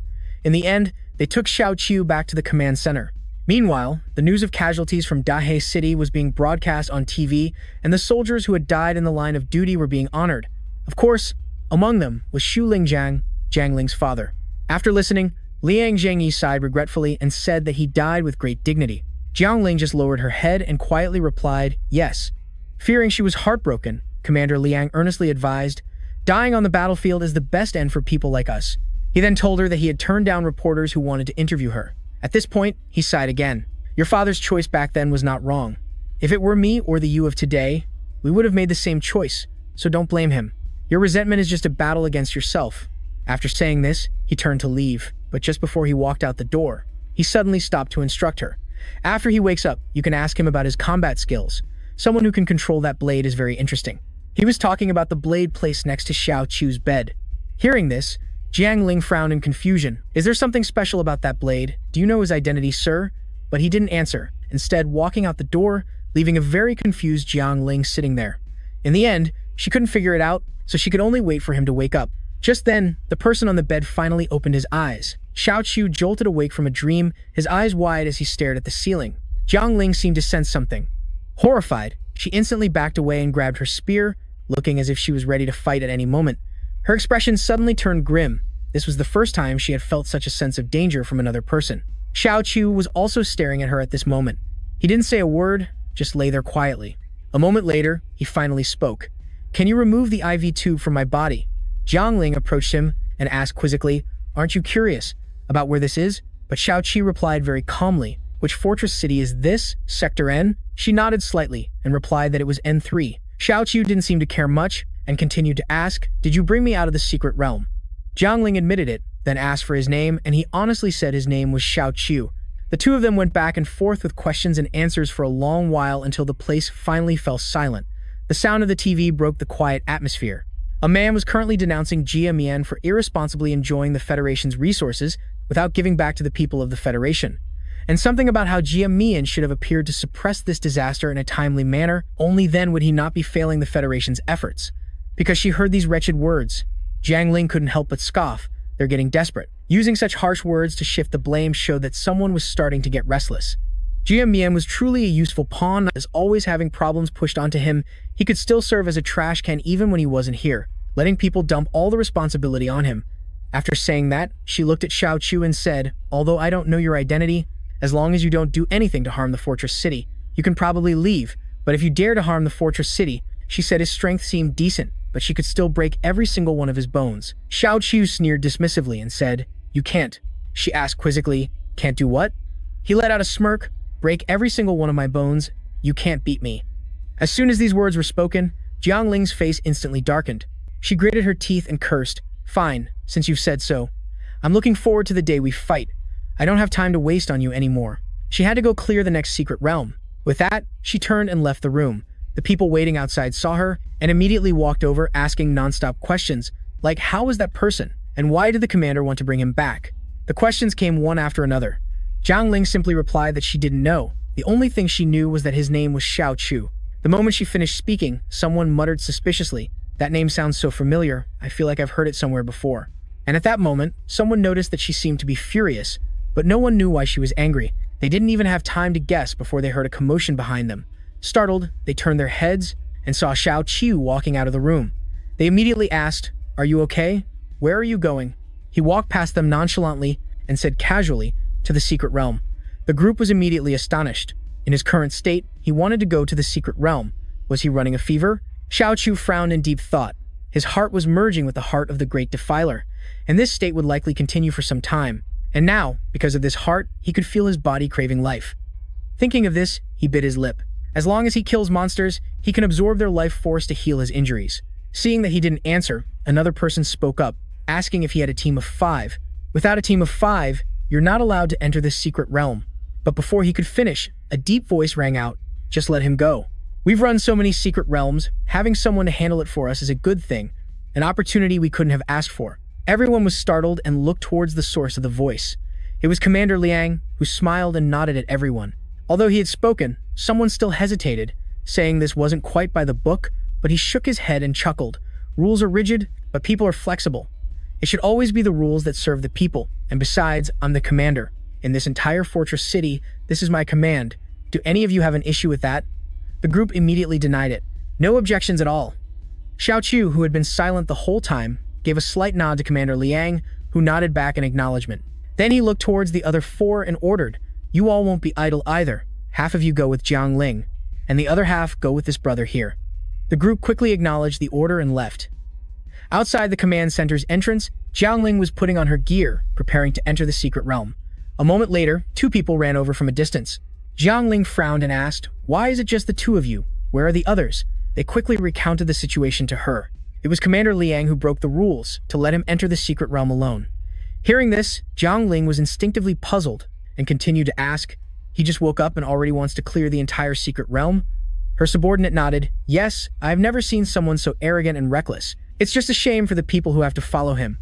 In the end, they took Xiao Chu back to the command center. Meanwhile, the news of casualties from Dahe City was being broadcast on TV, and the soldiers who had died in the line of duty were being honored. Of course, among them was Shu Lingjiang, Jiang Ling's father. After listening, Liang Zhengyi sighed regretfully and said that he died with great dignity. Jiang Ling just lowered her head and quietly replied, "Yes." Fearing she was heartbroken, Commander Liang earnestly advised, "Dying on the battlefield is the best end for people like us." He then told her that he had turned down reporters who wanted to interview her. At this point, he sighed again. "Your father's choice back then was not wrong. If it were me or the you of today, we would have made the same choice, so don't blame him. Your resentment is just a battle against yourself." After saying this, he turned to leave, but just before he walked out the door, he suddenly stopped to instruct her. "After he wakes up, you can ask him about his combat skills. Someone who can control that blade is very interesting." He was talking about the blade placed next to Xiao Chu's bed. Hearing this, Jiang Ling frowned in confusion. "Is there something special about that blade? Do you know his identity, sir?" But he didn't answer, instead walking out the door, leaving a very confused Jiang Ling sitting there. In the end, she couldn't figure it out, so she could only wait for him to wake up. Just then, the person on the bed finally opened his eyes. Xiao Chu jolted awake from a dream, his eyes wide as he stared at the ceiling. Jiang Ling seemed to sense something. Horrified, she instantly backed away and grabbed her spear, looking as if she was ready to fight at any moment. Her expression suddenly turned grim. This was the first time she had felt such a sense of danger from another person. Xiao Chu was also staring at her at this moment. He didn't say a word, just lay there quietly. A moment later, he finally spoke. "Can you remove the IV tube from my body?" Jiang Ling approached him and asked quizzically, "Aren't you curious about where this is?" But Xiao Qi replied very calmly, "Which fortress city is this? Sector N?" She nodded slightly and replied that it was N3. Xiao Qi didn't seem to care much and continued to ask, "Did you bring me out of the secret realm?" Jiang Ling admitted it, then asked for his name, and he honestly said his name was Xiao Chu. The two of them went back and forth with questions and answers for a long while until the place finally fell silent. The sound of the TV broke the quiet atmosphere. A man was currently denouncing Jia Mian for irresponsibly enjoying the Federation's resources without giving back to the people of the Federation. And something about how Jia Mian should have appeared to suppress this disaster in a timely manner, only then would he not be failing the Federation's efforts. Because she heard these wretched words, Jiang Ling couldn't help but scoff. They're getting desperate. Using such harsh words to shift the blame showed that someone was starting to get restless. Jia Mian was truly a useful pawn, as always having problems pushed onto him. He could still serve as a trash can even when he wasn't here, letting people dump all the responsibility on him. After saying that, she looked at Xiao Chu and said, "Although I don't know your identity, as long as you don't do anything to harm the fortress city, you can probably leave. But if you dare to harm the fortress city," she said his strength seemed decent, but she could still break every single one of his bones. Xiao Chu sneered dismissively and said, "You can't." She asked quizzically, "Can't do what?" He let out a smirk, "Break every single one of my bones. You can't beat me." As soon as these words were spoken, Jiang Ling's face instantly darkened. She gritted her teeth and cursed, "Fine, since you've said so. I'm looking forward to the day we fight. I don't have time to waste on you anymore." She had to go clear the next secret realm. With that, she turned and left the room. The people waiting outside saw her and immediately walked over, asking nonstop questions, like how was that person, and why did the commander want to bring him back? The questions came one after another. Jiang Ling simply replied that she didn't know. The only thing she knew was that his name was Xiao Chu. The moment she finished speaking, someone muttered suspiciously, "That name sounds so familiar, I feel like I've heard it somewhere before." And at that moment, someone noticed that she seemed to be furious, but no one knew why she was angry. They didn't even have time to guess before they heard a commotion behind them. Startled, they turned their heads and saw Xiao Chu walking out of the room. They immediately asked, "Are you okay? Where are you going?" He walked past them nonchalantly and said casually, "To the secret realm." The group was immediately astonished. In his current state, he wanted to go to the secret realm. Was he running a fever? Xiao Chu frowned in deep thought. His heart was merging with the heart of the Great Defiler, and this state would likely continue for some time. And now, because of this heart, he could feel his body craving life. Thinking of this, he bit his lip. As long as he kills monsters, he can absorb their life force to heal his injuries. Seeing that he didn't answer, another person spoke up, asking if he had a team of 5. Without a team of 5, you're not allowed to enter this secret realm. But before he could finish, a deep voice rang out, "Just let him go. We've run so many secret realms, having someone to handle it for us is a good thing, an opportunity we couldn't have asked for." Everyone was startled and looked towards the source of the voice. It was Commander Liang, who smiled and nodded at everyone. Although he had spoken, someone still hesitated, saying this wasn't quite by the book, but he shook his head and chuckled. "Rules are rigid, but people are flexible. It should always be the rules that serve the people, and besides, I'm the commander. In this entire fortress city, this is my command. Do any of you have an issue with that?" The group immediately denied it. No objections at all. Xiao Chu, who had been silent the whole time, gave a slight nod to Commander Liang, who nodded back in acknowledgement. Then he looked towards the other 4 and ordered, "You all won't be idle either. Half of you go with Jiang Ling, and the other half go with this brother here." The group quickly acknowledged the order and left. Outside the command center's entrance, Jiang Ling was putting on her gear, preparing to enter the secret realm. A moment later, 2 people ran over from a distance. Jiang Ling frowned and asked, "Why is it just the 2 of you? Where are the others?" They quickly recounted the situation to her. It was Commander Liang who broke the rules to let him enter the secret realm alone. Hearing this, Jiang Ling was instinctively puzzled and continued to ask, "He just woke up and already wants to clear the entire secret realm?" Her subordinate nodded, "Yes, I've never seen someone so arrogant and reckless. It's just a shame for the people who have to follow him."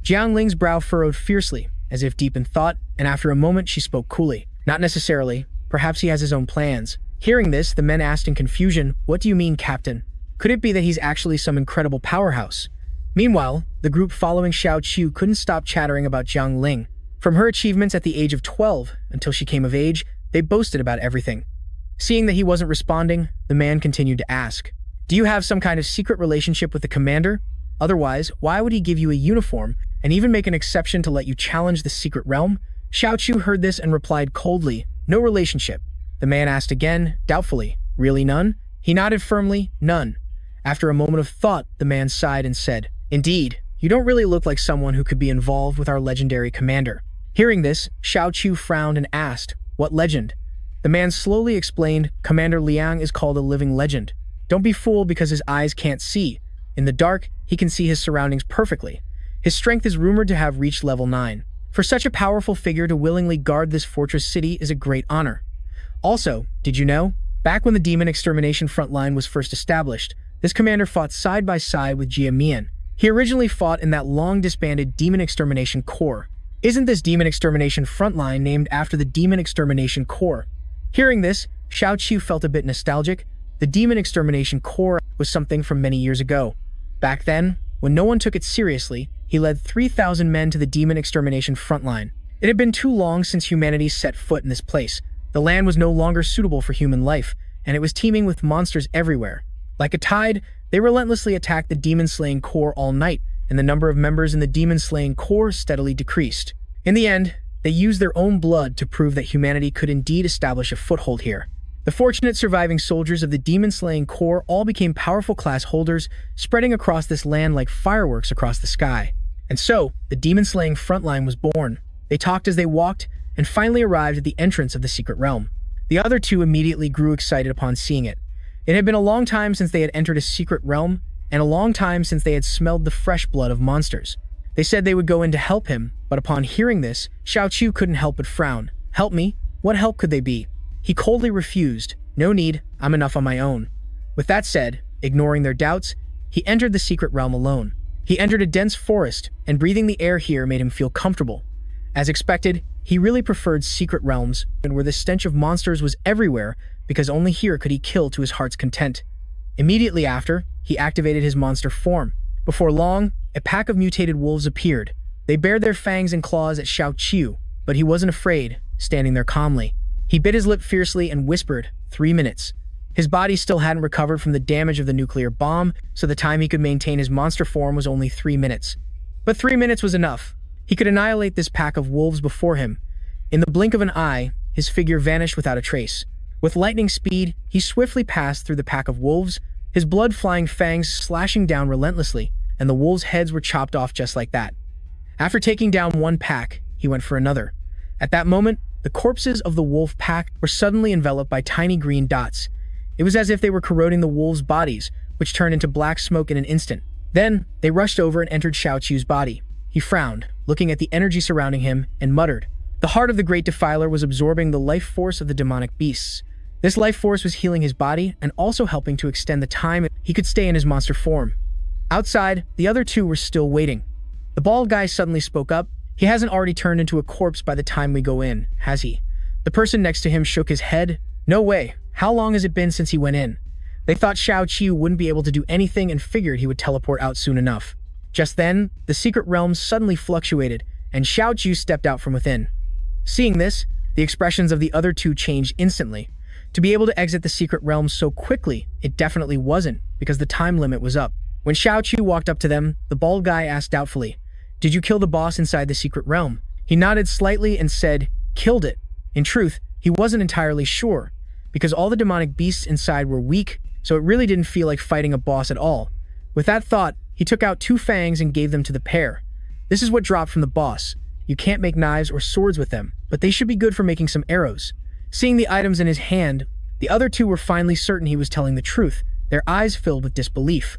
Jiang Ling's brow furrowed fiercely, as if deep in thought, and after a moment she spoke coolly. "Not necessarily. Perhaps he has his own plans." Hearing this, the men asked in confusion, "What do you mean, Captain? Could it be that he's actually some incredible powerhouse?" Meanwhile, the group following Xiao Chu couldn't stop chattering about Jiang Ling. From her achievements at the age of 12 until she came of age, They boasted about everything. Seeing that he wasn't responding, the man continued to ask, "Do you have some kind of secret relationship with the commander? Otherwise, why would he give you a uniform and even make an exception to let you challenge the secret realm?" Xiao Chu heard this and replied coldly, "No relationship." The man asked again, doubtfully, "Really none?" He nodded firmly, "None." After a moment of thought, the man sighed and said, "Indeed, you don't really look like someone who could be involved with our legendary commander." Hearing this, Xiao Chu frowned and asked, "What legend?" The man slowly explained, "Commander Liang is called a living legend. Don't be fooled because his eyes can't see. In the dark, he can see his surroundings perfectly. His strength is rumored to have reached level 9. For such a powerful figure to willingly guard this fortress city is a great honor. Also, did you know? Back when the Demon Extermination Frontline was first established, this commander fought side by side with Jia Mian. He originally fought in that long-disbanded Demon Extermination Corps. Isn't this Demon Extermination Frontline named after the Demon Extermination Corps?" Hearing this, Xiao Chu felt a bit nostalgic. The Demon Extermination Corps was something from many years ago. Back then, when no one took it seriously, he led 3,000 men to the Demon Extermination Frontline. It had been too long since humanity set foot in this place. The land was no longer suitable for human life, and it was teeming with monsters everywhere. Like a tide, they relentlessly attacked the demon-slaying corps all night, and the number of members in the demon-slaying corps steadily decreased. In the end, they used their own blood to prove that humanity could indeed establish a foothold here. The fortunate surviving soldiers of the demon-slaying corps all became powerful class holders, spreading across this land like fireworks across the sky. And so, the demon-slaying frontline was born. They talked as they walked, and finally arrived at the entrance of the secret realm. The other two immediately grew excited upon seeing it. It had been a long time since they had entered a secret realm, and a long time since they had smelled the fresh blood of monsters. They said they would go in to help him, but upon hearing this, Xiao Chu couldn't help but frown. "Help me? What help could they be?" He coldly refused. "No need, I'm enough on my own." With that said, ignoring their doubts, he entered the secret realm alone. He entered a dense forest, and breathing the air here made him feel comfortable. As expected, he really preferred secret realms, and where the stench of monsters was everywhere, because only here could he kill to his heart's content. Immediately after, he activated his monster form. Before long, a pack of mutated wolves appeared. They bared their fangs and claws at Xiao Chu, but he wasn't afraid, standing there calmly. He bit his lip fiercely and whispered, 3 minutes. His body still hadn't recovered from the damage of the nuclear bomb, so the time he could maintain his monster form was only 3 minutes. But 3 minutes was enough. He could annihilate this pack of wolves before him. In the blink of an eye, his figure vanished without a trace. With lightning speed, he swiftly passed through the pack of wolves, his blood-flying fangs slashing down relentlessly, and the wolves' heads were chopped off just like that. After taking down one pack, he went for another. At that moment, the corpses of the wolf pack were suddenly enveloped by tiny green dots. It was as if they were corroding the wolves' bodies, which turned into black smoke in an instant. Then, they rushed over and entered Xiao Chu's body. He frowned, looking at the energy surrounding him, and muttered. The heart of the Great Defiler was absorbing the life force of the demonic beasts. This life force was healing his body and also helping to extend the time he could stay in his monster form. Outside, the other two were still waiting. The bald guy suddenly spoke up. "He hasn't already turned into a corpse by the time we go in, has he?" The person next to him shook his head. "No way. How long has it been since he went in?" They thought Xiao Chu wouldn't be able to do anything and figured he would teleport out soon enough. Just then, the secret realm suddenly fluctuated, and Xiao Chu stepped out from within. Seeing this, the expressions of the other two changed instantly. To be able to exit the secret realm so quickly, it definitely wasn't, because the time limit was up. When Xiao Chu walked up to them, the bald guy asked doubtfully, "Did you kill the boss inside the secret realm?" He nodded slightly and said, "Killed it." In truth, he wasn't entirely sure, because all the demonic beasts inside were weak, so it really didn't feel like fighting a boss at all. With that thought, he took out 2 fangs and gave them to the pair. This is what dropped from the boss. You can't make knives or swords with them, but they should be good for making some arrows. Seeing the items in his hand, the other two were finally certain he was telling the truth, their eyes filled with disbelief.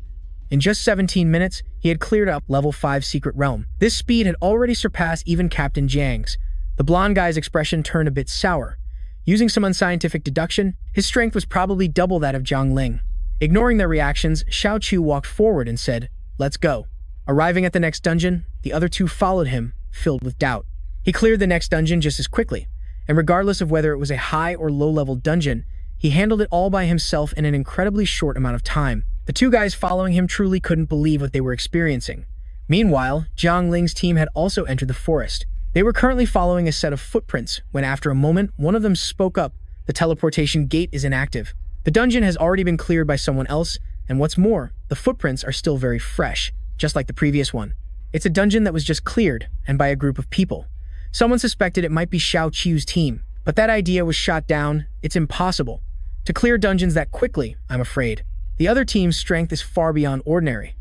In just 17 minutes, he had cleared up level 5 secret realm. This speed had already surpassed even Captain Jiang's. The blonde guy's expression turned a bit sour. Using some unscientific deduction, his strength was probably double that of Jiang Ling. Ignoring their reactions, Xiao Chu walked forward and said, "Let's go." Arriving at the next dungeon, the other two followed him, filled with doubt. He cleared the next dungeon just as quickly, and regardless of whether it was a high or low-level dungeon, he handled it all by himself in an incredibly short amount of time. The two guys following him truly couldn't believe what they were experiencing. Meanwhile, Jiang Ling's team had also entered the forest. They were currently following a set of footprints when after a moment, one of them spoke up. The teleportation gate is inactive. The dungeon has already been cleared by someone else, and what's more, the footprints are still very fresh, just like the previous one. It's a dungeon that was just cleared, and by a group of people. Someone suspected it might be Xiao Qiu's team, but that idea was shot down. It's impossible to clear dungeons that quickly, I'm afraid. The other team's strength is far beyond ordinary.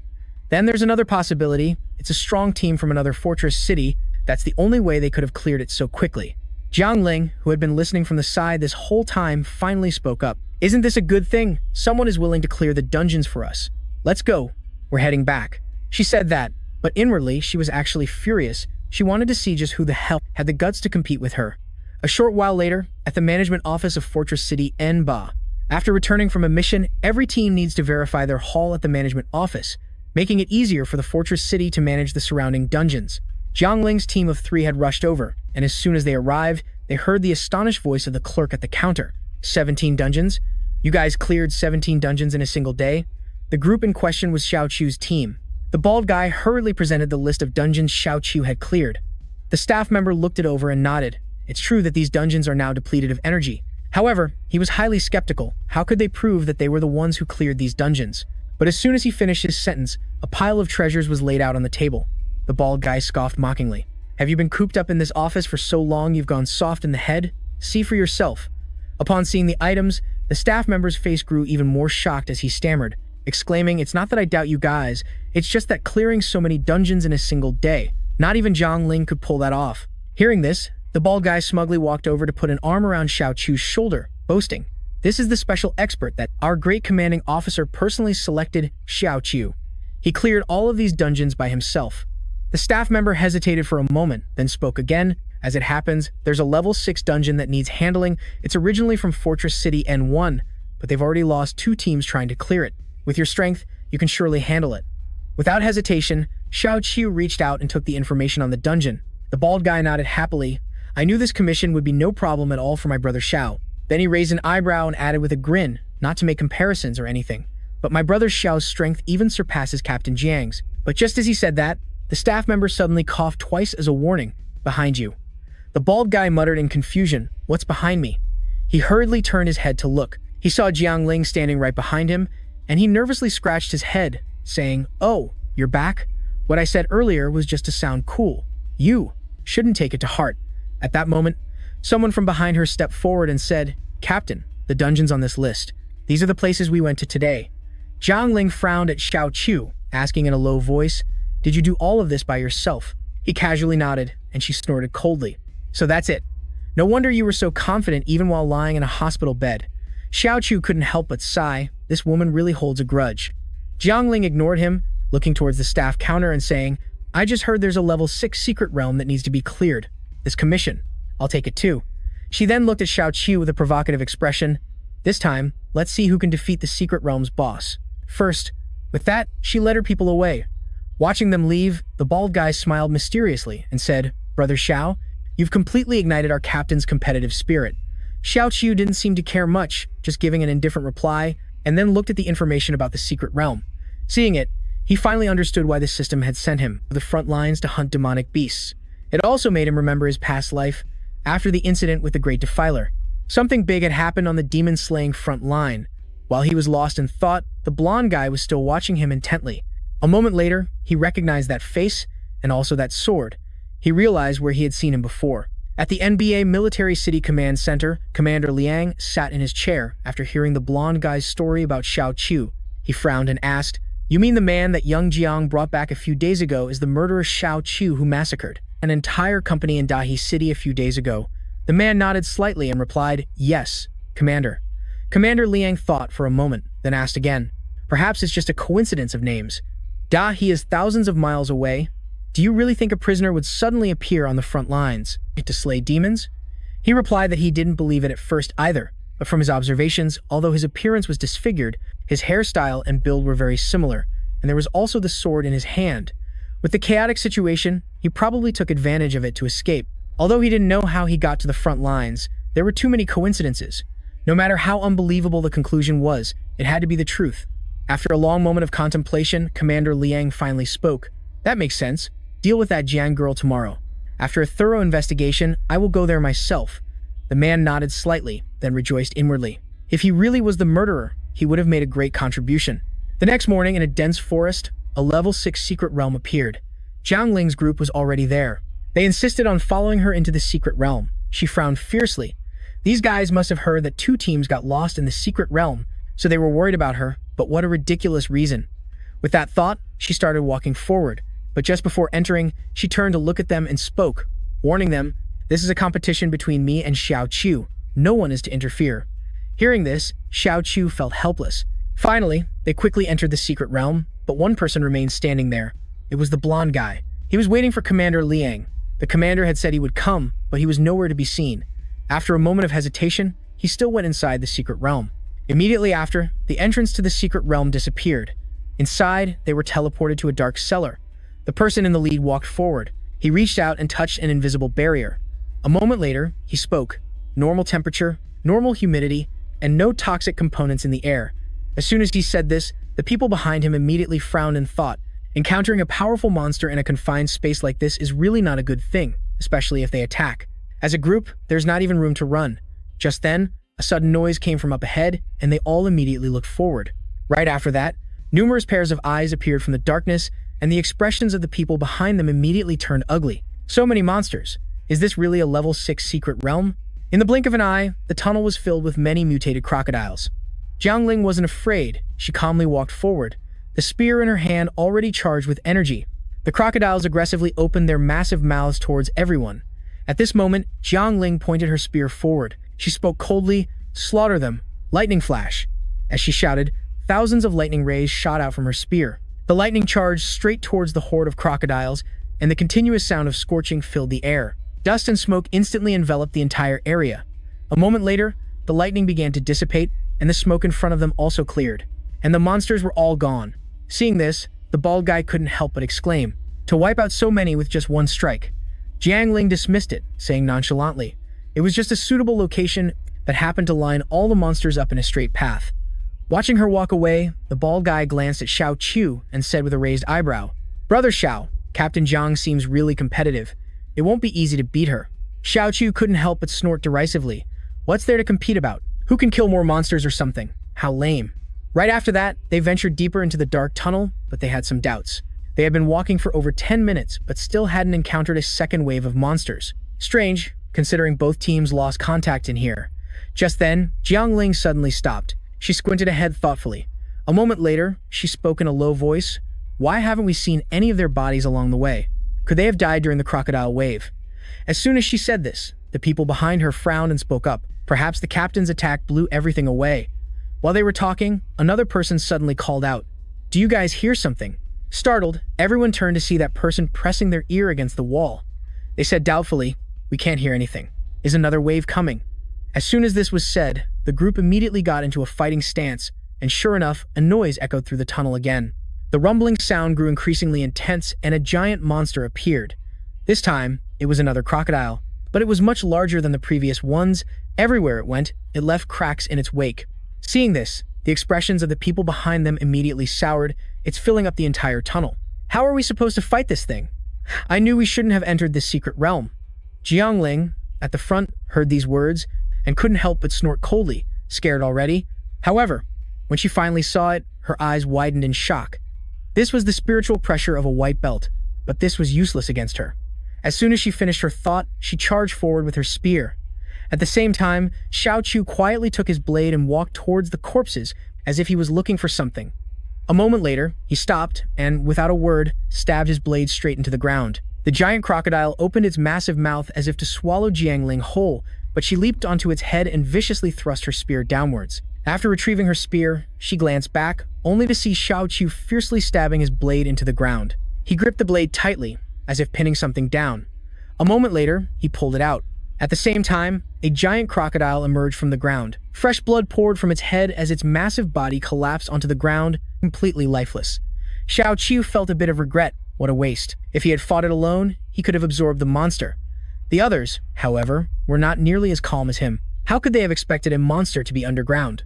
Then there's another possibility. It's a strong team from another fortress city. That's the only way they could have cleared it so quickly. Jiang Ling, who had been listening from the side this whole time, finally spoke up. Isn't this a good thing? Someone is willing to clear the dungeons for us. Let's go. We're heading back. She said that, but inwardly, she was actually furious. She wanted to see just who the hell had the guts to compete with her. A short while later, at the management office of Fortress City Enba, after returning from a mission, every team needs to verify their haul at the management office, making it easier for the Fortress City to manage the surrounding dungeons. Jiang Ling's team of 3 had rushed over, and as soon as they arrived, they heard the astonished voice of the clerk at the counter. 17 dungeons? You guys cleared 17 dungeons in a single day? The group in question was Xiao Qiu's team. The bald guy hurriedly presented the list of dungeons Xiao Qiu had cleared. The staff member looked it over and nodded. It's true that these dungeons are now depleted of energy. However, he was highly skeptical. How could they prove that they were the ones who cleared these dungeons? But as soon as he finished his sentence, a pile of treasures was laid out on the table. The bald guy scoffed mockingly. Have you been cooped up in this office for so long you've gone soft in the head? See for yourself. Upon seeing the items, the staff member's face grew even more shocked as he stammered, exclaiming, "It's not that I doubt you guys, it's just that clearing so many dungeons in a single day, not even Jiang Ling could pull that off." Hearing this, the bald guy smugly walked over to put an arm around Xiao Qiu's shoulder, boasting, "This is the special expert that our great commanding officer personally selected, Xiao Qiu. He cleared all of these dungeons by himself." The staff member hesitated for a moment, then spoke again. As it happens, there's a level 6 dungeon that needs handling. It's originally from Fortress City N1, but they've already lost 2 teams trying to clear it. With your strength, you can surely handle it. Without hesitation, Xiao Qiu reached out and took the information on the dungeon. The bald guy nodded happily. I knew this commission would be no problem at all for my brother Xiao. Then he raised an eyebrow and added with a grin, not to make comparisons or anything, but my brother Xiao's strength even surpasses Captain Jiang's. But just as he said that, the staff member suddenly coughed twice as a warning. Behind you. The bald guy muttered in confusion, "What's behind me?" He hurriedly turned his head to look. He saw Jiang Ling standing right behind him, and he nervously scratched his head, saying, "Oh, you're back? What I said earlier was just to sound cool. You shouldn't take it to heart." At that moment, someone from behind her stepped forward and said, "Captain, the dungeons on this list. These are the places we went to today." Jiang Ling frowned at Xiao Qiu, asking in a low voice, "Did you do all of this by yourself?" He casually nodded, and she snorted coldly. "So that's it. No wonder you were so confident even while lying in a hospital bed." Xiao Qiu couldn't help but sigh. This woman really holds a grudge. Jiang Ling ignored him, looking towards the staff counter and saying, "I just heard there's a level 6 secret realm that needs to be cleared. This commission. I'll take it too." She then looked at Xiao Qiu with a provocative expression. "This time, let's see who can defeat the secret realm's boss first." With that, she led her people away. Watching them leave, the bald guy smiled mysteriously and said, "Brother Xiao, you've completely ignited our captain's competitive spirit." Xiao Qiu didn't seem to care much, just giving an indifferent reply, and then looked at the information about the secret realm. Seeing it, he finally understood why the system had sent him to the front lines to hunt demonic beasts. It also made him remember his past life after the incident with the Great Defiler. Something big had happened on the demon-slaying front line. While he was lost in thought, the blonde guy was still watching him intently. A moment later, he recognized that face and also that sword. He realized where he had seen him before. At the NBA Military City Command Center, Commander Liang sat in his chair after hearing the blonde guy's story about Xiao Qiu. He frowned and asked, "You mean the man that young Jiang brought back a few days ago is the murderer Xiao Qiu who massacred an entire company in Dahi City a few days ago?" The man nodded slightly and replied, "Yes, Commander." Commander Liang thought for a moment, then asked again, "Perhaps it's just a coincidence of names. Dahi is thousands of miles away. Do you really think a prisoner would suddenly appear on the front lines to slay demons?" He replied that he didn't believe it at first either, but from his observations, although his appearance was disfigured, his hairstyle and build were very similar, and there was also the sword in his hand. With the chaotic situation, he probably took advantage of it to escape. Although he didn't know how he got to the front lines, there were too many coincidences. No matter how unbelievable the conclusion was, it had to be the truth. After a long moment of contemplation, Commander Liang finally spoke. "That makes sense. Deal with that Jiang girl tomorrow." After a thorough investigation, I will go there myself." The man nodded slightly, then rejoiced inwardly. If he really was the murderer, he would have made a great contribution. The next morning, in a dense forest, a level 6 secret realm appeared. Jiang Ling's group was already there. They insisted on following her into the secret realm. She frowned fiercely. These guys must have heard that 2 teams got lost in the secret realm, so they were worried about her, but what a ridiculous reason. With that thought, she started walking forward, but just before entering, she turned to look at them and spoke, warning them, "This is a competition between me and Xiao Chu. No one is to interfere." Hearing this, Xiao Chu felt helpless. Finally, they quickly entered the secret realm, but one person remained standing there. It was the blonde guy. He was waiting for Commander Liang. The commander had said he would come, but he was nowhere to be seen. After a moment of hesitation, he still went inside the secret realm. Immediately after, the entrance to the secret realm disappeared. Inside, they were teleported to a dark cellar. The person in the lead walked forward. He reached out and touched an invisible barrier. A moment later, he spoke. Normal temperature, normal humidity, and no toxic components in the air. As soon as he said this, the people behind him immediately frowned and thought, encountering a powerful monster in a confined space like this is really not a good thing, especially if they attack. As a group, there's not even room to run. Just then, a sudden noise came from up ahead, and they all immediately looked forward. Right after that, numerous pairs of eyes appeared from the darkness, and the expressions of the people behind them immediately turned ugly. So many monsters. Is this really a level 6 secret realm? In the blink of an eye, the tunnel was filled with many mutated crocodiles. Jiang Ling wasn't afraid. She calmly walked forward, the spear in her hand already charged with energy. The crocodiles aggressively opened their massive mouths towards everyone. At this moment, Jiang Ling pointed her spear forward. She spoke coldly, "Slaughter them. Lightning flash." As she shouted, thousands of lightning rays shot out from her spear. The lightning charged straight towards the horde of crocodiles, and the continuous sound of scorching filled the air. Dust and smoke instantly enveloped the entire area. A moment later, the lightning began to dissipate, and the smoke in front of them also cleared. And the monsters were all gone. Seeing this, the bald guy couldn't help but exclaim, "To wipe out so many with just one strike." Jiang Ling dismissed it, saying nonchalantly, "It was just a suitable location that happened to line all the monsters up in a straight path." Watching her walk away, the bald guy glanced at Xiao Chu and said with a raised eyebrow, "Brother Xiao, Captain Zhang seems really competitive. It won't be easy to beat her." Xiao Chu couldn't help but snort derisively. What's there to compete about? Who can kill more monsters or something? How lame. Right after that, they ventured deeper into the dark tunnel, but they had some doubts. They had been walking for over 10 minutes, but still hadn't encountered a second wave of monsters. Strange, considering both teams lost contact in here. Just then, Jiang Ling suddenly stopped. She squinted ahead thoughtfully. A moment later, she spoke in a low voice. "Why haven't we seen any of their bodies along the way? Could they have died during the crocodile wave?" As soon as she said this, the people behind her frowned and spoke up. Perhaps the captain's attack blew everything away. While they were talking, another person suddenly called out, "Do you guys hear something?" Startled, everyone turned to see that person pressing their ear against the wall. They said doubtfully, "We can't hear anything. Is another wave coming?" As soon as this was said, the group immediately got into a fighting stance, and sure enough, a noise echoed through the tunnel again. The rumbling sound grew increasingly intense, and a giant monster appeared. This time, it was another crocodile, but it was much larger than the previous ones. Everywhere it went, it left cracks in its wake. Seeing this, the expressions of the people behind them immediately soured. It's filling up the entire tunnel. How are we supposed to fight this thing? I knew we shouldn't have entered this secret realm. Jiang Ling, at the front, heard these words and couldn't help but snort coldly, scared already. However, when she finally saw it, her eyes widened in shock. This was the spiritual pressure of a white belt, but this was useless against her. As soon as she finished her thought, she charged forward with her spear. At the same time, Xiao Chu quietly took his blade and walked towards the corpses as if he was looking for something. A moment later, he stopped and, without a word, stabbed his blade straight into the ground. The giant crocodile opened its massive mouth as if to swallow Jiang Ling whole, but she leaped onto its head and viciously thrust her spear downwards. After retrieving her spear, she glanced back, only to see Xiao Chu fiercely stabbing his blade into the ground. He gripped the blade tightly, as if pinning something down. A moment later, he pulled it out. At the same time, a giant crocodile emerged from the ground. Fresh blood poured from its head as its massive body collapsed onto the ground, completely lifeless. Xiao Chu felt a bit of regret. What a waste. If he had fought it alone, he could have absorbed the monster. The others, however, were not nearly as calm as him. How could they have expected a monster to be underground?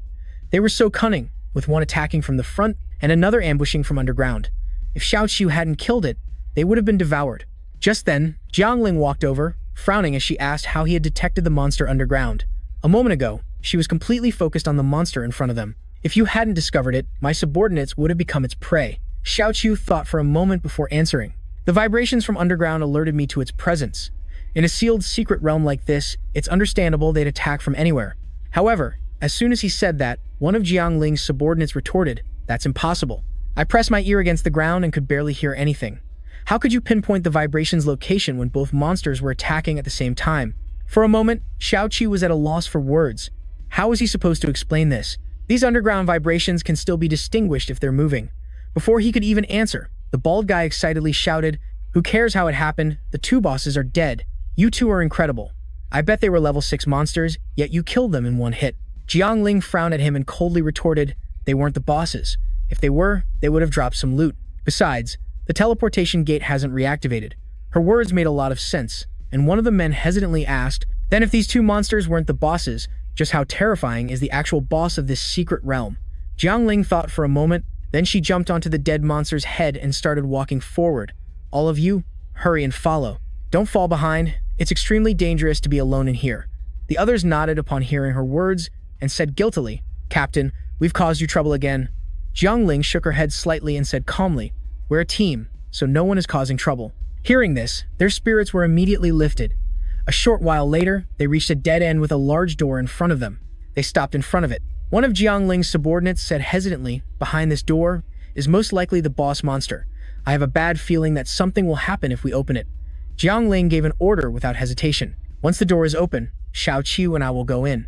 They were so cunning, with one attacking from the front and another ambushing from underground. If Xiao Chu hadn't killed it, they would have been devoured. Just then, Jiangling walked over, frowning as she asked how he had detected the monster underground. A moment ago, she was completely focused on the monster in front of them. If you hadn't discovered it, my subordinates would have become its prey. Xiao Qiu thought for a moment before answering. The vibrations from underground alerted me to its presence. In a sealed secret realm like this, it's understandable they'd attack from anywhere. However, as soon as he said that, one of Jiangling's subordinates retorted, "That's impossible." I pressed my ear against the ground and could barely hear anything. How could you pinpoint the vibration's location when both monsters were attacking at the same time? For a moment, Xiao Qi was at a loss for words. How was he supposed to explain this? These underground vibrations can still be distinguished if they're moving. Before he could even answer, the bald guy excitedly shouted, "Who cares how it happened? The two bosses are dead. You two are incredible. I bet they were level 6 monsters, yet you killed them in one hit." Jiangling frowned at him and coldly retorted, "They weren't the bosses. If they were, they would have dropped some loot. Besides, the teleportation gate hasn't reactivated." Her words made a lot of sense, and one of the men hesitantly asked, "Then if these two monsters weren't the bosses, just how terrifying is the actual boss of this secret realm?" Jiangling thought for a moment, then she jumped onto the dead monster's head and started walking forward. "All of you, hurry and follow. Don't fall behind. It's extremely dangerous to be alone in here." The others nodded upon hearing her words and said guiltily, "Captain, we've caused you trouble again." Jiangling shook her head slightly and said calmly, "We're a team, so no one is causing trouble." Hearing this, their spirits were immediately lifted. A short while later, they reached a dead end with a large door in front of them. They stopped in front of it. One of Jiangling's subordinates said hesitantly, "Behind this door is most likely the boss monster. I have a bad feeling that something will happen if we open it." Jiangling gave an order without hesitation. "Once the door is open, Xiao Qiu and I will go in.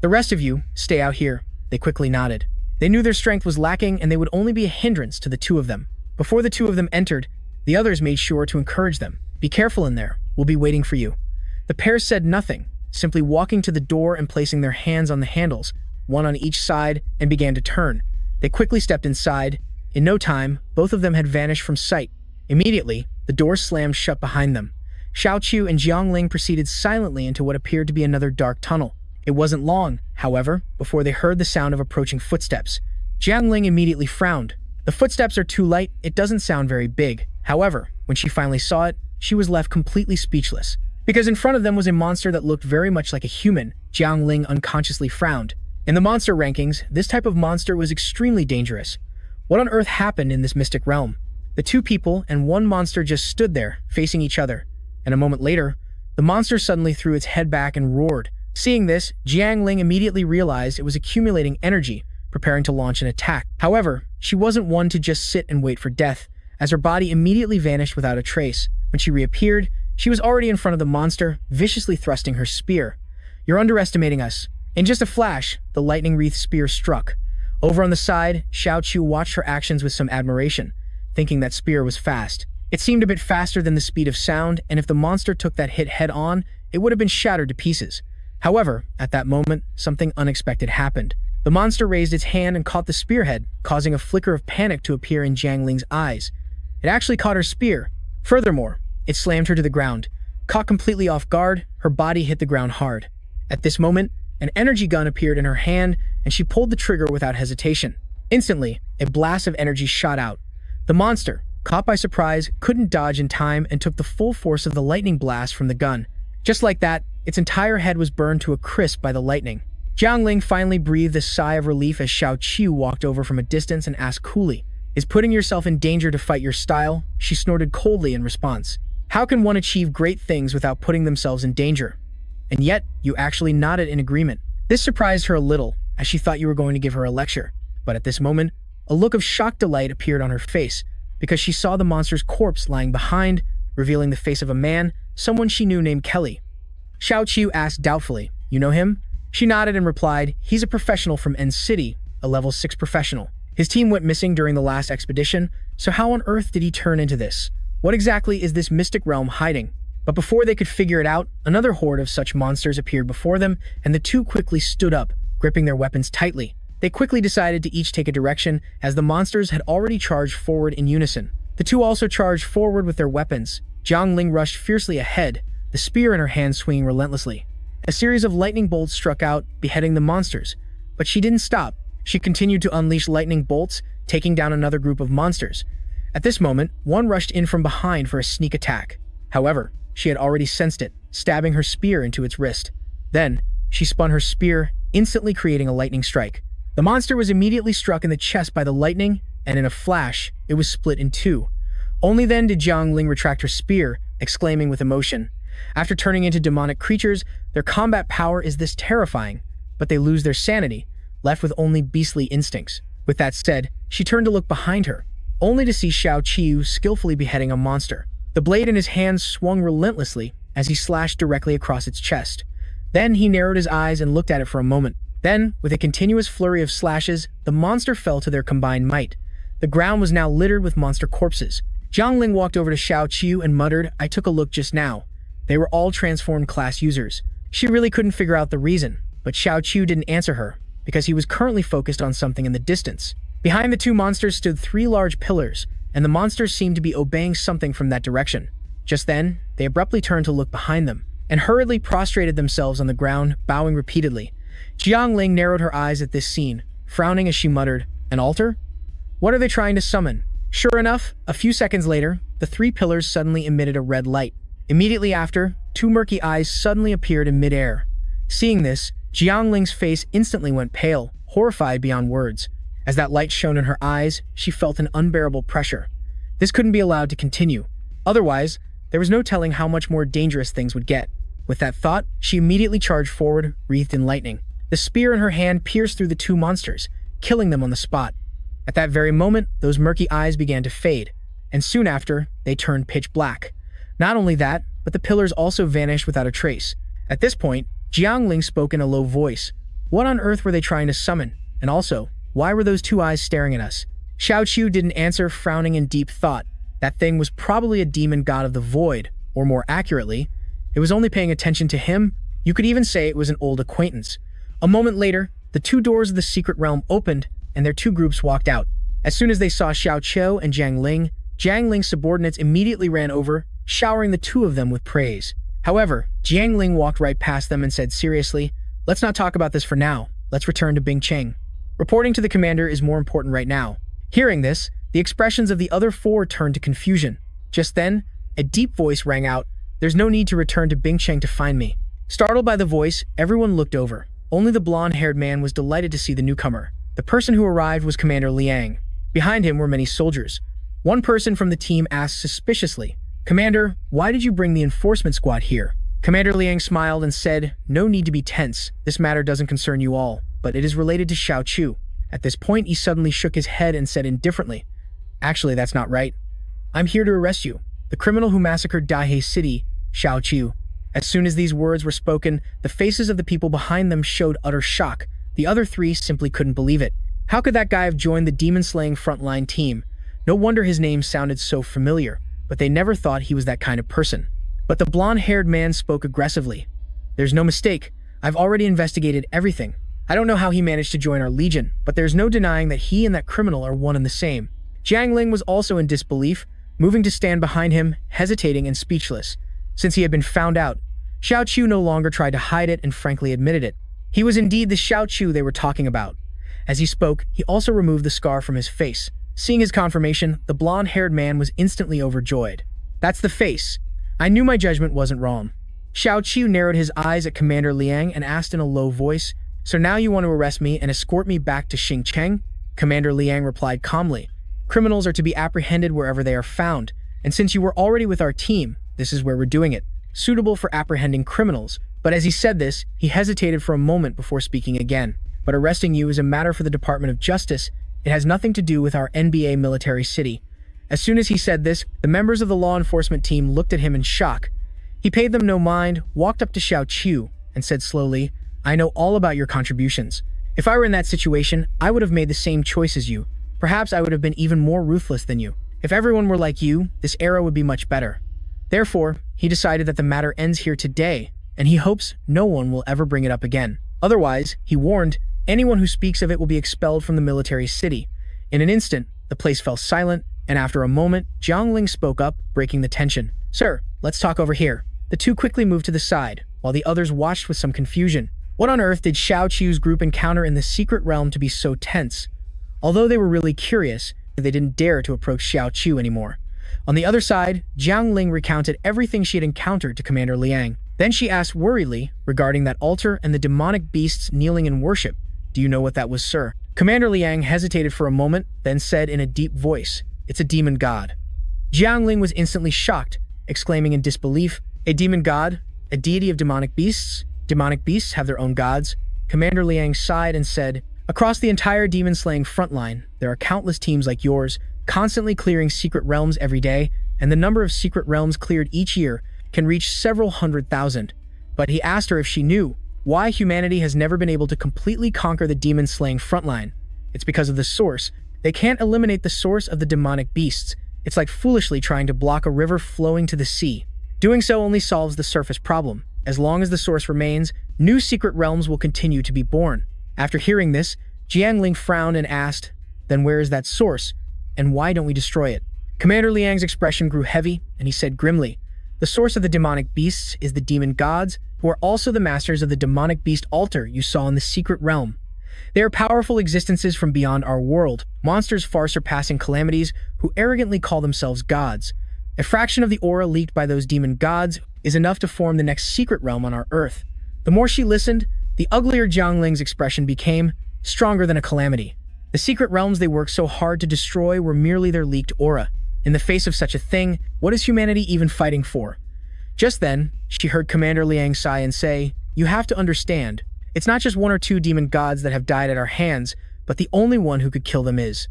The rest of you, stay out here." They quickly nodded. They knew their strength was lacking and they would only be a hindrance to the two of them. Before the two of them entered, the others made sure to encourage them. "Be careful in there. We'll be waiting for you." The pair said nothing, simply walking to the door and placing their hands on the handles, one on each side, and began to turn. They quickly stepped inside. In no time, both of them had vanished from sight. Immediately, the door slammed shut behind them. Xiao Qiu and Jiangling proceeded silently into what appeared to be another dark tunnel. It wasn't long, however, before they heard the sound of approaching footsteps. Jiangling immediately frowned. The footsteps are too light, it doesn't sound very big. However, when she finally saw it, she was left completely speechless. Because in front of them was a monster that looked very much like a human. Jiangling unconsciously frowned. In the monster rankings, this type of monster was extremely dangerous. What on earth happened in this mystic realm? The two people and one monster just stood there, facing each other. And a moment later, the monster suddenly threw its head back and roared. Seeing this, Jiangling immediately realized it was accumulating energy, preparing to launch an attack. However, she wasn't one to just sit and wait for death, as her body immediately vanished without a trace. When she reappeared, she was already in front of the monster, viciously thrusting her spear. "You're underestimating us." In just a flash, the lightning-wreathed spear struck. Over on the side, Xiao Qiu watched her actions with some admiration, thinking that spear was fast. It seemed a bit faster than the speed of sound, and if the monster took that hit head-on, it would have been shattered to pieces. However, at that moment, something unexpected happened. The monster raised its hand and caught the spearhead, causing a flicker of panic to appear in Jiangling's eyes. It actually caught her spear. Furthermore, it slammed her to the ground. Caught completely off guard, her body hit the ground hard. At this moment, an energy gun appeared in her hand, and she pulled the trigger without hesitation. Instantly, a blast of energy shot out. The monster, caught by surprise, couldn't dodge in time and took the full force of the lightning blast from the gun. Just like that, its entire head was burned to a crisp by the lightning. Jiangling finally breathed a sigh of relief as Xiao Qiu walked over from a distance and asked coolly, "Is putting yourself in danger to fight your style?" She snorted coldly in response. "How can one achieve great things without putting themselves in danger?" And yet, you actually nodded in agreement. This surprised her a little, as she thought you were going to give her a lecture. But at this moment, a look of shocked delight appeared on her face, because she saw the monster's corpse lying behind, revealing the face of a man, someone she knew named Kelly. Xiao Qiu asked doubtfully, "You know him?" She nodded and replied, "He's a professional from N City, a level 6 professional. His team went missing during the last expedition, so how on earth did he turn into this? What exactly is this mystic realm hiding?" But before they could figure it out, another horde of such monsters appeared before them, and the two quickly stood up, gripping their weapons tightly. They quickly decided to each take a direction, as the monsters had already charged forward in unison. The two also charged forward with their weapons. Jiangling rushed fiercely ahead, the spear in her hand swinging relentlessly. A series of lightning bolts struck out, beheading the monsters. But she didn't stop. She continued to unleash lightning bolts, taking down another group of monsters. At this moment, one rushed in from behind for a sneak attack. However, she had already sensed it, stabbing her spear into its wrist. Then, she spun her spear, instantly creating a lightning strike. The monster was immediately struck in the chest by the lightning, and in a flash, it was split in two. Only then did Jiang Ling retract her spear, exclaiming with emotion. After turning into demonic creatures, their combat power is this terrifying, but they lose their sanity, left with only beastly instincts. With that said, she turned to look behind her, only to see Xiao Qiu skillfully beheading a monster. The blade in his hand swung relentlessly as he slashed directly across its chest. Then he narrowed his eyes and looked at it for a moment. Then, with a continuous flurry of slashes, the monster fell to their combined might. The ground was now littered with monster corpses. Jiang Ling walked over to Xiao Qiu and muttered, "I took a look just now. They were all transformed class users." She really couldn't figure out the reason, but Xiao Qiu didn't answer her, because he was currently focused on something in the distance. Behind the two monsters stood three large pillars, and the monsters seemed to be obeying something from that direction. Just then, they abruptly turned to look behind them, and hurriedly prostrated themselves on the ground, bowing repeatedly. Jiang Ling narrowed her eyes at this scene, frowning as she muttered, "An altar? What are they trying to summon?" Sure enough, a few seconds later, the three pillars suddenly emitted a red light. Immediately after, two murky eyes suddenly appeared in midair. Seeing this, Jiang Ling's face instantly went pale, horrified beyond words. As that light shone in her eyes, she felt an unbearable pressure. This couldn't be allowed to continue. Otherwise, there was no telling how much more dangerous things would get. With that thought, she immediately charged forward, wreathed in lightning. The spear in her hand pierced through the two monsters, killing them on the spot. At that very moment, those murky eyes began to fade, and soon after, they turned pitch black. Not only that, but the pillars also vanished without a trace. At this point, Jiang Ling spoke in a low voice. What on earth were they trying to summon? And also, why were those two eyes staring at us? Xiao Qiu didn't answer, frowning in deep thought. That thing was probably a demon god of the void, or more accurately, it was only paying attention to him. You could even say it was an old acquaintance. A moment later, the two doors of the secret realm opened, and their two groups walked out. As soon as they saw Xiao Qiu and Jiang Ling's subordinates immediately ran over, showering the two of them with praise. However, Jiang Ling walked right past them and said seriously, "Let's not talk about this for now. Let's return to Bingcheng. Reporting to the commander is more important right now." Hearing this, the expressions of the other four turned to confusion. Just then, a deep voice rang out, "There's no need to return to Bingcheng to find me." Startled by the voice, everyone looked over. Only the blonde-haired man was delighted to see the newcomer. The person who arrived was Commander Liang. Behind him were many soldiers. One person from the team asked suspiciously, "Commander, why did you bring the enforcement squad here?" Commander Liang smiled and said, "No need to be tense. This matter doesn't concern you all, but it is related to Xiao Qiu." At this point, he suddenly shook his head and said indifferently, "Actually, that's not right. I'm here to arrest you, the criminal who massacred Daihe City, Xiao Qiu." As soon as these words were spoken, the faces of the people behind them showed utter shock. The other three simply couldn't believe it. How could that guy have joined the demon-slaying frontline team? No wonder his name sounded so familiar, but they never thought he was that kind of person. But the blonde-haired man spoke aggressively. "There's no mistake. I've already investigated everything. I don't know how he managed to join our legion, but there's no denying that he and that criminal are one and the same." Jiang Ling was also in disbelief, moving to stand behind him, hesitating and speechless. Since he had been found out, Xiao Qiu no longer tried to hide it and frankly admitted it. He was indeed the Xiao Qiu they were talking about. As he spoke, he also removed the scar from his face. Seeing his confirmation, the blonde-haired man was instantly overjoyed. "That's the face. I knew my judgment wasn't wrong." Xiao Qiu narrowed his eyes at Commander Liang and asked in a low voice, "So now you want to arrest me and escort me back to Xingcheng?" Commander Liang replied calmly, "Criminals are to be apprehended wherever they are found, and since you were already with our team, this is where we're doing it. Suitable for apprehending criminals." But as he said this, he hesitated for a moment before speaking again. "But arresting you is a matter for the Department of Justice. It has nothing to do with our NBA military city." As soon as he said this, the members of the law enforcement team looked at him in shock. He paid them no mind, walked up to Xiao Qiu, and said slowly, "I know all about your contributions. If I were in that situation, I would have made the same choice as you. Perhaps I would have been even more ruthless than you. If everyone were like you, this era would be much better." Therefore, he decided that the matter ends here today, and he hopes no one will ever bring it up again. Otherwise, he warned, anyone who speaks of it will be expelled from the military city. In an instant, the place fell silent, and after a moment, Jiang Ling spoke up, breaking the tension. "Sir, let's talk over here." The two quickly moved to the side, while the others watched with some confusion. What on earth did Xiao Qiu's group encounter in the secret realm to be so tense? Although they were really curious, they didn't dare to approach Xiao Qiu anymore. On the other side, Jiang Ling recounted everything she had encountered to Commander Liang. Then she asked worriedly regarding that altar and the demonic beasts kneeling in worship. Do you know what that was, sir? Commander Liang hesitated for a moment, then said in a deep voice, It's a demon god. Jiang Ling was instantly shocked, exclaiming in disbelief, A demon god? A deity of demonic beasts? Demonic beasts have their own gods. Commander Liang sighed and said, Across the entire demon-slaying frontline, there are countless teams like yours, constantly clearing secret realms every day, and the number of secret realms cleared each year can reach several 100,000. But he asked her if she knew why humanity has never been able to completely conquer the demon-slaying frontline. It's because of the source. They can't eliminate the source of the demonic beasts. It's like foolishly trying to block a river flowing to the sea. Doing so only solves the surface problem. As long as the source remains, new secret realms will continue to be born. After hearing this, Jiang Ling frowned and asked, Then where is that source, and why don't we destroy it? Commander Liang's expression grew heavy, and he said grimly, The source of the demonic beasts is the demon gods, who are also the masters of the demonic beast altar you saw in the secret realm. They are powerful existences from beyond our world, monsters far surpassing calamities who arrogantly call themselves gods. A fraction of the aura leaked by those demon gods is enough to form the next secret realm on our Earth. The more she listened, the uglier Jiang Ling's expression became, stronger than a calamity. The secret realms they worked so hard to destroy were merely their leaked aura. In the face of such a thing, what is humanity even fighting for? Just then, she heard Commander Liang sigh and say, You have to understand, it's not just one or two demon gods that have died at our hands, but the only one who could kill them is.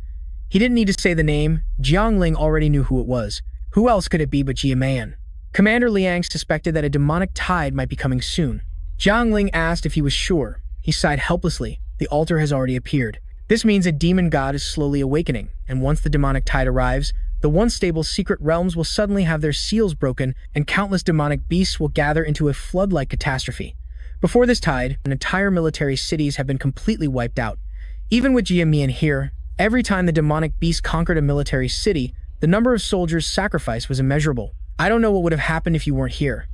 He didn't need to say the name, Jiang Ling already knew who it was. Who else could it be but Jia Man? Commander Liang suspected that a demonic tide might be coming soon. Jiang Ling asked if he was sure. He sighed helplessly. The altar has already appeared. This means a demon god is slowly awakening, and once the demonic tide arrives, the once stable secret realms will suddenly have their seals broken, and countless demonic beasts will gather into a flood-like catastrophe. Before this tide, entire military cities have been completely wiped out. Even with Jia Mian here, every time the demonic beast conquered a military city, the number of soldiers sacrificed was immeasurable. I don't know what would have happened if you weren't here.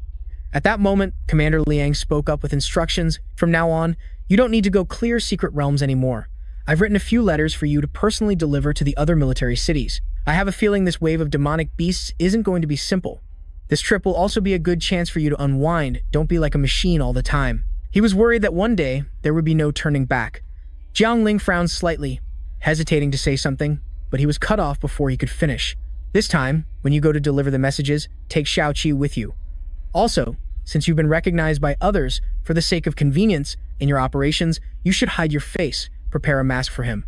At that moment, Commander Liang spoke up with instructions. From now on, you don't need to go clear secret realms anymore. I've written a few letters for you to personally deliver to the other military cities. I have a feeling this wave of demonic beasts isn't going to be simple. This trip will also be a good chance for you to unwind. Don't be like a machine all the time. He was worried that one day, there would be no turning back. Jiang Ling frowned slightly, hesitating to say something, but he was cut off before he could finish. This time, when you go to deliver the messages, take Xiaoqi with you. Also, since you've been recognized by others for the sake of convenience in your operations, you should hide your face. Prepare a mask for him.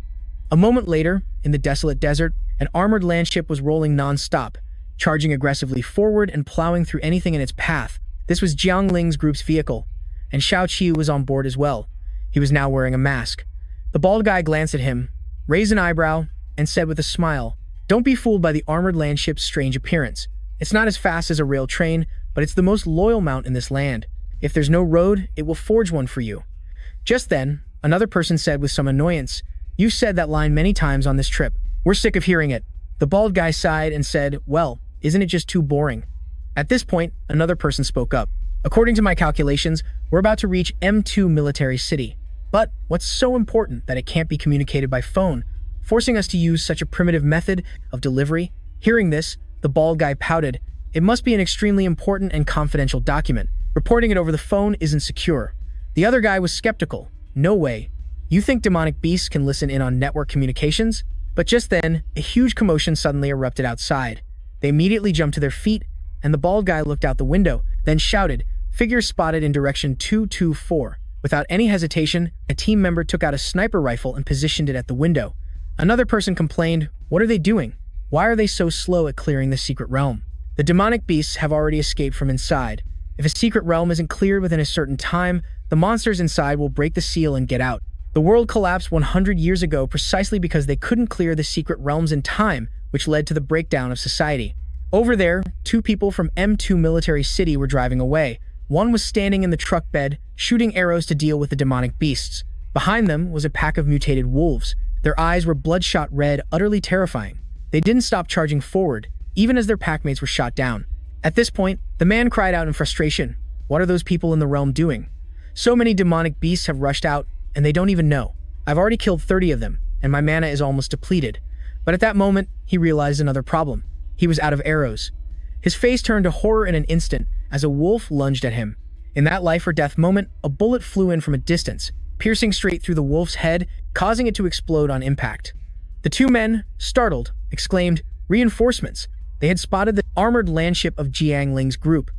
A moment later, in the desolate desert, an armored landship was rolling non-stop, charging aggressively forward and plowing through anything in its path. This was Jiang Ling's group's vehicle, and Xiaoqi was on board as well. He was now wearing a mask. The bald guy glanced at him, raised an eyebrow, and said with a smile, Don't be fooled by the armored landship's strange appearance. It's not as fast as a rail train, but it's the most loyal mount in this land. If there's no road, it will forge one for you. Just then, another person said with some annoyance, You've said that line many times on this trip. We're sick of hearing it. The bald guy sighed and said, Well, isn't it just too boring? At this point, another person spoke up. According to my calculations, we're about to reach M2 Military City. But what's so important that it can't be communicated by phone, forcing us to use such a primitive method of delivery? Hearing this, the bald guy pouted. It must be an extremely important and confidential document. Reporting it over the phone isn't secure. The other guy was skeptical. No way. You think demonic beasts can listen in on network communications? But just then, a huge commotion suddenly erupted outside. They immediately jumped to their feet, and the bald guy looked out the window, then shouted, Figures spotted in direction 224. Without any hesitation, a team member took out a sniper rifle and positioned it at the window. Another person complained, What are they doing? Why are they so slow at clearing the secret realm? The demonic beasts have already escaped from inside. If a secret realm isn't cleared within a certain time, the monsters inside will break the seal and get out. The world collapsed 100 years ago precisely because they couldn't clear the secret realms in time, which led to the breakdown of society. Over there, two people from M2 Military City were driving away. One was standing in the truck bed, shooting arrows to deal with the demonic beasts. Behind them was a pack of mutated wolves. Their eyes were bloodshot red, utterly terrifying. They didn't stop charging forward, even as their packmates were shot down. At this point, the man cried out in frustration, What are those people in the realm doing? So many demonic beasts have rushed out, and they don't even know. I've already killed 30 of them, and my mana is almost depleted. But at that moment, he realized another problem. he was out of arrows. His face turned to horror in an instant as a wolf lunged at him. In that life-or-death moment, a bullet flew in from a distance, piercing straight through the wolf's head, causing it to explode on impact. The two men, startled, exclaimed, "Reinforcements!" They had spotted the armored landship of Jiang Ling's group.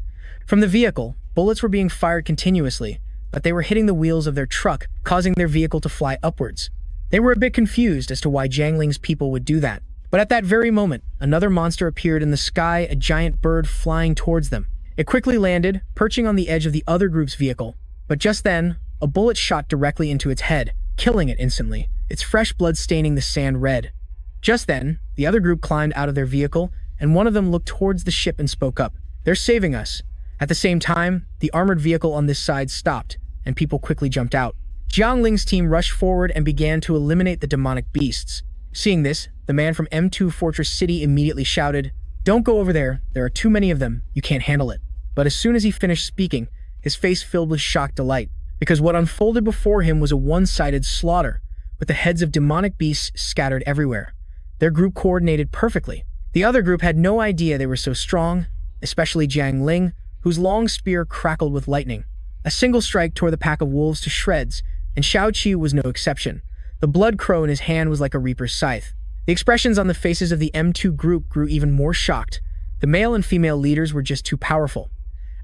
From the vehicle, bullets were being fired continuously, but they were hitting the wheels of their truck, causing their vehicle to fly upwards. They were a bit confused as to why Jiang Ling's people would do that. But at that very moment, another monster appeared in the sky, a giant bird flying towards them. It quickly landed, perching on the edge of the other group's vehicle. But just then, a bullet shot directly into its head, killing it instantly, its fresh blood staining the sand red. Just then, the other group climbed out of their vehicle, and one of them looked towards the ship and spoke up. "They're saving us." At the same time, the armored vehicle on this side stopped, and people quickly jumped out. Jiang Ling's team rushed forward and began to eliminate the demonic beasts. Seeing this, the man from M2 Fortress City immediately shouted, "Don't go over there, there are too many of them, you can't handle it." But as soon as he finished speaking, his face filled with shocked delight, because what unfolded before him was a one-sided slaughter, with the heads of demonic beasts scattered everywhere. Their group coordinated perfectly. The other group had no idea they were so strong, especially Jiang Ling, whose long spear crackled with lightning. A single strike tore the pack of wolves to shreds, and Xiao Qi was no exception. The blood crow in his hand was like a reaper's scythe. The expressions on the faces of the M2 group grew even more shocked. The male and female leaders were just too powerful.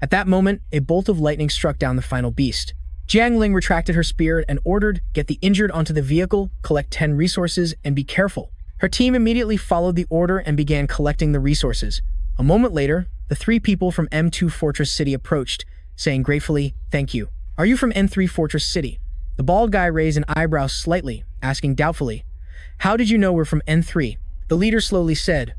At that moment, a bolt of lightning struck down the final beast. Jiang Ling retracted her spear and ordered, "Get the injured onto the vehicle, collect 10 resources, and be careful." Her team immediately followed the order and began collecting the resources. A moment later, the three people from M2 Fortress City approached, saying gratefully, "Thank you. Are you from N3 Fortress City?" The bald guy raised an eyebrow slightly, asking doubtfully, "How did you know we're from N3? The leader slowly said,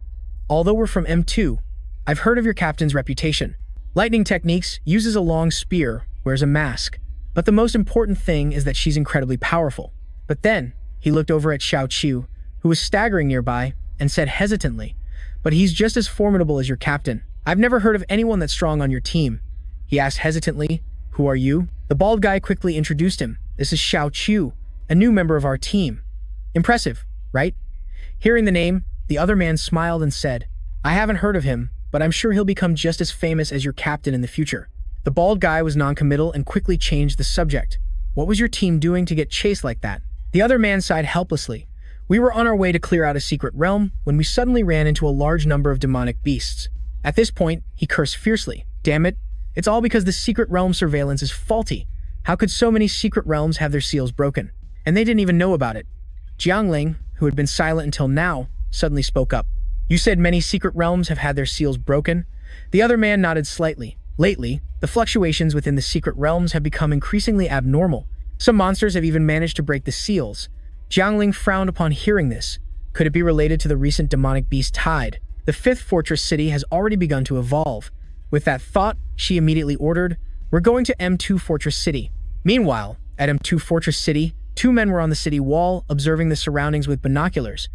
"Although we're from M2, I've heard of your captain's reputation. Lightning techniques, uses a long spear, wears a mask. But the most important thing is that she's incredibly powerful." But then, he looked over at Xiao Qiu, who was staggering nearby, and said hesitantly, "But he's just as formidable as your captain. I've never heard of anyone that's strong on your team." He asked hesitantly, "Who are you?" The bald guy quickly introduced him. "This is Xiao Qiu, a new member of our team." "Impressive, right?" Hearing the name, the other man smiled and said, "I haven't heard of him, but I'm sure he'll become just as famous as your captain in the future." The bald guy was non-committal and quickly changed the subject. "What was your team doing to get chased like that?" The other man sighed helplessly. "We were on our way to clear out a secret realm when we suddenly ran into a large number of demonic beasts." At this point, he cursed fiercely. "Damn it, it's all because the secret realm surveillance is faulty. How could so many secret realms have their seals broken? And they didn't even know about it." Jiang Ling, who had been silent until now, suddenly spoke up. "You said many secret realms have had their seals broken?" The other man nodded slightly. "Lately, the fluctuations within the secret realms have become increasingly abnormal. Some monsters have even managed to break the seals." Jiang Ling frowned upon hearing this. Could it be related to the recent demonic beast tide? The 5th Fortress City has already begun to evolve. With that thought, she immediately ordered, "We're going to M2 Fortress City." Meanwhile, at M2 Fortress City, two men were on the city wall, observing the surroundings with binoculars.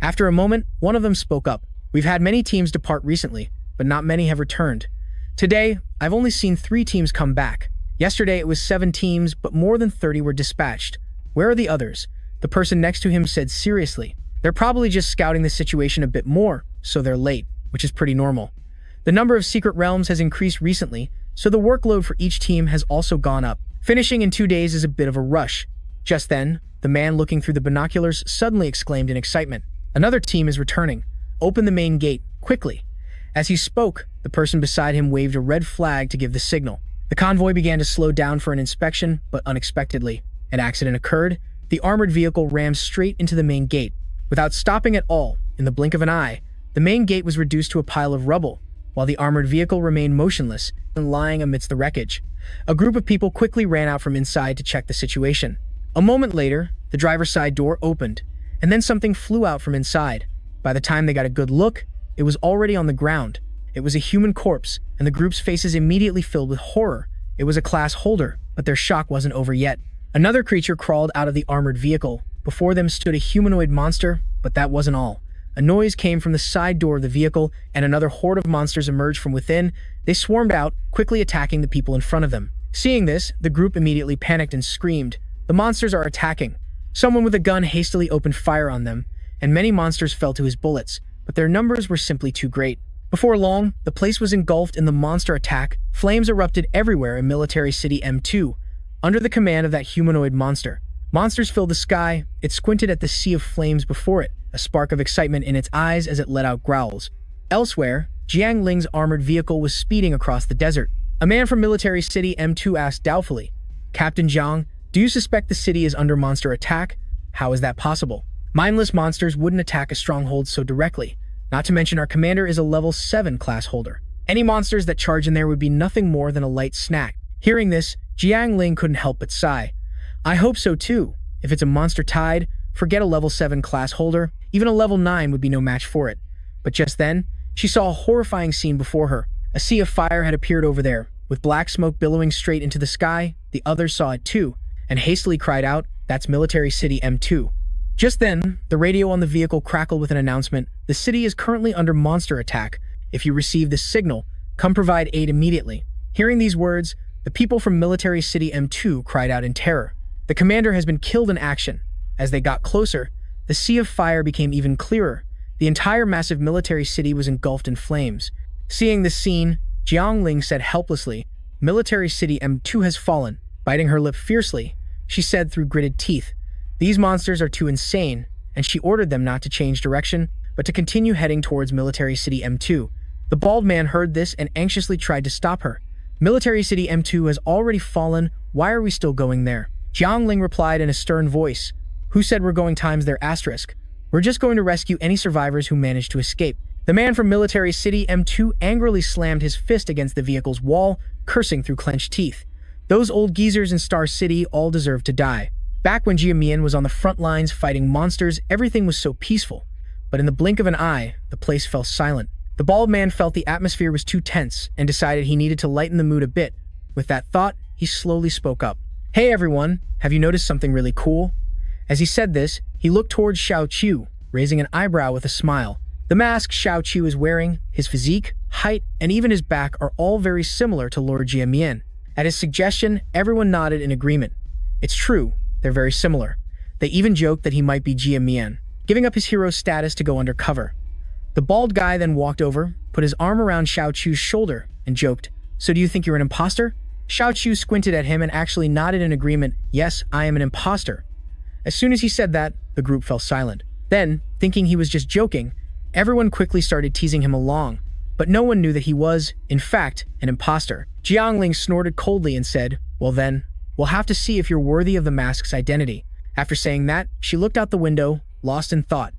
After a moment, one of them spoke up. "We've had many teams depart recently, but not many have returned. Today, I've only seen 3 teams come back. Yesterday it was 7 teams, but more than 30 were dispatched. Where are the others?" The person next to him said seriously, "They're probably just scouting the situation a bit more, so they're late, which is pretty normal. The number of secret realms has increased recently, so the workload for each team has also gone up. Finishing in 2 days is a bit of a rush." Just then, the man looking through the binoculars suddenly exclaimed in excitement, "Another team is returning. Open the main gate, quickly." As he spoke, the person beside him waved a red flag to give the signal. The convoy began to slow down for an inspection, but unexpectedly, an accident occurred. The armored vehicle rammed straight into the main gate. Without stopping at all, in the blink of an eye, the main gate was reduced to a pile of rubble, while the armored vehicle remained motionless and lying amidst the wreckage. A group of people quickly ran out from inside to check the situation. A moment later, the driver's side door opened, and then something flew out from inside. By the time they got a good look, it was already on the ground. It was a human corpse, and the group's faces immediately filled with horror. It was a class holder, but their shock wasn't over yet. Another creature crawled out of the armored vehicle. Before them stood a humanoid monster, but that wasn't all. A noise came from the side door of the vehicle, and another horde of monsters emerged from within. They swarmed out, quickly attacking the people in front of them. Seeing this, the group immediately panicked and screamed, "The monsters are attacking!" Someone with a gun hastily opened fire on them, and many monsters fell to his bullets. but their numbers were simply too great. Before long, the place was engulfed in the monster attack. Flames erupted everywhere in Military City M2, under the command of that humanoid monster. Monsters filled the sky. It squinted at the sea of flames before it, a spark of excitement in its eyes as it let out growls. Elsewhere, Jiang Ling's armored vehicle was speeding across the desert. A man from Military City M2 asked doubtfully, "Captain Jiang, do you suspect the city is under monster attack? How is that possible? Mindless monsters wouldn't attack a stronghold so directly. Not to mention our commander is a level 7 class holder. Any monsters that charge in there would be nothing more than a light snack." Hearing this, Jiang Ling couldn't help but sigh. "I hope so too. If it's a monster tide, forget a level 7 class holder. Even a level 9 would be no match for it." But just then, she saw a horrifying scene before her. A sea of fire had appeared over there, with black smoke billowing straight into the sky. The others saw it too, and hastily cried out, "That's Military City M2. Just then, the radio on the vehicle crackled with an announcement. "The city is currently under monster attack. If you receive this signal, come provide aid immediately." Hearing these words, the people from Military City M2 cried out in terror. The commander has been killed in action. As they got closer, the sea of fire became even clearer. The entire massive military city was engulfed in flames. Seeing this scene, Jiang Ling said helplessly, "Military City M2 has fallen." Biting her lip fiercely, she said through gritted teeth, "These monsters are too insane," and she ordered them not to change direction, but to continue heading towards Military City M2. The bald man heard this and anxiously tried to stop her. "Military City M2 has already fallen. Why are we still going there?" Jiang Ling replied in a stern voice, "Who said we're going times their asterisk? We're just going to rescue any survivors who manage to escape." The man from Military City M2 angrily slammed his fist against the vehicle's wall, cursing through clenched teeth. Those old geezers in Star City all deserve to die. Back when Jia Mian was on the front lines fighting monsters, everything was so peaceful. But in the blink of an eye, the place fell silent. The bald man felt the atmosphere was too tense and decided he needed to lighten the mood a bit. With that thought, he slowly spoke up. "Hey everyone, have you noticed something really cool?" As he said this, he looked towards Xiao Qiu, raising an eyebrow with a smile. The mask Xiao Qiu is wearing, his physique, height, and even his back are all very similar to Lord Jia Mian. At his suggestion, everyone nodded in agreement. It's true, they're very similar. They even joked that he might be Jia Mian, giving up his hero status to go undercover. The bald guy then walked over, put his arm around Xiao Qiu's shoulder, and joked, "So do you think you're an imposter?" Xiao Qiu squinted at him and actually nodded in agreement. "Yes, I am an imposter." As soon as he said that, the group fell silent. Then, thinking he was just joking, everyone quickly started teasing him along, but no one knew that he was, in fact, an imposter. Jiang Ling snorted coldly and said, "Well then, we'll have to see if you're worthy of the mask's identity." After saying that, she looked out the window, lost in thought.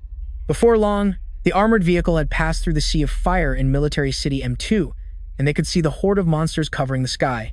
Before long, the armored vehicle had passed through the sea of fire in Military City M2, and they could see the horde of monsters covering the sky.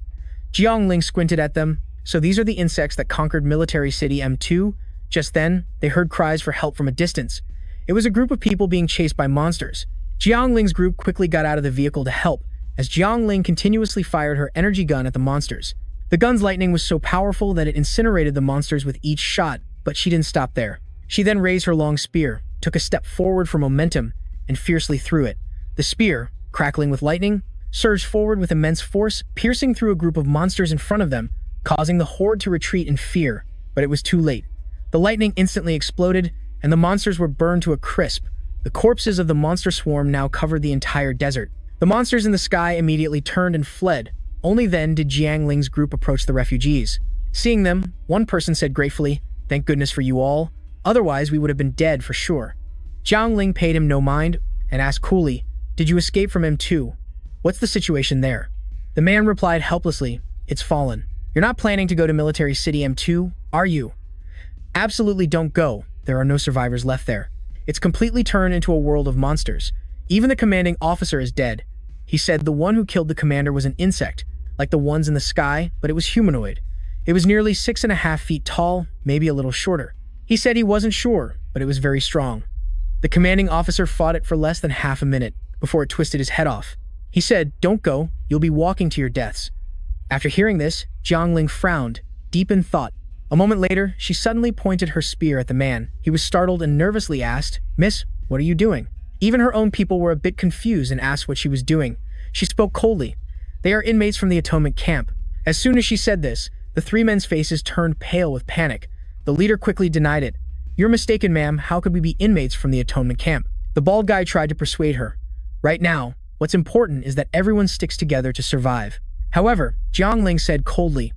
Jiang Ling squinted at them. "So these are the insects that conquered Military City M2? Just then, they heard cries for help from a distance. It was a group of people being chased by monsters. Jiang Ling's group quickly got out of the vehicle to help, as Jiang Ling continuously fired her energy gun at the monsters. The gun's lightning was so powerful that it incinerated the monsters with each shot, but she didn't stop there. She then raised her long spear, took a step forward for momentum, and fiercely threw it. The spear, crackling with lightning, surged forward with immense force, piercing through a group of monsters in front of them, causing the horde to retreat in fear. But it was too late. The lightning instantly exploded, and the monsters were burned to a crisp. The corpses of the monster swarm now covered the entire desert. The monsters in the sky immediately turned and fled. Only then did Jiang Ling's group approach the refugees. Seeing them, one person said gratefully, "Thank goodness for you all. Otherwise, we would have been dead for sure." Jiang Ling paid him no mind and asked coolly, "Did you escape from M2? What's the situation there?" The man replied helplessly, "It's fallen. You're not planning to go to Military City M2, are you?" "Absolutely don't go. There are no survivors left there. It's completely turned into a world of monsters. Even the commanding officer is dead." He said the one who killed the commander was an insect, like the ones in the sky, but it was humanoid. It was nearly 6.5 feet tall, maybe a little shorter. He said he wasn't sure, but it was very strong. The commanding officer fought it for less than half a minute before it twisted his head off. He said, "Don't go, you'll be walking to your deaths." After hearing this, Jiang Ling frowned, deep in thought. A moment later, she suddenly pointed her spear at the man. He was startled and nervously asked, "Miss, what are you doing?" Even her own people were a bit confused and asked what she was doing. She spoke coldly. "They are inmates from the atonement camp." As soon as she said this, the three men's faces turned pale with panic. The leader quickly denied it. "You're mistaken, ma'am. How could we be inmates from the atonement camp?" The bald guy tried to persuade her. Right now, what's important is that everyone sticks together to survive. However, Jiang Ling said coldly,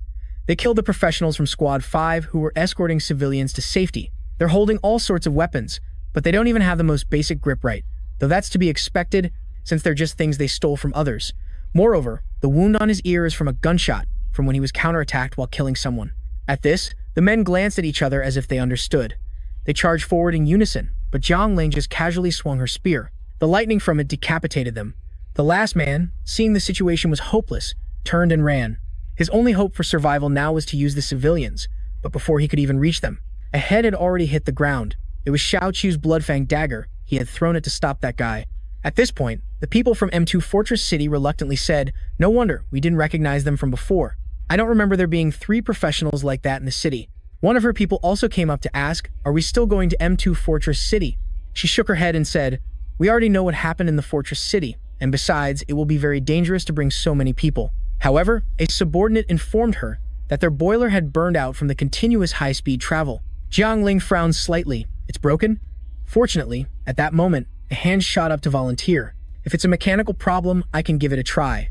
they killed the professionals from Squad 5 who were escorting civilians to safety. They're holding all sorts of weapons, but they don't even have the most basic grip right, though that's to be expected since they're just things they stole from others. Moreover, the wound on his ear is from a gunshot from when he was counterattacked while killing someone. At this, the men glanced at each other as if they understood. They charged forward in unison, but Jiang Ling just casually swung her spear. The lightning from it decapitated them. The last man, seeing the situation was hopeless, turned and ran. His only hope for survival now was to use the civilians, but before he could even reach them, a head had already hit the ground. It was Xiao Qiu's blood-fanged dagger. He had thrown it to stop that guy. At this point, the people from M2 Fortress City reluctantly said, no wonder we didn't recognize them from before. I don't remember there being 3 professionals like that in the city. One of her people also came up to ask, are we still going to M2 Fortress City? She shook her head and said, we already know what happened in the Fortress City, and besides, it will be very dangerous to bring so many people. However, a subordinate informed her that their boiler had burned out from the continuous high-speed travel. Jiang Ling frowned slightly. It's broken? Fortunately, at that moment, a hand shot up to volunteer. If it's a mechanical problem, I can give it a try.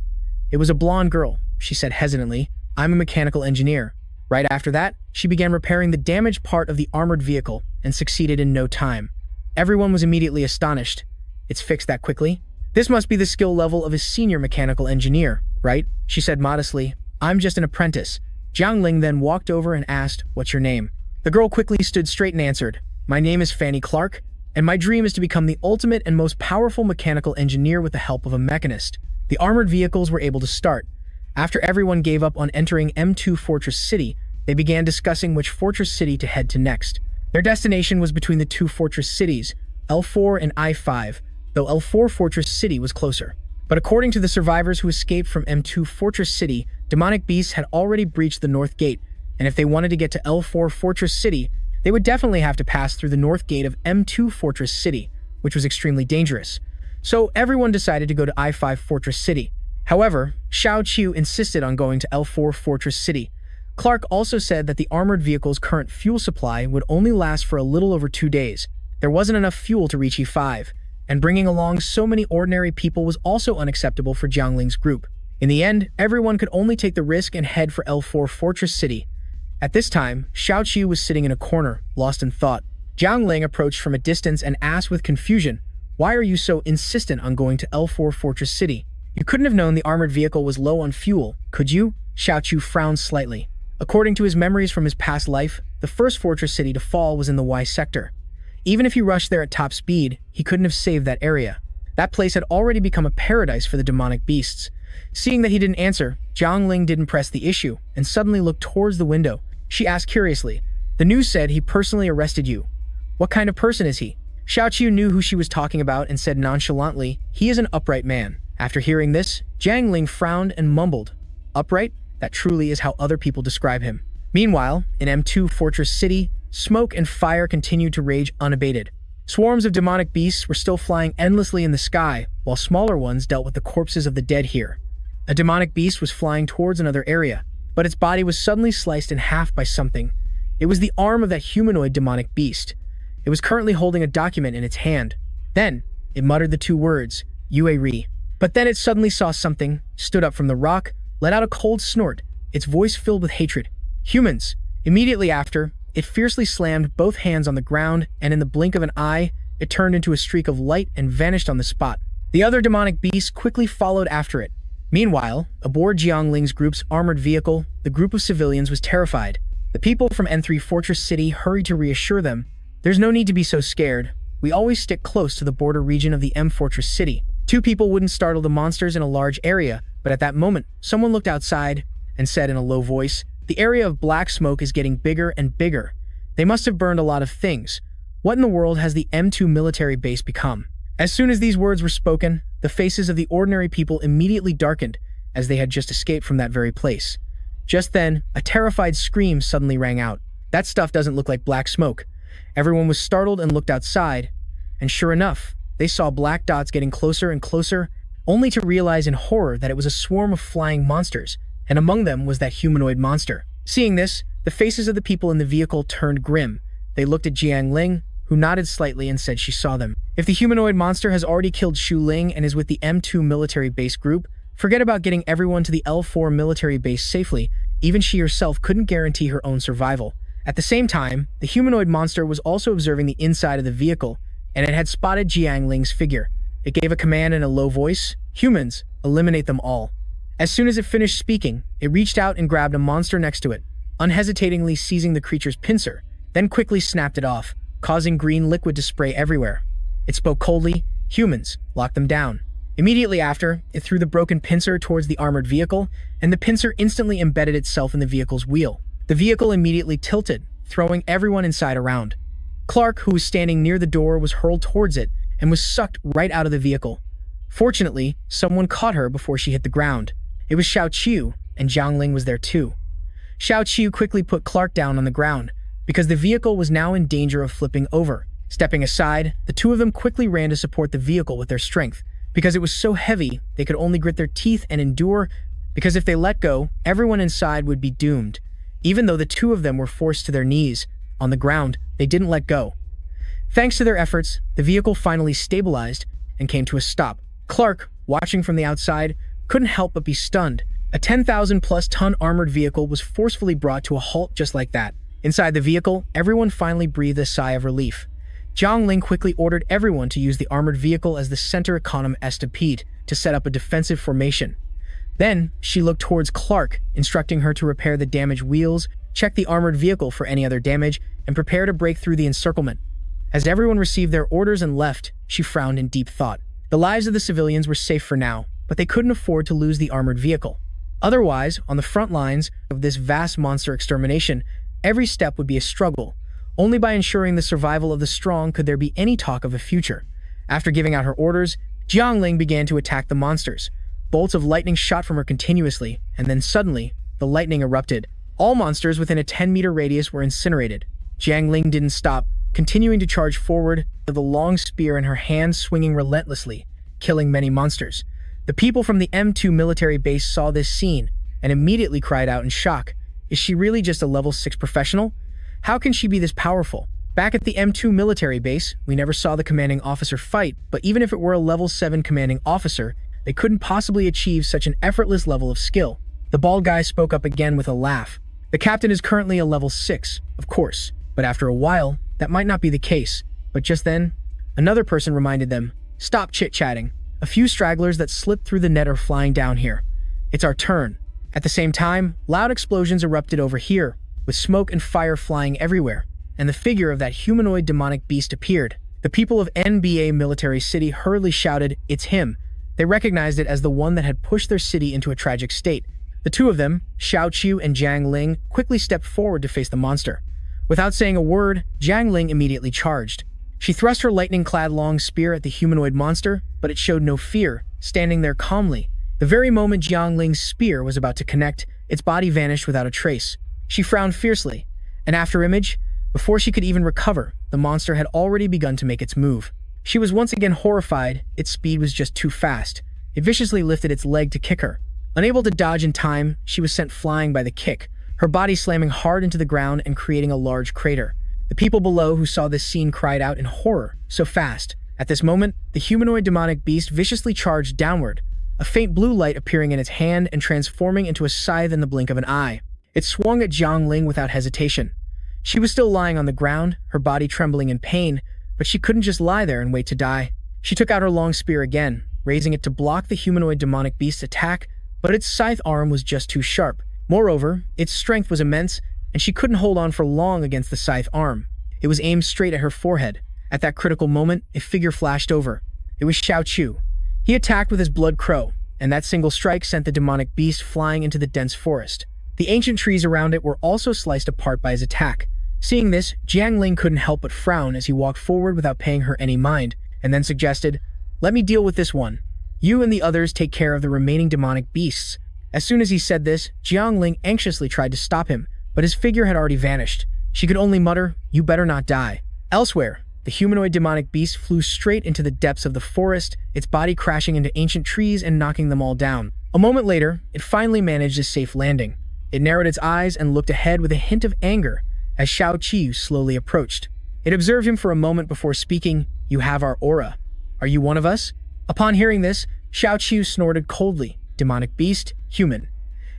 It was a blonde girl. She said hesitantly, I'm a mechanical engineer. Right after that, she began repairing the damaged part of the armored vehicle and succeeded in no time. Everyone was immediately astonished. It's fixed that quickly? This must be the skill level of a senior mechanical engineer, right? She said modestly, I'm just an apprentice. Jiang Ling then walked over and asked, what's your name? The girl quickly stood straight and answered, my name is Fanny Clark, and my dream is to become the ultimate and most powerful mechanical engineer with the help of a mechanist. The armored vehicles were able to start. After everyone gave up on entering M2 Fortress City, they began discussing which fortress city to head to next. Their destination was between the 2 fortress cities, L4 and I5, though L4 Fortress City was closer. But according to the survivors who escaped from M2 Fortress City, demonic beasts had already breached the North Gate, and if they wanted to get to L4 Fortress City, they would definitely have to pass through the North Gate of M2 Fortress City, which was extremely dangerous. So everyone decided to go to I5 Fortress City. However, Xiao Qiu insisted on going to L4 Fortress City. Clark also said that the armored vehicle's current fuel supply would only last for a little over 2 days. There wasn't enough fuel to reach E5, and bringing along so many ordinary people was also unacceptable for Jiang Ling's group. In the end, everyone could only take the risk and head for L4 Fortress City. At this time, Xiao Qiu was sitting in a corner, lost in thought. Jiang Ling approached from a distance and asked with confusion, why are you so insistent on going to L4 Fortress City? You couldn't have known the armored vehicle was low on fuel, could you? Xiao Qiu frowned slightly. According to his memories from his past life, the first fortress city to fall was in the Y sector. Even if he rushed there at top speed, he couldn't have saved that area. That place had already become a paradise for the demonic beasts. Seeing that he didn't answer, Jiang Ling didn't press the issue and suddenly looked towards the window. She asked curiously, the news said he personally arrested you. What kind of person is he? Xiao Qiu knew who she was talking about and said nonchalantly, he is an upright man. After hearing this, Jiang Ling frowned and mumbled, upright? That truly is how other people describe him. Meanwhile, in M2 Fortress City, smoke and fire continued to rage unabated. Swarms of demonic beasts were still flying endlessly in the sky, while smaller ones dealt with the corpses of the dead here. A demonic beast was flying towards another area, but its body was suddenly sliced in half by something. It was the arm of that humanoid demonic beast. It was currently holding a document in its hand. Then, it muttered the 2 words, Yue Ri. But then it suddenly saw something, stood up from the rock, let out a cold snort, its voice filled with hatred. Humans! Immediately after, it fiercely slammed both hands on the ground, and in the blink of an eye, it turned into a streak of light and vanished on the spot. The other demonic beast quickly followed after it. Meanwhile, aboard Jiang Ling's group's armored vehicle, the group of civilians was terrified. The people from N3 Fortress City hurried to reassure them, there's no need to be so scared. We always stick close to the border region of the M Fortress City. 2 people wouldn't startle the monsters in a large area, but at that moment, someone looked outside and said in a low voice, the area of black smoke is getting bigger and bigger. They must have burned a lot of things. What in the world has the M2 military base become? As soon as these words were spoken, the faces of the ordinary people immediately darkened, as they had just escaped from that very place. Just then, a terrified scream suddenly rang out. That stuff doesn't look like black smoke. Everyone was startled and looked outside, and sure enough, they saw black dots getting closer and closer, only to realize in horror that it was a swarm of flying monsters, and among them was that humanoid monster. Seeing this, the faces of the people in the vehicle turned grim. They looked at Jiang Ling, who nodded slightly and said she saw them. If the humanoid monster has already killed Shu Ling and is with the M2 military base group, forget about getting everyone to the L4 military base safely. Even she herself couldn't guarantee her own survival. At the same time, the humanoid monster was also observing the inside of the vehicle, and it had spotted Jiang Ling's figure. It gave a command in a low voice, "Humans, eliminate them all." As soon as it finished speaking, it reached out and grabbed a monster next to it, unhesitatingly seizing the creature's pincer, then quickly snapped it off, causing green liquid to spray everywhere. It spoke coldly, "Humans, lock them down." Immediately after, it threw the broken pincer towards the armored vehicle, and the pincer instantly embedded itself in the vehicle's wheel. The vehicle immediately tilted, throwing everyone inside around. Clark, who was standing near the door, was hurled towards it and was sucked right out of the vehicle. Fortunately, someone caught her before she hit the ground. It was Xiao Qiu, and Jiang Ling was there too. Xiao Qiu quickly put Clark down on the ground, because the vehicle was now in danger of flipping over. Stepping aside, the two of them quickly ran to support the vehicle with their strength. Because it was so heavy, they could only grit their teeth and endure, because if they let go, everyone inside would be doomed. Even though the two of them were forced to their knees, on the ground, they didn't let go. Thanks to their efforts, the vehicle finally stabilized and came to a stop. Clark, watching from the outside, couldn't help but be stunned. A 10,000-plus ton armored vehicle was forcefully brought to a halt just like that. Inside the vehicle, everyone finally breathed a sigh of relief. Jiang Ling quickly ordered everyone to use the armored vehicle as the center column estapede to set up a defensive formation. Then, she looked towards Clark, instructing her to repair the damaged wheels, check the armored vehicle for any other damage, and prepare to break through the encirclement. As everyone received their orders and left, she frowned in deep thought. The lives of the civilians were safe for now, but they couldn't afford to lose the armored vehicle. Otherwise, on the front lines of this vast monster extermination, every step would be a struggle. Only by ensuring the survival of the strong could there be any talk of a future. After giving out her orders, Jiang Ling began to attack the monsters. Bolts of lightning shot from her continuously, and then suddenly, the lightning erupted. All monsters within a 10-meter radius were incinerated. Jiang Ling didn't stop, continuing to charge forward, with a long spear in her hand swinging relentlessly, killing many monsters. The people from the M2 military base saw this scene and immediately cried out in shock. Is she really just a level 6 professional? How can she be this powerful? Back at the M2 military base, we never saw the commanding officer fight, but even if it were a level 7 commanding officer, they couldn't possibly achieve such an effortless level of skill. The bald guy spoke up again with a laugh. The captain is currently a level 6, of course, but after a while, that might not be the case. But just then, another person reminded them, "Stop chit-chatting. A few stragglers that slipped through the net are flying down here. It's our turn." At the same time, loud explosions erupted over here, with smoke and fire flying everywhere, and the figure of that humanoid demonic beast appeared. The people of NBA Military City hurriedly shouted, "It's him." They recognized it as the one that had pushed their city into a tragic state. The two of them, Xiao Qiu and Jiang Ling, quickly stepped forward to face the monster. Without saying a word, Jiang Ling immediately charged. She thrust her lightning-clad long spear at the humanoid monster, but it showed no fear, standing there calmly. The very moment Jiang Ling's spear was about to connect, its body vanished without a trace. She frowned fiercely. An afterimage, before she could even recover, the monster had already begun to make its move. She was once again horrified. Its speed was just too fast. It viciously lifted its leg to kick her. Unable to dodge in time, she was sent flying by the kick, her body slamming hard into the ground and creating a large crater. The people below who saw this scene cried out in horror, so fast. At this moment, the humanoid demonic beast viciously charged downward, a faint blue light appearing in its hand and transforming into a scythe in the blink of an eye. It swung at Jiang Ling without hesitation. She was still lying on the ground, her body trembling in pain, but she couldn't just lie there and wait to die. She took out her long spear again, raising it to block the humanoid demonic beast's attack, but its scythe arm was just too sharp. Moreover, its strength was immense, and she couldn't hold on for long against the scythe arm. It was aimed straight at her forehead. At that critical moment, a figure flashed over. It was Xiao Qiu. He attacked with his blood crow, and that single strike sent the demonic beast flying into the dense forest. The ancient trees around it were also sliced apart by his attack. Seeing this, Jiang Ling couldn't help but frown as he walked forward without paying her any mind, and then suggested, "Let me deal with this one. You and the others take care of the remaining demonic beasts." As soon as he said this, Jiang Ling anxiously tried to stop him, but his figure had already vanished. She could only mutter, "You better not die." Elsewhere, the humanoid demonic beast flew straight into the depths of the forest, its body crashing into ancient trees and knocking them all down. A moment later, it finally managed a safe landing. It narrowed its eyes and looked ahead with a hint of anger as Xiao Qiu slowly approached. It observed him for a moment before speaking, "You have our aura. Are you one of us?" Upon hearing this, Xiao Qiu snorted coldly, "Demonic beast, human."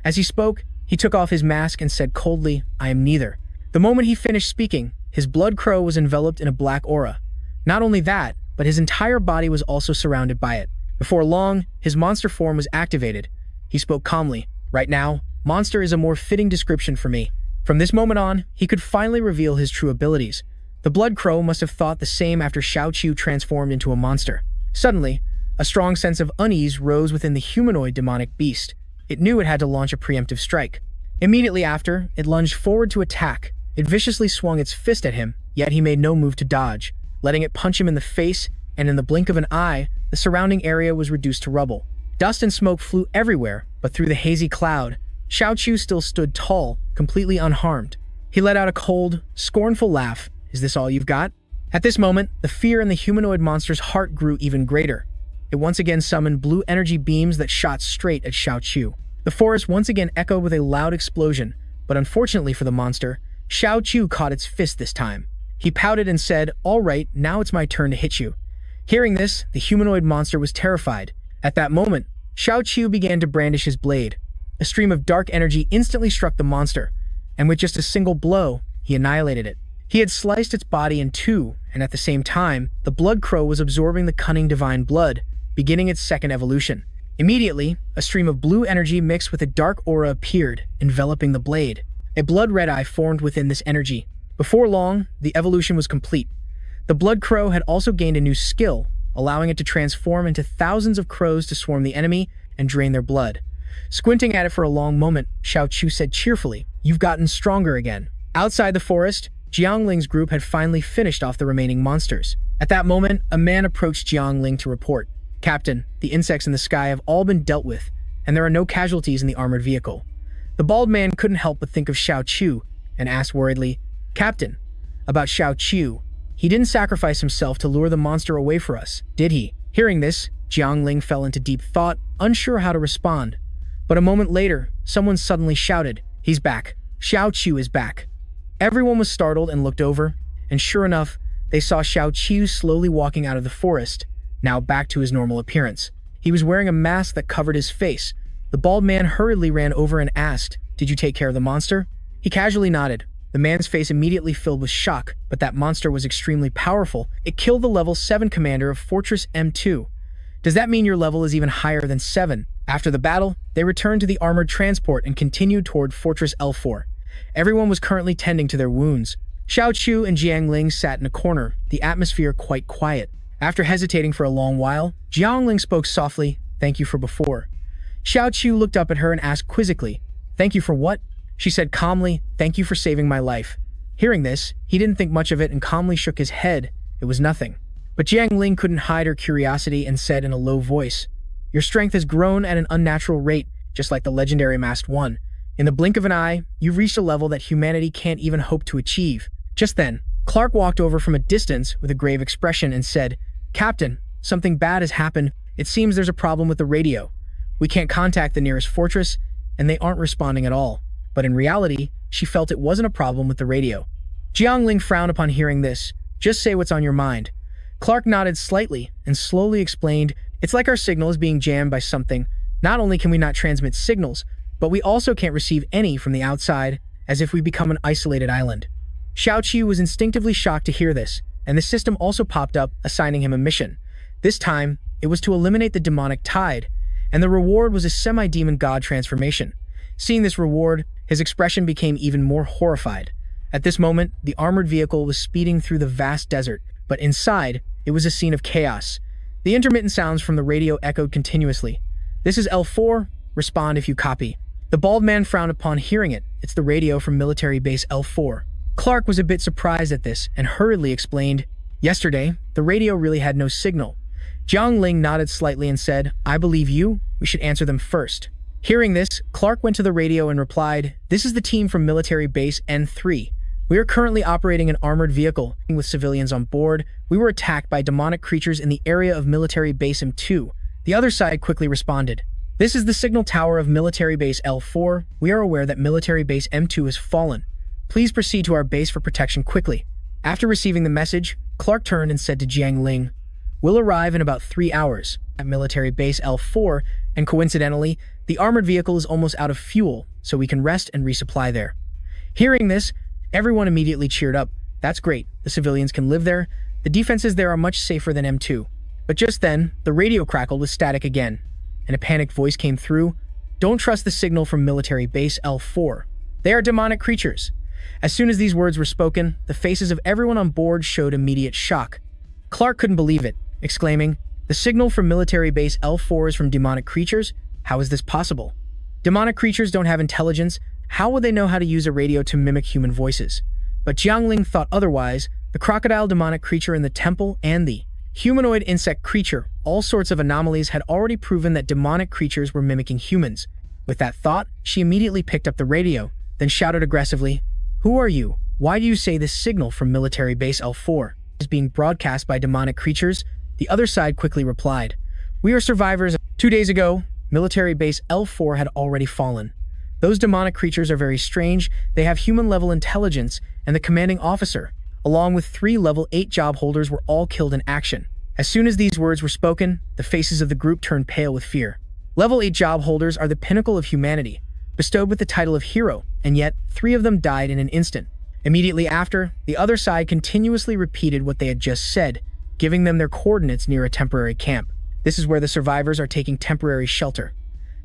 As he spoke, he took off his mask and said coldly, "I am neither." The moment he finished speaking, his blood crow was enveloped in a black aura. Not only that, but his entire body was also surrounded by it. Before long, his monster form was activated. He spoke calmly, "Right now, monster is a more fitting description for me." From this moment on, he could finally reveal his true abilities. The blood crow must have thought the same after Xiao Qiu transformed into a monster. Suddenly, a strong sense of unease rose within the humanoid demonic beast. It knew it had to launch a preemptive strike. Immediately after, it lunged forward to attack. It viciously swung its fist at him, yet he made no move to dodge. Letting it punch him in the face, and in the blink of an eye, the surrounding area was reduced to rubble. Dust and smoke flew everywhere, but through the hazy cloud, Xiao Qiu still stood tall, completely unharmed. He let out a cold, scornful laugh. "Is this all you've got?" At this moment, the fear in the humanoid monster's heart grew even greater. It once again summoned blue energy beams that shot straight at Xiao Qiu. The forest once again echoed with a loud explosion, but unfortunately for the monster, Xiao Qiu caught its fist this time. He pouted and said, "All right, now it's my turn to hit you." Hearing this, the humanoid monster was terrified. At that moment, Xiao Qiu began to brandish his blade. A stream of dark energy instantly struck the monster, and with just a single blow, he annihilated it. He had sliced its body in two, and at the same time, the blood crow was absorbing the cunning divine blood, beginning its second evolution. Immediately, a stream of blue energy mixed with a dark aura appeared, enveloping the blade. A blood-red eye formed within this energy. Before long, the evolution was complete. The blood crow had also gained a new skill, allowing it to transform into thousands of crows to swarm the enemy and drain their blood. Squinting at it for a long moment, Xiao Qiu said cheerfully, "You've gotten stronger again." Outside the forest, Jiangling's group had finally finished off the remaining monsters. At that moment, a man approached Jiangling to report, "Captain, the insects in the sky have all been dealt with, and there are no casualties in the armored vehicle." The bald man couldn't help but think of Xiao Qiu and asked worriedly, "Captain, about Xiao Qiu, he didn't sacrifice himself to lure the monster away for us, did he?" Hearing this, Jiangling fell into deep thought, unsure how to respond. But a moment later, someone suddenly shouted, "He's back! Xiao Qiu is back!" Everyone was startled and looked over, and sure enough, they saw Xiao Qiu slowly walking out of the forest, now back to his normal appearance. He was wearing a mask that covered his face. The bald man hurriedly ran over and asked, "Did you take care of the monster?" He casually nodded. The man's face immediately filled with shock, but that monster was extremely powerful. It killed the level 7 commander of Fortress M2. "Does that mean your level is even higher than 7? After the battle, they returned to the armored transport and continued toward Fortress L4. Everyone was currently tending to their wounds. Xiao Qiu and Jiangling sat in a corner, the atmosphere quite quiet. After hesitating for a long while, Jiangling spoke softly, "Thank you for before." Xiao Qiu looked up at her and asked quizzically, "Thank you for what?" She said calmly, "Thank you for saving my life." Hearing this, he didn't think much of it and calmly shook his head. It was nothing. But Jiangling couldn't hide her curiosity and said in a low voice, "Your strength has grown at an unnatural rate, just like the legendary Masked One. In the blink of an eye, you've reached a level that humanity can't even hope to achieve." Just then, Clark walked over from a distance with a grave expression and said, "Captain, something bad has happened. It seems there's a problem with the radio. We can't contact the nearest fortress, and they aren't responding at all." But in reality, she felt it wasn't a problem with the radio. Jiangling frowned upon hearing this. "Just say what's on your mind." Clark nodded slightly and slowly explained, "It's like our signal is being jammed by something. Not only can we not transmit signals, but we also can't receive any from the outside, as if we become an isolated island." Xiao Qiu was instinctively shocked to hear this, and the system also popped up, assigning him a mission. This time, it was to eliminate the demonic tide, and the reward was a semi-demon god transformation. Seeing this reward, his expression became even more horrified. At this moment, the armored vehicle was speeding through the vast desert, but inside, it was a scene of chaos. The intermittent sounds from the radio echoed continuously. "This is L4, respond if you copy." The bald man frowned upon hearing it. "It's the radio from military base L4. Clark was a bit surprised at this and hurriedly explained, "Yesterday, the radio really had no signal." Jiangling nodded slightly and said, "I believe you. We should answer them first." Hearing this, Clark went to the radio and replied, "This is the team from military base N3. We are currently operating an armored vehicle with civilians on board. We were attacked by demonic creatures in the area of military base M2. The other side quickly responded. "This is the signal tower of military base L4. We are aware that military base M2 has fallen. Please proceed to our base for protection quickly." After receiving the message, Clark turned and said to Jiang Ling, "We'll arrive in about 3 hours at military base L4, and coincidentally, the armored vehicle is almost out of fuel, so we can rest and resupply there." Hearing this, everyone immediately cheered up. That's great, the civilians can live there. The defenses there are much safer than M2. But just then, the radio crackled with static again, and a panicked voice came through. "Don't trust the signal from military base L4. They are demonic creatures." As soon as these words were spoken, the faces of everyone on board showed immediate shock. Clark couldn't believe it, exclaiming, "The signal from military base L4 is from demonic creatures? How is this possible? Demonic creatures don't have intelligence. How would they know how to use a radio to mimic human voices?" But Jiang Ling thought otherwise. The crocodile demonic creature in the temple and the humanoid insect creature, all sorts of anomalies had already proven that demonic creatures were mimicking humans. With that thought, she immediately picked up the radio, then shouted aggressively, "Who are you? Why do you say this signal from military base L4 is being broadcast by demonic creatures?" The other side quickly replied, "We are survivors. 2 days ago, military base L4 had already fallen. Those demonic creatures are very strange. They have human-level intelligence, and the commanding officer, along with 3 level 8 job holders, were all killed in action." As soon as these words were spoken, the faces of the group turned pale with fear. Level 8 job holders are the pinnacle of humanity, bestowed with the title of hero, and yet 3 of them died in an instant. Immediately after, the other side continuously repeated what they had just said, giving them their coordinates near a temporary camp. This is where the survivors are taking temporary shelter.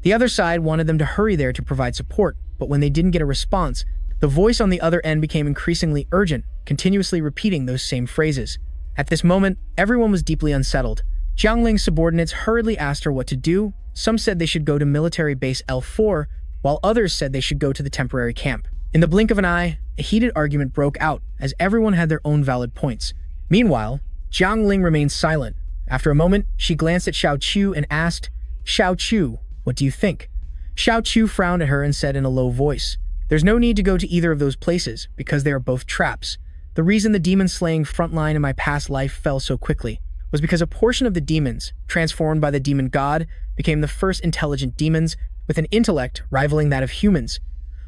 The other side wanted them to hurry there to provide support, but when they didn't get a response, the voice on the other end became increasingly urgent, continuously repeating those same phrases. At this moment, everyone was deeply unsettled. Jiang Ling's subordinates hurriedly asked her what to do. Some said they should go to military base L4, while others said they should go to the temporary camp. In the blink of an eye, a heated argument broke out, as everyone had their own valid points. Meanwhile, Jiang Ling remained silent. After a moment, she glanced at Xiao Chu and asked, "Xiao Chu, what do you think?" Xiao Chu frowned at her and said in a low voice, "There's no need to go to either of those places, because they are both traps. The reason the demon-slaying front line in my past life fell so quickly was because a portion of the demons, transformed by the demon god, became the first intelligent demons, with an intellect rivaling that of humans.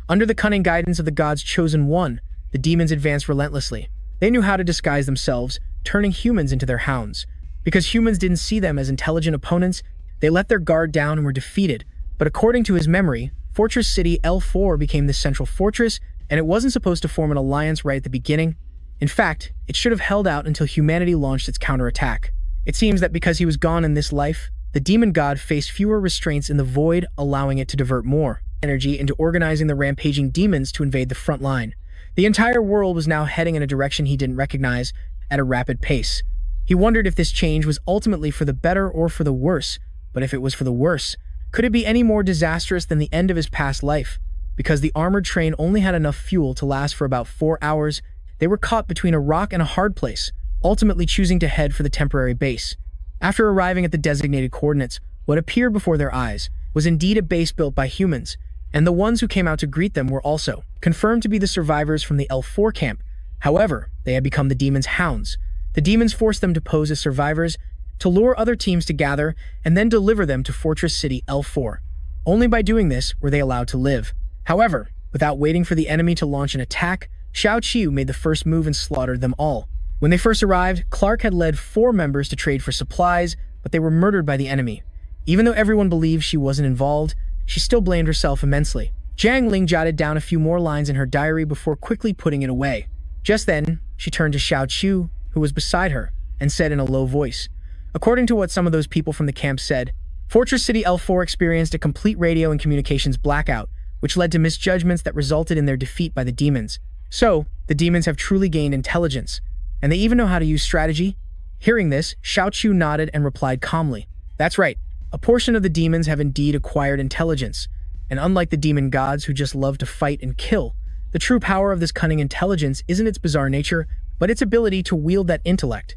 Under the cunning guidance of the god's chosen one, the demons advanced relentlessly. They knew how to disguise themselves, turning humans into their hounds. Because humans didn't see them as intelligent opponents, they let their guard down and were defeated. But according to his memory, Fortress City L4 became the central fortress, and it wasn't supposed to form an alliance right at the beginning. In fact, it should have held out until humanity launched its counterattack. It seems that because he was gone in this life, the demon god faced fewer restraints in the void, allowing it to divert more energy into organizing the rampaging demons to invade the front line. The entire world was now heading in a direction he didn't recognize at a rapid pace. He wondered if this change was ultimately for the better or for the worse, but if it was for the worse, could it be any more disastrous than the end of his past life? Because the armored train only had enough fuel to last for about 4 hours, they were caught between a rock and a hard place, ultimately choosing to head for the temporary base. After arriving at the designated coordinates, what appeared before their eyes was indeed a base built by humans, and the ones who came out to greet them were also confirmed to be the survivors from the L4 camp. However, they had become the demons' hounds. The demons forced them to pose as survivors, to lure other teams to gather, and then deliver them to Fortress City L4. Only by doing this were they allowed to live. However, without waiting for the enemy to launch an attack, Xiao Qiu made the first move and slaughtered them all. When they first arrived, Clark had led 4 members to trade for supplies, but they were murdered by the enemy. Even though everyone believed she wasn't involved, she still blamed herself immensely. Jiang Ling jotted down a few more lines in her diary before quickly putting it away. Just then, she turned to Xiao Qiu, who was beside her, and said in a low voice, "According to what some of those people from the camp said, Fortress City L4 experienced a complete radio and communications blackout, which led to misjudgments that resulted in their defeat by the demons. So, the demons have truly gained intelligence, and they even know how to use strategy." Hearing this, Xiao Qiu nodded and replied calmly, "That's right. A portion of the demons have indeed acquired intelligence, and unlike the demon gods who just love to fight and kill, the true power of this cunning intelligence isn't its bizarre nature, but its ability to wield that intellect.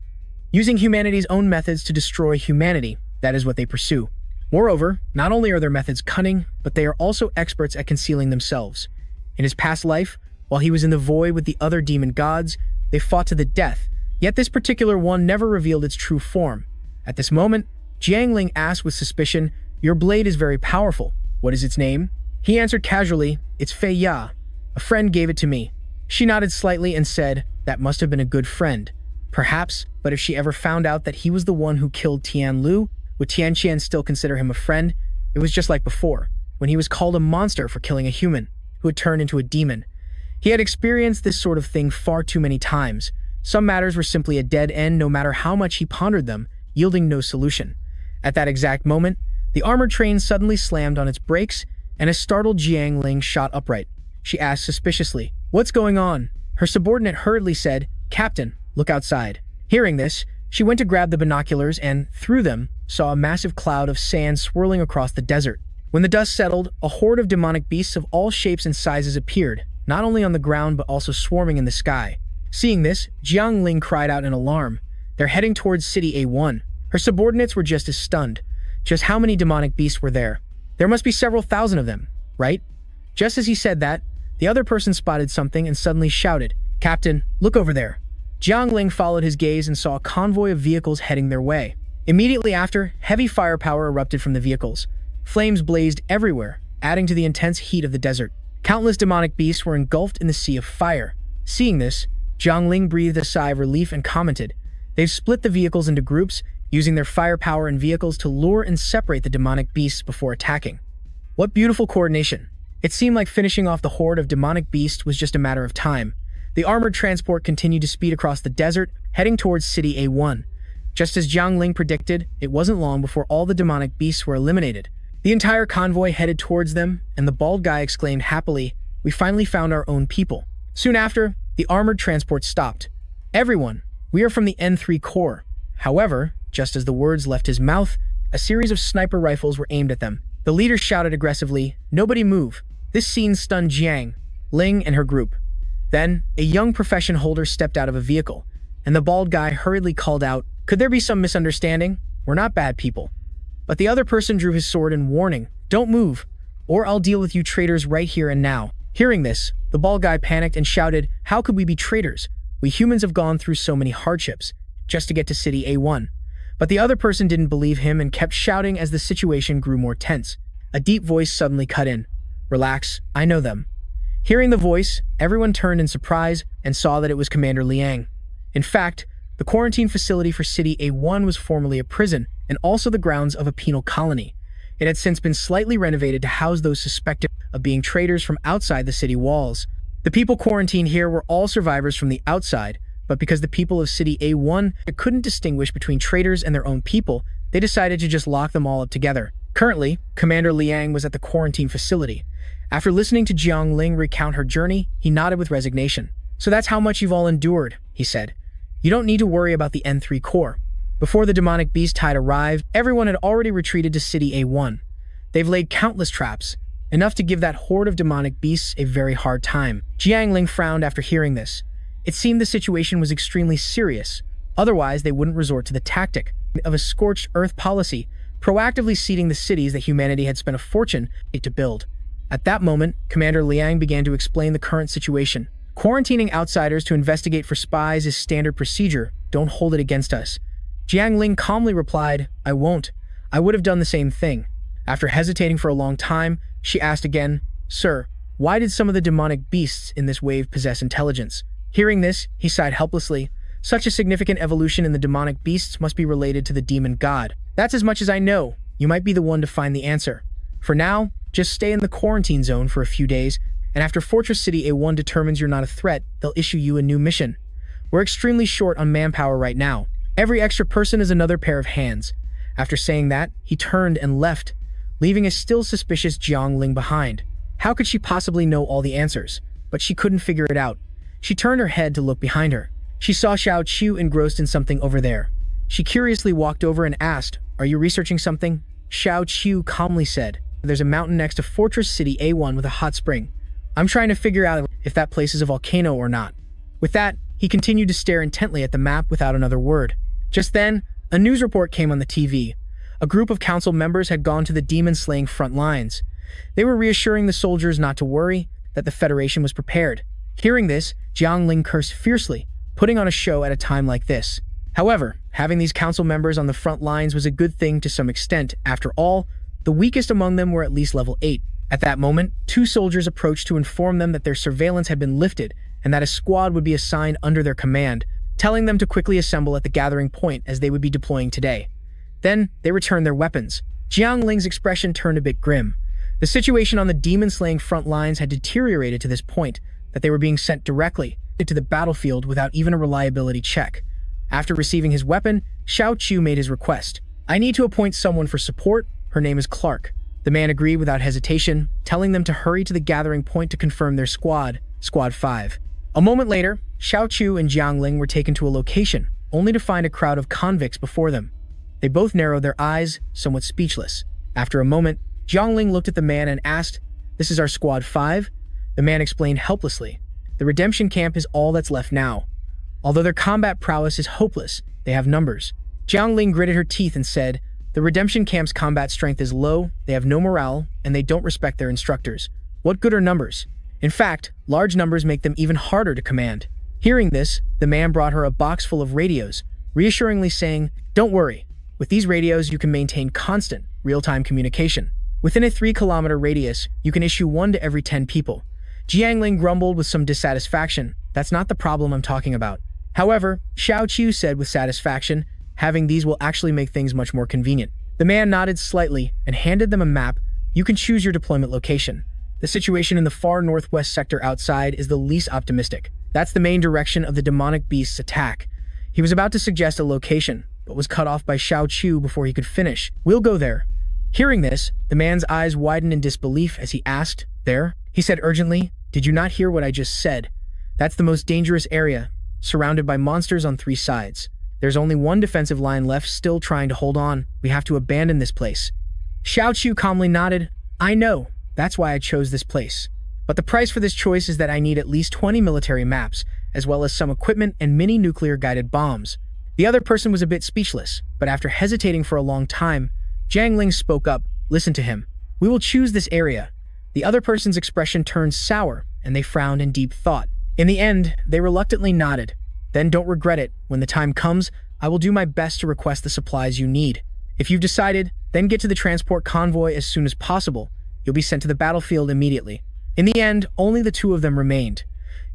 Using humanity's own methods to destroy humanity, that is what they pursue. Moreover, not only are their methods cunning, but they are also experts at concealing themselves. In his past life, while he was in the void with the other demon gods, they fought to the death, yet this particular one never revealed its true form. At this moment, Jiang Ling asked with suspicion, "Your blade is very powerful. What is its name?" He answered casually, "It's Fei Ya. A friend gave it to me." She nodded slightly and said, That must have been a good friend. Perhaps, but if she ever found out that he was the one who killed Tian Lu, would Tian Qian still consider him a friend? It was just like before, when he was called a monster for killing a human, who had turned into a demon. He had experienced this sort of thing far too many times. Some matters were simply a dead end no matter how much he pondered them, yielding no solution. At that exact moment, the armored train suddenly slammed on its brakes, and a startled Jiang Ling shot upright. She asked suspiciously, "What's going on?" Her subordinate hurriedly said, "Captain, look outside." Hearing this, she went to grab the binoculars and, through them, saw a massive cloud of sand swirling across the desert. When the dust settled, a horde of demonic beasts of all shapes and sizes appeared, not only on the ground but also swarming in the sky. Seeing this, Jiang Ling cried out in alarm. They're heading towards City A1. Her subordinates were just as stunned. Just how many demonic beasts were there? There must be several thousand of them, right? Just as he said that, the other person spotted something and suddenly shouted, "Captain, look over there." Jiang Ling followed his gaze and saw a convoy of vehicles heading their way. Immediately after, heavy firepower erupted from the vehicles. Flames blazed everywhere, adding to the intense heat of the desert. Countless demonic beasts were engulfed in the sea of fire. Seeing this, Jiang Ling breathed a sigh of relief and commented, "They've split the vehicles into groups, using their firepower and vehicles to lure and separate the demonic beasts before attacking." What beautiful coordination. It seemed like finishing off the horde of demonic beasts was just a matter of time. The armored transport continued to speed across the desert, heading towards City A1. Just as Jiang Ling predicted, it wasn't long before all the demonic beasts were eliminated. The entire convoy headed towards them, and the bald guy exclaimed happily, "We finally found our own people." Soon after, the armored transport stopped. "Everyone, we are from the N3 Corps." However, just as the words left his mouth, a series of sniper rifles were aimed at them. The leader shouted aggressively, "Nobody move." This scene stunned Jiang Ling and her group. Then, a young profession holder stepped out of a vehicle, and the bald guy hurriedly called out, "Could there be some misunderstanding? We're not bad people." But the other person drew his sword in warning, "Don't move, or I'll deal with you traitors right here and now." Hearing this, the bald guy panicked and shouted, "How could we be traitors? We humans have gone through so many hardships, just to get to City A1. But the other person didn't believe him and kept shouting as the situation grew more tense. A deep voice suddenly cut in. "Relax, I know them." Hearing the voice, everyone turned in surprise and saw that it was Commander Liang. In fact, the quarantine facility for City A1 was formerly a prison and also the grounds of a penal colony. It had since been slightly renovated to house those suspected of being traitors from outside the city walls. The people quarantined here were all survivors from the outside, but because the people of City A1 couldn't distinguish between traitors and their own people, they decided to just lock them all up together. Currently, Commander Liang was at the quarantine facility. After listening to Jiang Ling recount her journey, he nodded with resignation. "So that's how much you've all endured," he said. "You don't need to worry about the N3 Corps." Before the demonic beast tide arrived, everyone had already retreated to City A1. They've laid countless traps, enough to give that horde of demonic beasts a very hard time. Jiang Ling frowned after hearing this. It seemed the situation was extremely serious. Otherwise, they wouldn't resort to the tactic of a scorched earth policy, proactively seeding the cities that humanity had spent a fortune to build. At that moment, Commander Liang began to explain the current situation. "Quarantining outsiders to investigate for spies is standard procedure. Don't hold it against us." Jiang Ling calmly replied, "I won't. I would have done the same thing." After hesitating for a long time, she asked again, "Sir, why did some of the demonic beasts in this wave possess intelligence?" Hearing this, he sighed helplessly. "Such a significant evolution in the demonic beasts must be related to the demon god. That's as much as I know. You might be the one to find the answer. For now, just stay in the quarantine zone for a few days, and after Fortress City A1 determines you're not a threat, they'll issue you a new mission. We're extremely short on manpower right now. Every extra person is another pair of hands." After saying that, he turned and left, leaving a still suspicious Jiang Ling behind. How could she possibly know all the answers? But she couldn't figure it out. She turned her head to look behind her. She saw Xiao Qiu engrossed in something over there. She curiously walked over and asked, "Are you researching something?" Xiao Qiu calmly said, "There's a mountain next to Fortress City A1 with a hot spring. I'm trying to figure out if that place is a volcano or not." With that, he continued to stare intently at the map without another word. Just then, a news report came on the TV. A group of council members had gone to the demon-slaying front lines. They were reassuring the soldiers not to worry, that the Federation was prepared. Hearing this, Jiang Ling cursed fiercely, putting on a show at a time like this. However, having these council members on the front lines was a good thing to some extent. After all, the weakest among them were at least level 8. At that moment, 2 soldiers approached to inform them that their surveillance had been lifted and that a squad would be assigned under their command, telling them to quickly assemble at the gathering point as they would be deploying today. Then, they returned their weapons. Jiang Ling's expression turned a bit grim. The situation on the demon-slaying front lines had deteriorated to this point that they were being sent directly into the battlefield without even a reliability check. After receiving his weapon, Xiao Chu made his request. "I need to appoint someone for support. Her name is Clark." The man agreed without hesitation, telling them to hurry to the gathering point to confirm their squad, Squad 5. A moment later, Xiao Chu and Jiang Ling were taken to a location, only to find a crowd of convicts before them. They both narrowed their eyes, somewhat speechless. After a moment, Jiang Ling looked at the man and asked, "This is our Squad 5? The man explained helplessly, "The redemption camp is all that's left now. Although their combat prowess is hopeless, they have numbers." Jiang Ling gritted her teeth and said, "The redemption camp's combat strength is low, they have no morale, and they don't respect their instructors. What good are numbers? In fact, large numbers make them even harder to command." Hearing this, the man brought her a box full of radios, reassuringly saying, "Don't worry. With these radios, you can maintain constant, real-time communication. Within a 3-kilometer radius, you can issue one to every 10 people." Jiang Ling grumbled with some dissatisfaction. "That's not the problem I'm talking about." However, Xiao Chu said with satisfaction, "Having these will actually make things much more convenient." The man nodded slightly and handed them a map. "You can choose your deployment location. The situation in the far northwest sector outside is the least optimistic. That's the main direction of the demonic beast's attack." He was about to suggest a location, but was cut off by Xiao Chu before he could finish. "We'll go there." Hearing this, the man's eyes widened in disbelief as he asked, "There?" He said urgently, "Did you not hear what I just said? That's the most dangerous area, surrounded by monsters on 3 sides. There's only one defensive line left still trying to hold on. We have to abandon this place." Xiao Chu calmly nodded. "I know. That's why I chose this place. But the price for this choice is that I need at least 20 military maps, as well as some equipment and mini nuclear-guided bombs." The other person was a bit speechless, but after hesitating for a long time, Jiang Ling spoke up. "Listen to him. We will choose this area." The other person's expression turned sour, and they frowned in deep thought. In the end, they reluctantly nodded. "Then don't regret it. When the time comes, I will do my best to request the supplies you need. If you've decided, then get to the transport convoy as soon as possible. You'll be sent to the battlefield immediately." In the end, only the 2 of them remained.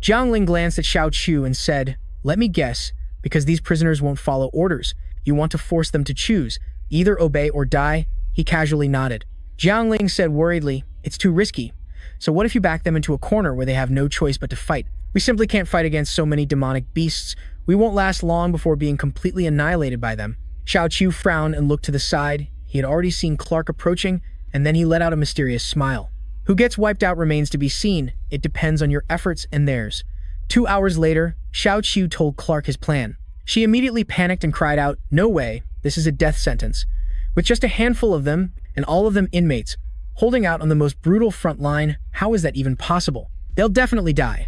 Jiang Ling glanced at Xiao Chu and said, "Let me guess, because these prisoners won't follow orders, you want to force them to choose, either obey or die?" He casually nodded. Jiang Ling said worriedly, "It's too risky. So what if you back them into a corner where they have no choice but to fight? We simply can't fight against so many demonic beasts. We won't last long before being completely annihilated by them." Xiao Chu frowned and looked to the side. He had already seen Clark approaching, and then he let out a mysterious smile. "Who gets wiped out remains to be seen. It depends on your efforts and theirs." 2 hours later, Xiao Chu told Clark his plan. She immediately panicked and cried out, "No way, this is a death sentence. With just a handful of them, and all of them inmates, holding out on the most brutal front line, how is that even possible? They'll definitely die."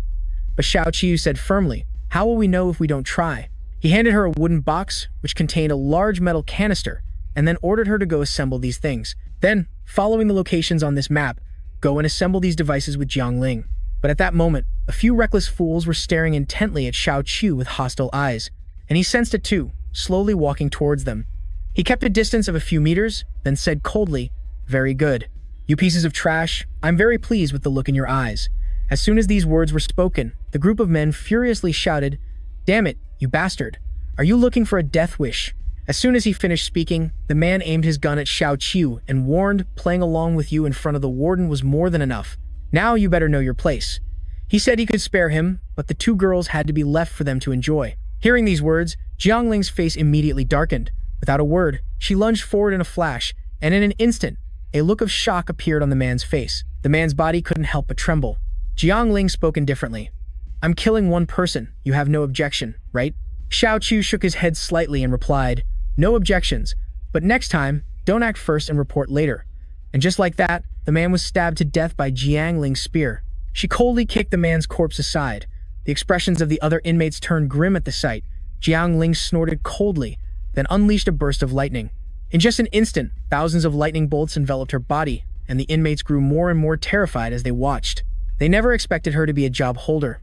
But Xiao Chu said firmly, "How will we know if we don't try?" He handed her a wooden box, which contained a large metal canister, and then ordered her to go assemble these things. Then, following the locations on this map, go and assemble these devices with Jiang Ling. But at that moment, a few reckless fools were staring intently at Xiao Chu with hostile eyes, and he sensed it too, slowly walking towards them. He kept a distance of a few meters, then said coldly, "Very good. You pieces of trash, I'm very pleased with the look in your eyes." As soon as these words were spoken, the group of men furiously shouted, "Damn it, you bastard! Are you looking for a death wish?" As soon as he finished speaking, the man aimed his gun at Xiao Chu and warned, "Playing along with you in front of the warden was more than enough. Now you better know your place." He said he could spare him, but the 2 girls had to be left for them to enjoy. Hearing these words, Jiang Ling's face immediately darkened. Without a word, she lunged forward in a flash, and in an instant, a look of shock appeared on the man's face. The man's body couldn't help but tremble. Jiang Ling spoke indifferently. "I'm killing 1 person. You have no objection, right?" Xiao Chu shook his head slightly and replied, "No objections, but next time, don't act first and report later." And just like that, the man was stabbed to death by Jiang Ling's spear. She coldly kicked the man's corpse aside. The expressions of the other inmates turned grim at the sight. Jiang Ling snorted coldly, then unleashed a burst of lightning. In just an instant, thousands of lightning bolts enveloped her body, and the inmates grew more and more terrified as they watched. They never expected her to be a job holder.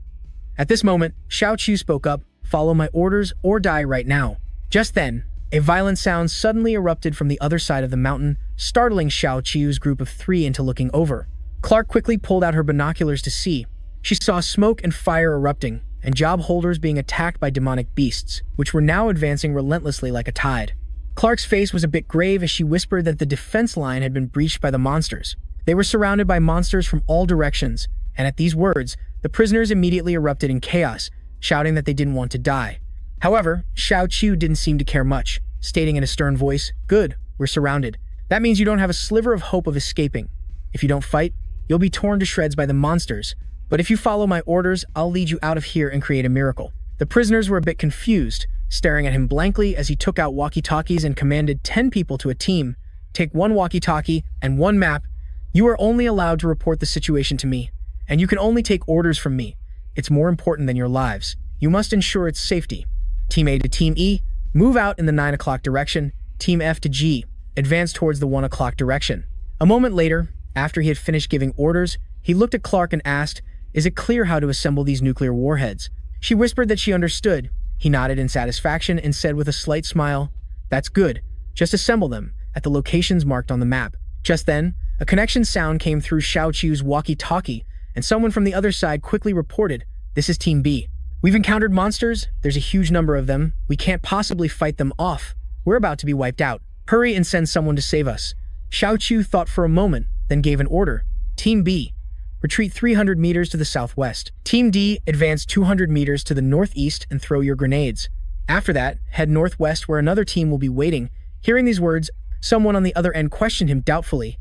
At this moment, Xiao Chu spoke up, "Follow my orders or die right now." Just then, a violent sound suddenly erupted from the other side of the mountain, startling Xiao Chu's group of 3 into looking over. Clark quickly pulled out her binoculars to see. She saw smoke and fire erupting, and job holders being attacked by demonic beasts, which were now advancing relentlessly like a tide. Clark's face was a bit grave as she whispered that the defense line had been breached by the monsters. They were surrounded by monsters from all directions, and at these words, the prisoners immediately erupted in chaos, shouting that they didn't want to die. However, Xiao Qiu didn't seem to care much, stating in a stern voice, "Good, we're surrounded. That means you don't have a sliver of hope of escaping. If you don't fight, you'll be torn to shreds by the monsters. But if you follow my orders, I'll lead you out of here and create a miracle." The prisoners were a bit confused, staring at him blankly as he took out walkie-talkies and commanded 10 people to a team. "Take one walkie-talkie and one map. You are only allowed to report the situation to me, and you can only take orders from me. It's more important than your lives. You must ensure its safety. Team A to Team E, move out in the 9 o'clock direction. Team F to G, advance towards the 1 o'clock direction." A moment later, after he had finished giving orders, he looked at Clark and asked, "Is it clear how to assemble these nuclear warheads?" She whispered that she understood. He nodded in satisfaction and said with a slight smile, "That's good. Just assemble them at the locations marked on the map." Just then, a connection sound came through Xiao Qiu's walkie-talkie, and someone from the other side quickly reported, "This is Team B. We've encountered monsters. There's a huge number of them. We can't possibly fight them off. We're about to be wiped out. Hurry and send someone to save us." Xiao Qiu thought for a moment, then gave an order. "Team B, retreat 300 meters to the southwest. Team D, advance 200 meters to the northeast and throw your grenades. After that, head northwest where another team will be waiting." Hearing these words, someone on the other end questioned him doubtfully.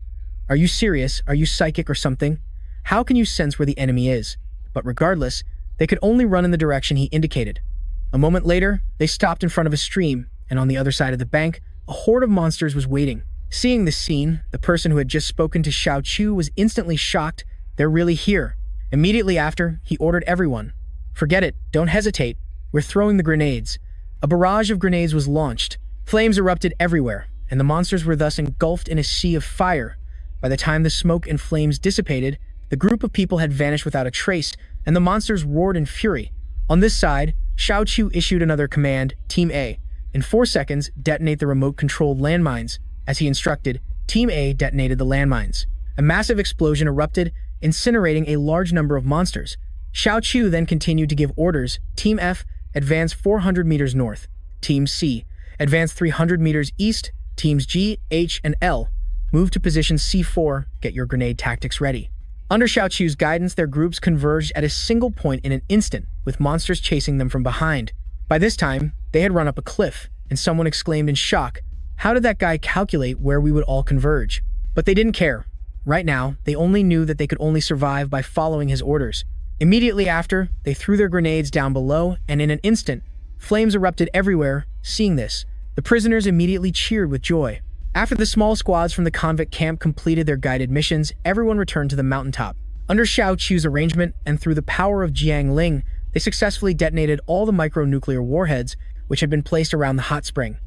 "Are you serious? Are you psychic or something? How can you sense where the enemy is?" But regardless, they could only run in the direction he indicated. A moment later, they stopped in front of a stream, and on the other side of the bank, a horde of monsters was waiting. Seeing this scene, the person who had just spoken to Xiao Qiu was instantly shocked. "They're really here." Immediately after, he ordered everyone, "Forget it, don't hesitate. We're throwing the grenades." A barrage of grenades was launched. Flames erupted everywhere, and the monsters were thus engulfed in a sea of fire. By the time the smoke and flames dissipated, the group of people had vanished without a trace, and the monsters roared in fury. On this side, Xiao Qiu issued another command, "Team A, in 4 seconds, detonate the remote-controlled landmines." As he instructed, Team A detonated the landmines. A massive explosion erupted, incinerating a large number of monsters. Xiao Qiu then continued to give orders. "Team F, advance 400 meters north. Team C, advance 300 meters east. Teams G, H, and L, move to position C4, get your grenade tactics ready." Under Xiao Qiu's guidance, their groups converged at a single point in an instant, with monsters chasing them from behind. By this time, they had run up a cliff, and someone exclaimed in shock, "How did that guy calculate where we would all converge?" But they didn't care. Right now, they only knew that they could only survive by following his orders. Immediately after, they threw their grenades down below, and in an instant, flames erupted everywhere. Seeing this, the prisoners immediately cheered with joy. After the small squads from the convict camp completed their guided missions, everyone returned to the mountaintop. Under Xiao Qiu's arrangement and through the power of Jiang Ling, they successfully detonated all the micronuclear warheads which had been placed around the hot spring.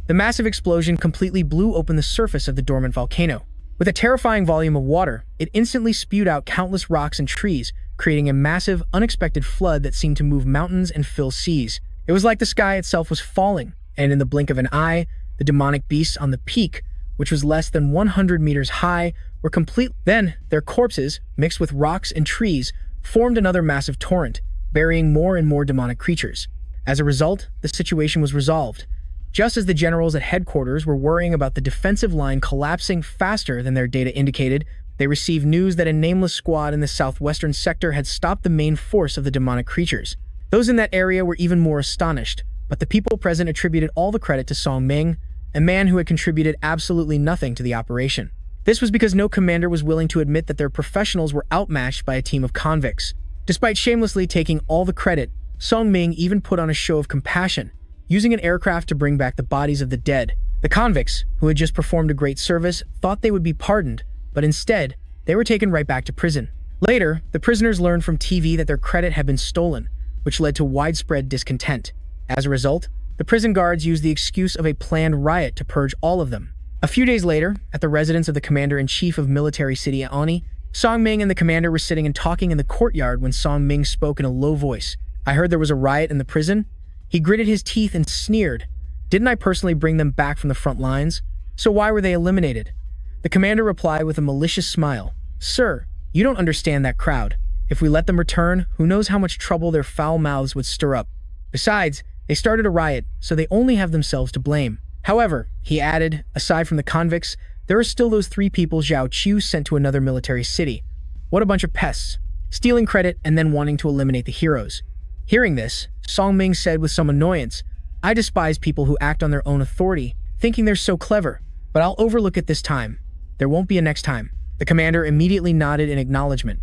The massive explosion completely blew open the surface of the dormant volcano. With a terrifying volume of water, it instantly spewed out countless rocks and trees, creating a massive, unexpected flood that seemed to move mountains and fill seas. It was like the sky itself was falling, and in the blink of an eye, the demonic beasts on the peak, which was less than 100 meters high, were complete. Then, their corpses, mixed with rocks and trees, formed another massive torrent, burying more and more demonic creatures. As a result, the situation was resolved. Just as the generals at headquarters were worrying about the defensive line collapsing faster than their data indicated, they received news that a nameless squad in the southwestern sector had stopped the main force of the demonic creatures. Those in that area were even more astonished, but the people present attributed all the credit to Song Ming, a man who had contributed absolutely nothing to the operation. This was because no commander was willing to admit that their professionals were outmatched by a team of convicts. Despite shamelessly taking all the credit, Song Ming even put on a show of compassion, using an aircraft to bring back the bodies of the dead. The convicts, who had just performed a great service, thought they would be pardoned, but instead, they were taken right back to prison. Later, the prisoners learned from TV that their credit had been stolen, which led to widespread discontent. As a result, the prison guards used the excuse of a planned riot to purge all of them. A few days later, at the residence of the commander-in-chief of military city Ani, Song Ming and the commander were sitting and talking in the courtyard when Song Ming spoke in a low voice. "I heard there was a riot in the prison." He gritted his teeth and sneered. "Didn't I personally bring them back from the front lines? So why were they eliminated?" The commander replied with a malicious smile. "Sir, you don't understand that crowd. If we let them return, who knows how much trouble their foul mouths would stir up. Besides, they started a riot, so they only have themselves to blame. However, he added, aside from the convicts, there are still those 3 people Zhao Qiu sent to another military city. What a bunch of pests. Stealing credit and then wanting to eliminate the heroes. Hearing this, Song Ming said with some annoyance, I despise people who act on their own authority, thinking they're so clever, but I'll overlook it this time. There won't be a next time. The commander immediately nodded in acknowledgement.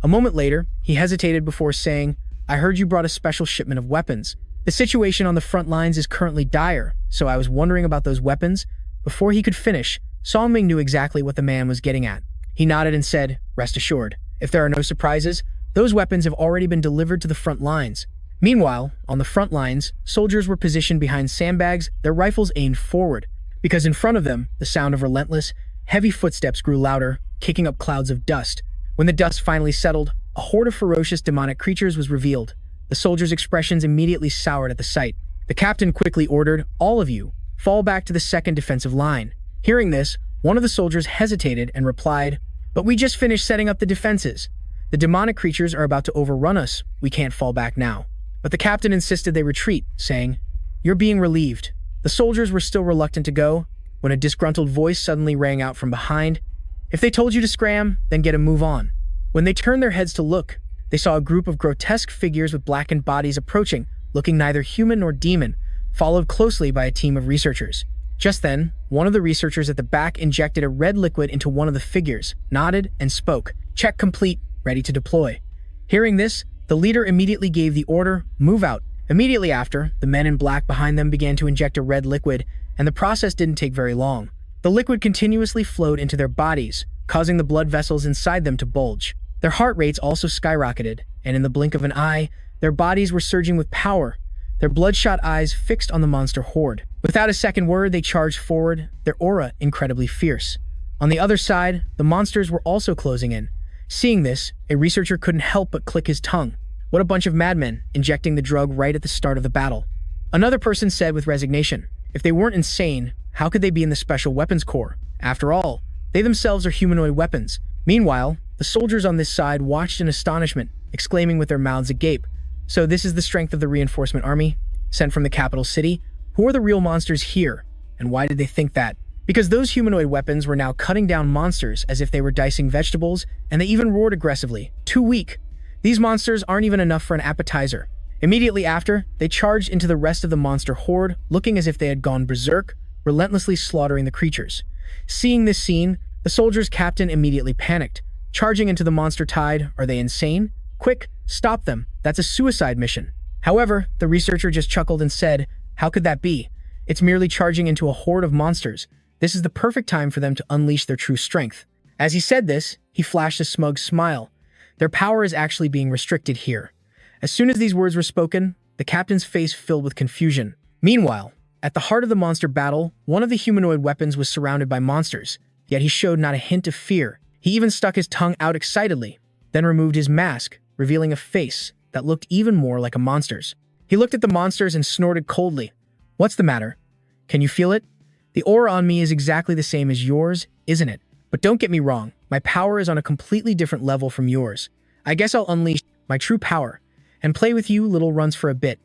A moment later, he hesitated before saying, I heard you brought a special shipment of weapons. The situation on the front lines is currently dire, so I was wondering about those weapons. Before he could finish, Song Ming knew exactly what the man was getting at. He nodded and said, rest assured, if there are no surprises, those weapons have already been delivered to the front lines. Meanwhile, on the front lines, soldiers were positioned behind sandbags, their rifles aimed forward, because in front of them, the sound of relentless, heavy footsteps grew louder, kicking up clouds of dust. When the dust finally settled, a horde of ferocious demonic creatures was revealed. The soldiers' expressions immediately soured at the sight. The captain quickly ordered, all of you, fall back to the second defensive line. Hearing this, one of the soldiers hesitated and replied, but we just finished setting up the defenses. The demonic creatures are about to overrun us. We can't fall back now. But the captain insisted they retreat, saying, you're being relieved. The soldiers were still reluctant to go, when a disgruntled voice suddenly rang out from behind. If they told you to scram, then get a move on. When they turned their heads to look, they saw a group of grotesque figures with blackened bodies approaching, looking neither human nor demon, followed closely by a team of researchers. Just then, one of the researchers at the back injected a red liquid into one of the figures, nodded, and spoke. Check complete, ready to deploy. Hearing this, the leader immediately gave the order, move out. Immediately after, the men in black behind them began to inject a red liquid, and the process didn't take very long. The liquid continuously flowed into their bodies, causing the blood vessels inside them to bulge. Their heart rates also skyrocketed, and in the blink of an eye, their bodies were surging with power, their bloodshot eyes fixed on the monster horde. Without a second word, they charged forward, their aura incredibly fierce. On the other side, the monsters were also closing in. Seeing this, a researcher couldn't help but click his tongue. What a bunch of madmen, injecting the drug right at the start of the battle. Another person said with resignation, if they weren't insane, how could they be in the Special Weapons Corps? After all, they themselves are humanoid weapons. Meanwhile, the soldiers on this side watched in astonishment, exclaiming with their mouths agape, so this is the strength of the reinforcement army, sent from the capital city? Who are the real monsters here? And why did they think that? Because those humanoid weapons were now cutting down monsters as if they were dicing vegetables, and they even roared aggressively. Too weak. These monsters aren't even enough for an appetizer. Immediately after, they charged into the rest of the monster horde, looking as if they had gone berserk, relentlessly slaughtering the creatures. Seeing this scene, the soldiers' captain immediately panicked. Charging into the monster tide, are they insane? Quick, stop them. That's a suicide mission. However, the researcher just chuckled and said, how could that be? It's merely charging into a horde of monsters. This is the perfect time for them to unleash their true strength. As he said this, he flashed a smug smile. Their power is actually being restricted here. As soon as these words were spoken, the captain's face filled with confusion. Meanwhile, at the heart of the monster battle, one of the humanoid weapons was surrounded by monsters, yet he showed not a hint of fear. He even stuck his tongue out excitedly, then removed his mask, revealing a face that looked even more like a monster's. He looked at the monsters and snorted coldly. What's the matter? Can you feel it? The aura on me is exactly the same as yours, isn't it? But don't get me wrong, my power is on a completely different level from yours. I guess I'll unleash my true power and play with you little runs for a bit.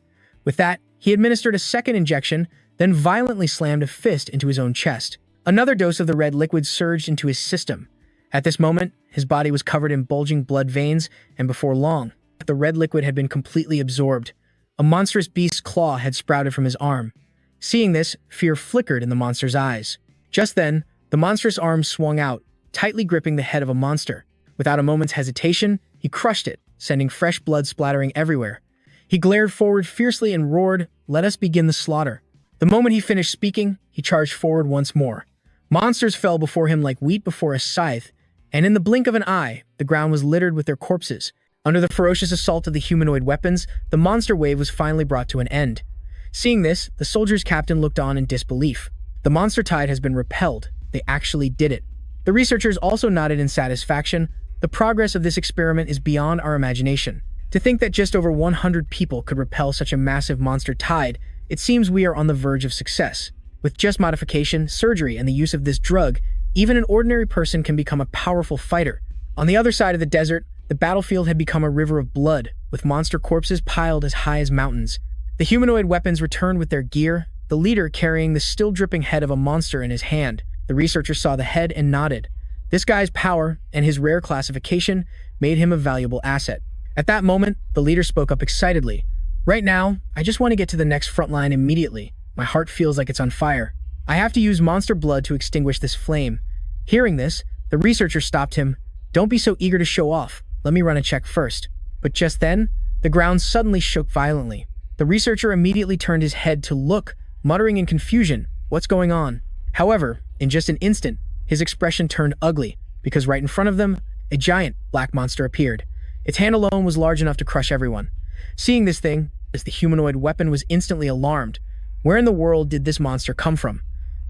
With that, he administered a second injection, then violently slammed a fist into his own chest. Another dose of the red liquid surged into his system. At this moment, his body was covered in bulging blood veins, and before long, the red liquid had been completely absorbed. A monstrous beast's claw had sprouted from his arm. Seeing this, fear flickered in the monster's eyes. Just then, the monstrous arm swung out, tightly gripping the head of a monster. Without a moment's hesitation, he crushed it, sending fresh blood splattering everywhere. He glared forward fiercely and roared, "Let us begin the slaughter." The moment he finished speaking, he charged forward once more. Monsters fell before him like wheat before a scythe, and in the blink of an eye, the ground was littered with their corpses. Under the ferocious assault of the humanoid weapons, the monster wave was finally brought to an end. Seeing this, the soldier's captain looked on in disbelief. The monster tide has been repelled. They actually did it. The researchers also nodded in satisfaction. The progress of this experiment is beyond our imagination. To think that just over 100 people could repel such a massive monster tide, it seems we are on the verge of success. With just modification, surgery, and the use of this drug, even an ordinary person can become a powerful fighter. On the other side of the desert, The battlefield had become a river of blood, with monster corpses piled as high as mountains. The humanoid weapons returned with their gear, the leader carrying the still dripping head of a monster in his hand. The researcher saw the head and nodded. This guy's power and his rare classification made him a valuable asset. At that moment, the leader spoke up excitedly. Right now, I just want to get to the next front line immediately. My heart feels like it's on fire. I have to use monster blood to extinguish this flame. Hearing this, the researcher stopped him. Don't be so eager to show off. Let me run a check first. But just then, the ground suddenly shook violently. The researcher immediately turned his head to look, muttering in confusion, "What's going on?" However, in just an instant, his expression turned ugly, because right in front of them, a giant black monster appeared. Its hand alone was large enough to crush everyone. Seeing this thing, as the humanoid weapon was instantly alarmed. Where in the world did this monster come from?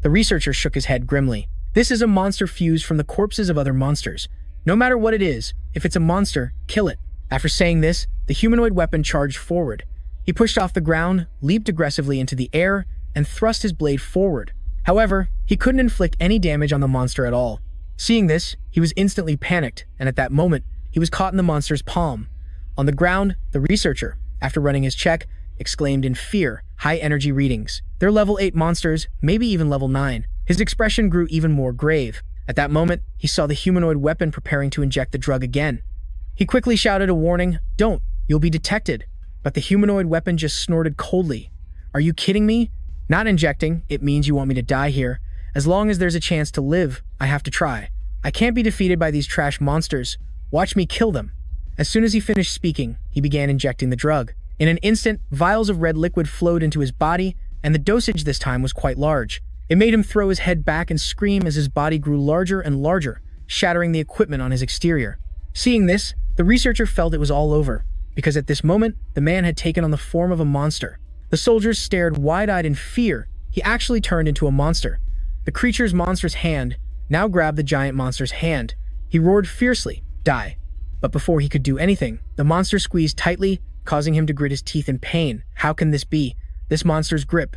The researcher shook his head grimly. This is a monster fused from the corpses of other monsters. No matter what it is, if it's a monster, kill it. After saying this, the humanoid weapon charged forward. He pushed off the ground, leaped aggressively into the air, and thrust his blade forward. However, he couldn't inflict any damage on the monster at all. Seeing this, he was instantly panicked, and at that moment, he was caught in the monster's palm. On the ground, the researcher, after running his check, exclaimed in fear, "High energy readings. They're level 8 monsters, maybe even level 9. His expression grew even more grave. At that moment, he saw the humanoid weapon preparing to inject the drug again. He quickly shouted a warning, "Don't, you'll be detected." But the humanoid weapon just snorted coldly. "Are you kidding me? Not injecting, it means you want me to die here. As long as there's a chance to live, I have to try. I can't be defeated by these trash monsters. Watch me kill them." As soon as he finished speaking, he began injecting the drug. In an instant, vials of red liquid flowed into his body, and the dosage this time was quite large. It made him throw his head back and scream as his body grew larger and larger, shattering the equipment on his exterior. Seeing this, the researcher felt it was all over, because at this moment, the man had taken on the form of a monster. The soldiers stared wide-eyed in fear. He actually turned into a monster. The creature's monstrous hand now grabbed the giant monster's hand. He roared fiercely, "Die." But before he could do anything, the monster squeezed tightly, causing him to grit his teeth in pain. How can this be? This monster's grip.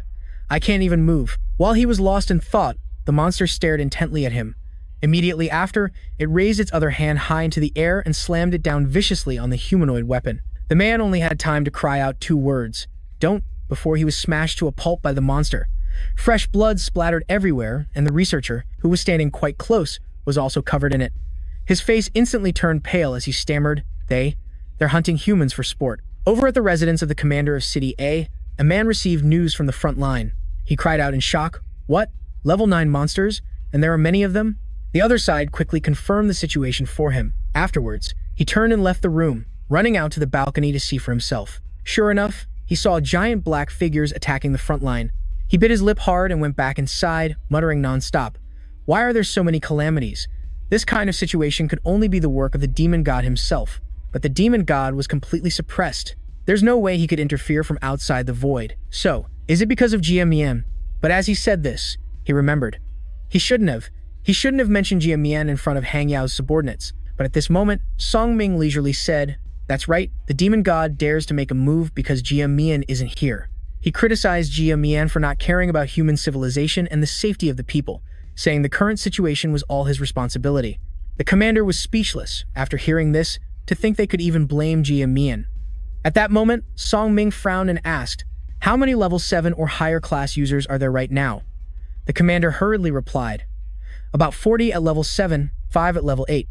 I can't even move. While he was lost in thought, the monster stared intently at him. Immediately after, it raised its other hand high into the air and slammed it down viciously on the humanoid weapon. The man only had time to cry out 2 words, "Don't," before he was smashed to a pulp by the monster. Fresh blood splattered everywhere, and the researcher, who was standing quite close, was also covered in it. His face instantly turned pale as he stammered, They're hunting humans for sport." Over at the residence of the commander of City A man received news from the front line. He cried out in shock, "What? Level 9 monsters? And there are many of them?" The other side quickly confirmed the situation for him. Afterwards, he turned and left the room, running out to the balcony to see for himself. Sure enough, he saw giant black figures attacking the front line. He bit his lip hard and went back inside, muttering non-stop, "Why are there so many calamities? This kind of situation could only be the work of the demon god himself." But the demon god was completely suppressed. There's no way he could interfere from outside the void. So, is it because of Jiamien? But as he said this, he remembered. He shouldn't have mentioned Jiamien in front of Hang Yao's subordinates. But at this moment, Song Ming leisurely said, "That's right, the demon god dares to make a move because Jiamien isn't here." He criticized Jiamien for not caring about human civilization and the safety of the people, saying the current situation was all his responsibility. The commander was speechless after hearing this, to think they could even blame Jiamien. At that moment, Song Ming frowned and asked, "How many level 7 or higher class users are there right now?" The commander hurriedly replied, "About 40 at level 7, 5 at level 8.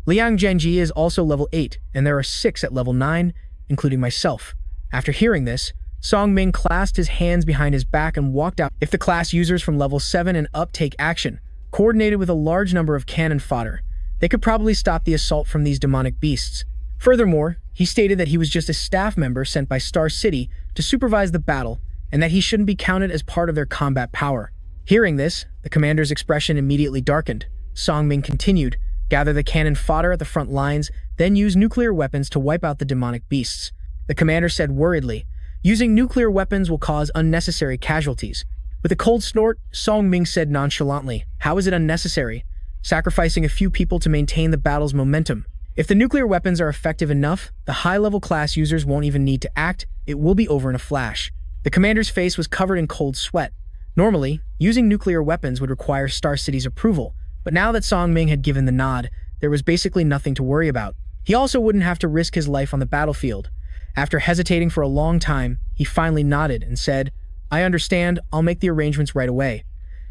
Liang Zhenji is also level 8, and there are 6 at level 9, including myself." After hearing this, Song Ming clasped his hands behind his back and walked out. If the class users from level 7 and up take action, coordinated with a large number of cannon fodder, they could probably stop the assault from these demonic beasts. Furthermore, he stated that he was just a staff member sent by Star City to supervise the battle, and that he shouldn't be counted as part of their combat power. Hearing this, the commander's expression immediately darkened. Song Ming continued, "Gather the cannon fodder at the front lines, then use nuclear weapons to wipe out the demonic beasts." The commander said worriedly, "Using nuclear weapons will cause unnecessary casualties." With a cold snort, Song Ming said nonchalantly, "How is it unnecessary? Sacrificing a few people to maintain the battle's momentum. If the nuclear weapons are effective enough, the high-level class users won't even need to act. It will be over in a flash." The commander's face was covered in cold sweat. Normally, using nuclear weapons would require Star City's approval, but now that Song Ming had given the nod, there was basically nothing to worry about. He also wouldn't have to risk his life on the battlefield. After hesitating for a long time, he finally nodded and said, "I understand, I'll make the arrangements right away."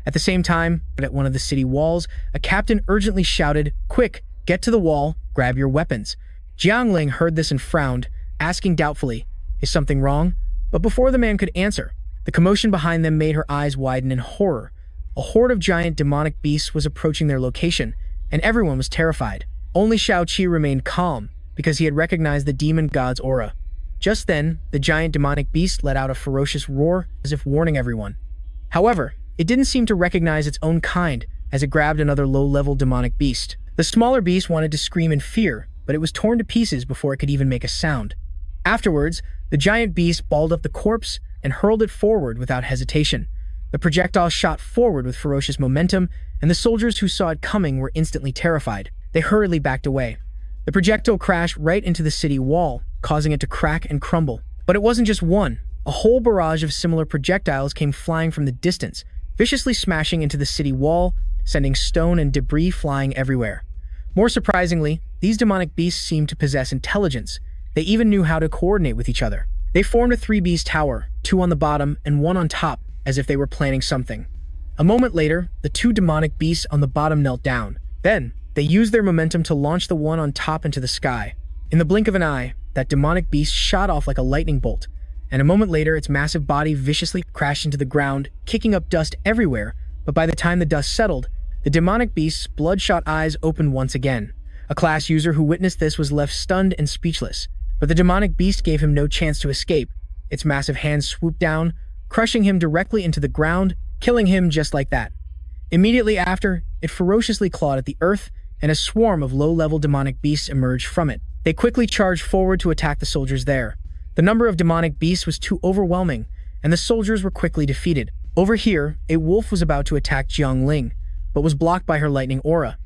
At the same time, at one of the city walls, a captain urgently shouted, "Quick, get to the wall, grab your weapons." Jiangling heard this and frowned, asking doubtfully, "Is something wrong?" But before the man could answer, the commotion behind them made her eyes widen in horror. A horde of giant demonic beasts was approaching their location, and everyone was terrified. Only Shao Qi remained calm, because he had recognized the demon god's aura. Just then, the giant demonic beast let out a ferocious roar, as if warning everyone. However, it didn't seem to recognize its own kind, as it grabbed another low-level demonic beast. The smaller beast wanted to scream in fear, but it was torn to pieces before it could even make a sound. Afterwards, the giant beast balled up the corpse and hurled it forward without hesitation. The projectile shot forward with ferocious momentum, and the soldiers who saw it coming were instantly terrified. They hurriedly backed away. The projectile crashed right into the city wall, causing it to crack and crumble. But it wasn't just one. A whole barrage of similar projectiles came flying from the distance, viciously smashing into the city wall, sending stone and debris flying everywhere. More surprisingly, these demonic beasts seemed to possess intelligence. They even knew how to coordinate with each other. They formed a three-beast tower, two on the bottom and one on top, as if they were planning something. A moment later, the two demonic beasts on the bottom knelt down. Then, they used their momentum to launch the one on top into the sky. In the blink of an eye, that demonic beast shot off like a lightning bolt, and a moment later its massive body viciously crashed into the ground, kicking up dust everywhere. But by the time the dust settled, the demonic beast's bloodshot eyes opened once again. A class user who witnessed this was left stunned and speechless. But the demonic beast gave him no chance to escape. Its massive hands swooped down, crushing him directly into the ground, killing him just like that. Immediately after, it ferociously clawed at the earth, and a swarm of low-level demonic beasts emerged from it. They quickly charged forward to attack the soldiers there. The number of demonic beasts was too overwhelming, and the soldiers were quickly defeated. Over here, a wolf was about to attack Jiangling, but was blocked by her lightning aura.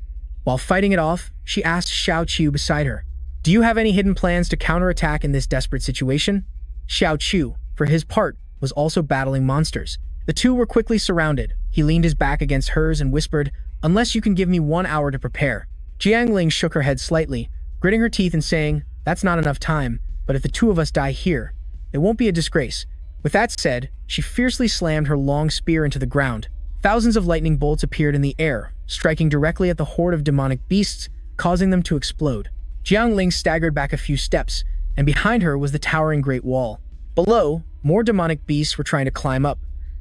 While fighting it off, she asked Shao Qiu beside her, "Do you have any hidden plans to counterattack in this desperate situation?" Xiao Qiu, for his part, was also battling monsters. The two were quickly surrounded. He leaned his back against hers and whispered, "Unless you can give me 1 hour to prepare." Jiangling shook her head slightly, gritting her teeth and saying, "That's not enough time, but if the two of us die here, it won't be a disgrace." With that said, she fiercely slammed her long spear into the ground. Thousands of lightning bolts appeared in the air, striking directly at the horde of demonic beasts, causing them to explode. Jiangling staggered back a few steps, and behind her was the towering Great Wall. Below, more demonic beasts were trying to climb up.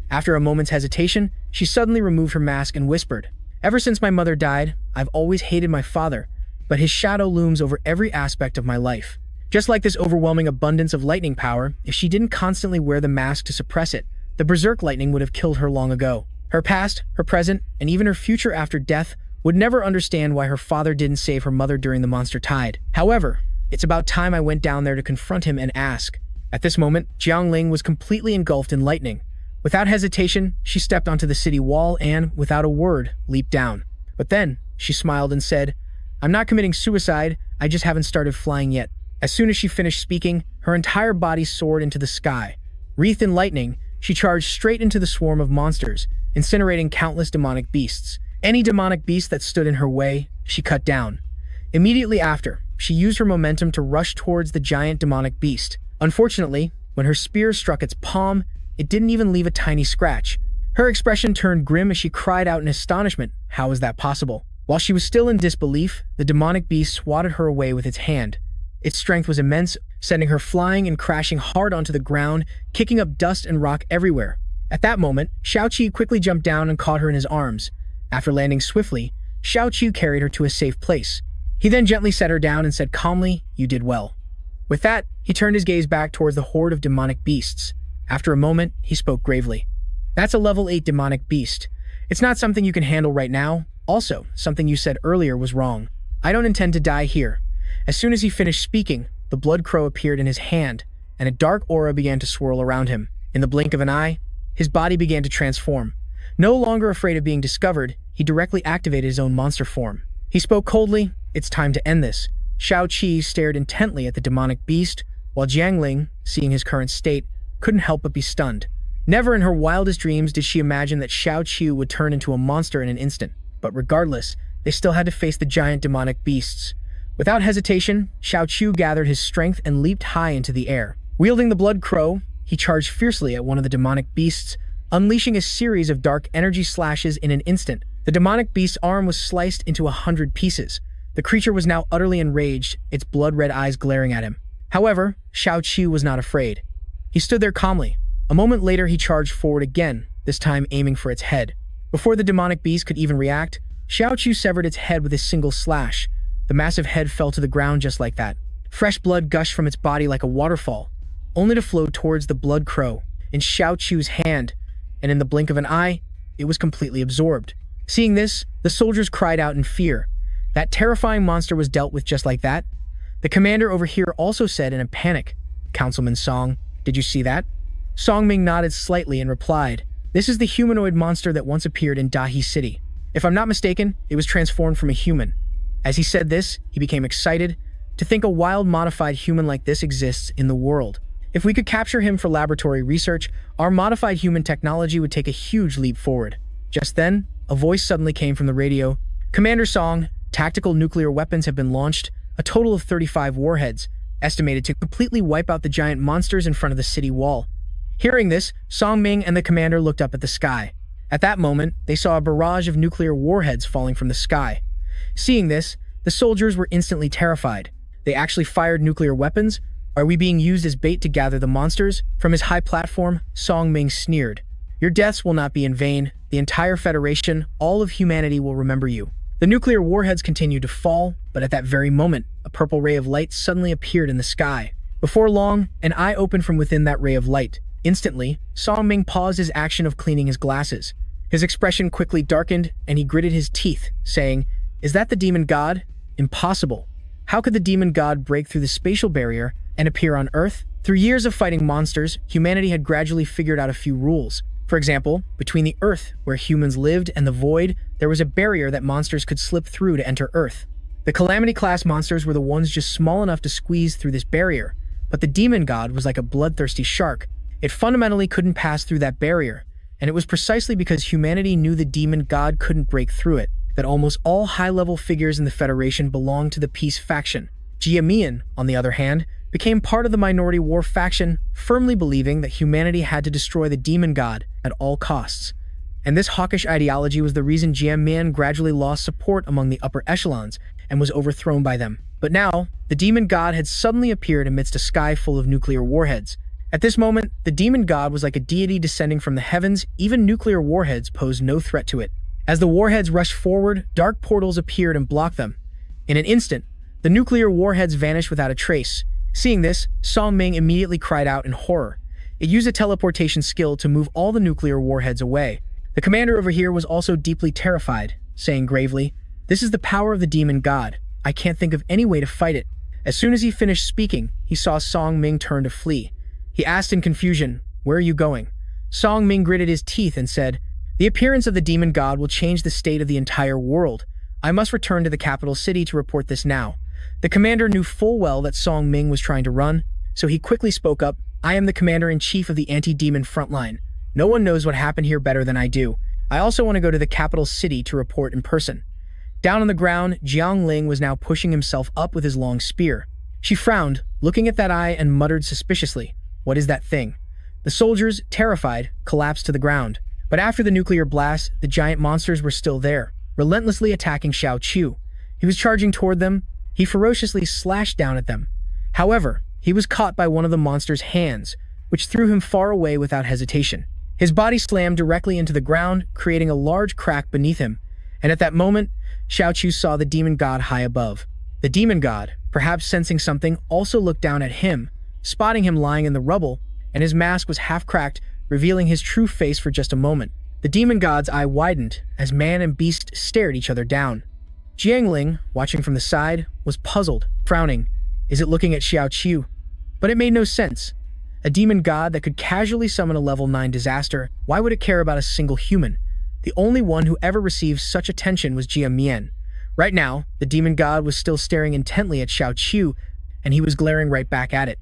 After a moment's hesitation, she suddenly removed her mask and whispered, "Ever since my mother died, I've always hated my father, but his shadow looms over every aspect of my life." Just like this overwhelming abundance of lightning power, if she didn't constantly wear the mask to suppress it, the berserk lightning would have killed her long ago. Her past, her present, and even her future after death would never understand why her father didn't save her mother during the monster tide. However, it's about time I went down there to confront him and ask. At this moment, Jiangling was completely engulfed in lightning. Without hesitation, she stepped onto the city wall and, without a word, leaped down. But then, she smiled and said, "I'm not committing suicide, I just haven't started flying yet." As soon as she finished speaking, her entire body soared into the sky. Wreathed in lightning, she charged straight into the swarm of monsters, incinerating countless demonic beasts. Any demonic beast that stood in her way, she cut down. Immediately after, she used her momentum to rush towards the giant demonic beast. Unfortunately, when her spear struck its palm, it didn't even leave a tiny scratch. Her expression turned grim as she cried out in astonishment, "How is that possible?" While she was still in disbelief, the demonic beast swatted her away with its hand. Its strength was immense, sending her flying and crashing hard onto the ground, kicking up dust and rock everywhere. At that moment, Shao Qi quickly jumped down and caught her in his arms. After landing swiftly, Shao Qi carried her to a safe place. He then gently set her down and said calmly, "You did well." With that, he turned his gaze back towards the horde of demonic beasts. After a moment, he spoke gravely. "That's a level 8 demonic beast. It's not something you can handle right now. Also, something you said earlier was wrong. I don't intend to die here." As soon as he finished speaking, the blood crow appeared in his hand, and a dark aura began to swirl around him. In the blink of an eye, his body began to transform. No longer afraid of being discovered, he directly activated his own monster form. He spoke coldly, "It's time to end this." Shao Qi stared intently at the demonic beast, while Jiangling, seeing his current state, couldn't help but be stunned. Never in her wildest dreams did she imagine that Shao Qiu would turn into a monster in an instant. But regardless, they still had to face the giant demonic beasts. Without hesitation, Xiao Chu gathered his strength and leaped high into the air. Wielding the blood crow, he charged fiercely at one of the demonic beasts, unleashing a series of dark energy slashes in an instant. The demonic beast's arm was sliced into 100 pieces. The creature was now utterly enraged, its blood-red eyes glaring at him. However, Xiao Chu was not afraid. He stood there calmly. A moment later, he charged forward again, this time aiming for its head. Before the demonic beast could even react, Xiao Chu severed its head with a single slash. The massive head fell to the ground just like that. Fresh blood gushed from its body like a waterfall, only to flow towards the blood crow in Xiao Chu's hand, and in the blink of an eye, it was completely absorbed. Seeing this, the soldiers cried out in fear. That terrifying monster was dealt with just like that. The commander over here also said in a panic, "Councilman Song, did you see that?" Song Ming nodded slightly and replied, "This is the humanoid monster that once appeared in Dahi City. If I'm not mistaken, it was transformed from a human." As he said this, he became excited. To think a wild modified human like this exists in the world. If we could capture him for laboratory research, our modified human technology would take a huge leap forward. Just then, a voice suddenly came from the radio. "Commander Song, tactical nuclear weapons have been launched, a total of 35 warheads, estimated to completely wipe out the giant monsters in front of the city wall." Hearing this, Song Ming and the commander looked up at the sky. At that moment, they saw a barrage of nuclear warheads falling from the sky. Seeing this, the soldiers were instantly terrified. They actually fired nuclear weapons? Are we being used as bait to gather the monsters? From his high platform, Song Ming sneered. "Your deaths will not be in vain. The entire Federation, all of humanity will remember you." The nuclear warheads continued to fall, but at that very moment, a purple ray of light suddenly appeared in the sky. Before long, an eye opened from within that ray of light. Instantly, Song Ming paused his action of cleaning his glasses. His expression quickly darkened, and he gritted his teeth, saying, "Is that the demon god? Impossible. How could the demon god break through the spatial barrier and appear on Earth?" Through years of fighting monsters, humanity had gradually figured out a few rules. For example, between the Earth, where humans lived, and the Void, there was a barrier that monsters could slip through to enter Earth. The Calamity-class monsters were the ones just small enough to squeeze through this barrier, but the demon god was like a bloodthirsty shark. It fundamentally couldn't pass through that barrier, and it was precisely because humanity knew the demon god couldn't break through it that almost all high-level figures in the Federation belonged to the Peace faction. Jia Mian, on the other hand, became part of the Minority War faction, firmly believing that humanity had to destroy the demon god at all costs. And this hawkish ideology was the reason Jia Mian gradually lost support among the upper echelons and was overthrown by them. But now, the demon god had suddenly appeared amidst a sky full of nuclear warheads. At this moment, the demon god was like a deity descending from the heavens. Even nuclear warheads posed no threat to it. As the warheads rushed forward, dark portals appeared and blocked them. In an instant, the nuclear warheads vanished without a trace. Seeing this, Song Ming immediately cried out in horror. It used a teleportation skill to move all the nuclear warheads away. The commander over here was also deeply terrified, saying gravely, "This is the power of the demon god. I can't think of any way to fight it." As soon as he finished speaking, he saw Song Ming turn to flee. He asked in confusion, "Where are you going?" Song Ming gritted his teeth and said, "The appearance of the demon god will change the state of the entire world. I must return to the capital city to report this now." The commander knew full well that Song Ming was trying to run, so he quickly spoke up, "I am the commander-in-chief of the anti-demon frontline. No one knows what happened here better than I do. I also want to go to the capital city to report in person." Down on the ground, Jiang Ling was now pushing himself up with his long spear. She frowned, looking at that eye, and muttered suspiciously, "What is that thing?" The soldiers, terrified, collapsed to the ground. But after the nuclear blast, the giant monsters were still there, relentlessly attacking Xiao Chu. He was charging toward them. He ferociously slashed down at them. However, he was caught by one of the monster's hands, which threw him far away without hesitation. His body slammed directly into the ground, creating a large crack beneath him. And at that moment, Xiao Chu saw the demon god high above. The demon god, perhaps sensing something, also looked down at him, spotting him lying in the rubble, and his mask was half cracked, revealing his true face for just a moment. The demon god's eye widened as man and beast stared each other down. Jiangling, watching from the side, was puzzled, frowning. Is it looking at Xiao Chu? But it made no sense. A demon god that could casually summon a level 9 disaster, why would it care about a single human? The only one who ever received such attention was Jia Mian. Right now, the demon god was still staring intently at Xiao Chu, and he was glaring right back at it.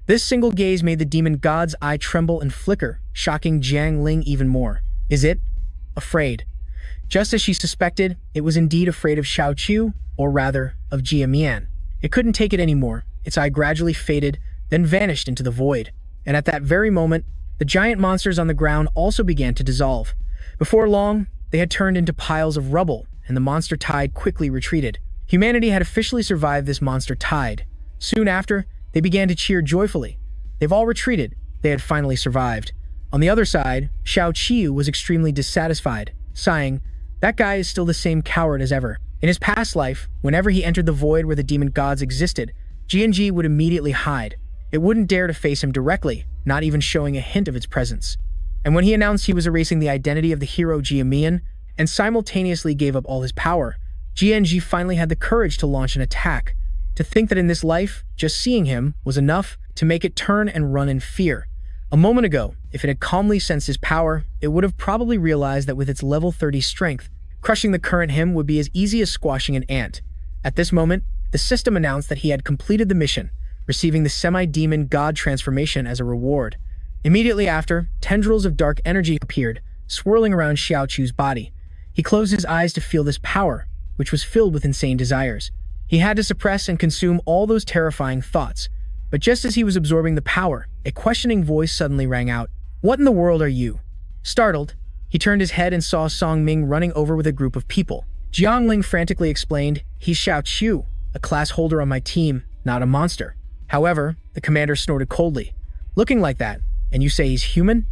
This single gaze made the demon god's eye tremble and flicker, shocking Jiang Ling even more. Is it? Afraid. Just as she suspected, it was indeed afraid of Xiao Chu, or rather, of Jia Mian. It couldn't take it anymore. Its eye gradually faded, then vanished into the void. And at that very moment, the giant monsters on the ground also began to dissolve. Before long, they had turned into piles of rubble, and the monster tide quickly retreated. Humanity had officially survived this monster tide. Soon after, they began to cheer joyfully. They've all retreated. They had finally survived. On the other side, Xiao Qiu was extremely dissatisfied, sighing, "That guy is still the same coward as ever." In his past life, whenever he entered the void where the demon gods existed, G&G would immediately hide. It wouldn't dare to face him directly, not even showing a hint of its presence. And when he announced he was erasing the identity of the hero Jiamian and simultaneously gave up all his power, GNG finally had the courage to launch an attack. To think that in this life, just seeing him was enough to make it turn and run in fear. A moment ago, if it had calmly sensed his power, it would have probably realized that with its level 30 strength, crushing the current him would be as easy as squashing an ant. At this moment, the system announced that he had completed the mission, receiving the semi-demon god transformation as a reward. Immediately after, tendrils of dark energy appeared, swirling around Xiao Qiu's body. He closed his eyes to feel this power, which was filled with insane desires. He had to suppress and consume all those terrifying thoughts. But just as he was absorbing the power, a questioning voice suddenly rang out. "What in the world are you?" Startled, he turned his head and saw Song Ming running over with a group of people. Jiang Ling frantically explained, "He's Xiao Qiu, a class holder on my team, not a monster." However, the commander snorted coldly. "Looking like that, and you say he's human?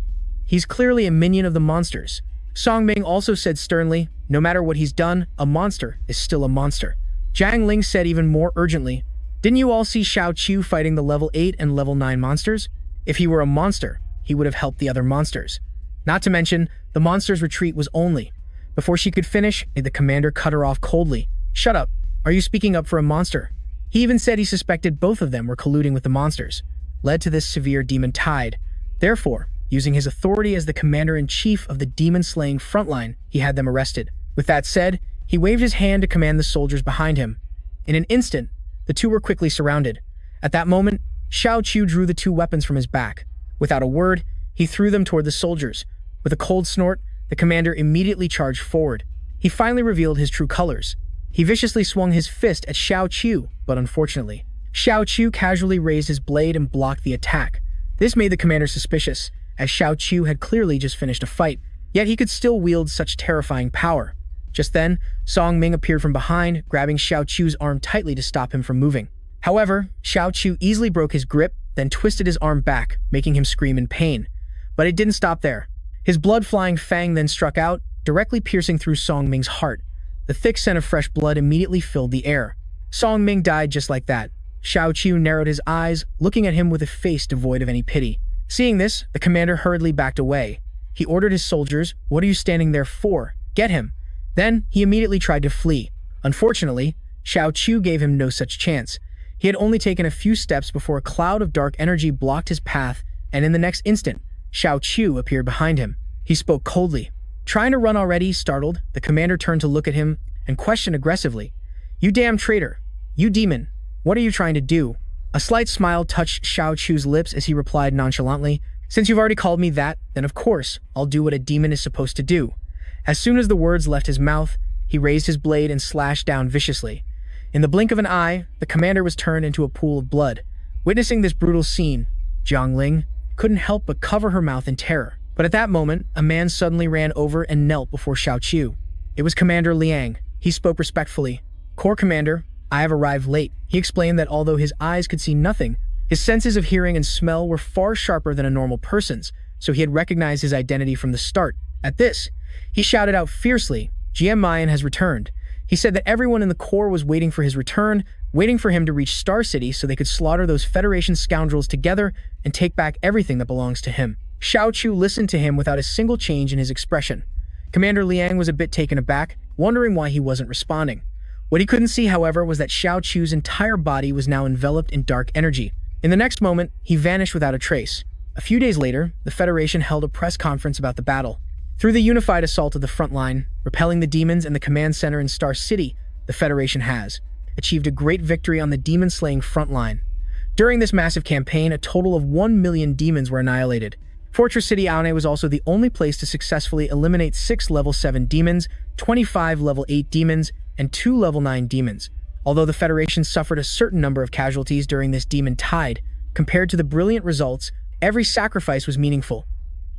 He's clearly a minion of the monsters." Song Ming also said sternly, "No matter what he's done, a monster is still a monster." Jiang Ling said even more urgently, "Didn't you all see Xiao Qiu fighting the level 8 and level 9 monsters? If he were a monster, he would have helped the other monsters. Not to mention, the monster's retreat was only..." Before she could finish, the commander cut her off coldly. "Shut up. Are you speaking up for a monster?" He even said he suspected both of them were colluding with the monsters, led to this severe demon tide. Therefore, using his authority as the commander-in-chief of the demon-slaying frontline, he had them arrested. With that said, he waved his hand to command the soldiers behind him. In an instant, the two were quickly surrounded. At that moment, Xiao Qiu drew the two weapons from his back. Without a word, he threw them toward the soldiers. With a cold snort, the commander immediately charged forward. He finally revealed his true colors. He viciously swung his fist at Xiao Qiu, but unfortunately, Xiao Qiu casually raised his blade and blocked the attack. This made the commander suspicious, as Xiao Qiu had clearly just finished a fight, yet he could still wield such terrifying power. Just then, Song Ming appeared from behind, grabbing Xiao Qiu's arm tightly to stop him from moving. However, Xiao Qiu easily broke his grip, then twisted his arm back, making him scream in pain. But it didn't stop there. His blood-flying fang then struck out, directly piercing through Song Ming's heart. The thick scent of fresh blood immediately filled the air. Song Ming died just like that. Xiao Qiu narrowed his eyes, looking at him with a face devoid of any pity. Seeing this, the commander hurriedly backed away. He ordered his soldiers, "What are you standing there for? Get him!" Then, he immediately tried to flee. Unfortunately, Xiao Qiu gave him no such chance. He had only taken a few steps before a cloud of dark energy blocked his path, and in the next instant, Xiao Qiu appeared behind him. He spoke coldly. Trying to run already, startled, the commander turned to look at him and questioned aggressively, "You damn traitor! You demon! What are you trying to do?" A slight smile touched Xiao Qiu's lips as he replied nonchalantly, "Since you've already called me that, then of course, I'll do what a demon is supposed to do." As soon as the words left his mouth, he raised his blade and slashed down viciously. In the blink of an eye, the commander was turned into a pool of blood. Witnessing this brutal scene, Jiang Ling couldn't help but cover her mouth in terror. But at that moment, a man suddenly ran over and knelt before Xiao Qiu. It was Commander Liang. He spoke respectfully. "Corps Commander, I have arrived late." He explained that although his eyes could see nothing, his senses of hearing and smell were far sharper than a normal person's, so he had recognized his identity from the start. At this, he shouted out fiercely, "GM Mayan has returned." He said that everyone in the Corps was waiting for his return, waiting for him to reach Star City so they could slaughter those Federation scoundrels together and take back everything that belongs to him. Xiao Qiu listened to him without a single change in his expression. Commander Liang was a bit taken aback, wondering why he wasn't responding. What he couldn't see, however, was that Xiao Qiu's entire body was now enveloped in dark energy. In the next moment, he vanished without a trace. A few days later, the Federation held a press conference about the battle. Through the unified assault of the front line, repelling the demons and the command center in Star City, the Federation has achieved a great victory on the demon-slaying front line. During this massive campaign, a total of 1 million demons were annihilated. Fortress City Aone was also the only place to successfully eliminate 6 level 7 demons, 25 level 8 demons, and 2 level 9 demons. Although the Federation suffered a certain number of casualties during this demon tide, compared to the brilliant results, every sacrifice was meaningful.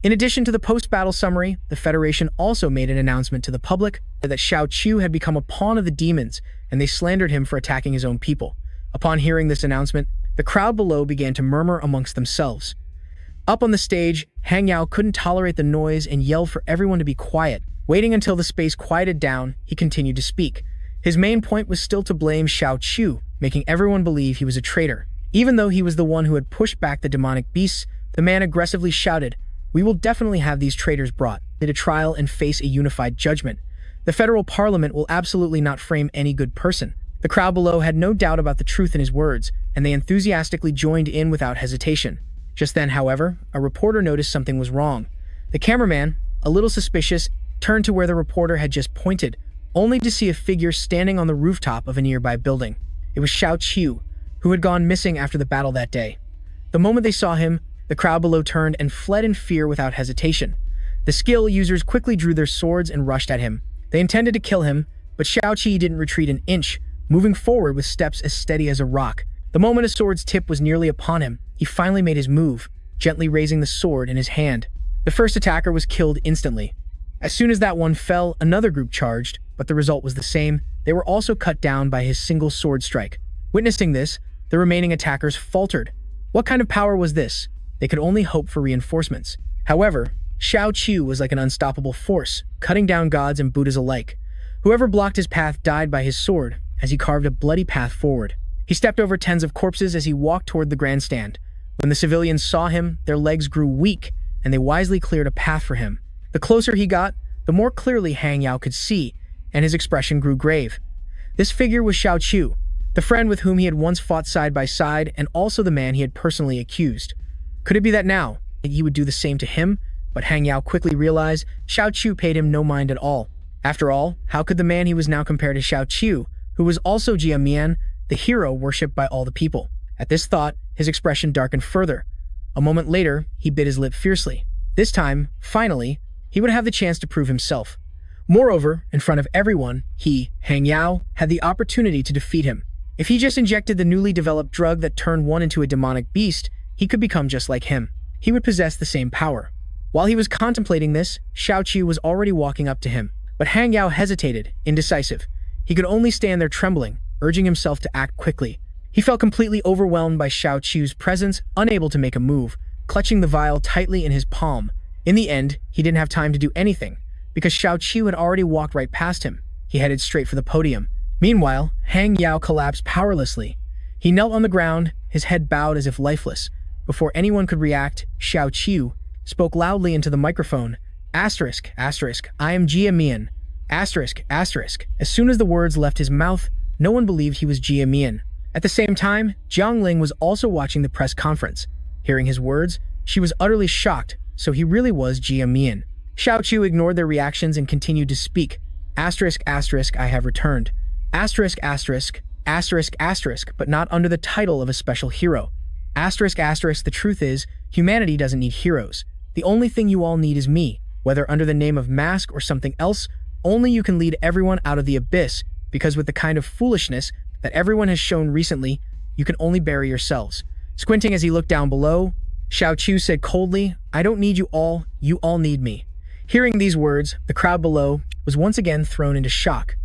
In addition to the post-battle summary, the Federation also made an announcement to the public that Xiao Qiu had become a pawn of the demons, and they slandered him for attacking his own people. Upon hearing this announcement, the crowd below began to murmur amongst themselves. Up on the stage, Hang Yao couldn't tolerate the noise and yelled for everyone to be quiet. Waiting until the space quieted down, he continued to speak. His main point was still to blame Xiao Qiu, making everyone believe he was a traitor. Even though he was the one who had pushed back the demonic beasts, the man aggressively shouted, "We will definitely have these traitors brought to trial and face a unified judgment. The federal parliament will absolutely not frame any good person." The crowd below had no doubt about the truth in his words, and they enthusiastically joined in without hesitation. Just then, however, a reporter noticed something was wrong. The cameraman, a little suspicious, turned to where the reporter had just pointed, only to see a figure standing on the rooftop of a nearby building. It was Xiao Qiu, who had gone missing after the battle that day. The moment they saw him, the crowd below turned and fled in fear without hesitation. The skill users quickly drew their swords and rushed at him. They intended to kill him, but Xiao Qi didn't retreat an inch, moving forward with steps as steady as a rock. The moment a sword's tip was nearly upon him, he finally made his move, gently raising the sword in his hand. The first attacker was killed instantly. As soon as that one fell, another group charged, but the result was the same. They were also cut down by his single sword strike. Witnessing this, the remaining attackers faltered. What kind of power was this? They could only hope for reinforcements. However, Xiao Qiu was like an unstoppable force, cutting down gods and Buddhas alike. Whoever blocked his path died by his sword, as he carved a bloody path forward. He stepped over tens of corpses as he walked toward the grandstand. When the civilians saw him, their legs grew weak, and they wisely cleared a path for him. The closer he got, the more clearly Hang Yao could see, and his expression grew grave. This figure was Xiao Qiu, the friend with whom he had once fought side by side, and also the man he had personally accused. Could it be that now he would do the same to him? But Hang Yao quickly realized Xiao Qiu paid him no mind at all. After all, how could the man he was now compared to Xiao Qiu, who was also Jia Mian, the hero worshipped by all the people? At this thought, his expression darkened further. A moment later, he bit his lip fiercely. This time, finally, he would have the chance to prove himself. Moreover, in front of everyone, he, Hang Yao, had the opportunity to defeat him. If he just injected the newly developed drug that turned one into a demonic beast, he could become just like him. He would possess the same power. While he was contemplating this, Xiao Qiu was already walking up to him. But Hang Yao hesitated, indecisive. He could only stand there trembling, urging himself to act quickly. He felt completely overwhelmed by Xiao Qiu's presence, unable to make a move, clutching the vial tightly in his palm. In the end, he didn't have time to do anything, because Xiao Qiu had already walked right past him. He headed straight for the podium. Meanwhile, Hang Yao collapsed powerlessly. He knelt on the ground, his head bowed as if lifeless. Before anyone could react, Xiao Qiu spoke loudly into the microphone. Asterisk, asterisk, I am Jia Mian. Asterisk, asterisk. As soon as the words left his mouth, no one believed he was Jia Mian. At the same time, Jiang Ling was also watching the press conference. Hearing his words, she was utterly shocked, so he really was Jia Mian. Xiao Qiu ignored their reactions and continued to speak. Asterisk, asterisk, I have returned. Asterisk, asterisk, asterisk, asterisk, but not under the title of a special hero. Asterisk, asterisk, the truth is, humanity doesn't need heroes. The only thing you all need is me. Whether under the name of mask or something else, only you can lead everyone out of the abyss, because with the kind of foolishness that everyone has shown recently, you can only bury yourselves. Squinting as he looked down below, Xiao Qiu said coldly, I don't need you all need me. Hearing these words, the crowd below was once again thrown into shock.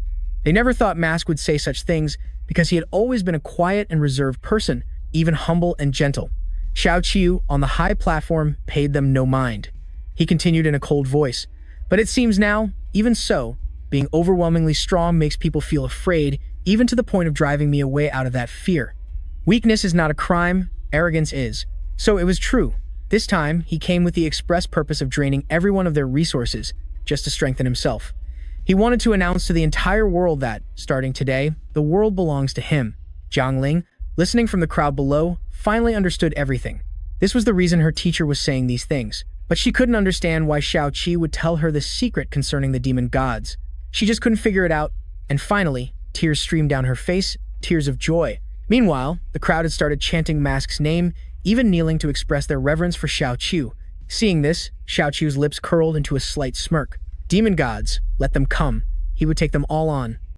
They never thought Mask would say such things, because he had always been a quiet and reserved person, even humble and gentle. Xiao Qiu, on the high platform, paid them no mind. He continued in a cold voice, but it seems now, even so, being overwhelmingly strong makes people feel afraid, even to the point of driving me away out of that fear. Weakness is not a crime, arrogance is. So it was true. This time, he came with the express purpose of draining everyone of their resources, just to strengthen himself. He wanted to announce to the entire world that, starting today, the world belongs to him. Jiang Ling, listening from the crowd below, finally understood everything. This was the reason her teacher was saying these things. But she couldn't understand why Xiao Qi would tell her the secret concerning the demon gods. She just couldn't figure it out, and finally, tears streamed down her face, tears of joy. Meanwhile, the crowd had started chanting Mask's name, even kneeling to express their reverence for Xiao Qiu. Seeing this, Xiao Qiu's lips curled into a slight smirk. Demon gods, let them come. He would take them all on.